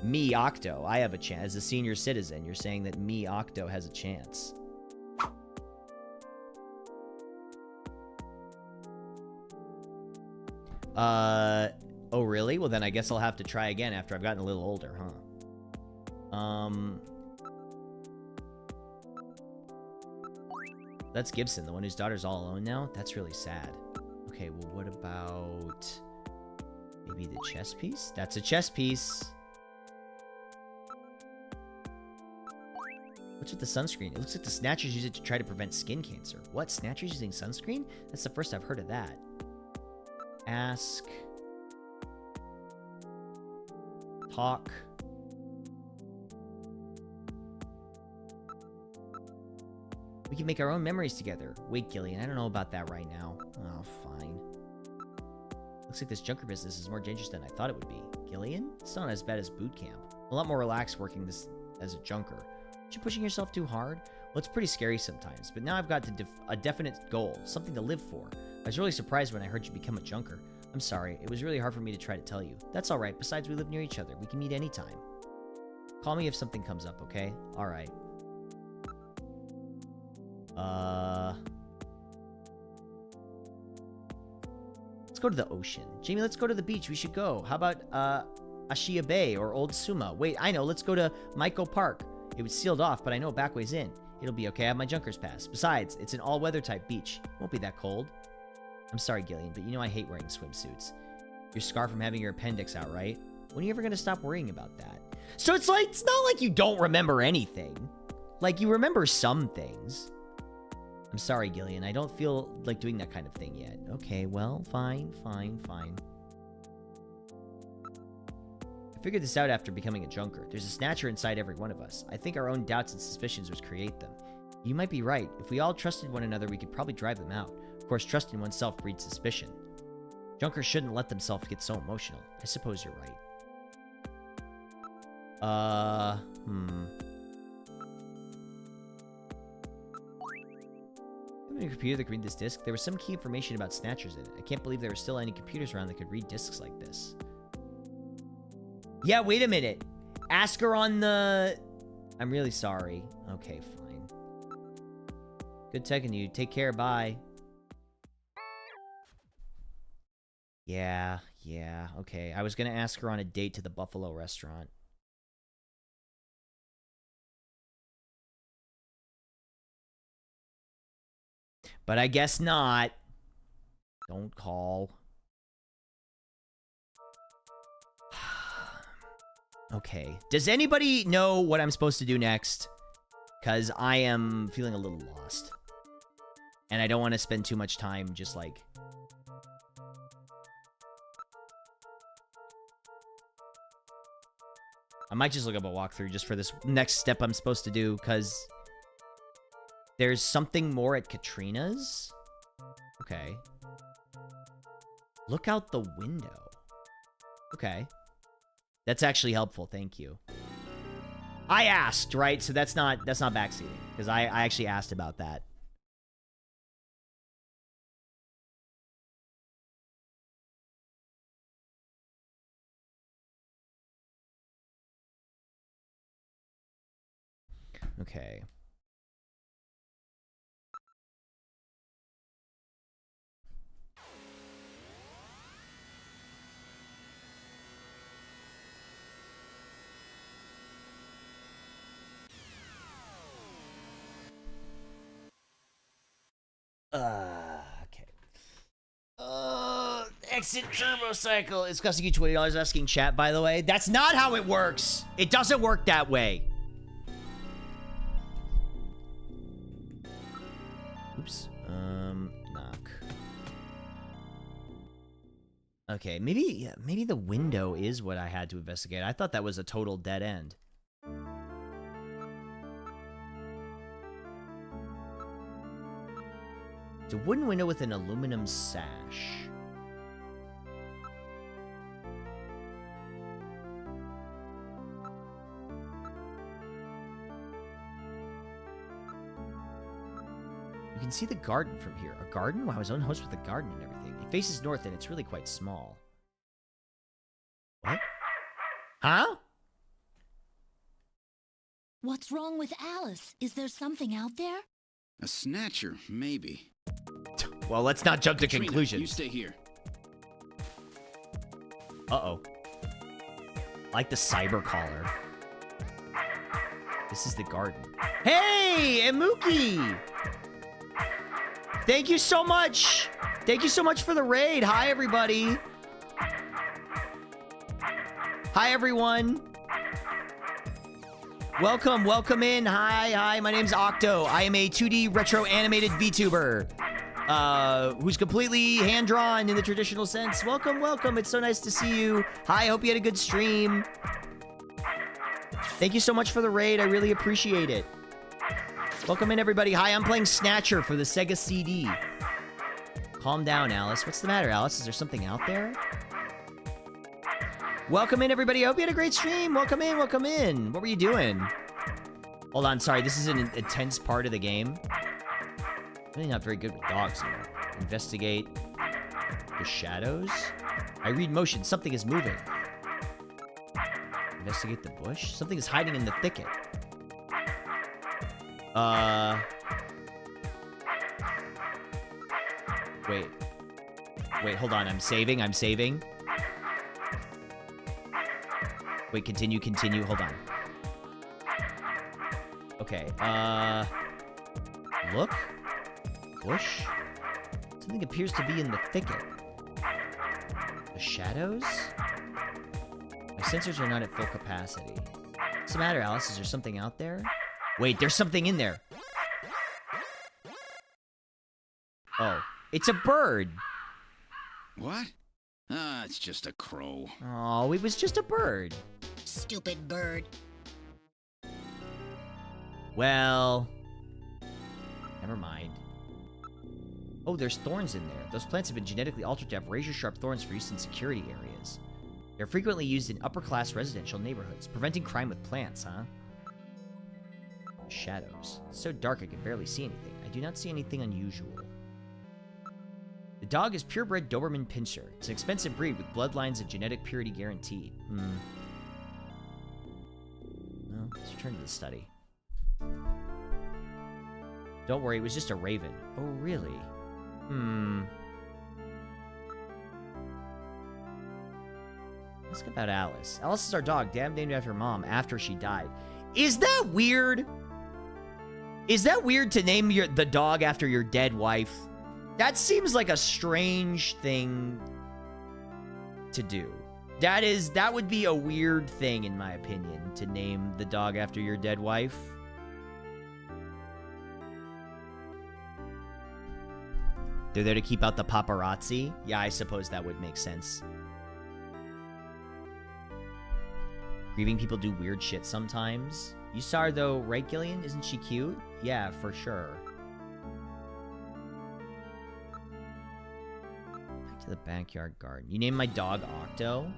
Me, Octo, I have a chance. As a senior citizen, you're saying that me, Octo, has a chance. Oh really? Well then I guess I'll have to try again after I've gotten a little older, huh? That's Gibson, the one whose daughter's all alone now? That's really sad. Okay, well what about... maybe the chess piece? That's a chess piece. What's with the sunscreen? It looks like the Snatchers use it to try to prevent skin cancer. What? Snatchers using sunscreen? That's the first I've heard of that. Ask. Talk. We can make our own memories together. Wait, Gillian, I don't know about that right now. Oh, fine. Looks like this junker business is more dangerous than I thought it would be. Gillian? It's not as bad as boot camp. A lot more relaxed working this as a junker. Aren't you pushing yourself too hard? Well, it's pretty scary sometimes, but now I've got a definite goal, something to live for. I was really surprised when I heard you become a junker. I'm sorry, it was really hard for me to try to tell you. That's alright, besides we live near each other. We can meet anytime. Call me if something comes up, okay? Alright. Let's go to the ocean. Jamie, let's go to the beach. We should go. How about, Ashia Bay or Old Suma? Wait, I know. Let's go to Maiko Park. It was sealed off, but I know a back way's in. It'll be okay. I have my junker's pass. Besides, it's an all-weather type beach. It won't be that cold. I'm sorry, Gillian, but you know I hate wearing swimsuits. You're scarred from having your appendix out, right? When are you ever going to stop worrying about that? So it's like, it's not like you don't remember anything. Like, you remember some things. I'm sorry, Gillian. I don't feel like doing that kind of thing yet. Okay, well, fine. I figured this out after becoming a junker. There's a snatcher inside every one of us. I think our own doubts and suspicions would create them. You might be right. If we all trusted one another, we could probably drive them out. Of course, trust in oneself breeds suspicion. Junkers shouldn't let themselves get so emotional. I suppose you're right. A computer that could read this disc. There was some key information about snatchers in it. I can't believe there were still any computers around that could read discs like this. Yeah, wait a minute. Ask her on the... I'm really sorry. Okay, fine. Good talking to you. Take care. Bye. Yeah. Okay. I was gonna ask her on a date to the Buffalo restaurant. But I guess not. Don't call. Okay. Does anybody know what I'm supposed to do next? Because I am feeling a little lost. And I don't want to spend too much time just like... I might just look up a walkthrough just for this next step I'm supposed to do, because... There's something more at Katrina's? Okay. Look out the window. Okay. That's actually helpful, thank you. I asked, right? So that's not backseating, because I actually asked about that. Okay. Exit turbo cycle. It's costing you $20 asking chat, by the way. That's not how it works. It doesn't work that way. Oops. Knock. Okay, maybe the window is what I had to investigate. I thought that was a total dead end. It's a wooden window with an aluminum sash. You can see the garden from here. A garden? Wow, I was on host with a garden and everything. It faces north and it's really quite small. What? Huh? What's wrong with Alice? Is there something out there? A snatcher, maybe. Well, let's not jump to Katrina, conclusions. You stay here. Uh-oh. Like the cyber collar. This is the garden. Hey, Emuki! Thank you so much! Thank you so much for the raid. Hi, everybody. Hi, everyone. Welcome, welcome in. Hi, my name's Octo. I am a 2D retro animated VTuber. Who's completely hand-drawn in the traditional sense. Welcome, welcome. It's so nice to see you. Hi, I hope you had a good stream. Thank you so much for the raid. I really appreciate it. Welcome in, everybody. Hi, I'm playing Snatcher for the Sega CD. Calm down, Alice. What's the matter, Alice? Is there something out there? Welcome in, everybody. I hope you had a great stream. Welcome in, welcome in. What were you doing? Hold on, sorry. This is an intense part of the game. Really not very good with dogs here. Investigate the shadows. I read motion. Something is moving. Investigate the bush. Something is hiding in the thicket. Wait, hold on. I'm saving. Wait, continue. Hold on. Okay, look. Bush. Something appears to be in the thicket. The shadows? My sensors are not at full capacity. What's the matter, Alice? Is there something out there? Wait, there's something in there. Oh, it's a bird. What? It's just a crow. Oh, it was just a bird. Stupid bird. Well, never mind. Oh, there's thorns in there. Those plants have been genetically altered to have razor-sharp thorns for use in security areas. They're frequently used in upper-class residential neighborhoods, preventing crime with plants, huh? Shadows. It's so dark I can barely see anything. I do not see anything unusual. The dog is purebred Doberman Pinscher. It's an expensive breed with bloodlines and genetic purity guaranteed. Well, let's return to the study. Don't worry, it was just a raven. Oh, really? Let's get about Alice. Alice is our dog, damn named after her mom, after she died. Is that weird? Is that weird to name the dog after your dead wife? That seems like a strange thing to do. That would be a weird thing, in my opinion, to name the dog after your dead wife. They're there to keep out the paparazzi? Yeah, I suppose that would make sense. Grieving people do weird shit sometimes. You saw her though, right, Gillian? Isn't she cute? Yeah, for sure. Back to the backyard garden. You named my dog Octo?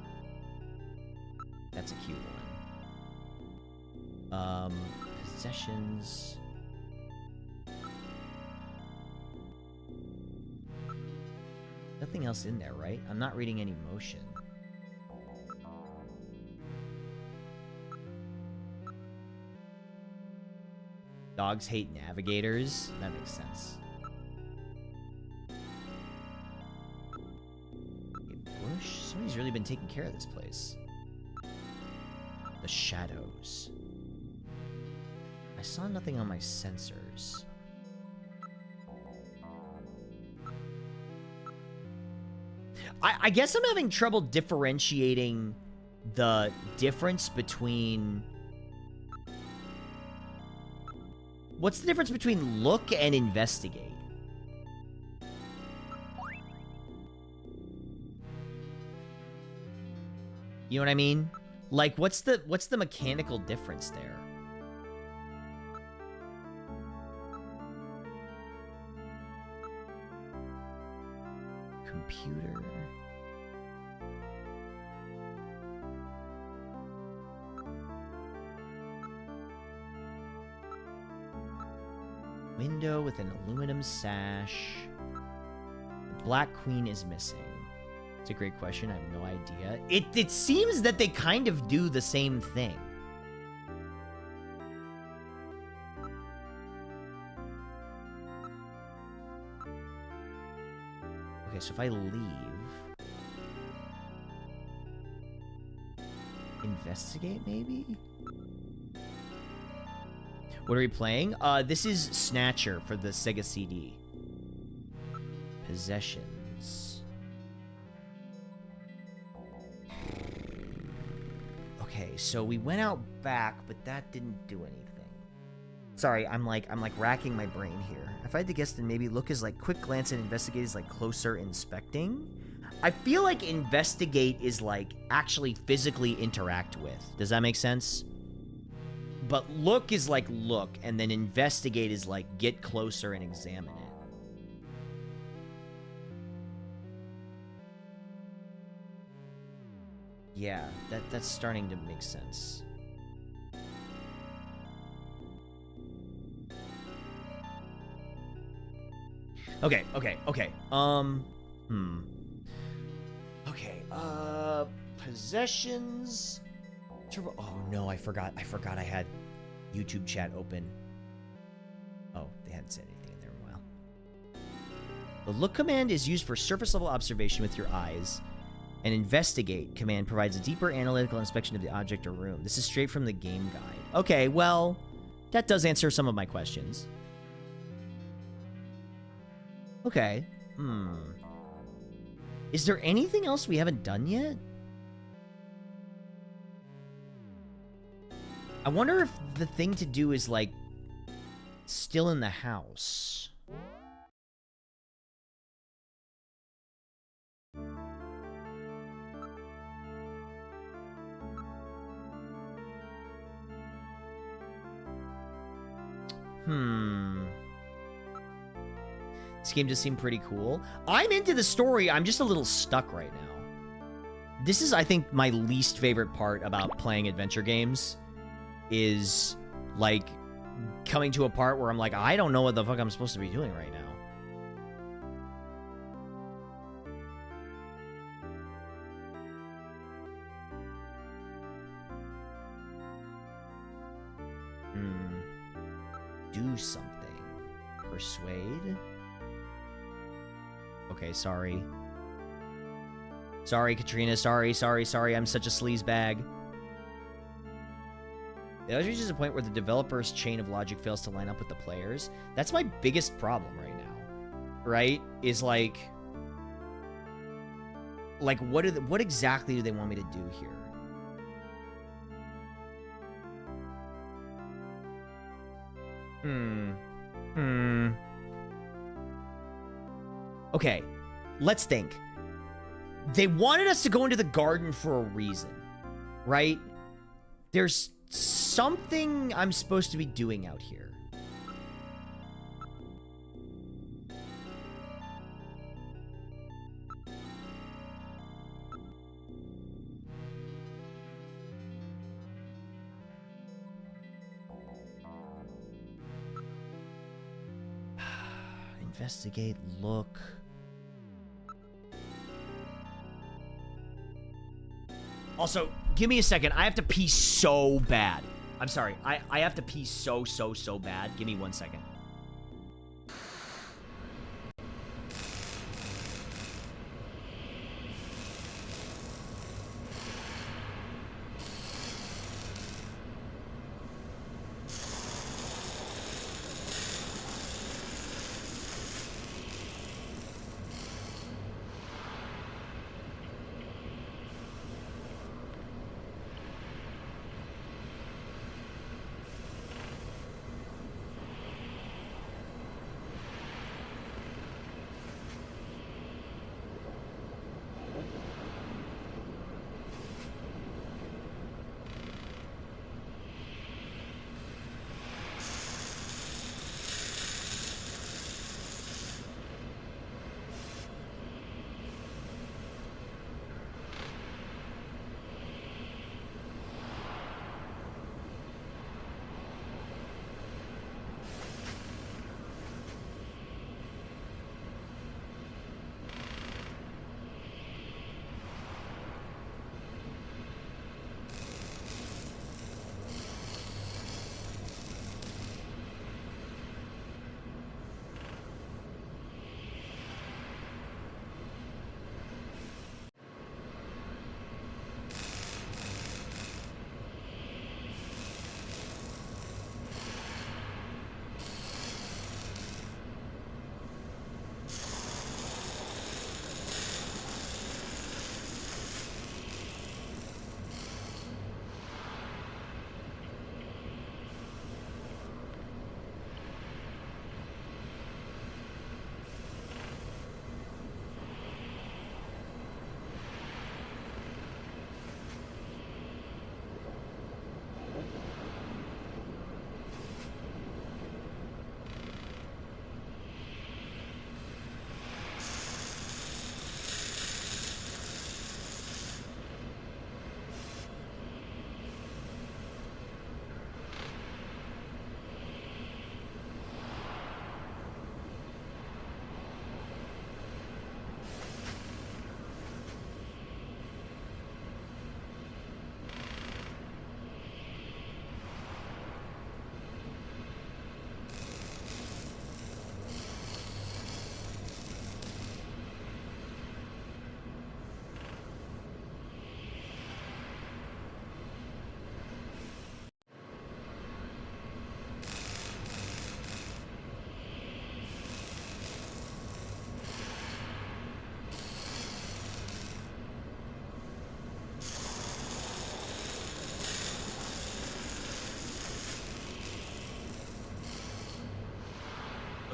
That's a cute one. Possessions. Nothing else in there, right? I'm not reading any motion. Dogs hate navigators? That makes sense. Bush? Somebody's really been taking care of this place. The shadows. I saw nothing on my sensors. I guess I'm having trouble differentiating the difference between... What's the difference between look and investigate? You know what I mean? Like, what's the mechanical difference there? Computer. Window with an aluminum sash. The Black Queen is missing. It's a great question. I have no idea. It seems that they kind of do the same thing. Okay, so if I leave... Investigate, maybe? What are we playing? This is Snatcher for the Sega CD. Possessions. Okay, so we went out back, but that didn't do anything. Sorry, I'm like racking my brain here. If I had to guess, then maybe look is like quick glance and investigate is like closer inspecting. I feel like investigate is like actually physically interact with. Does that make sense? But look is like look, and then investigate is like get closer and examine it. Yeah, that's starting to make sense. Okay. Okay, possessions. Turbo. Oh no, I forgot I had YouTube chat open. Oh, they hadn't said anything in there in a while. The look command is used for surface level observation with your eyes. An investigate command provides a deeper analytical inspection of the object or room. This is straight from the game guide. Okay, well, that does answer some of my questions. Okay. Is there anything else we haven't done yet? I wonder if the thing to do is, like, still in the house. This game does seem pretty cool. I'm into the story. I'm just a little stuck right now. This is, I think, my least favorite part about playing adventure games. Is, like, coming to a part where I'm like, I don't know what the fuck I'm supposed to be doing right now. Do something. Persuade? Okay, sorry. Sorry, Katrina. Sorry. I'm such a sleazebag. It always reaches a point where the developer's chain of logic fails to line up with the players. That's my biggest problem right now. Right? Is like what exactly do they want me to do here? Okay, let's think. They wanted us to go into the garden for a reason, right? There's something I'm supposed to be doing out here. Investigate, look. Also, give me a second. I have to pee so bad. I'm sorry. I have to pee so bad. Give me 1 second.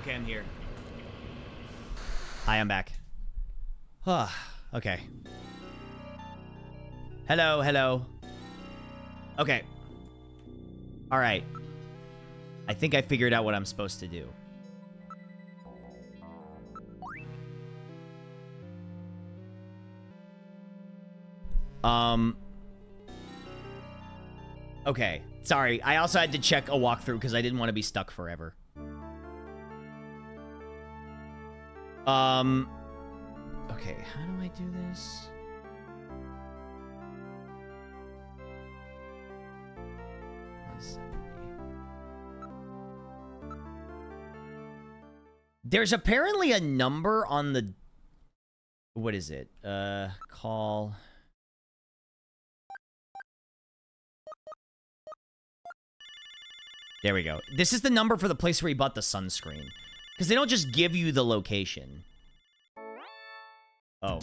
Okay, I'm here. Hi, I'm back. Okay. Hello, hello. Okay. All right. I think I figured out what I'm supposed to do. Okay. Sorry. I also had to check a walkthrough because I didn't want to be stuck forever. Okay, how do I do this? There's apparently a number on the... What is it? Call... There we go. This is the number for the place where he bought the sunscreen. Because they don't just give you the location. Oh.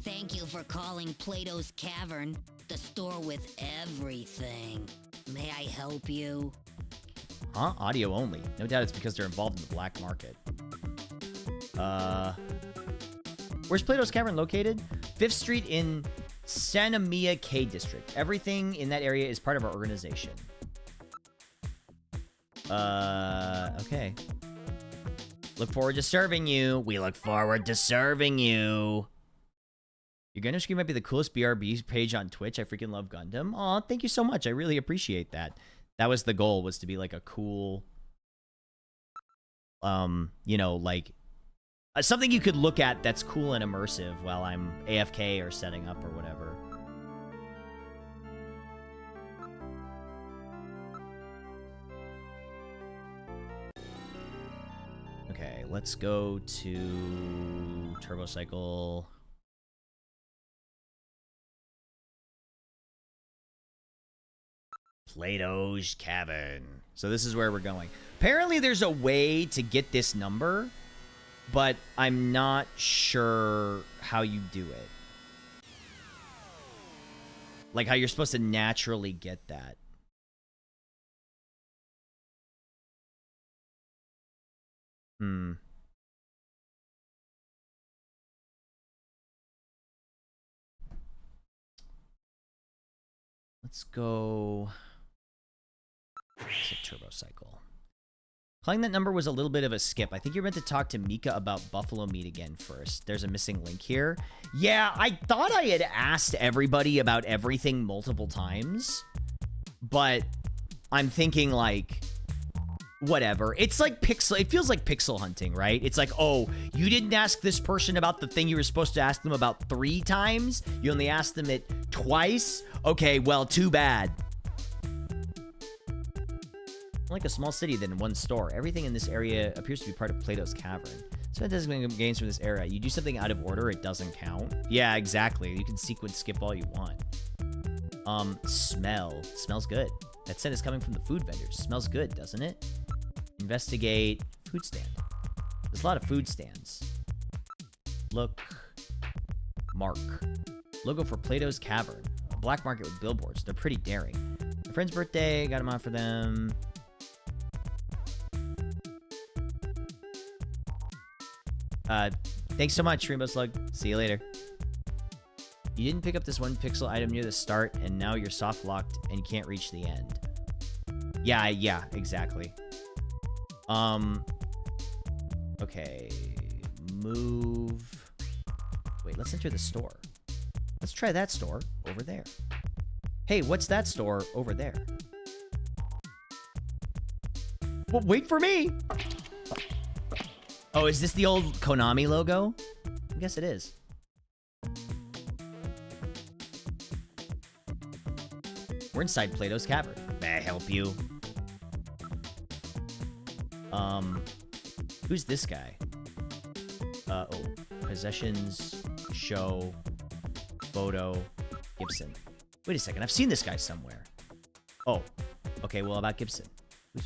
Thank you for calling Plato's Cavern, the store with everything. May I help you? Huh? Audio only. No doubt it's because they're involved in the black market. Where's Plato's Cavern located? 5th Street in Sanamia K District. Everything in that area is part of our organization. Okay. Look forward to serving you. We look forward to serving you. Your Gundam screen might be the coolest BRB page on Twitch. I freaking love Gundam. Aw, thank you so much. I really appreciate that. That was the goal, was to be like a cool, you know, like something you could look at that's cool and immersive while I'm AFK or setting up or whatever. Okay, let's go to TurboCycle. Plato's Cavern. So this is where we're going. Apparently there's a way to get this number, but I'm not sure how you do it. Like how you're supposed to naturally get that. Let's go to TurboCycle. Calling that number was a little bit of a skip. I think you're meant to talk to Mika about buffalo meat again first. There's a missing link here. Yeah, I thought I had asked everybody about everything multiple times, but I'm thinking like, whatever. It's like pixel. It feels like pixel hunting, right? It's like, oh, you didn't ask this person about the thing you were supposed to ask them about 3 times. You only asked them it twice. Okay, well, too bad. Like a small city than one store. Everything in this area appears to be part of Plato's Cavern. So it doesn't gains from this era. You do something out of order, it doesn't count. Yeah, exactly. You can sequence skip all you want. Smell. Smells good. That scent is coming from the food vendors. Smells good, doesn't it? Investigate food stand. There's a lot of food stands. Look. Mark. Logo for Plato's Cavern. A black market with billboards. They're pretty daring. My friend's birthday. Got them out for them. Thanks so much, Rainbow Slug. See you later. You didn't pick up this one pixel item near the start, and now you're soft locked and can't reach the end. Yeah, exactly. Okay. Move. Wait, let's enter the store. Let's try that store over there. Hey, what's that store over there? Well, wait for me! Oh, is this the old Konami logo? I guess it is. We're inside Plato's Cavern. May I help you? Who's this guy? Oh, possessions, show, photo, Gibson. Wait a second, I've seen this guy somewhere. Oh, okay, well, about Gibson.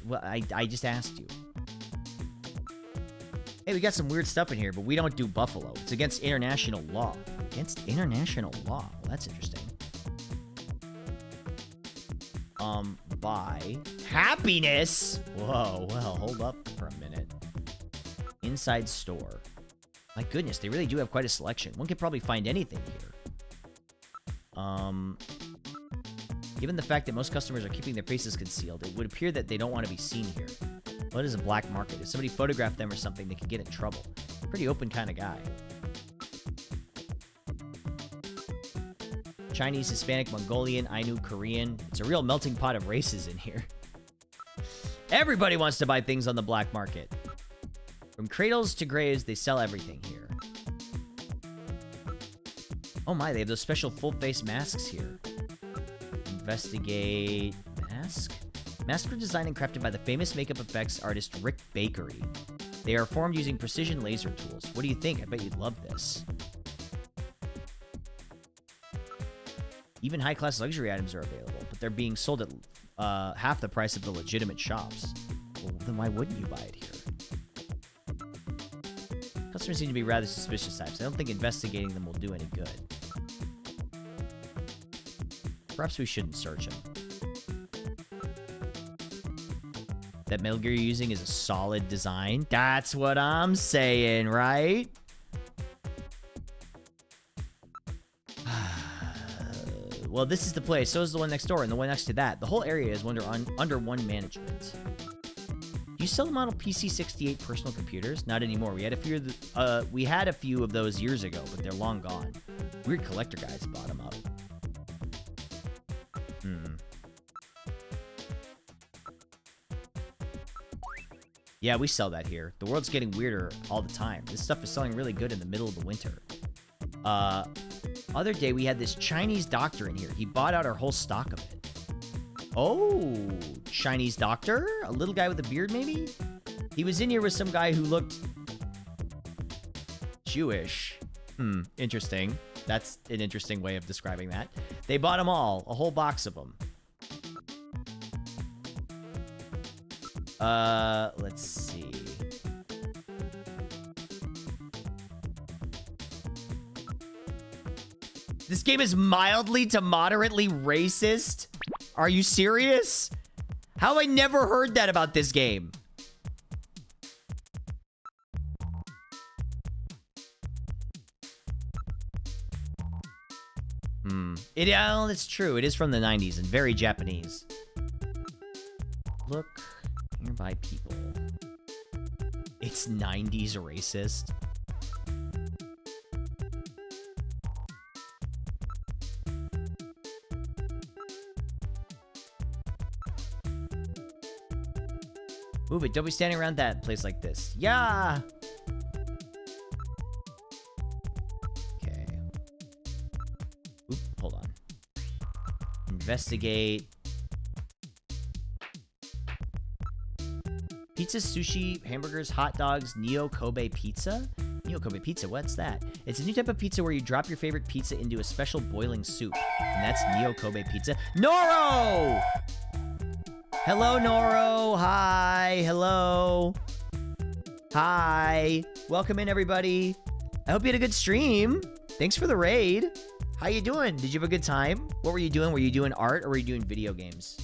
Well, I just asked you. Hey, we got some weird stuff in here, but we don't do buffalo. It's against international law. Against international law? Well, that's interesting. Buy happiness. Whoa, well, hold up for a minute. inside store. My goodness, they really do have quite a selection. One could probably find anything here. Given the fact that most customers are keeping their faces concealed, it would appear that they don't want to be seen here. What is a black market? If somebody photographed them or something, they could get in trouble. Pretty open kind of guy. Chinese, Hispanic, Mongolian, Ainu, Korean. It's a real melting pot of races in here. Everybody wants to buy things on the black market. From cradles to graves, they sell everything here. Oh my, they have those special full-face masks here. Investigate... Mask? Masks were designed and crafted by the famous makeup effects artist Rick Bakery. They are formed using precision laser tools. What do you think? I bet you'd love this. Even high-class luxury items are available, but they're being sold at half the price of the legitimate shops. Well, then why wouldn't you buy it here? Customers seem to be rather suspicious types. I don't think investigating them will do any good. Perhaps we shouldn't search them. That Metal Gear you're using is a solid design. That's what I'm saying, right? Well, this is the place. So is the one next door, and the one next to that. The whole area is under one management. Do you sell the model PC68 personal computers? Not anymore. We had a few of those years ago, but they're long gone. Weird collector guys bought them up. Yeah, we sell that here. The world's getting weirder all the time. This stuff is selling really good in the middle of the winter. Other day, we had this Chinese doctor in here. He bought out our whole stock of it. Oh, Chinese doctor? A little guy with a beard, maybe? He was in here with some guy who looked Jewish. Interesting. That's an interesting way of describing that. They bought them all. A whole box of them. Let's see. This game is mildly to moderately racist? Are you serious? How have I never heard that about this game? Yeah, it's true. It is from the 90s and very Japanese. Look, nearby people. It's 90s racist. Move it. Don't be standing around that place like this. Yeah. Okay. Oop, hold on. Investigate. Pizza, sushi, hamburgers, hot dogs, Neo Kobe pizza? Neo Kobe pizza, what's that? It's a new type of pizza where you drop your favorite pizza into a special boiling soup. And that's Neo Kobe pizza. Noro! Hello, Noro. Hi. Hello. Hi. Welcome in, everybody. I hope you had a good stream. Thanks for the raid. How you doing? Did you have a good time? What were you doing? Were you doing art or were you doing video games?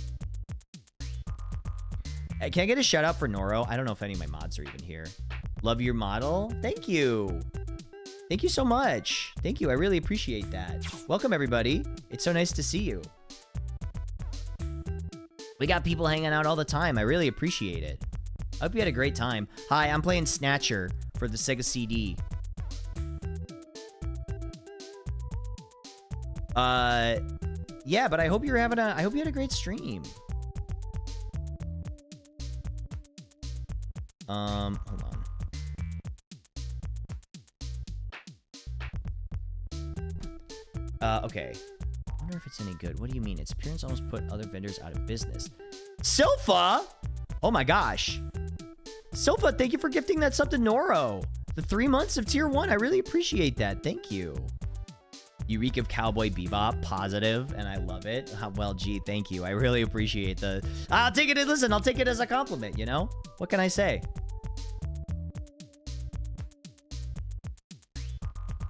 Hey, can I get a shout out for Noro? I don't know if any of my mods are even here. Love your model. Thank you. Thank you so much. Thank you. I really appreciate that. Welcome, everybody. It's so nice to see you. We got people hanging out all the time. I really appreciate it. I hope you had a great time. Hi, I'm playing Snatcher for the Sega CD. Yeah, but I hope you're having I hope you had a great stream. Hold on. Okay. I wonder if it's any good. What do you mean? Its appearance almost put other vendors out of business. Silpha! Oh my gosh. Silpha, thank you for gifting that sub to Noro. The 3 months of tier 1. I really appreciate that. Thank you. You reek of Cowboy Bebop. Positive, and I love it. Well, gee, thank you. I really appreciate the... I'll take it. Listen, I'll take it as a compliment, you know? What can I say?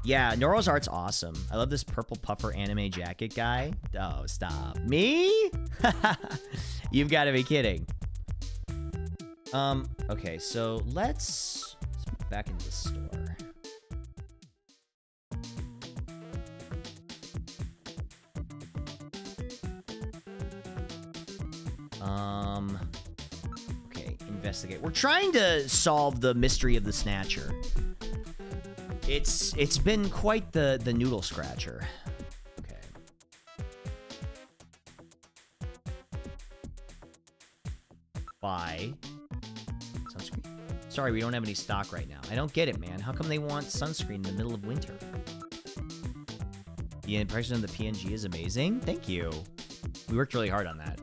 Yeah, Noro's art's awesome. I love this purple puffer anime jacket guy. Oh, stop. Me? You've got to be kidding. Okay, so let's back into the store. Okay, investigate. We're trying to solve the mystery of the Snatcher. It's been quite the noodle scratcher. Okay. Buy sunscreen. Sorry, we don't have any stock right now. I don't get it, man. How come they want sunscreen in the middle of winter? The impression of the PNG is amazing. Thank you. We worked really hard on that.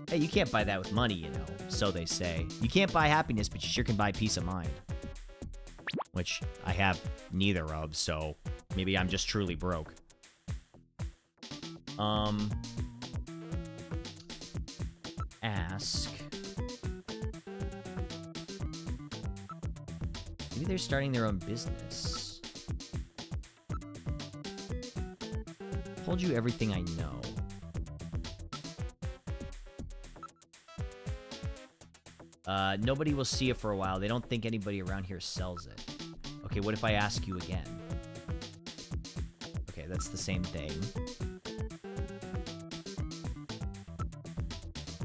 Hey, you can't buy that with money, you know. So they say. You can't buy happiness, but you sure can buy peace of mind. Which I have neither of, so maybe I'm just truly broke. Ask. Maybe they're starting their own business. Told you everything I know. Nobody will see it for a while. They don't think anybody around here sells it. Okay, what if I ask you again? Okay, that's the same thing.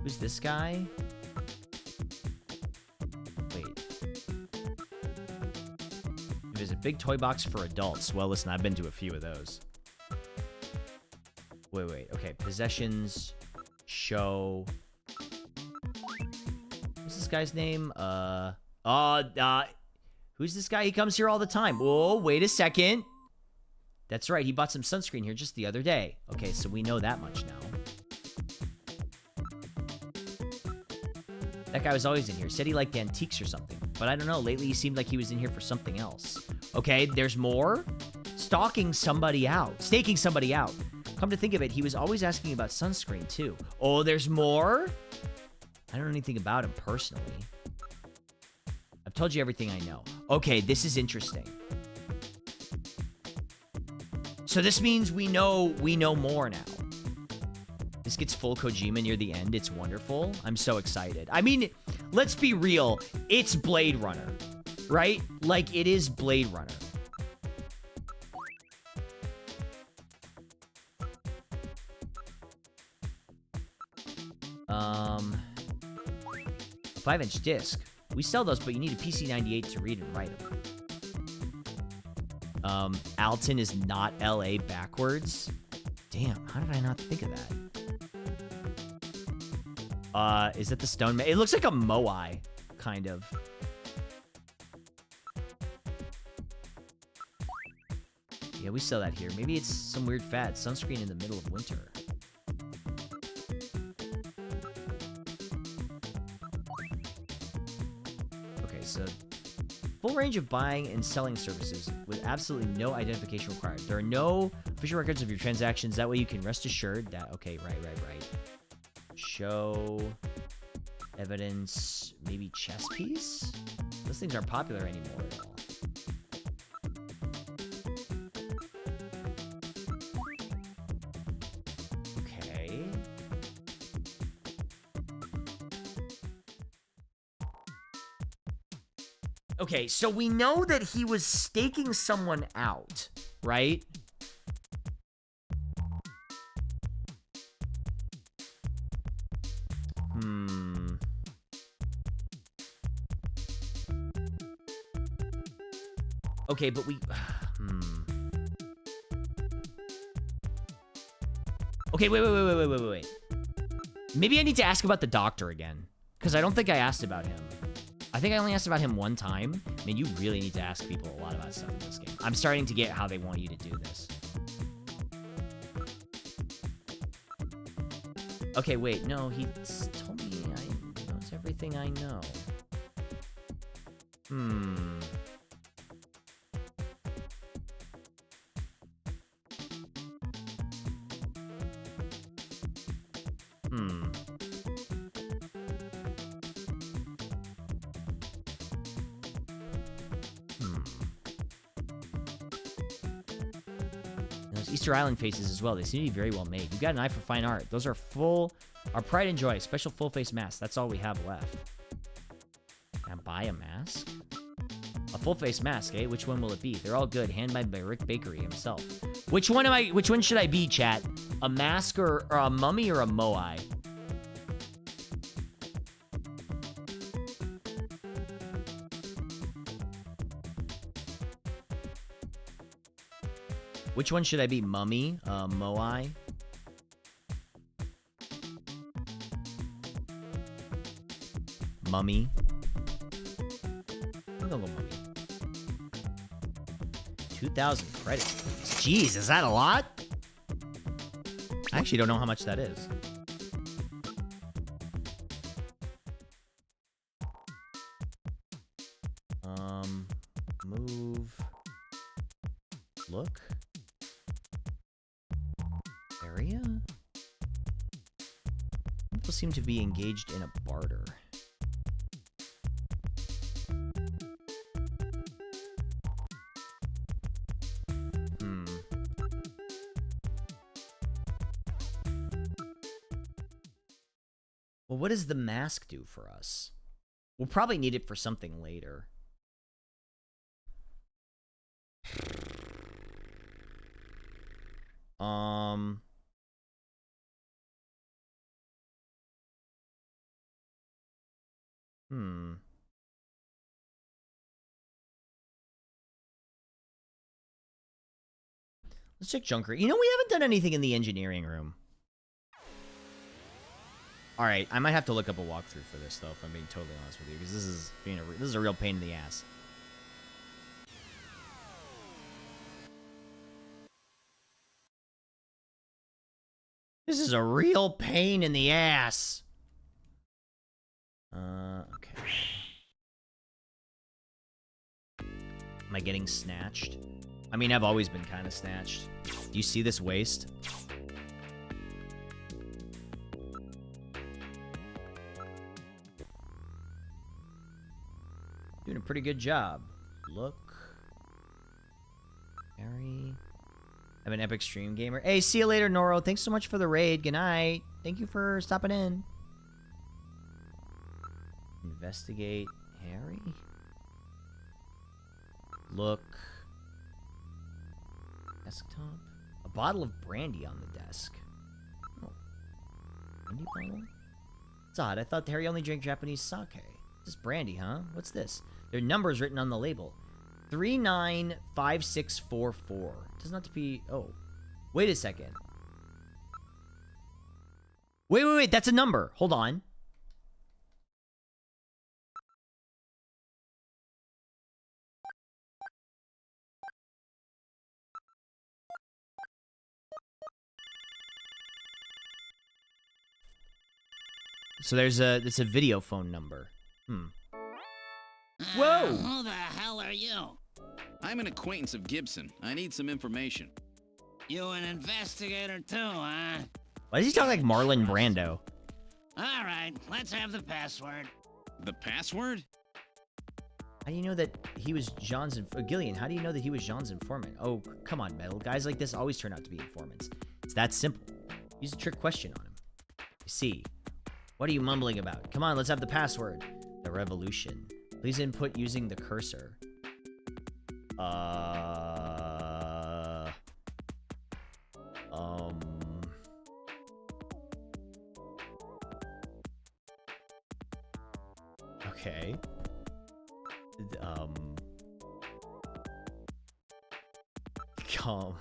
Who's this guy? Wait. There's a big toy box for adults. Well, listen, I've been to a few of those. Wait. Okay, possessions, show. What's this guy's name? Who's this guy? He comes here all the time. Whoa, wait a second. That's right, he bought some sunscreen here just the other day. Okay, so we know that much now. That guy was always in here. Said he liked antiques or something. But I don't know, lately he seemed like he was in here for something else. Okay, there's more? Stalking somebody out. Staking somebody out. Come to think of it, he was always asking about sunscreen, too. Oh, there's more? I don't know anything about him personally. I've told you everything I know. Okay, this is interesting. So this means we know more now. This gets full Kojima near the end. It's wonderful. I'm so excited. I mean, let's be real. It's Blade Runner, right? Like, it is Blade Runner. A 5-inch disc. We sell those, but you need a PC-98 to read and write them. Alton is not LA backwards. Damn, how did I not think of that? Is that the stone? It looks like a Moai, kind of. Yeah, we sell that here. Maybe it's some weird fad. Sunscreen in the middle of winter. Okay, so full range of buying and selling services with absolutely no identification required. There are no official records of your transactions. That way you can rest assured that... Okay, right. Show... Evidence... Maybe chess piece? Those things aren't popular anymore at all. Okay. Okay, so we know that he was staking someone out, right? Okay, but we... Okay, wait. Maybe I need to ask about the doctor again. Because I don't think I asked about him. I think I only asked about him one time. I mean, you really need to ask people a lot about stuff in this game. I'm starting to get how they want you to do this. Okay, wait. No, he told me he knows everything I know. Those Easter Island faces as well. They seem to be very well made. You've got an eye for fine art. Those are our pride and joy. Special full face mask. That's all we have left. Can I buy a mask? A full face mask, eh? Which one will it be? They're all good, handmade by Rick Bakery himself. Which one should I be, chat? A mask or a mummy or a moai? Which one should I be? Mummy? Moai? Mummy? I'm gonna go mummy. 2,000 credits. Jeez, is that a lot? I actually don't know how much that is. Move. Look. Area? People seem to be engaged in a barter. Well, what does the mask do for us? We'll probably need it for something later. Let's check Junker. You know, we haven't done anything in the engineering room. Alright, I might have to look up a walkthrough for this, though, if I'm being totally honest with you, because this is a real pain in the ass. This is a real pain in the ass. Okay. Am I getting snatched? I mean, I've always been kind of snatched. Do you see this waist? Doing a pretty good job. Look. Harry. I'm an epic stream gamer. Hey, see you later, Noro. Thanks so much for the raid. Good night. Thank you for stopping in. Investigate Harry. Look. Desktop. A bottle of brandy on the desk. Oh. Brandy bottle? It's odd. I thought Harry only drank Japanese sake. Just brandy, huh? What's this? There are numbers written on the label. 395644. Doesn't have to be... Oh. Wait a second. Wait. That's a number. Hold on. So it's a video phone number. Whoa! Who the hell are you? I'm an acquaintance of Gibson. I need some information. You an investigator too, huh? Why does he talk like Marlon Brando? All right, let's have the password. The password? How do you know that he was John's... Gillian, how do you know that he was John's informant? Oh, come on, Metal. Guys like this always turn out to be informants. It's that simple. Use a trick question on him. See. What are you mumbling about? Come on, let's have the password. The revolution. Please input using the cursor. Okay. Calm.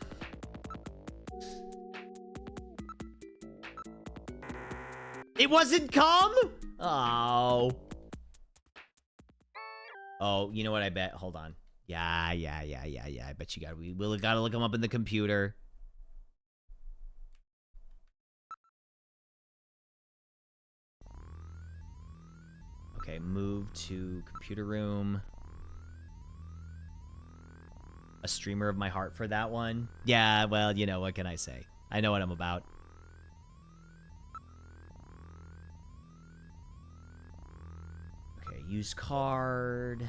It wasn't calm? Oh. Oh, you know what I bet? Hold on. Yeah. I bet you we'll gotta look him up in the computer. Okay, move to computer room. A streamer of my heart for that one. Yeah, well, you know, what can I say? I know what I'm about. Okay, use card.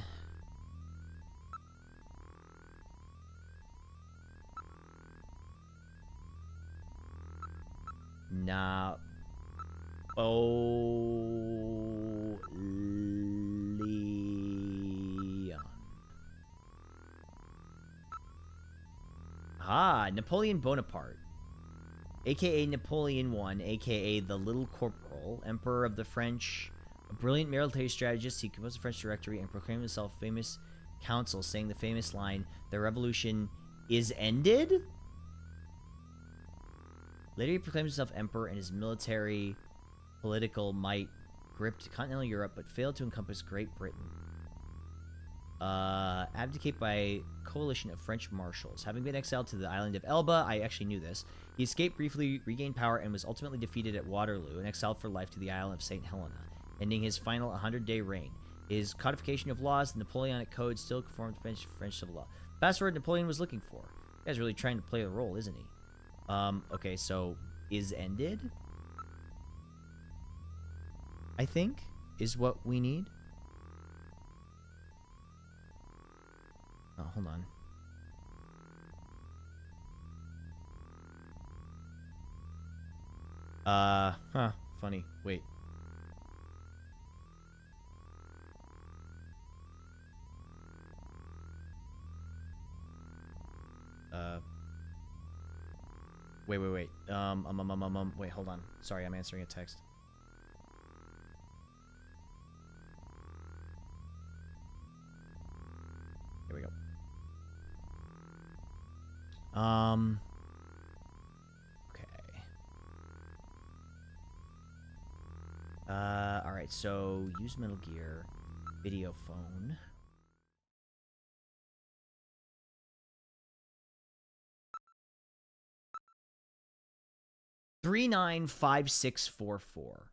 Nah. Oh, Leon. Aha, Napoleon Bonaparte. A.K.A. Napoleon I, a.k.a. the Little Corporal, Emperor of the French. A brilliant military strategist, he composed the French Directory and proclaimed himself famous council, saying the famous line, "The revolution is ended?" Later he proclaimed himself emperor, and his military political might gripped continental Europe, but failed to encompass Great Britain. Abdicate by coalition of French marshals. Having been exiled to the island of Elba, I actually knew this, he escaped briefly, regained power, and was ultimately defeated at Waterloo and exiled for life to the island of St. Helena, ending his final 100-day reign. His codification of laws, the Napoleonic Code, still conformed to French civil law. Password Napoleon was looking for. The guy's really trying to play the role, isn't he? Okay, so is ended, I think, is what we need. Oh, hold on. Funny. Wait. Wait. Wait, hold on. Sorry, I'm answering a text. Here we go. Okay. Alright, so use Metal Gear, video phone. $395644.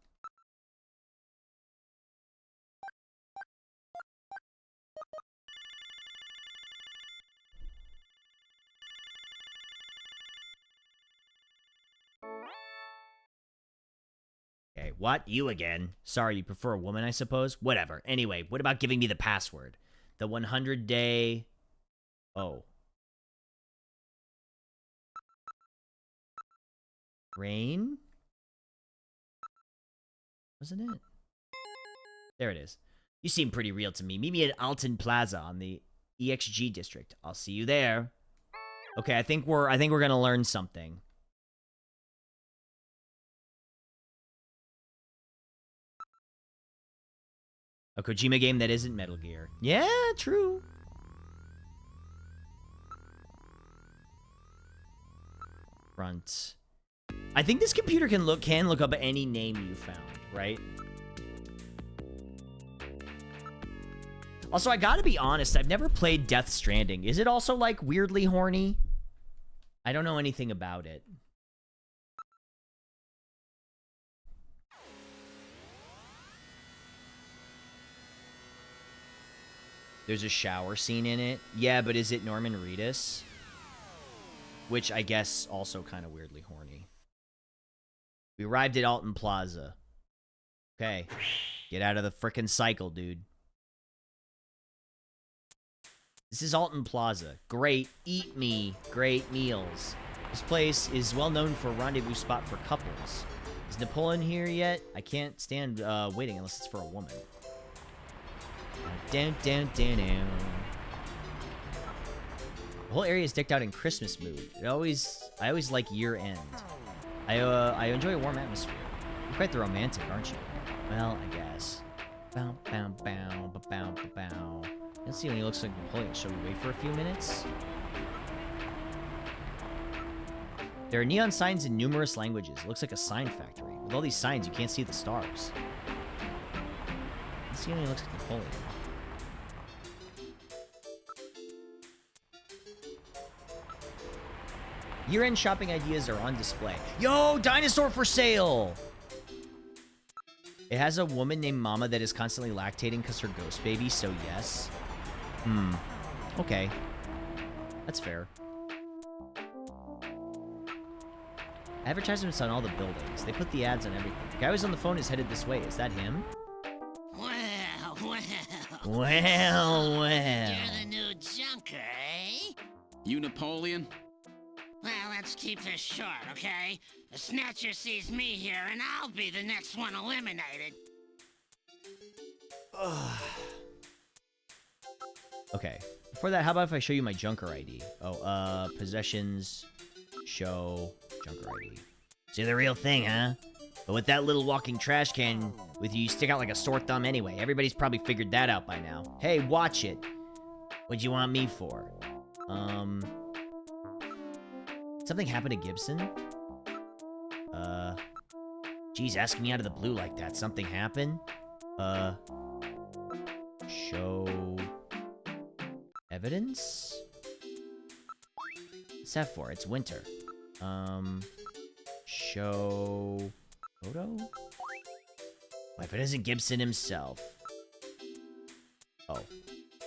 Okay, what? You again? Sorry, you prefer a woman, I suppose? Whatever. Anyway, what about giving me the password? The 100-day... Oh. Rain? Wasn't it? There it is. You seem pretty real to me. Meet me at Alton Plaza on the EXG district. I'll see you there. Okay, I think we're gonna learn something. A Kojima game that isn't Metal Gear. Yeah, true. Front. I think this computer can look up any name you found, right? Also, I gotta be honest, I've never played Death Stranding. Is it also, like, weirdly horny? I don't know anything about it. There's a shower scene in it. Yeah, but is it Norman Reedus? Which I guess also kind of weirdly horny. We arrived at Alton Plaza. Okay. Get out of the frickin' cycle, dude. This is Alton Plaza. Great. Eat me. Great meals. This place is well known for a rendezvous spot for couples. Is Napoleon here yet? I can't stand waiting unless it's for a woman. Down. The whole area is decked out in Christmas mood. I always like year end. I enjoy a warm atmosphere. You're quite the romantic, aren't you? Well, I guess. Bow. Let's see when he looks like Napoleon. Shall we wait for a few minutes? There are neon signs in numerous languages. It looks like a sign factory. With all these signs, you can't see the stars. Let's see when he looks like Napoleon. Year-end shopping ideas are on display. Yo, dinosaur for sale! It has a woman named Mama that is constantly lactating because her ghost baby, so yes. Okay. That's fair. Advertisements on all the buildings. They put the ads on everything. The guy who's on the phone is headed this way. Is that him? Well. You're the new junker, eh? You Napoleon? Well, let's keep this short, okay? The Snatcher sees me here, and I'll be the next one eliminated. Okay. Before that, how about if I show you my Junker ID? Oh, possessions, show, Junker ID. See, the real thing, huh? But with that little walking trash can with you, you stick out like a sore thumb anyway. Everybody's probably figured that out by now. Hey, watch it. What'd you want me for? Something happened to Gibson? Geez, asking me out of the blue like that. Something happened? Show... evidence? What's that for? It's winter. Show... photo? What if it isn't Gibson himself? Oh.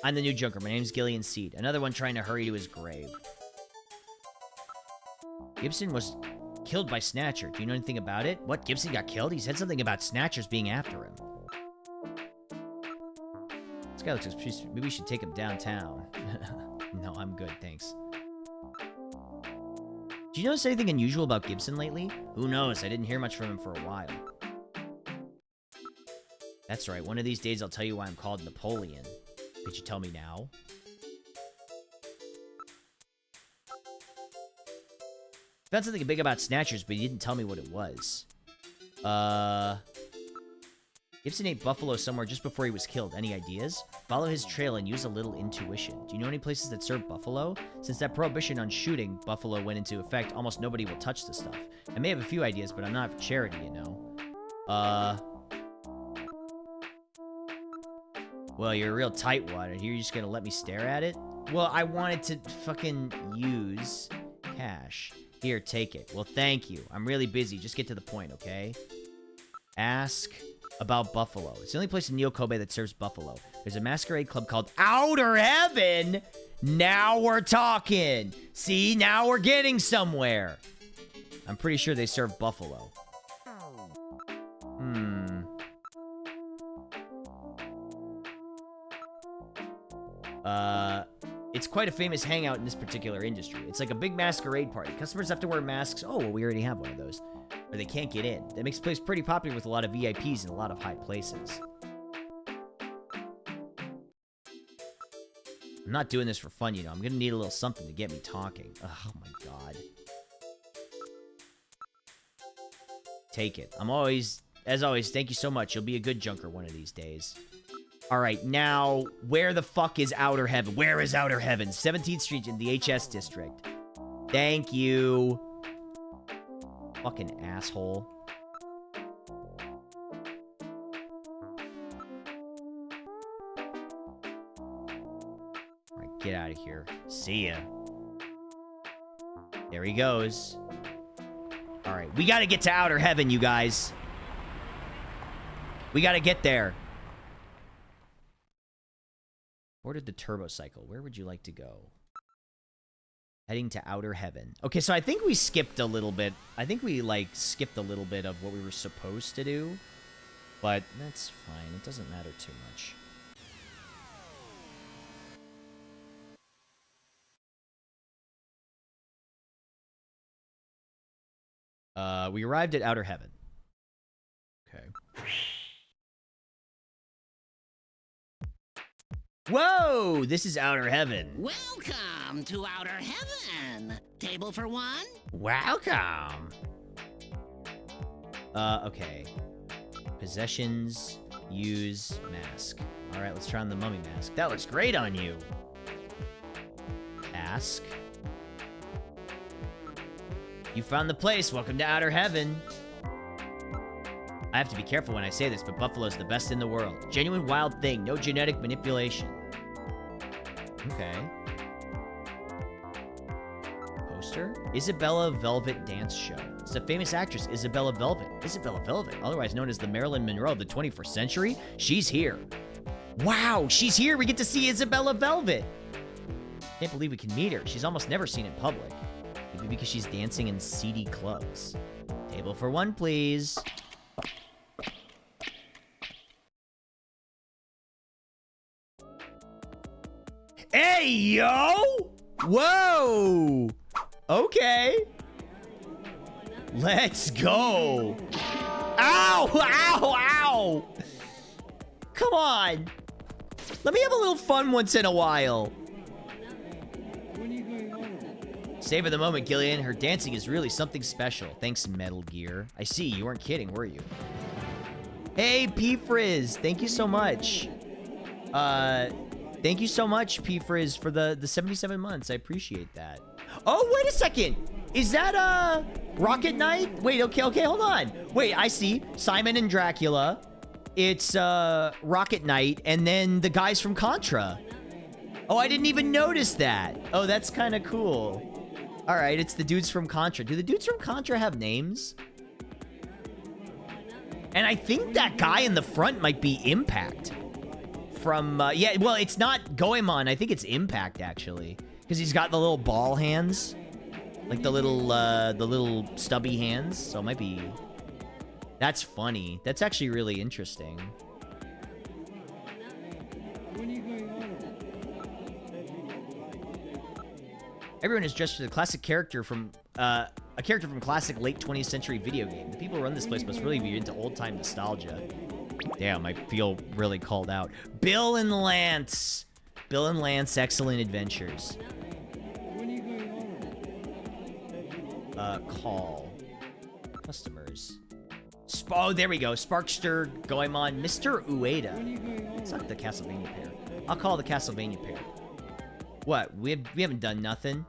I'm the new Junker. My name's Gillian Seed. Another one trying to hurry to his grave. Gibson was killed by Snatcher. Do you know anything about it? What? Gibson got killed? He said something about Snatchers being after him. This guy looks suspicious. Maybe we should take him downtown. No, I'm good, thanks. Do you notice anything unusual about Gibson lately? Who knows? I didn't hear much from him for a while. That's right. One of these days I'll tell you why I'm called Napoleon. Could you tell me now? Found something big about Snatchers, but he didn't tell me what it was. Gibson ate buffalo somewhere just before he was killed. Any ideas? Follow his trail and use a little intuition. Do you know any places that serve buffalo? Since that prohibition on shooting buffalo went into effect, almost nobody will touch the stuff. I may have a few ideas, but I'm not for charity, you know. Well, you're a real tightwad, and you're just gonna let me stare at it? Well, I wanted to fucking use cash. Here, take it. Well, thank you. I'm really busy. Just get to the point, okay? Ask about buffalo. It's the only place in Neo Kobe that serves buffalo. There's a masquerade club called Outer Heaven. Now we're talking. See, now we're getting somewhere. I'm pretty sure they serve buffalo. It's quite a famous hangout in this particular industry. It's like a big masquerade party. Customers have to wear masks. Oh, well, we already have one of those. Or they can't get in. That makes the place pretty popular with a lot of VIPs in a lot of high places. I'm not doing this for fun, you know. I'm gonna need a little something to get me talking. Oh my god. Take it. As always, thank you so much. You'll be a good Junker one of these days. Alright, now, where the fuck is Outer Heaven? Where is Outer Heaven? 17th Street in the HS District. Thank you. Fucking asshole. Alright, get out of here. See ya. There he goes. Alright, we gotta get to Outer Heaven, you guys. We gotta get there. Ordered the turbo cycle. Where would you like to go? Heading to Outer Heaven. Okay, so I think we skipped a little bit. I think we, like, skipped a little bit of what we were supposed to do. But that's fine. It doesn't matter too much. We arrived at Outer Heaven. Okay. Whoa! This is Outer Heaven. Welcome to Outer Heaven. Table for one? Welcome. Okay. Possessions, use, mask. Alright, let's try on the mummy mask. That looks great on you. Ask. You found the place. Welcome to Outer Heaven. I have to be careful when I say this, but buffalo's the best in the world. Genuine wild thing, no genetic manipulation. Okay. Poster? Isabella Velvet Dance Show. It's a famous actress, Isabella Velvet. Isabella Velvet, otherwise known as the Marilyn Monroe of the 21st century. She's here. Wow, she's here. We get to see Isabella Velvet. Can't believe we can meet her. She's almost never seen in public. Maybe because she's dancing in seedy clubs. Table for one, please. Hey, yo! Whoa! Okay. Let's go. Ow! Ow! Ow! Come on. Let me have a little fun once in a while. Savor the moment, Gillian. Her dancing is really something special. Thanks, Metal Gear. I see, you weren't kidding, were you? Hey, P-Frizz. Thank you so much. Thank you so much, P-Frizz, for the 77 months. I appreciate that. Oh, wait a second. Is that, Rocket Knight? Wait, okay, hold on. Wait, I see. Simon and Dracula. It's, Rocket Knight, and then the guys from Contra. Oh, I didn't even notice that. Oh, that's kind of cool. All right, it's the dudes from Contra. Do the dudes from Contra have names? And I think that guy in the front might be Impact. From, yeah, well, it's not Goemon. I think it's Impact, actually. Because he's got the little ball hands. Like the little stubby hands. So it might be... That's funny. That's actually really interesting. Everyone is dressed for the classic character from, a character from classic late 20th century video game. The people who run this place must really be into old-time nostalgia. Damn, I feel really called out. Bill and Lance. Bill and Lance, Excellent Adventures. Call. Customers. Oh, there we go. Sparkster, Goemon, Mr. Ueda. It's not the Castlevania pair. I'll call the Castlevania pair. What? We haven't done nothing?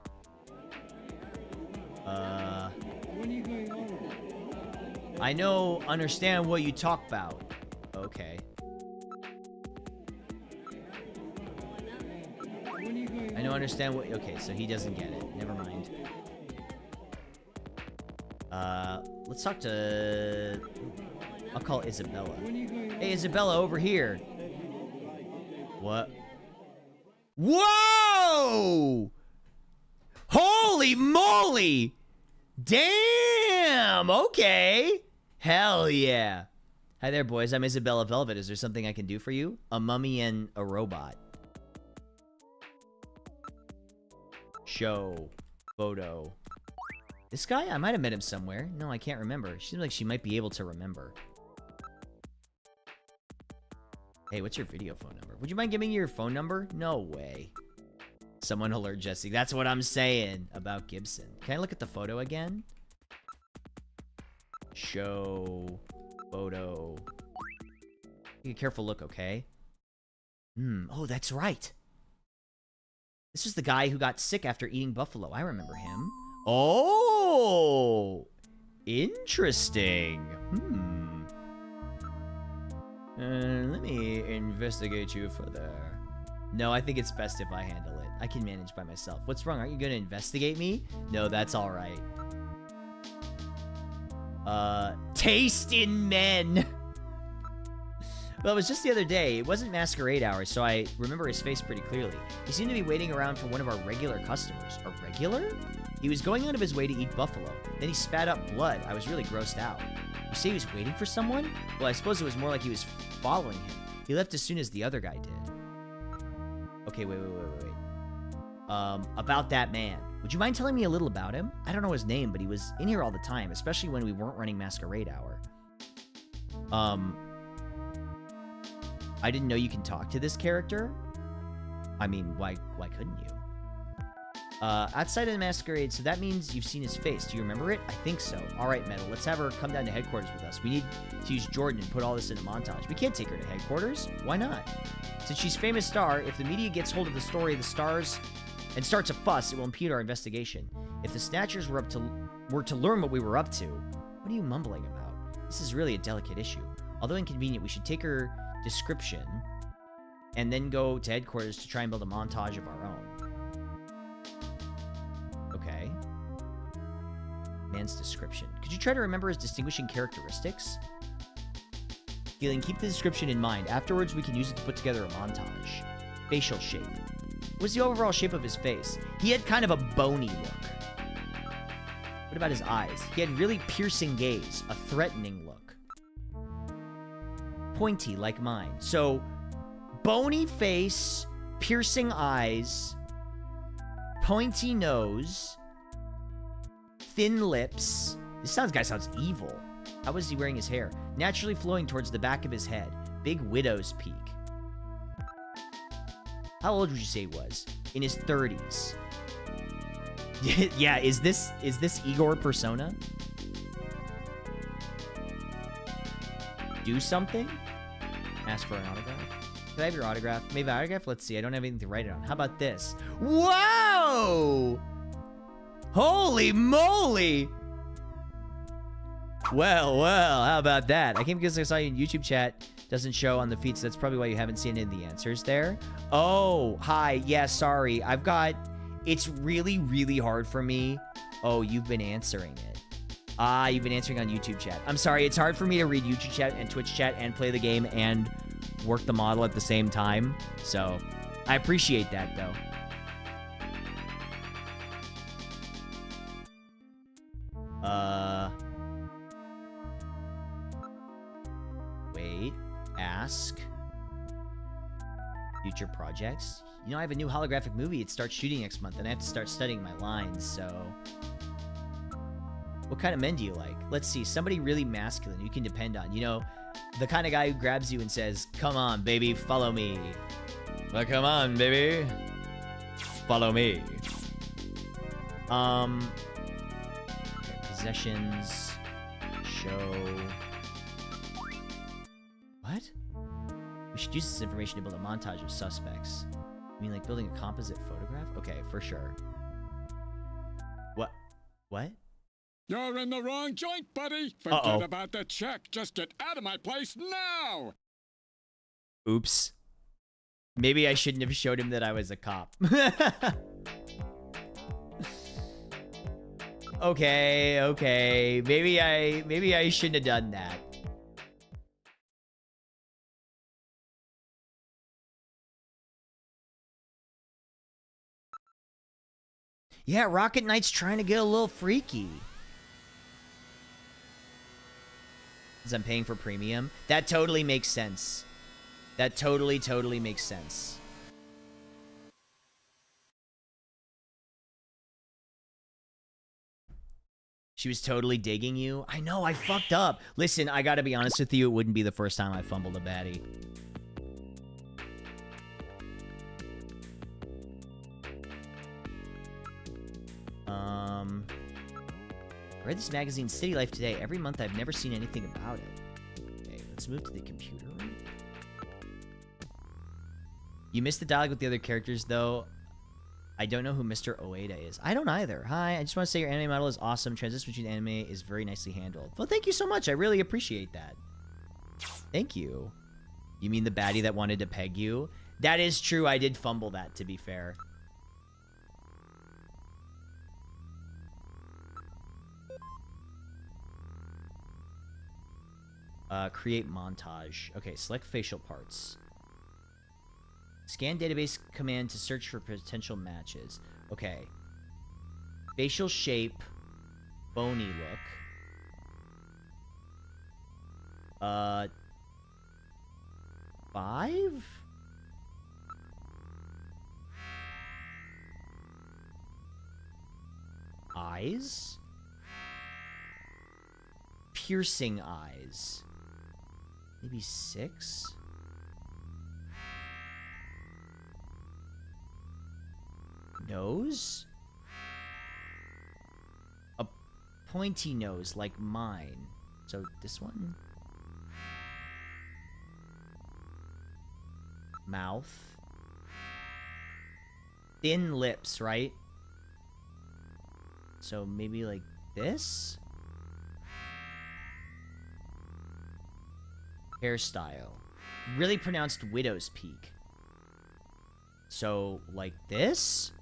I know, understand what you talk about. Okay. I know, understand what... Okay, so he doesn't get it. Never mind. Let's talk to... I'll call Isabella. Hey, Isabella, over here. What? Whoa! Holy moly! Damn! Okay. Hell yeah. Hi there, boys. I'm Isabella Velvet. Is there something I can do for you? A mummy and a robot. Show. Photo. This guy? I might have met him somewhere. No, I can't remember. She seems like she might be able to remember. Hey, what's your video phone number? Would you mind giving me your phone number? No way. Someone alert Jesse. That's what I'm saying about Gibson. Can I look at the photo again? Show. Photo. Take a careful look, okay? Oh, that's right. This was the guy who got sick after eating buffalo. I remember him. Oh! Interesting. Let me investigate you further. No, I think it's best if I handle it. I can manage by myself. What's wrong? Aren't you going to investigate me? No, that's all right. Taste in men. Well, it was just the other day. It wasn't masquerade hour, so I remember his face pretty clearly. He seemed to be waiting around for one of our regular customers. A regular? He was going out of his way to eat buffalo. Then he spat up blood. I was really grossed out. You say he was waiting for someone? Well, I suppose it was more like he was following him. He left as soon as the other guy did. Okay, wait. About that man. Would you mind telling me a little about him? I don't know his name, but he was in here all the time, especially when we weren't running masquerade hour. I didn't know you can talk to this character. I mean, why couldn't you? Outside of the masquerade, so that means you've seen his face. Do you remember it? I think so. All right, Metal, let's have her come down to headquarters with us. We need to use Jordan and put all this in a montage. We can't take her to headquarters. Why not? Since she's famous star, if the media gets hold of the story of the stars and starts a fuss, it will impede our investigation. If the Snatchers were to learn what we were up to, what are you mumbling about? This is really a delicate issue. Although inconvenient, we should take her description and then go to headquarters to try and build a montage of our own. Okay. Man's description. Could you try to remember his distinguishing characteristics? Healing, keep the description in mind. Afterwards, we can use it to put together a montage. Facial shape. What's the overall shape of his face? He had kind of a bony look. What about his eyes? He had really piercing gaze, a threatening look. Pointy like mine. So, bony face, piercing eyes, pointy nose, thin lips. This guy sounds evil. How was he wearing his hair? Naturally flowing towards the back of his head. Big widow's peak. How old would you say he was? In his 30s. Yeah, is this Igor Persona? Do something? Ask for an autograph? Can I have your autograph? Maybe autograph? Let's see. I don't have anything to write it on. How about this? Whoa! Holy moly! Well, how about that? I came because I saw you in YouTube chat. Doesn't show on the feed, so that's probably why you haven't seen any of the answers there. Oh, hi. Yeah, sorry. It's really, really hard for me. Oh, you've been answering it. You've been answering on YouTube chat. I'm sorry. It's hard for me to read YouTube chat and Twitch chat and play the game and work the model at the same time. So, I appreciate that, though. Wait. Ask. Future projects. You know, I have a new holographic movie. It starts shooting next month, and I have to start studying my lines, so... What kind of men do you like? Let's see. Somebody really masculine you can depend on. You know, the kind of guy who grabs you and says, come on, baby, follow me. Well, come on, baby. Follow me. Okay, possessions. Show. What? We should use this information to build a montage of suspects. You mean like building a composite photograph? Okay, for sure. What? What? You're in the wrong joint, buddy. Forget about the check. Just get out of my place now. Oops. Maybe I shouldn't have showed him that I was a cop. Okay. Maybe I shouldn't have done that. Yeah, Rocket Knight's trying to get a little freaky. Because I'm paying for premium. That totally makes sense. That totally makes sense. She was totally digging you. I know, I fucked up. Listen, I gotta be honest with you. It wouldn't be the first time I fumbled a baddie. I read this magazine, City Life, today. Every month I've never seen anything about it. Okay, let's move to the computer room. You missed the dialogue with the other characters, though. I don't know who Mr. Oeda is. I don't either. Hi, I just want to say your anime model is awesome. Transition between anime is very nicely handled. Well, thank you so much. I really appreciate that. Thank you. You mean the baddie that wanted to peg you? That is true. I did fumble that, to be fair. Create montage. Okay, select facial parts. Scan database command to search for potential matches. Okay. Facial shape. Bony look. 5? Eyes? Piercing eyes. Maybe 6? Nose? A pointy nose like mine. So this one? Mouth. Thin lips, right? So maybe like this? Hairstyle. Really pronounced widow's peak. So, like this?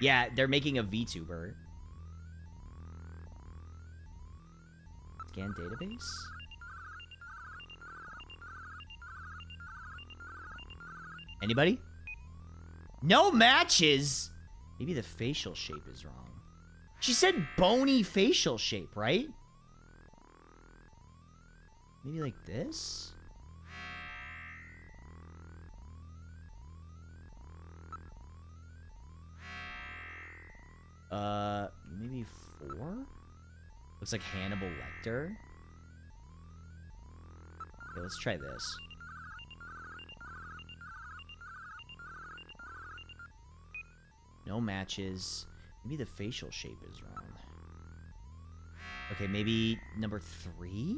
Yeah, they're making a VTuber. Scan database? Anybody? No matches! Maybe the facial shape is wrong. She said bony facial shape, right? Maybe like this? Maybe 4? Looks like Hannibal Lecter. Okay, let's try this. No matches. Maybe the facial shape is wrong. Okay, maybe number 3?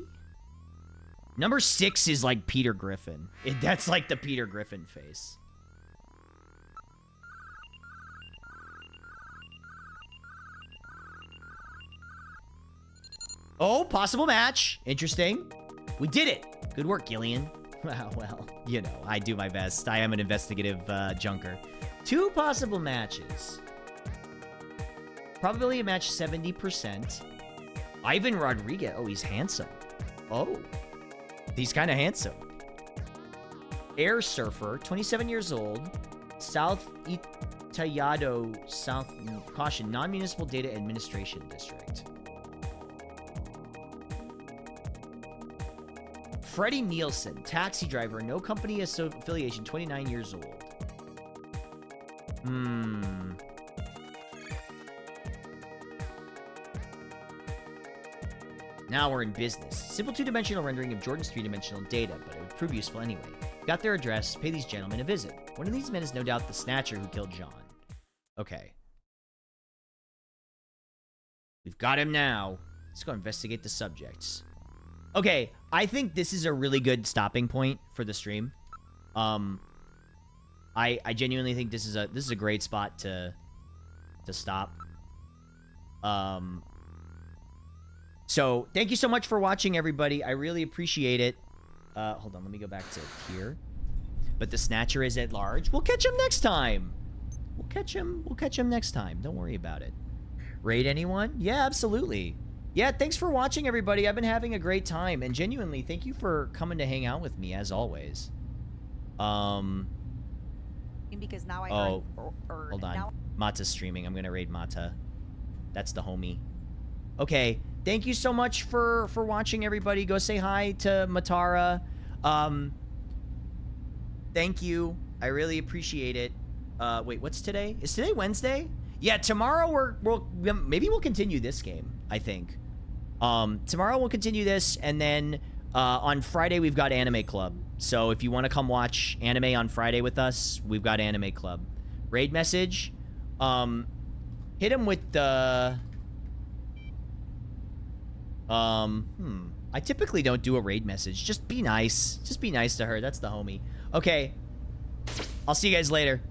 Number 6 is like Peter Griffin. That's like the Peter Griffin face. Oh, possible match. Interesting. We did it. Good work, Gillian. Well, you know, I do my best. I am an investigative junker. 2 possible matches. Probability of match 70%. Ivan Rodriguez. Oh, he's handsome. Oh. He's kind of handsome. Air Surfer, 27 years old. South Itayado, South Caution, Non-Municipal Data Administration District. Freddie Nielsen, taxi driver, no company affiliation, 29 years old. Now we're in business. Simple 2-dimensional rendering of Jordan's 3-dimensional data, but it would prove useful anyway. Got their address, pay these gentlemen a visit. One of these men is no doubt the Snatcher who killed John. Okay. We've got him now. Let's go investigate the subjects. Okay, I think this is a really good stopping point for the stream. I genuinely think this is a great spot to stop. So thank you so much for watching, everybody. I really appreciate it. Hold on, let me go back to here. But the Snatcher is at large. We'll catch him next time. We'll catch him next time. Don't worry about it. Raid anyone? Yeah, absolutely. Yeah, thanks for watching, everybody. I've been having a great time, and genuinely, thank you for coming to hang out with me as always. Because now I hold on. Mata's streaming. I'm gonna raid Mata. That's the homie. Okay, thank you so much for watching, everybody. Go say hi to Matara. Thank you. I really appreciate it. Wait, what's today? Is today Wednesday? Yeah, tomorrow maybe we'll continue this game, I think. Tomorrow we'll continue this, and then on Friday we've got Anime Club. So if you want to come watch anime on Friday with us, we've got Anime Club. Raid message. Hit him with the... I typically don't do a raid message. Just be nice. Just be nice to her. That's the homie. Okay. I'll see you guys later.